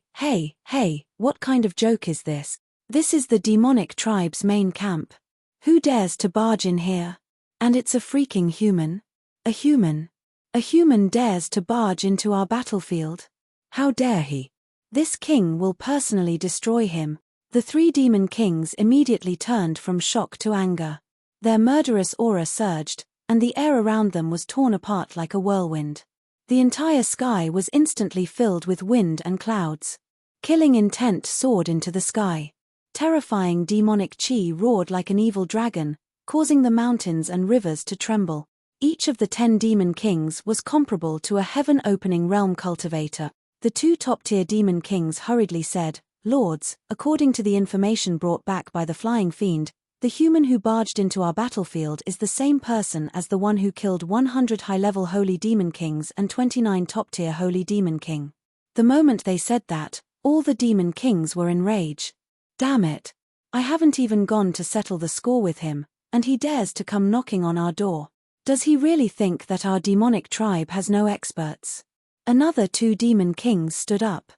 what kind of joke is this? This is the demonic tribe's main camp. Who dares to barge in here? And it's a freaking human. A human. A human dares to barge into our battlefield. How dare he? This king will personally destroy him. The 3 demon kings immediately turned from shock to anger. Their murderous aura surged, and the air around them was torn apart like a whirlwind. The entire sky was instantly filled with wind and clouds. Killing intent soared into the sky. Terrifying demonic chi roared like an evil dragon, causing the mountains and rivers to tremble. Each of the 10 demon kings was comparable to a heaven-opening realm cultivator. The 2 top-tier demon kings hurriedly said, "Lords, according to the information brought back by the flying fiend, the human who barged into our battlefield is the same person as the one who killed 100 high-level holy demon kings and 29 top-tier holy demon king." The moment they said that, all the demon kings were enraged. Damn it. I haven't even gone to settle the score with him, and he dares to come knocking on our door. Does he really think that our demonic tribe has no experts? Another 2 demon kings stood up.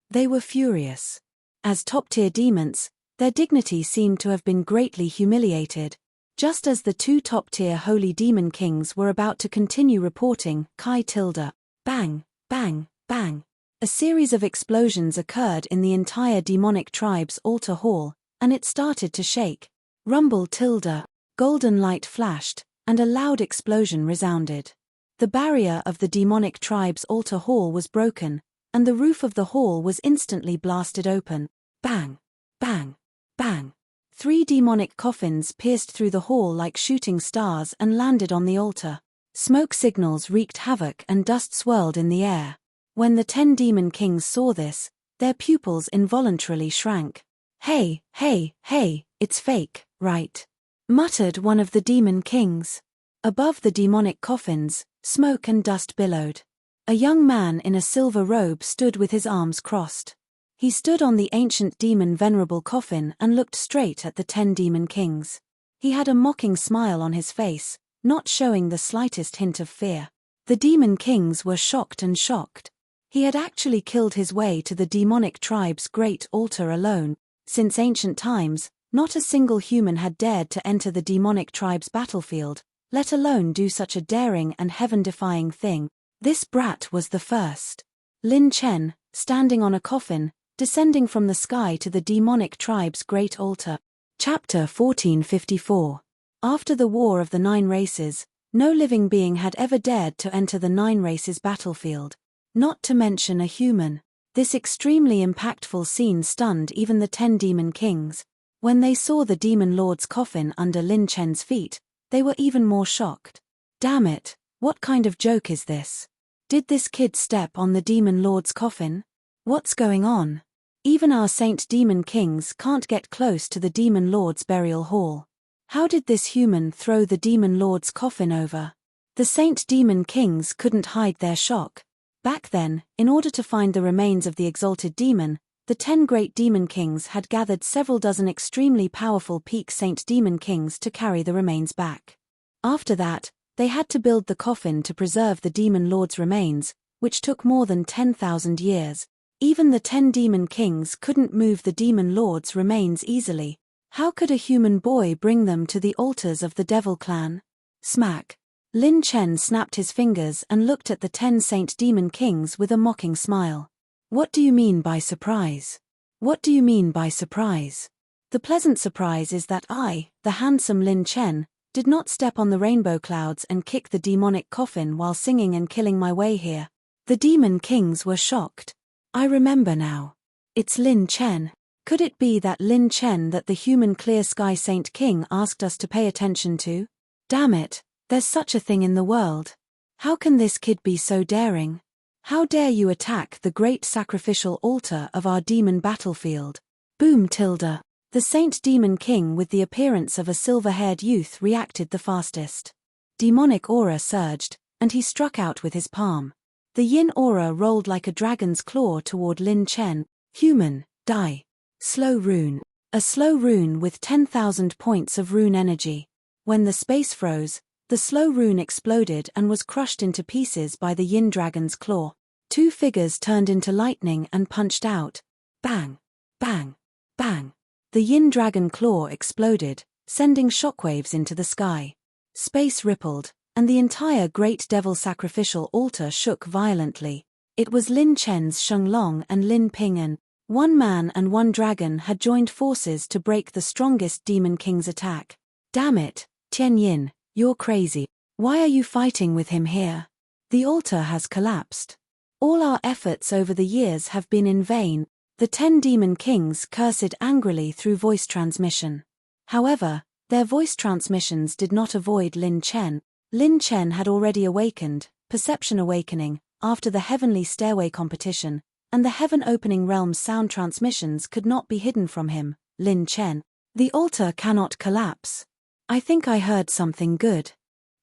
They were furious. As top-tier demons, their dignity seemed to have been greatly humiliated. Just as the 2 top-tier holy demon kings were about to continue reporting, Tilda. Bang, bang, bang. A series of explosions occurred in the entire demonic tribe's altar hall, and it started to shake. Rumble Tilda. Golden light flashed, and a loud explosion resounded. The barrier of the demonic tribe's altar hall was broken, and the roof of the hall was instantly blasted open. Bang, bang, bang. 3 demonic coffins pierced through the hall like shooting stars and landed on the altar. Smoke signals wreaked havoc and dust swirled in the air. When the 10 demon kings saw this, their pupils involuntarily shrank. Hey, it's fake, right?" muttered one of the demon kings. Above the demonic coffins, smoke and dust billowed. A young man in a silver robe stood with his arms crossed. He stood on the ancient demon venerable coffin and looked straight at the 10 demon kings. He had a mocking smile on his face, not showing the slightest hint of fear. The demon kings were shocked and shocked. He had actually killed his way to the demonic tribe's great altar alone. Since ancient times, not a single human had dared to enter the demonic tribe's battlefield, let alone do such a daring and heaven-defying thing. This brat was the first. Lin Chen, standing on a coffin, descending from the sky to the demonic tribe's great altar. Chapter 1454. After the War of the Nine Races, no living being had ever dared to enter the Nine Races battlefield, not to mention a human. This extremely impactful scene stunned even the 10 demon kings. When they saw the demon lord's coffin under Lin Chen's feet, they were even more shocked. Damn it, what kind of joke is this? Did this kid step on the demon lord's coffin? What's going on? Even our saint demon kings can't get close to the demon lord's burial hall. How did this human throw the demon lord's coffin over? The saint demon kings couldn't hide their shock. Back then, in order to find the remains of the exalted demon, the 10 great demon kings had gathered several dozen extremely powerful peak saint demon kings to carry the remains back. After that, they had to build the coffin to preserve the demon lord's remains, which took more than 10,000 years. Even the 10 demon kings couldn't move the demon lord's remains easily. How could a human boy bring them to the altars of the devil clan? Smack. Lin Chen snapped his fingers and looked at the 10 saint demon kings with a mocking smile. What do you mean by surprise? What do you mean by surprise? The pleasant surprise is that I, the handsome Lin Chen, did not step on the rainbow clouds and kick the demonic coffin while singing and killing my way here. The demon kings were shocked. I remember now. It's Lin Chen. Could it be that Lin Chen that the human clear sky saint king asked us to pay attention to? Damn it, there's such a thing in the world. How can this kid be so daring? How dare you attack the great sacrificial altar of our demon battlefield? Boom tilde. The saint demon king with the appearance of a silver-haired youth reacted the fastest. Demonic aura surged, and he struck out with his palm. The yin aura rolled like a dragon's claw toward Lin Chen. Human, die. Slow rune. A slow rune with 10,000 points of rune energy. When the space froze, the slow rune exploded and was crushed into pieces by the yin dragon's claw. 2 figures turned into lightning and punched out. Bang! Bang! Bang! The yin dragon claw exploded, sending shockwaves into the sky. Space rippled, and the entire great devil sacrificial altar shook violently. It was Lin Chen's Shenglong and Lin Ping'an. 1 man and 1 dragon had joined forces to break the strongest demon king's attack. Damn it, Tian Yin, you're crazy. Why are you fighting with him here? The altar has collapsed. All our efforts over the years have been in vain. The 10 demon kings cursed angrily through voice transmission. However, their voice transmissions did not avoid Lin Chen. Lin Chen had already awakened, perception awakening, after the heavenly stairway competition, and the heaven-opening realm's sound transmissions could not be hidden from him. Lin Chen. The altar cannot collapse. I think I heard something good.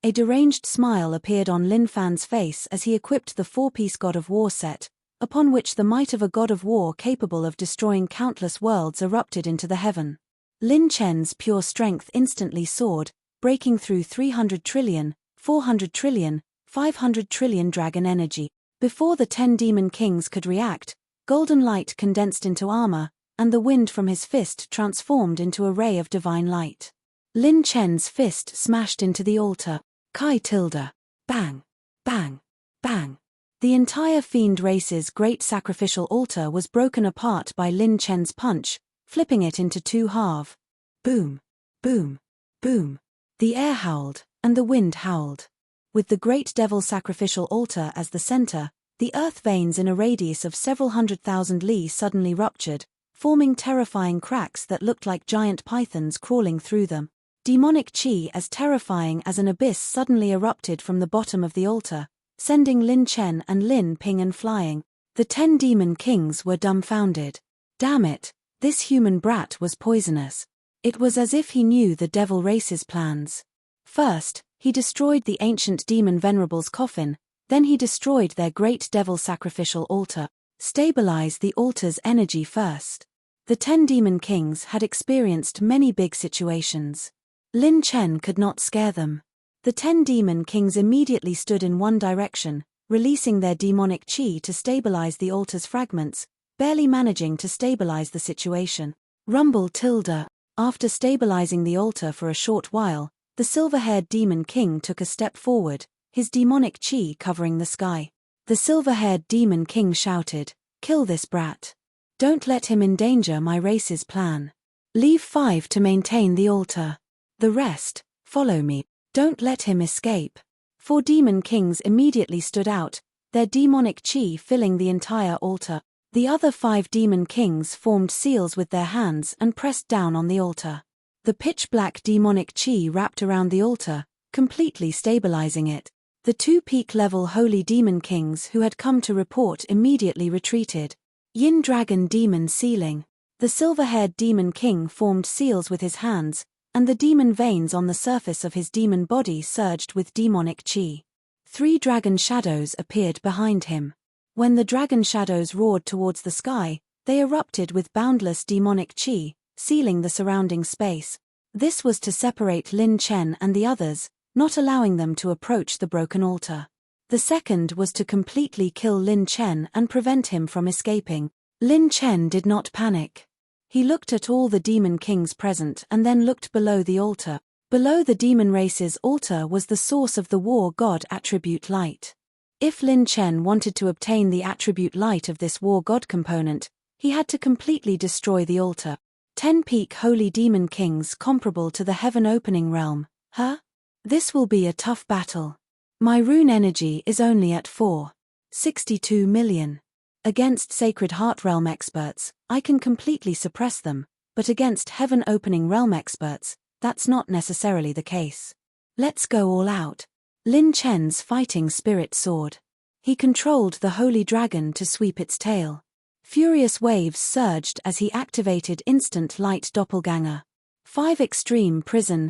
A deranged smile appeared on Lin Fan's face as he equipped the 4-piece God of War set, upon which the might of a God of War capable of destroying countless worlds erupted into the heaven. Lin Chen's pure strength instantly soared, breaking through 300 trillion, 400 trillion, 500 trillion dragon energy. Before the 10 demon kings could react, golden light condensed into armor, and the wind from his fist transformed into a ray of divine light. Lin Chen's fist smashed into the altar. Kai tilde. Bang. Bang. Bang. The entire fiend race's great sacrificial altar was broken apart by Lin Chen's punch, flipping it into 2 halves. Boom. Boom. Boom. The air howled, and the wind howled. With the great devil sacrificial altar as the center, the earth veins in a radius of several 100,000 li suddenly ruptured, forming terrifying cracks that looked like giant pythons crawling through them. Demonic chi as terrifying as an abyss suddenly erupted from the bottom of the altar, sending Lin Chen and Lin Ping'an flying. The 10 demon kings were dumbfounded. Damn it, this human brat was poisonous. It was as if he knew the devil race's plans. First, he destroyed the ancient demon venerable's coffin, then he destroyed their great devil sacrificial altar. Stabilize the altar's energy first. The 10 demon kings had experienced many big situations. Lin Chen could not scare them. The 10 demon kings immediately stood in one direction, releasing their demonic chi to stabilize the altar's fragments, barely managing to stabilize the situation. Rumble tilde. After stabilizing the altar for a short while, the silver-haired demon king took a step forward, his demonic chi covering the sky. The silver-haired demon king shouted, "Kill this brat. Don't let him endanger my race's plan." Leave 5 to maintain the altar. The rest, follow me. Don't let him escape. 4 demon kings immediately stood out, their demonic chi filling the entire altar. The other 5 demon kings formed seals with their hands and pressed down on the altar. The pitch-black demonic chi wrapped around the altar, completely stabilizing it. The 2 peak-level holy demon kings who had come to report immediately retreated. Yin dragon demon sealing. The silver-haired demon king formed seals with his hands, and the demon veins on the surface of his demon body surged with demonic chi. 3 dragon shadows appeared behind him. When the dragon shadows roared towards the sky, they erupted with boundless demonic chi, sealing the surrounding space. This was to separate Lin Chen and the others, not allowing them to approach the broken altar. The second was to completely kill Lin Chen and prevent him from escaping. Lin Chen did not panic. He looked at all the demon kings present and then looked below the altar. Below the demon race's altar was the source of the war god attribute light. If Lin Chen wanted to obtain the attribute light of this war god component, he had to completely destroy the altar. 10 peak holy demon kings comparable to the heaven opening realm. This will be a tough battle. My rune energy is only at 4.62 million. Against Sacred Heart Realm experts, I can completely suppress them, but against Heaven Opening Realm experts, that's not necessarily the case. Let's go all out. Lin Chen's fighting spirit soared. He controlled the holy dragon to sweep its tail. Furious waves surged as he activated instant light doppelganger. 5 extreme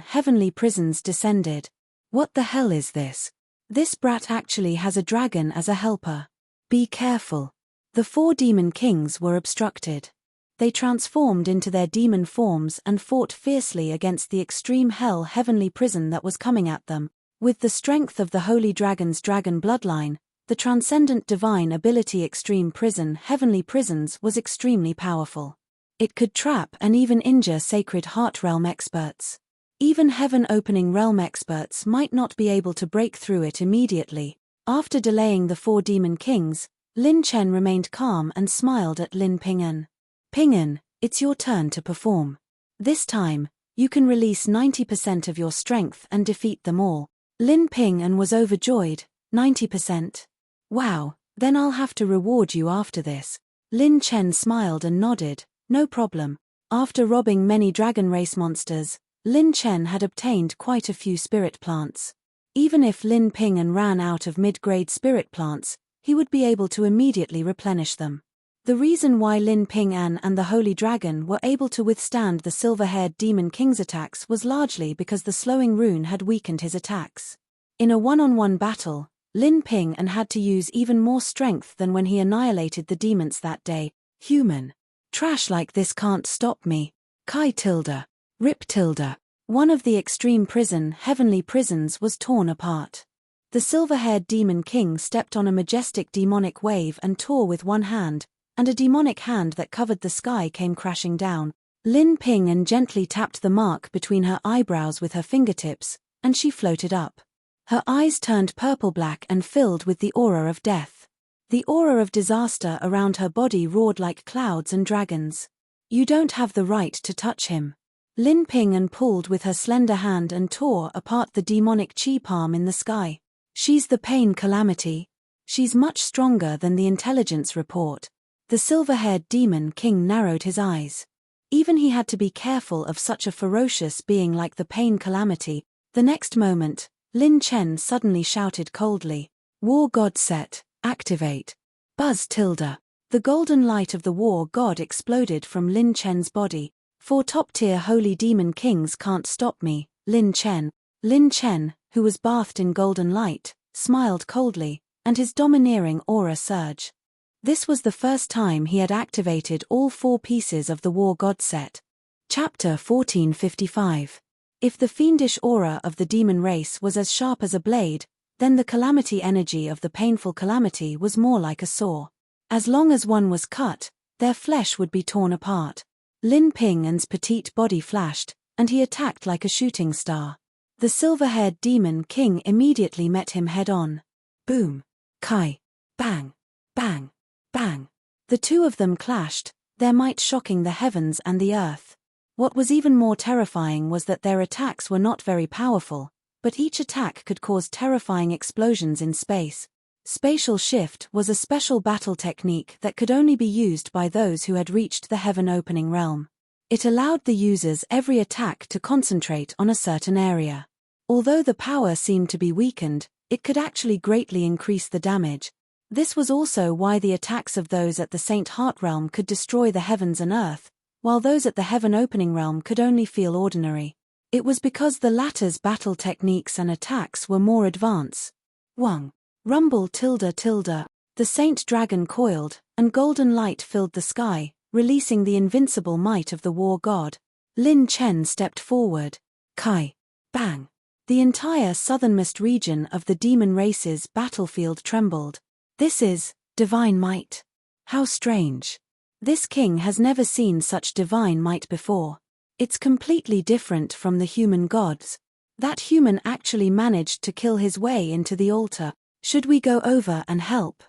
heavenly prisons descended. What the hell is this? This brat actually has a dragon as a helper. Be careful. The 4 demon kings were obstructed. They transformed into their demon forms and fought fiercely against the extreme hell heavenly prison that was coming at them. With the strength of the holy dragon's dragon bloodline, the transcendent divine ability extreme heavenly prisons was extremely powerful. It could trap and even injure Sacred Heart Realm experts. Even Heaven Opening Realm experts might not be able to break through it immediately. After delaying the 4 demon kings, Lin Chen remained calm and smiled at Lin Ping'an. Ping'an, it's your turn to perform. This time, you can release 90% of your strength and defeat them all. Lin Ping'an was overjoyed. 90%. Wow, then I'll have to reward you after this. Lin Chen smiled and nodded. No problem. After robbing many dragon race monsters, Lin Chen had obtained quite a few spirit plants. Even if Lin Ping'an ran out of mid-grade spirit plants, he would be able to immediately replenish them. The reason why Lin Ping'an and the Holy Dragon were able to withstand the silver-haired Demon King's attacks was largely because the slowing rune had weakened his attacks. In a one-on-one battle, Lin Ping'an had to use even more strength than when he annihilated the demons that day. Human. Trash like this can't stop me. Kai tilde. Rip tilde. One of the extreme heavenly prisons was torn apart. The silver-haired Demon King stepped on a majestic demonic wave and tore with one hand, and a demonic hand that covered the sky came crashing down. Lin Ping'an gently tapped the mark between her eyebrows with her fingertips, and she floated up. Her eyes turned purple-black and filled with the aura of death. The aura of disaster around her body roared like clouds and dragons. You don't have the right to touch him. Lin Ping'an pulled with her slender hand and tore apart the demonic chi palm in the sky. She's the pain calamity. She's much stronger than the intelligence report. The silver-haired Demon King narrowed his eyes. Even he had to be careful of such a ferocious being like the pain calamity. The next moment, Lin Chen suddenly shouted coldly, "War God set, activate." Buzz tilde. The golden light of the war god exploded from Lin Chen's body. 4 top-tier holy demon kings can't stop me, Lin Chen. Lin Chen, who was bathed in golden light, smiled coldly, and his domineering aura surged. This was the first time he had activated all 4 pieces of the war god set. Chapter 1455. If the fiendish aura of the demon race was as sharp as a blade, then the calamity energy of the painful calamity was more like a saw. As long as one was cut, their flesh would be torn apart. Lin Ping'an's petite body flashed, and he attacked like a shooting star. The silver-haired Demon King immediately met him head-on. Boom. Kai. Bang. Bang. Bang. The 2 of them clashed, their might shocking the heavens and the earth. What was even more terrifying was that their attacks were not very powerful, but each attack could cause terrifying explosions in space. Spatial shift was a special battle technique that could only be used by those who had reached the heaven-opening realm. It allowed the users every attack to concentrate on a certain area. Although the power seemed to be weakened, it could actually greatly increase the damage. This was also why the attacks of those at the Saint Heart realm could destroy the heavens and earth, while those at the heaven-opening realm could only feel ordinary. It was because the latter's battle techniques and attacks were more advanced. 1. Rumble tilde. The Saint Dragon coiled, and golden light filled the sky, releasing the invincible might of the war god. Lin Chen stepped forward. Kai. Bang. The entire southernmost region of the demon race's battlefield trembled. This is divine might. How strange. This king has never seen such divine might before. It's completely different from the human gods. That human actually managed to kill his way into the altar. Should we go over and help?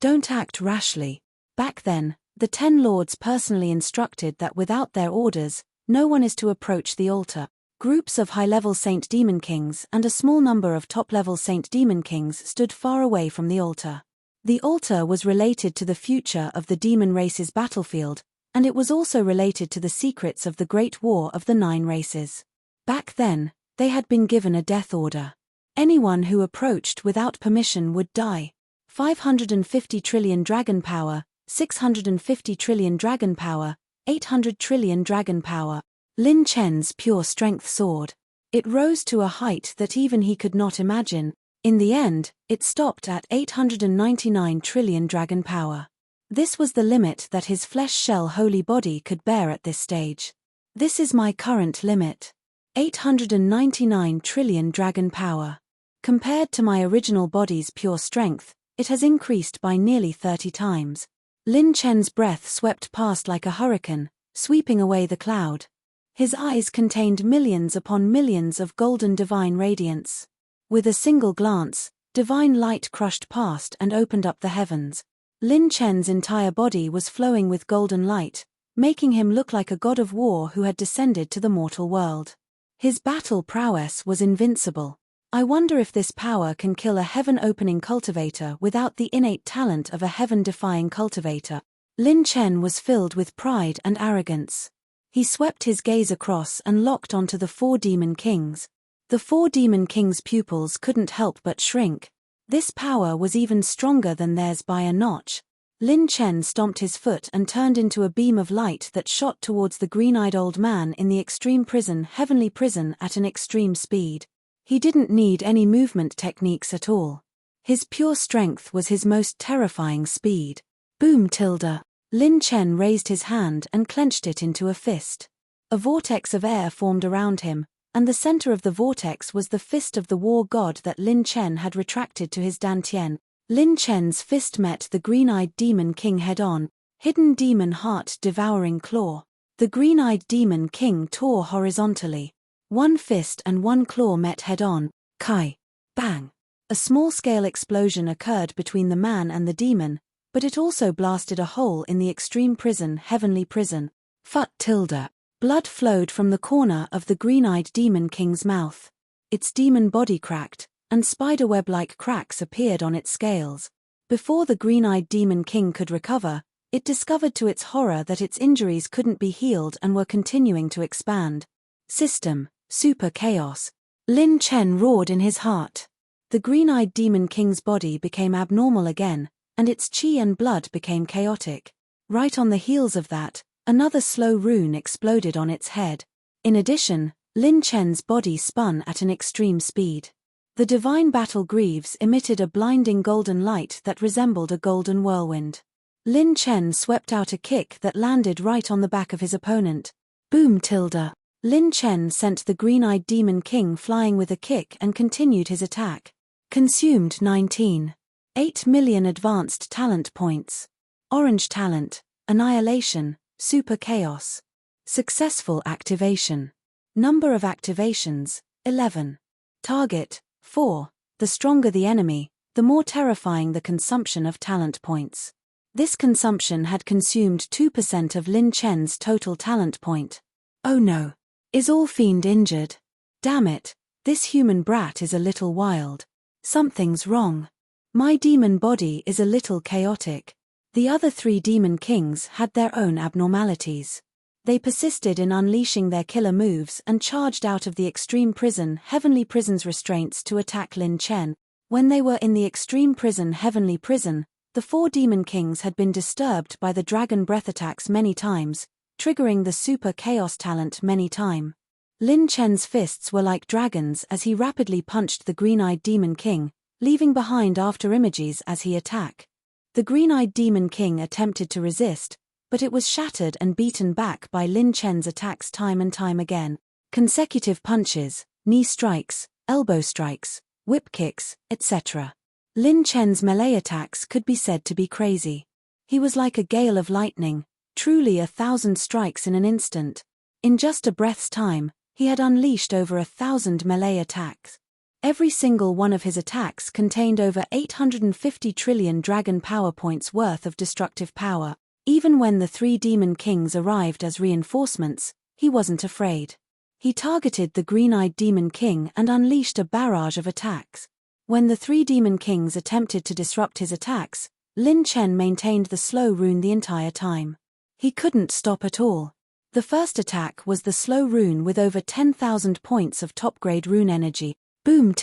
Don't act rashly. Back then, the 10 lords personally instructed that without their orders, no one is to approach the altar. Groups of high-level Saint Demon Kings and a small number of top-level Saint Demon Kings stood far away from the altar. The altar was related to the future of the demon race's battlefield, and it was also related to the secrets of the Great War of the 9 races. Back then, they had been given a death order. Anyone who approached without permission would die. 550 trillion dragon power, 650 trillion dragon power, 800 trillion dragon power. Lin Chen's pure strength soared. It rose to a height that even he could not imagine. In the end, it stopped at 899 trillion dragon power. This was the limit that his flesh shell holy body could bear at this stage. This is my current limit. 899 trillion dragon power. Compared to my original body's pure strength, it has increased by nearly 30 times. Lin Chen's breath swept past like a hurricane, sweeping away the cloud. His eyes contained millions upon millions of golden divine radiance. With a single glance, divine light crushed past and opened up the heavens. Lin Chen's entire body was flowing with golden light, making him look like a god of war who had descended to the mortal world. His battle prowess was invincible. I wonder if this power can kill a heaven-opening cultivator without the innate talent of a heaven-defying cultivator. Lin Chen was filled with pride and arrogance. He swept his gaze across and locked onto the 4 demon kings. The 4 demon kings' pupils couldn't help but shrink. This power was even stronger than theirs by a notch. Lin Chen stomped his foot and turned into a beam of light that shot towards the green-eyed old man in the extreme prison, heavenly prison, at an extreme speed. He didn't need any movement techniques at all. His pure strength was his most terrifying speed. Boom tilde. Lin Chen raised his hand and clenched it into a fist. A vortex of air formed around him, and the center of the vortex was the fist of the war god that Lin Chen had retracted to his dantian. Lin Chen's fist met the green-eyed demon king head-on, hidden demon heart-devouring claw. The green-eyed demon king tore horizontally. One fist and one claw met head-on. Kai. Bang. A small-scale explosion occurred between the man and the demon, but it also blasted a hole in the extreme prison, heavenly prison. Phut tilde. Blood flowed from the corner of the green-eyed demon king's mouth. Its demon body cracked, and spiderweb-like cracks appeared on its scales. Before the green-eyed demon king could recover, it discovered to its horror that its injuries couldn't be healed and were continuing to expand. System. Super chaos. Lin Chen roared in his heart. The green-eyed demon king's body became abnormal again, and its chi and blood became chaotic. Right on the heels of that, another slow rune exploded on its head. In addition, Lin Chen's body spun at an extreme speed. The divine battle greaves emitted a blinding golden light that resembled a golden whirlwind. Lin Chen swept out a kick that landed right on the back of his opponent. Boom tilde. Lin Chen sent the green-eyed demon king flying with a kick and continued his attack. Consumed 19.8 million advanced talent points. Orange talent, annihilation, super chaos. Successful activation. Number of activations, 11. Target, 4. The stronger the enemy, the more terrifying the consumption of talent points. This consumption had consumed 2% of Lin Chen's total talent point. Oh no. Is all fiend injured? Damn it. This human brat is a little wild. Something's wrong. My demon body is a little chaotic. The other 3 demon kings had their own abnormalities. They persisted in unleashing their killer moves and charged out of the extreme prison Heavenly Prison's restraints to attack Lin Chen. When they were in the extreme prison Heavenly Prison, the 4 demon kings had been disturbed by the dragon breath attacks many times, triggering the super chaos talent many times. Lin Chen's fists were like dragons as he rapidly punched the green-eyed demon king, leaving behind after images as he attacked. The green-eyed demon king attempted to resist, but it was shattered and beaten back by Lin Chen's attacks time and time again. Consecutive punches, knee strikes, elbow strikes, whip kicks, etc. Lin Chen's melee attacks could be said to be crazy. He was like a gale of lightning, truly 1,000 strikes in an instant. In just a breath's time, he had unleashed over 1,000 melee attacks. Every single one of his attacks contained over 850 trillion dragon power points worth of destructive power. Even when the 3 demon kings arrived as reinforcements, he wasn't afraid. He targeted the green-eyed demon king and unleashed a barrage of attacks. When the 3 demon kings attempted to disrupt his attacks, Lin Chen maintained the slow rune the entire time. He couldn't stop at all. The first attack was the slow rune with over 10,000 points of top-grade rune energy. Boom!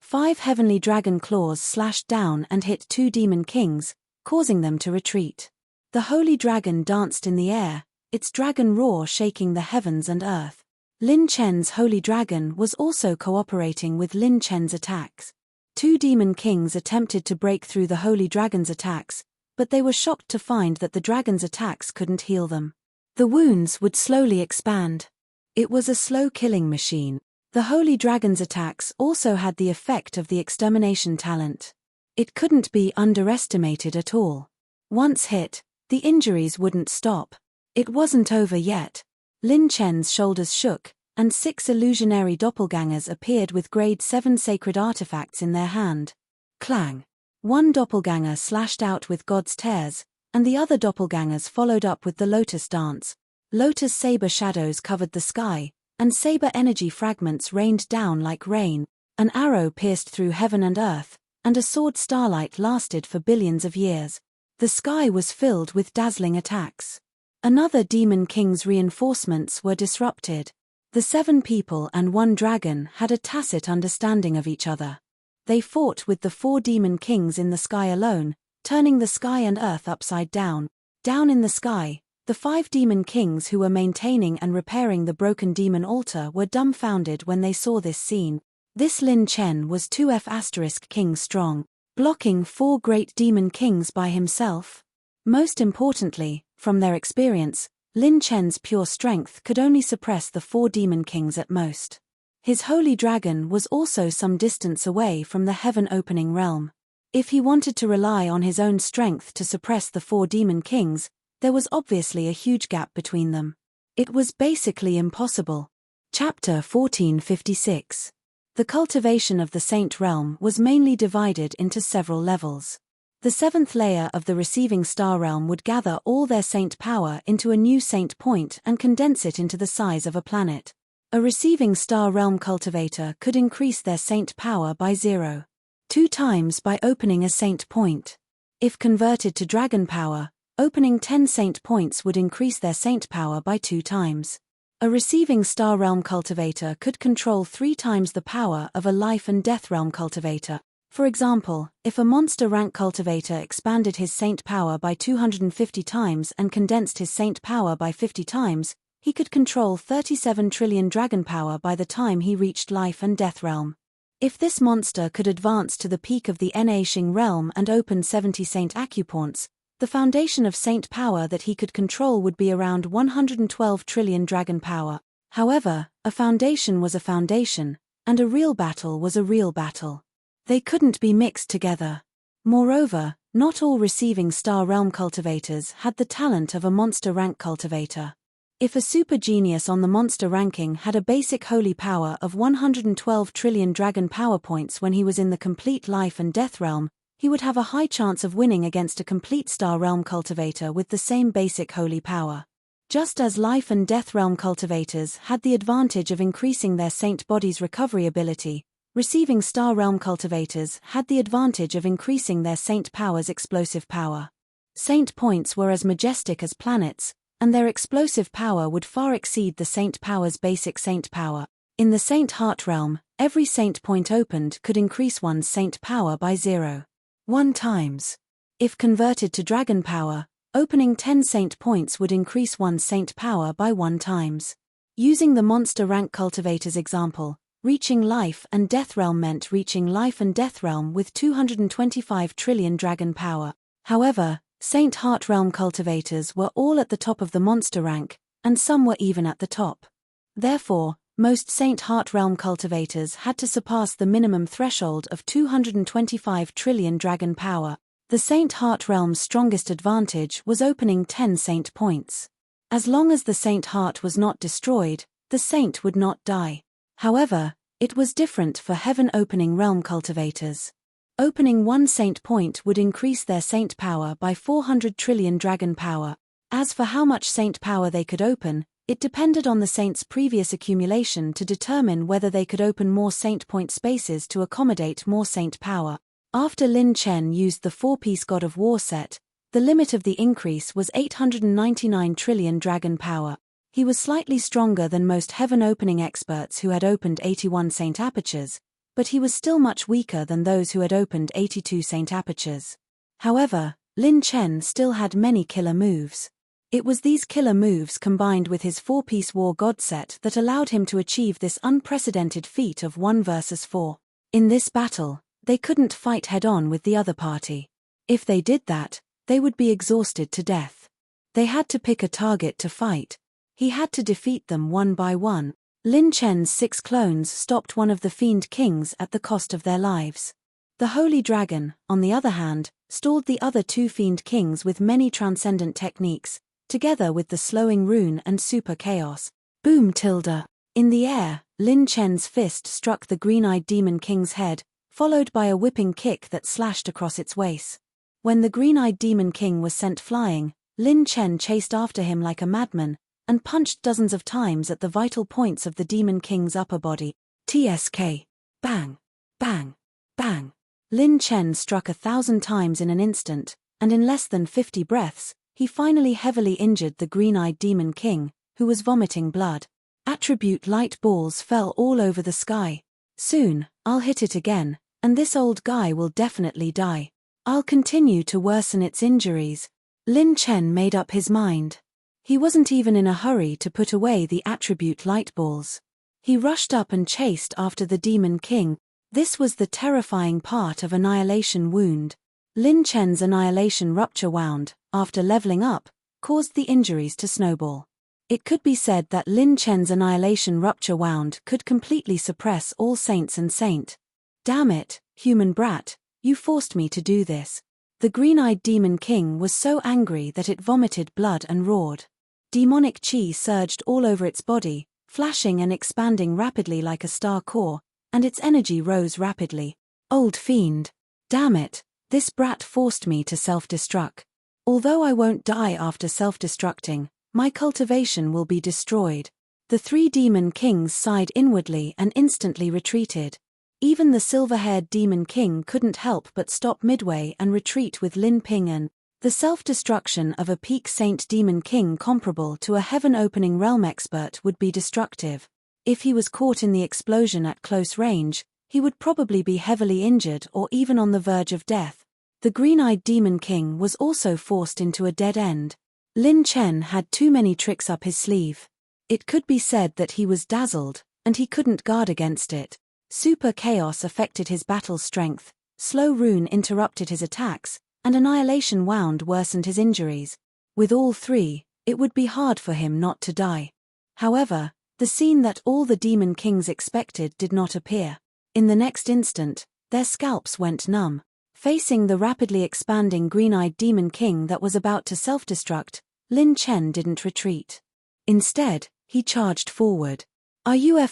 5 heavenly dragon claws slashed down and hit 2 demon kings, causing them to retreat. The holy dragon danced in the air, its dragon roar shaking the heavens and earth. Lin Chen's holy dragon was also cooperating with Lin Chen's attacks. 2 demon kings attempted to break through the holy dragon's attacks, but they were shocked to find that the dragon's attacks couldn't heal them. The wounds would slowly expand. It was a slow killing machine. The holy dragon's attacks also had the effect of the extermination talent. It couldn't be underestimated at all. Once hit, the injuries wouldn't stop. It wasn't over yet. Lin Chen's shoulders shook, and 6 illusionary doppelgangers appeared with grade 7 sacred artifacts in their hand. Clang! 1 doppelganger slashed out with God's tears, and the other doppelgangers followed up with the lotus dance. Lotus saber shadows covered the sky, and saber energy fragments rained down like rain. An arrow pierced through heaven and earth, and a sword starlight lasted for billions of years. The sky was filled with dazzling attacks. Another demon king's reinforcements were disrupted. The 7 people and 1 dragon had a tacit understanding of each other. They fought with the 4 demon kings in the sky alone, turning the sky and earth upside down. Down in the sky, the 5 demon kings who were maintaining and repairing the broken demon altar were dumbfounded when they saw this scene. This Lin Chen was 2F** king strong, blocking 4 great demon kings by himself. Most importantly, from their experience, Lin Chen's pure strength could only suppress the 4 demon kings at most. His holy dragon was also some distance away from the heaven-opening realm. If he wanted to rely on his own strength to suppress the 4 demon kings, there was obviously a huge gap between them. It was basically impossible. Chapter 1456. The cultivation of the Saint Realm was mainly divided into several levels. The 7th layer of the receiving star realm would gather all their saint power into a new saint point and condense it into the size of a planet. A receiving star realm cultivator could increase their saint power by 0.2 times by opening a saint point. If converted to dragon power, opening 10 saint points would increase their saint power by 2 times. A receiving star realm cultivator could control 3 times the power of a life and death realm cultivator. For example, if a monster rank cultivator expanded his saint power by 250 times and condensed his saint power by 50 times, he could control 37 trillion dragon power by the time he reached life and death realm. If this monster could advance to the peak of the Enchantment realm and open 70 saint acupoints, the foundation of saint power that he could control would be around 112 trillion dragon power. However, a foundation was a foundation, and a real battle was a real battle. They couldn't be mixed together. Moreover, not all receiving star realm cultivators had the talent of a monster rank cultivator. If a super genius on the monster ranking had a basic holy power of 112 trillion dragon power points when he was in the complete life and death realm, he would have a high chance of winning against a complete star realm cultivator with the same basic holy power. Just as life and death realm cultivators had the advantage of increasing their saint body's recovery ability, receiving star realm cultivators had the advantage of increasing their saint power's explosive power. Saint points were as majestic as planets, and their explosive power would far exceed the saint power's basic saint power. In the saint heart realm, every saint point opened could increase one's saint power by 0.1 times. If converted to dragon power, opening 10 saint points would increase one's saint power by 1 times. Using the monster rank cultivator's example, reaching life and death realm meant reaching life and death realm with 225 trillion dragon power. However, saint heart realm cultivators were all at the top of the monster rank, and some were even at the top. Therefore, most saint heart realm cultivators had to surpass the minimum threshold of 225 trillion dragon power. The saint heart realm's strongest advantage was opening 10 saint points. As long as the saint heart was not destroyed, the saint would not die. However, it was different for heaven opening realm cultivators. Opening 1 saint point would increase their saint power by 400 trillion dragon power. As for how much saint power they could open, it depended on the saint's previous accumulation to determine whether they could open more saint point spaces to accommodate more saint power. After Lin Chen used the 4-piece God of War set, the limit of the increase was 899 trillion dragon power. He was slightly stronger than most heaven opening experts who had opened 81 saint apertures, but he was still much weaker than those who had opened 82 saint apertures. However, Lin Chen still had many killer moves. It was these killer moves combined with his 4-piece War God set that allowed him to achieve this unprecedented feat of 1 versus 4. In this battle, they couldn't fight head-on with the other party. If they did that, they would be exhausted to death. They had to pick a target to fight. He had to defeat them one by one. Lin Chen's 6 clones stopped one of the Fiend Kings at the cost of their lives. The Holy Dragon, on the other hand, stalled the other 2 Fiend Kings with many transcendent techniques, together with the slowing rune and super chaos. Boom tilde. In the air, Lin Chen's fist struck the green-eyed Demon King's head, followed by a whipping kick that slashed across its waist. When the green-eyed Demon King was sent flying, Lin Chen chased after him like a madman, and punched dozens of times at the vital points of the Demon King's upper body. TSK. Bang. Bang. Bang. Lin Chen struck 1,000 times in an instant, and in less than 50 breaths, he finally heavily injured the green-eyed Demon King, who was vomiting blood. Attribute light balls fell all over the sky. Soon, I'll hit it again, and this old guy will definitely die. I'll continue to worsen its injuries. Lin Chen made up his mind. He wasn't even in a hurry to put away the attribute light balls. He rushed up and chased after the Demon King. This was the terrifying part of Annihilation Wound. Lin Chen's Annihilation Rupture Wound, after leveling up, caused the injuries to snowball. It could be said that Lin Chen's Annihilation Rupture Wound could completely suppress all saints and saint. Damn it, human brat, you forced me to do this. The green-eyed Demon King was so angry that it vomited blood and roared. Demonic chi surged all over its body, flashing and expanding rapidly like a star core, and its energy rose rapidly. Old fiend. Damn it, this brat forced me to self-destruct. Although I won't die after self-destructing, my cultivation will be destroyed. The 3 Demon Kings sighed inwardly and instantly retreated. Even the silver-haired Demon King couldn't help but stop midway and retreat with Lin Ping and the self-destruction of a peak Saint Demon King comparable to a heaven-opening realm expert would be destructive. If he was caught in the explosion at close range, he would probably be heavily injured or even on the verge of death. The green-eyed Demon King was also forced into a dead end. Lin Chen had too many tricks up his sleeve. It could be said that he was dazzled, and he couldn't guard against it. Super Chaos affected his battle strength, Slow Rune interrupted his attacks, and Annihilation Wound worsened his injuries. With all 3, it would be hard for him not to die. However, the scene that all the Demon Kings expected did not appear. In the next instant, their scalps went numb. Facing the rapidly expanding green-eyed Demon King that was about to self-destruct, Lin Chen didn't retreat. Instead, he charged forward. Are you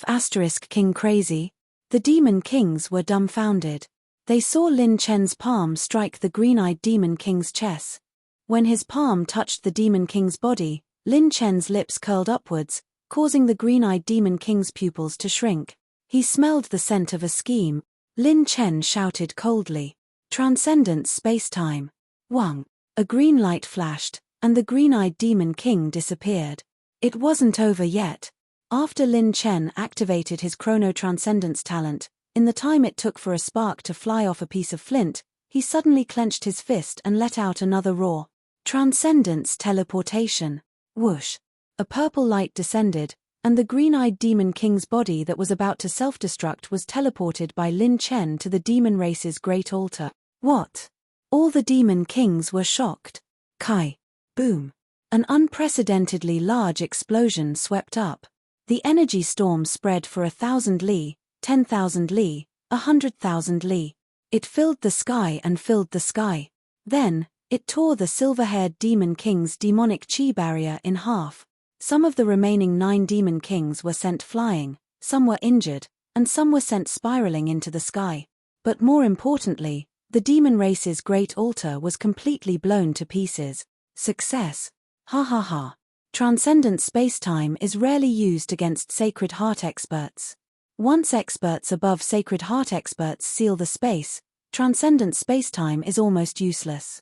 King crazy? The Demon Kings were dumbfounded. They saw Lin Chen's palm strike the green-eyed Demon King's chest. When his palm touched the Demon King's body, Lin Chen's lips curled upwards, causing the green-eyed Demon King's pupils to shrink. He smelled the scent of a scheme. Lin Chen shouted coldly. Transcendence space-time. Wang. A green light flashed, and the green-eyed Demon King disappeared. It wasn't over yet. After Lin Chen activated his chrono-transcendence talent, in the time it took for a spark to fly off a piece of flint, he suddenly clenched his fist and let out another roar. Transcendence teleportation. Whoosh. A purple light descended, and the green-eyed Demon King's body that was about to self-destruct was teleported by Lin Chen to the demon race's great altar. What? All the Demon Kings were shocked. Kai. Boom. An unprecedentedly large explosion swept up. The energy storm spread for 1,000 li, 10,000 li, 100,000 li. It filled the sky and filled the sky. Then, it tore the silver-haired Demon King's demonic chi barrier in half. Some of the remaining 9 Demon Kings were sent flying, some were injured, and some were sent spiraling into the sky. But more importantly, the demon race's great altar was completely blown to pieces. Success. Ha ha ha. Transcendent space-time is rarely used against Sacred Heart experts. Once experts above Sacred Heart experts seal the space, transcendent space-time is almost useless.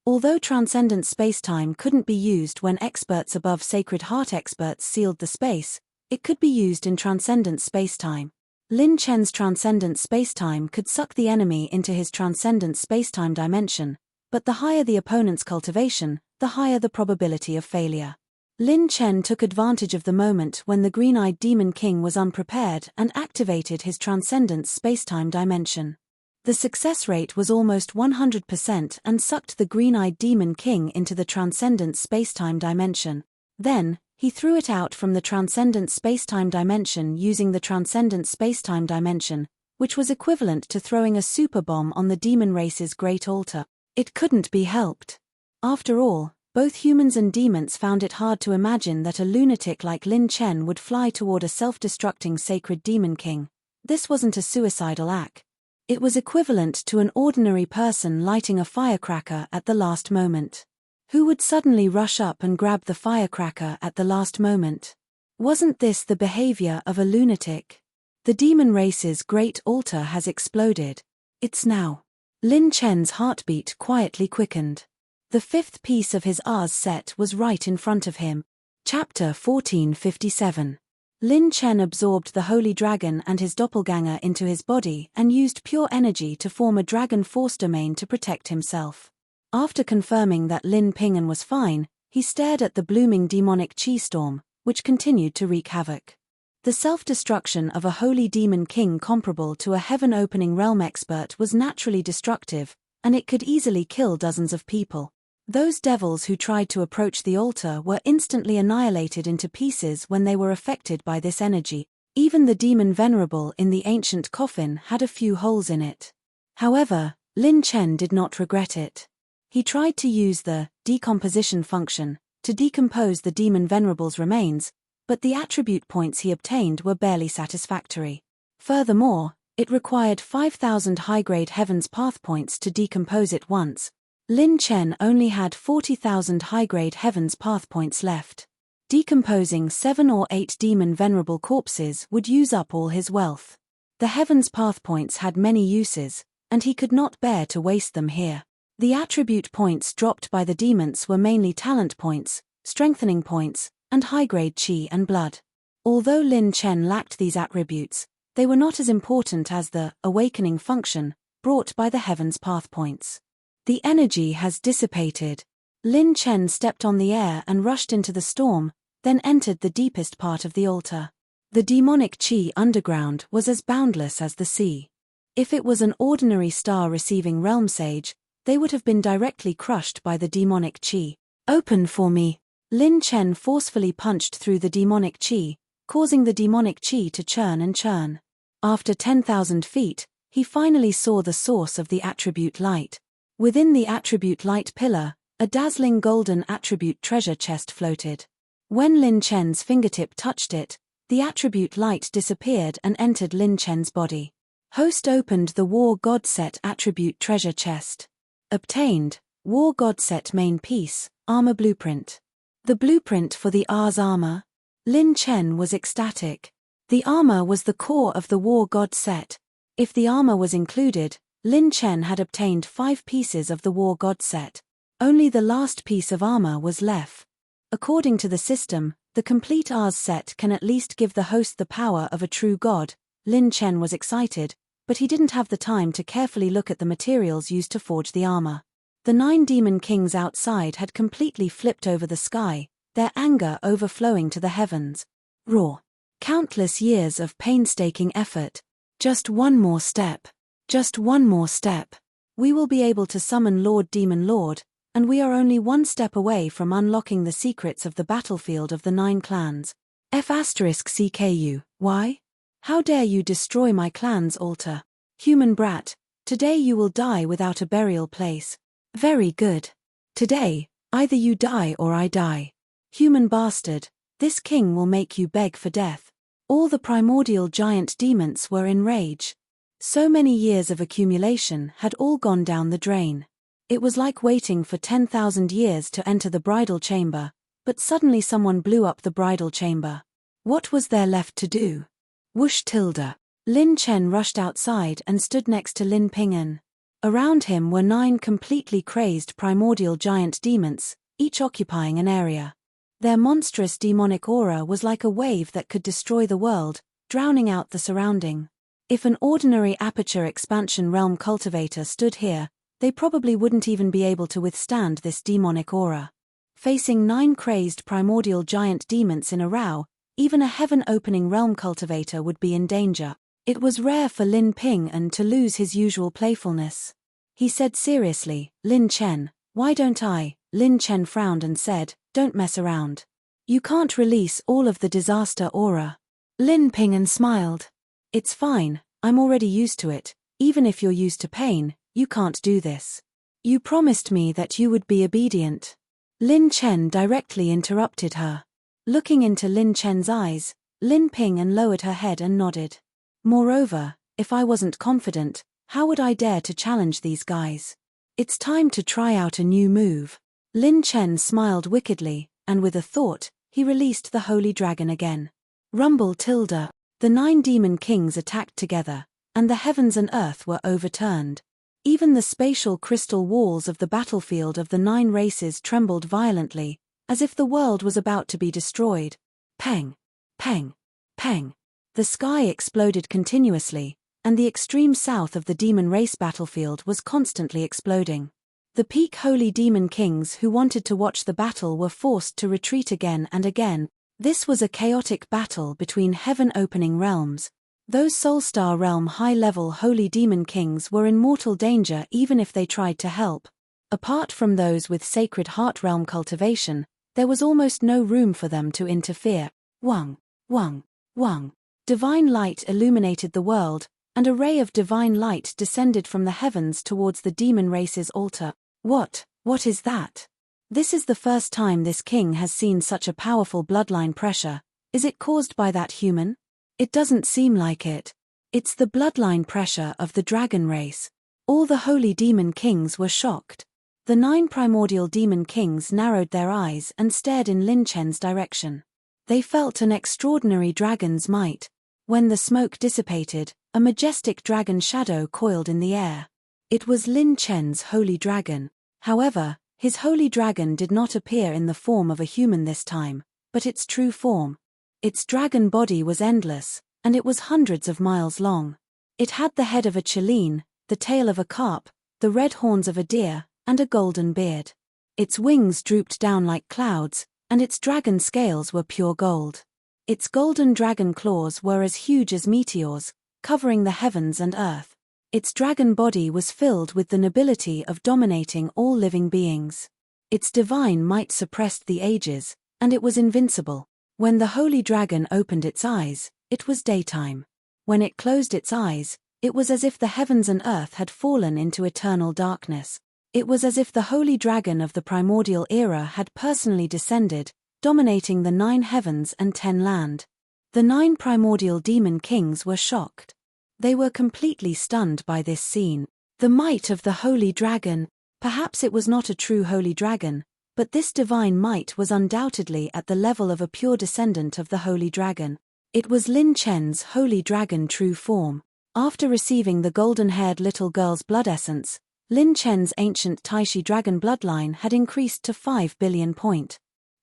Although transcendent spacetime couldn't be used when experts above Sacred Heart experts sealed the space, it could be used in transcendent spacetime. Lin Chen's transcendent spacetime could suck the enemy into his transcendent spacetime dimension, but the higher the opponent's cultivation, the higher the probability of failure. Lin Chen took advantage of the moment when the green-eyed Demon King was unprepared and activated his transcendent spacetime dimension. The success rate was almost 100% and sucked the green-eyed Demon King into the transcendent spacetime dimension. Then, he threw it out from the transcendent spacetime dimension using the transcendent spacetime dimension, which was equivalent to throwing a super bomb on the demon race's great altar. It couldn't be helped. After all, both humans and demons found it hard to imagine that a lunatic like Lin Chen would fly toward a self-destructing sacred Demon King. This wasn't a suicidal act. It was equivalent to an ordinary person lighting a firecracker at the last moment. Who would suddenly rush up and grab the firecracker at the last moment? Wasn't this the behavior of a lunatic? The demon race's great altar has exploded. It's now. Lin Chen's heartbeat quietly quickened. The 5th piece of his R's set was right in front of him. Chapter 1457. Lin Chen absorbed the holy dragon and his doppelganger into his body and used pure energy to form a dragon force domain to protect himself. After confirming that Lin Ping'an was fine, he stared at the blooming demonic chi storm, which continued to wreak havoc. The self-destruction of a holy demon king comparable to a heaven-opening realm expert was naturally destructive, and it could easily kill dozens of people. Those devils who tried to approach the altar were instantly annihilated into pieces when they were affected by this energy. Even the demon venerable in the ancient coffin had a few holes in it. However, Lin Chen did not regret it. He tried to use the decomposition function to decompose the demon venerable's remains, but the attribute points he obtained were barely satisfactory. Furthermore, it required 5,000 high-grade Heaven's Path points to decompose it once. Lin Chen only had 40,000 high-grade Heaven's Path points left. Decomposing 7 or 8 demon venerable corpses would use up all his wealth. The Heaven's Path points had many uses, and he could not bear to waste them here. The attribute points dropped by the demons were mainly talent points, strengthening points, and high-grade chi and blood. Although Lin Chen lacked these attributes, they were not as important as the awakening function brought by the Heaven's Path points. The energy has dissipated. Lin Chen stepped on the air and rushed into the storm, then entered the deepest part of the altar. The demonic chi underground was as boundless as the sea. If it was an ordinary star-receiving realm sage, they would have been directly crushed by the demonic chi. Open for me. Lin Chen forcefully punched through the demonic chi, causing the demonic chi to churn and churn. After 10,000 feet, he finally saw the source of the attribute light. Within the attribute light pillar, a dazzling golden attribute treasure chest floated. When Lin Chen's fingertip touched it, the attribute light disappeared and entered Lin Chen's body. Host opened the War God Set attribute treasure chest. Obtained, War God Set main piece, armor blueprint. The blueprint for the R's armor? Lin Chen was ecstatic. The armor was the core of the war god set. If the armor was included, Lin Chen had obtained 5 pieces of the war god set. Only the last piece of armor was left. According to the system, the complete R's set can at least give the host the power of a true god. Lin Chen was excited, but he didn't have the time to carefully look at the materials used to forge the armor. The 9 demon kings outside had completely flipped over the sky, their anger overflowing to the heavens. Roar. Countless years of painstaking effort. Just one more step. Just one more step. We will be able to summon Lord Demon Lord, and we are only one step away from unlocking the secrets of the battlefield of the 9 clans. F***CKU, why? How dare you destroy my clan's altar? Human brat, today you will die without a burial place. Very good. Today, either you die or I die. Human bastard, this king will make you beg for death. All the primordial giant demons were in rage. So many years of accumulation had all gone down the drain. It was like waiting for 10,000 years to enter the bridal chamber, but suddenly someone blew up the bridal chamber. What was there left to do? Whoosh tilde. Lin Chen rushed outside and stood next to Lin Ping'an. Around him were 9 completely crazed primordial giant demons, each occupying an area. Their monstrous demonic aura was like a wave that could destroy the world, drowning out the surrounding. If an ordinary aperture expansion realm cultivator stood here, they probably wouldn't even be able to withstand this demonic aura. Facing 9 crazed primordial giant demons in a row, even a heaven-opening realm cultivator would be in danger. It was rare for Lin Ping'an to lose his usual playfulness. He said seriously, Lin Chen, why don't I? Lin Chen frowned and said, don't mess around. You can't release all of the disaster aura. Lin Ping'an smiled. It's fine, I'm already used to it. Even if you're used to pain, you can't do this. You promised me that you would be obedient. Lin Chen directly interrupted her. Looking into Lin Chen's eyes, Lin Ping'an lowered her head and nodded. Moreover, if I wasn't confident, how would I dare to challenge these guys? It's time to try out a new move. Lin Chen smiled wickedly, and with a thought, he released the holy dragon again. Rumble tilde. The 9 demon kings attacked together, and the heavens and earth were overturned. Even the spatial crystal walls of the battlefield of the 9 races trembled violently, as if the world was about to be destroyed. Peng! Peng! Peng! The sky exploded continuously, and the extreme south of the demon race battlefield was constantly exploding. The peak holy demon kings who wanted to watch the battle were forced to retreat again and again. This was a chaotic battle between heaven-opening realms. Those Soulstar realm high-level holy demon kings were in mortal danger even if they tried to help. Apart from those with sacred heart realm cultivation, there was almost no room for them to interfere. Wang, Wang, Wang. Divine light illuminated the world, and a ray of divine light descended from the heavens towards the demon race's altar. What is that? This is the first time this king has seen such a powerful bloodline pressure. Is it caused by that human? It doesn't seem like it. It's the bloodline pressure of the dragon race. All the holy demon kings were shocked. The 9 primordial demon kings narrowed their eyes and stared in Lin Chen's direction. They felt an extraordinary dragon's might. When the smoke dissipated, a majestic dragon shadow coiled in the air. It was Lin Chen's holy dragon. However, his holy dragon did not appear in the form of a human this time, but its true form. Its dragon body was endless, and it was hundreds of miles long. It had the head of a chileen, the tail of a carp, the red horns of a deer, and a golden beard. Its wings drooped down like clouds, and its dragon scales were pure gold. Its golden dragon claws were as huge as meteors, covering the heavens and earth. Its dragon body was filled with the nobility of dominating all living beings. Its divine might suppressed the ages, and it was invincible. When the holy dragon opened its eyes, it was daytime. When it closed its eyes, it was as if the heavens and earth had fallen into eternal darkness. It was as if the holy dragon of the primordial era had personally descended, dominating the 9 heavens and 10 land. The 9 primordial demon kings were shocked. They were completely stunned by this scene. The might of the holy dragon. Perhaps it was not a true holy dragon, But this divine might was undoubtedly at the level of a pure descendant of the Holy Dragon. It was Lin Chen's Holy Dragon true form. After receiving the golden-haired little girl's blood essence, Lin Chen's ancient Taishi dragon bloodline had increased to 5 billion.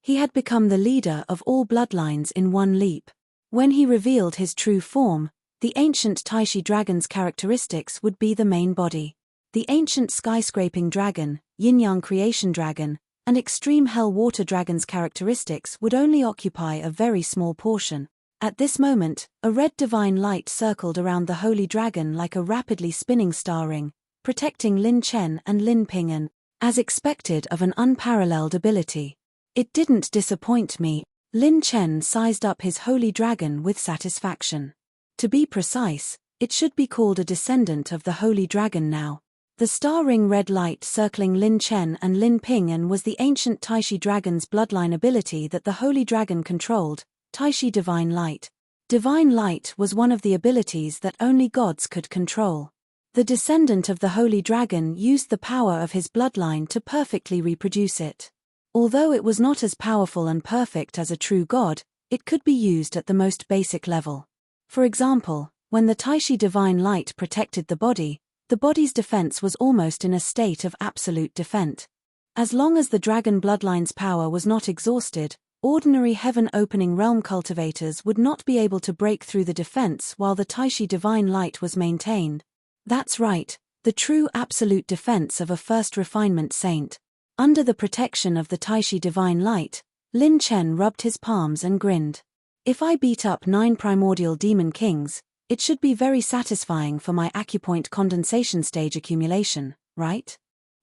He had become the leader of all bloodlines in one leap. When he revealed his true form, the ancient Taishi dragon's characteristics would be the main body. The ancient skyscraping dragon, yin-yang creation dragon, and extreme hell water dragon's characteristics would only occupy a very small portion. At this moment, a red divine light circled around the holy dragon like a rapidly spinning star ring, protecting Lin Chen and Lin Ping'an, as expected of an unparalleled ability. It didn't disappoint me. Lin Chen sized up his holy dragon with satisfaction. To be precise, it should be called a descendant of the holy dragon now. The star ring red light circling Lin Chen and Lin Ping'an was the ancient Taishi dragon's bloodline ability that the holy dragon controlled, Taishi Divine Light. Divine Light was one of the abilities that only gods could control. The descendant of the holy dragon used the power of his bloodline to perfectly reproduce it. Although it was not as powerful and perfect as a true god, it could be used at the most basic level. For example, when the Taishi Divine Light protected the body's defense was almost in a state of absolute defense. As long as the dragon bloodline's power was not exhausted, ordinary heaven-opening realm cultivators would not be able to break through the defense while the Taishi Divine Light was maintained. That's right, the true absolute defense of a first refinement saint. Under the protection of the Taishi Divine Light, Lin Chen rubbed his palms and grinned. If I beat up 9 primordial demon kings, it should be very satisfying for my acupoint condensation stage accumulation, right?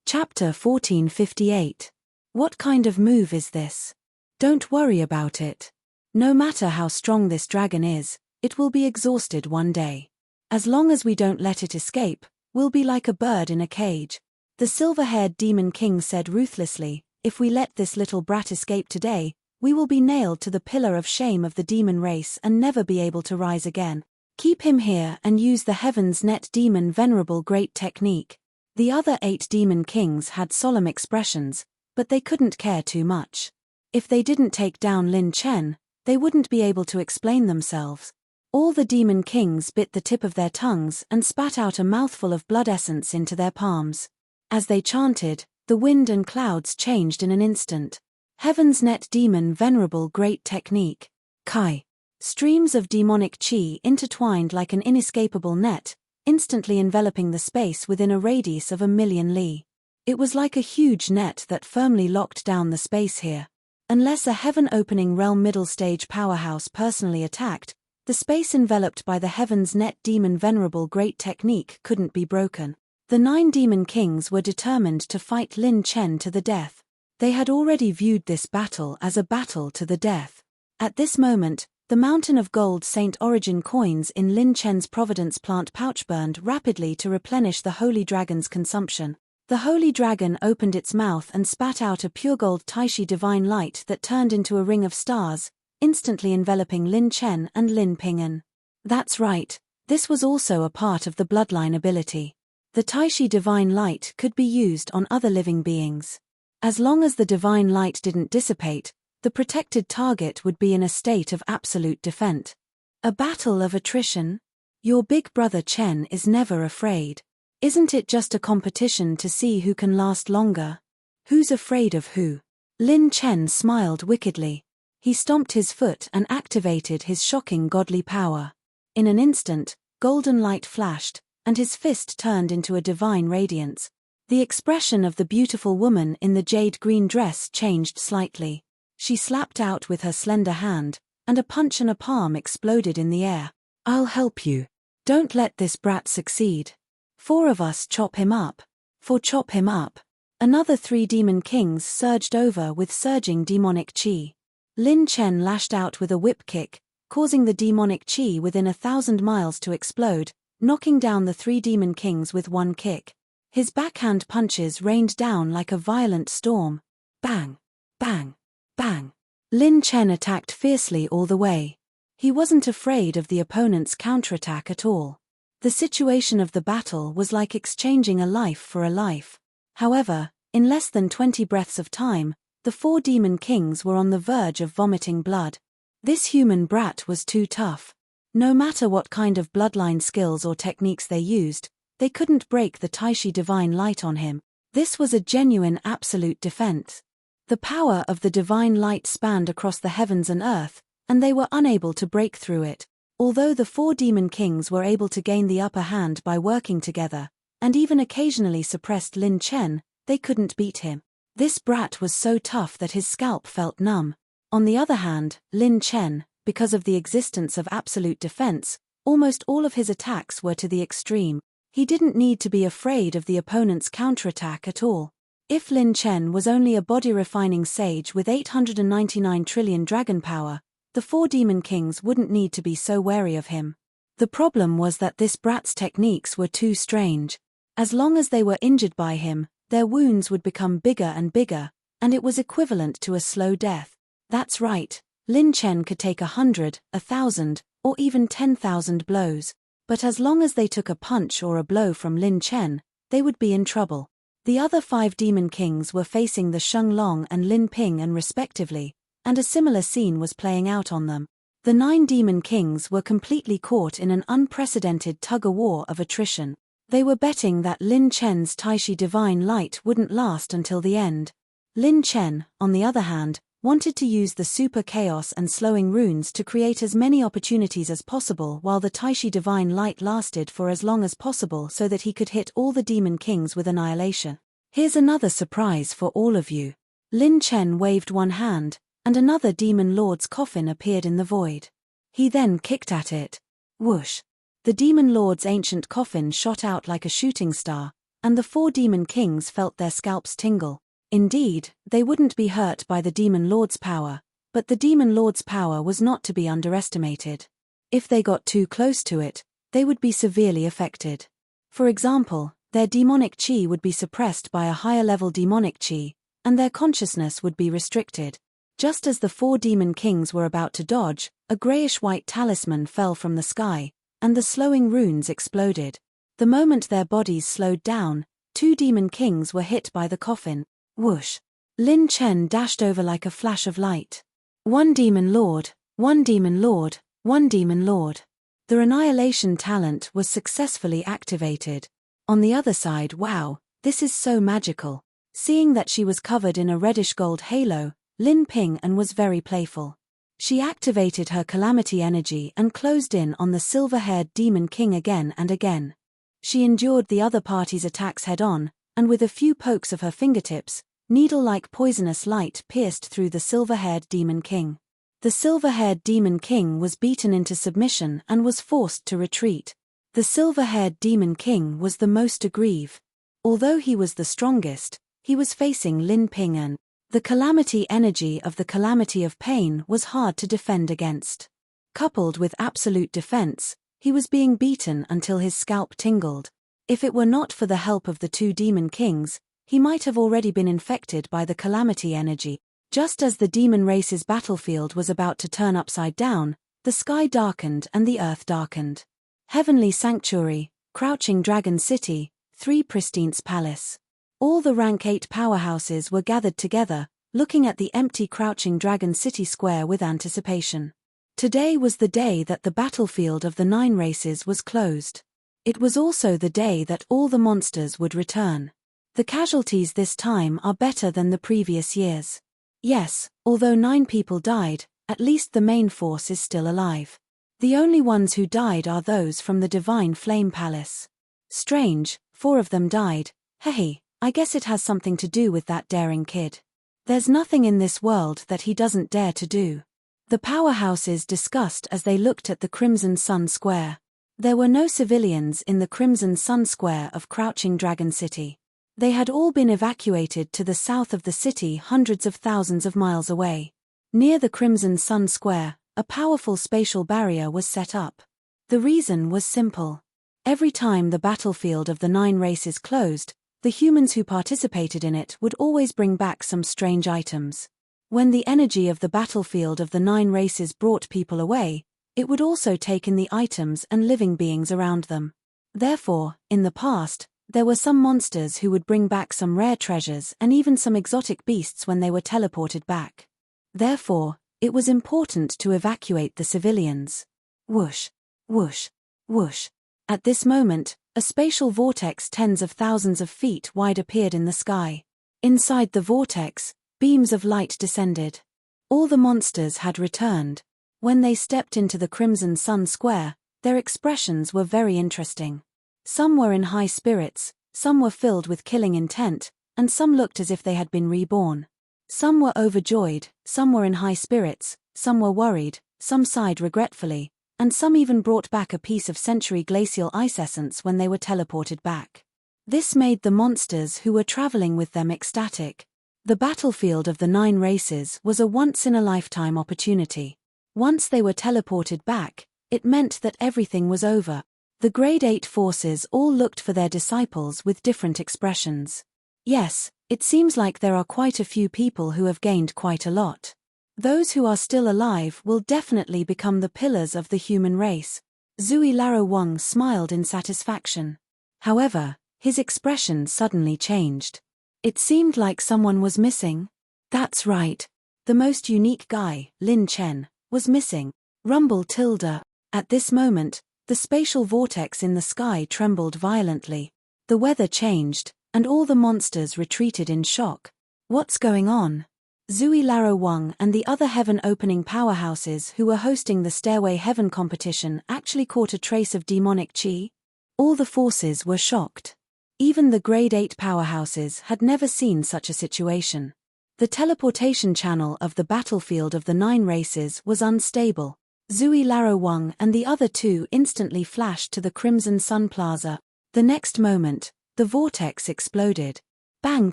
Chapter 1458. What kind of move is this? Don't worry about it. No matter how strong this dragon is, it will be exhausted one day. As long as we don't let it escape, we'll be like a bird in a cage. The silver-haired demon king said ruthlessly, if we let this little brat escape today, we will be nailed to the pillar of shame of the demon race and never be able to rise again. Keep him here and use the Heaven's Net Demon Venerable Great Technique. The other 8 demon kings had solemn expressions, but they couldn't care too much. If they didn't take down Lin Chen, they wouldn't be able to explain themselves. All the demon kings bit the tip of their tongues and spat out a mouthful of blood essence into their palms. As they chanted, the wind and clouds changed in an instant. Heaven's Net Demon Venerable Great Technique. Kai. Streams of demonic chi intertwined like an inescapable net, instantly enveloping the space within a radius of 1,000,000 li. It was like a huge net that firmly locked down the space here. Unless a heaven-opening realm middle-stage powerhouse personally attacked, the space enveloped by the Heaven's Net Demon Venerable Great Technique couldn't be broken. The 9 demon kings were determined to fight Lin Chen to the death. They had already viewed this battle as a battle to the death. At this moment, the mountain of gold Saint Origin coins in Lin Chen's Providence plant pouch burned rapidly to replenish the holy dragon's consumption. The holy dragon opened its mouth and spat out a pure gold Taishi divine light that turned into a ring of stars, instantly enveloping Lin Chen and Lin Ping'an. That's right, this was also a part of the bloodline ability. The Taishi divine light could be used on other living beings. As long as the divine light didn't dissipate, the protected target would be in a state of absolute defense. A battle of attrition? Your big brother Chen is never afraid. Isn't it just a competition to see who can last longer? Who's afraid of who? Lin Chen smiled wickedly. He stomped his foot and activated his shocking godly power. In an instant, golden light flashed, and his fist turned into a divine radiance. The expression of the beautiful woman in the jade-green dress changed slightly. She slapped out with her slender hand, and a punch and a palm exploded in the air. I'll help you. Don't let this brat succeed. 4 of us chop him up. 4 chop him up. Another 3 demon kings surged over with surging demonic chi. Lin Chen lashed out with a whip kick, causing the demonic chi within 1,000 miles to explode, knocking down the 3 demon kings with one kick. His backhand punches rained down like a violent storm. Bang! Bang! Bang! Lin Chen attacked fiercely all the way. He wasn't afraid of the opponent's counterattack at all. The situation of the battle was like exchanging a life for a life. However, in less than 20 breaths of time, The 4 demon kings were on the verge of vomiting blood. This human brat was too tough. No matter what kind of bloodline skills or techniques they used, they couldn't break the Taishi divine light on him. This was a genuine absolute defense. The power of the divine light spanned across the heavens and earth, and they were unable to break through it. Although the 4 demon kings were able to gain the upper hand by working together, and even occasionally suppressed Lin Chen, they couldn't beat him. This brat was so tough that his scalp felt numb. On the other hand, Lin Chen, because of the existence of absolute defense, almost all of his attacks were to the extreme. He didn't need to be afraid of the opponent's counterattack at all. If Lin Chen was only a body-refining sage with 899 trillion dragon power, the 4 demon kings wouldn't need to be so wary of him. The problem was that this brat's techniques were too strange. As long as they were injured by him, their wounds would become bigger and bigger, and it was equivalent to a slow death. That's right, Lin Chen could take 100, 1,000, or even 10,000 blows, but as long as they took a punch or a blow from Lin Chen, they would be in trouble. The other 5 demon kings were facing the Sheng Long and Lin Ping and respectively, and a similar scene was playing out on them. The 9 demon kings were completely caught in an unprecedented tug-of-war of attrition. They were betting that Lin Chen's Taishi divine light wouldn't last until the end. Lin Chen, on the other hand, wanted to use the super chaos and slowing runes to create as many opportunities as possible while the Taishi divine light lasted for as long as possible so that he could hit all the demon kings with annihilation. Here's another surprise for all of you. Lin Chen waved one hand, and another demon lord's coffin appeared in the void. He then kicked at it. Whoosh! The demon lord's ancient coffin shot out like a shooting star, and the 4 demon kings felt their scalps tingle. Indeed, they wouldn't be hurt by the demon lord's power, but the demon lord's power was not to be underestimated. If they got too close to it, they would be severely affected. For example, their demonic chi would be suppressed by a higher-level demonic chi, and their consciousness would be restricted. Just as the 4 demon kings were about to dodge, a grayish-white talisman fell from the sky, and the slowing runes exploded. The moment their bodies slowed down, 2 demon kings were hit by the coffin. Whoosh! Lin Chen dashed over like a flash of light. 1 demon lord, 1 demon lord, 1 demon lord. The annihilation talent was successfully activated. On the other side, wow, this is so magical. Seeing that she was covered in a reddish gold halo, Lin Ping and was very playful. She activated her calamity energy and closed in on the silver-haired demon king again and again. She endured the other party's attacks head-on, and with a few pokes of her fingertips, needle-like poisonous light pierced through the silver-haired demon king. The silver-haired demon king was beaten into submission and was forced to retreat. The silver-haired demon king was the most aggrieved. Although he was the strongest, he was facing Lin Ping and the calamity energy of the calamity of pain was hard to defend against. Coupled with absolute defense, he was being beaten until his scalp tingled. If it were not for the help of the 2 demon kings, he might have already been infected by the calamity energy. Just as the demon race's battlefield was about to turn upside down, the sky darkened and the earth darkened. Heavenly Sanctuary, Crouching Dragon City, 3 Pristine's Palace. All the rank 8 powerhouses were gathered together, looking at the empty Crouching Dragon City square with anticipation. Today was the day that the battlefield of the 9 races was closed. It was also the day that all the monsters would return. The casualties this time are better than the previous years. Yes, although 9 people died, at least the main force is still alive. The only ones who died are those from the Divine Flame Palace. Strange, 4 of them died. Hey, I guess it has something to do with that daring kid. There's nothing in this world that he doesn't dare to do. The powerhouses discussed as they looked at the Crimson Sun Square. There were no civilians in the Crimson Sun Square of Crouching Dragon City. They had all been evacuated to the south of the city hundreds of thousands of miles away. Near the Crimson Sun Square, a powerful spatial barrier was set up. The reason was simple. Every time the battlefield of the 9 races closed, the humans who participated in it would always bring back some strange items. When the energy of the battlefield of the 9 races brought people away, it would also take in the items and living beings around them. Therefore, in the past, There were some monsters who would bring back some rare treasures and even some exotic beasts when they were teleported back. Therefore, it was important to evacuate the civilians. Whoosh, whoosh, whoosh. At this moment, a spatial vortex tens of thousands of feet wide appeared in the sky. Inside the vortex, beams of light descended. All the monsters had returned. When they stepped into the Crimson Sun Square, their expressions were very interesting. Some were in high spirits, some were filled with killing intent, and some looked as if they had been reborn. Some were overjoyed, some were in high spirits, some were worried, some sighed regretfully, and some even brought back a piece of century glacial ice essence when they were teleported back. This made the monsters who were traveling with them ecstatic. The battlefield of the 9 races was a once-in-a-lifetime opportunity. Once they were teleported back, it meant that everything was over. The Grade 8 forces all looked for their disciples with different expressions. Yes, it seems like there are quite a few people who have gained quite a lot. Those who are still alive will definitely become the pillars of the human race. Zui Laro Wang smiled in satisfaction. However, his expression suddenly changed. It seemed like someone was missing. That's right. The most unique guy, Lin Chen, was missing. Rumble tilde. At this moment, the spatial vortex in the sky trembled violently. The weather changed, and all the monsters retreated in shock. What's going on? Zui Laro Wang and the other heaven-opening powerhouses who were hosting the Stairway Heaven competition actually caught a trace of demonic chi. All the forces were shocked. Even the Grade 8 powerhouses had never seen such a situation. The teleportation channel of the battlefield of the 9 races was unstable. Zui Laro Wang and the other 2 instantly flashed to the Crimson Sun Plaza. The next moment, the vortex exploded. Bang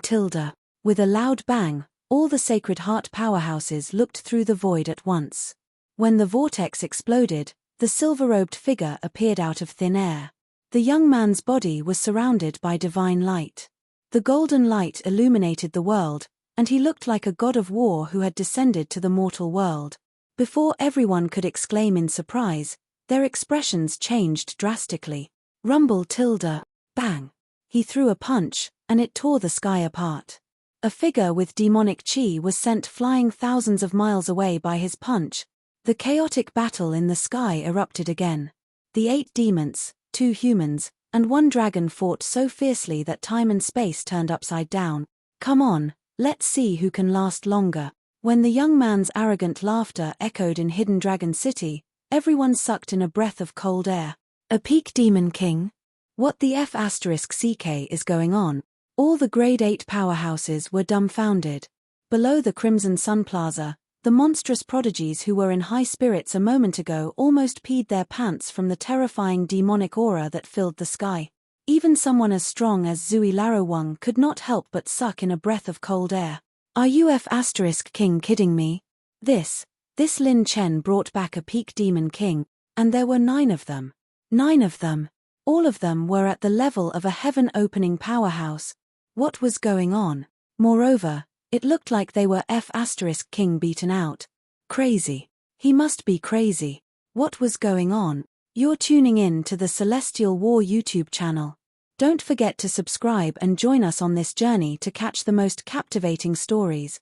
tilde. With a loud bang, all the Sacred Heart powerhouses looked through the void at once. When the vortex exploded, the silver-robed figure appeared out of thin air. The young man's body was surrounded by divine light. The golden light illuminated the world, and he looked like a god of war who had descended to the mortal world. Before everyone could exclaim in surprise, their expressions changed drastically. Rumble tilde. Bang. He threw a punch, and it tore the sky apart. A figure with demonic chi was sent flying thousands of miles away by his punch. The chaotic battle in the sky erupted again. The 8 demons, 2 humans, and 1 dragon fought so fiercely that time and space turned upside down. Come on, let's see who can last longer. When the young man's arrogant laughter echoed in Hidden Dragon City, everyone sucked in a breath of cold air. A peak demon king? What the F***CK is going on? All the Grade 8 powerhouses were dumbfounded. Below the Crimson Sun Plaza, the monstrous prodigies who were in high spirits a moment ago almost peed their pants from the terrifying demonic aura that filled the sky. Even someone as strong as Zui Laro Wang could not help but suck in a breath of cold air. Are you F***king kidding me? This Lin Chen brought back a peak demon king, and there were 9 of them. 9 of them. All of them were at the level of a heaven-opening powerhouse. What was going on? Moreover, it looked like they were F***king beaten out. Crazy. He must be crazy. What was going on? You're tuning in to the Celestial War YouTube channel. Don't forget to subscribe and join us on this journey to catch the most captivating stories.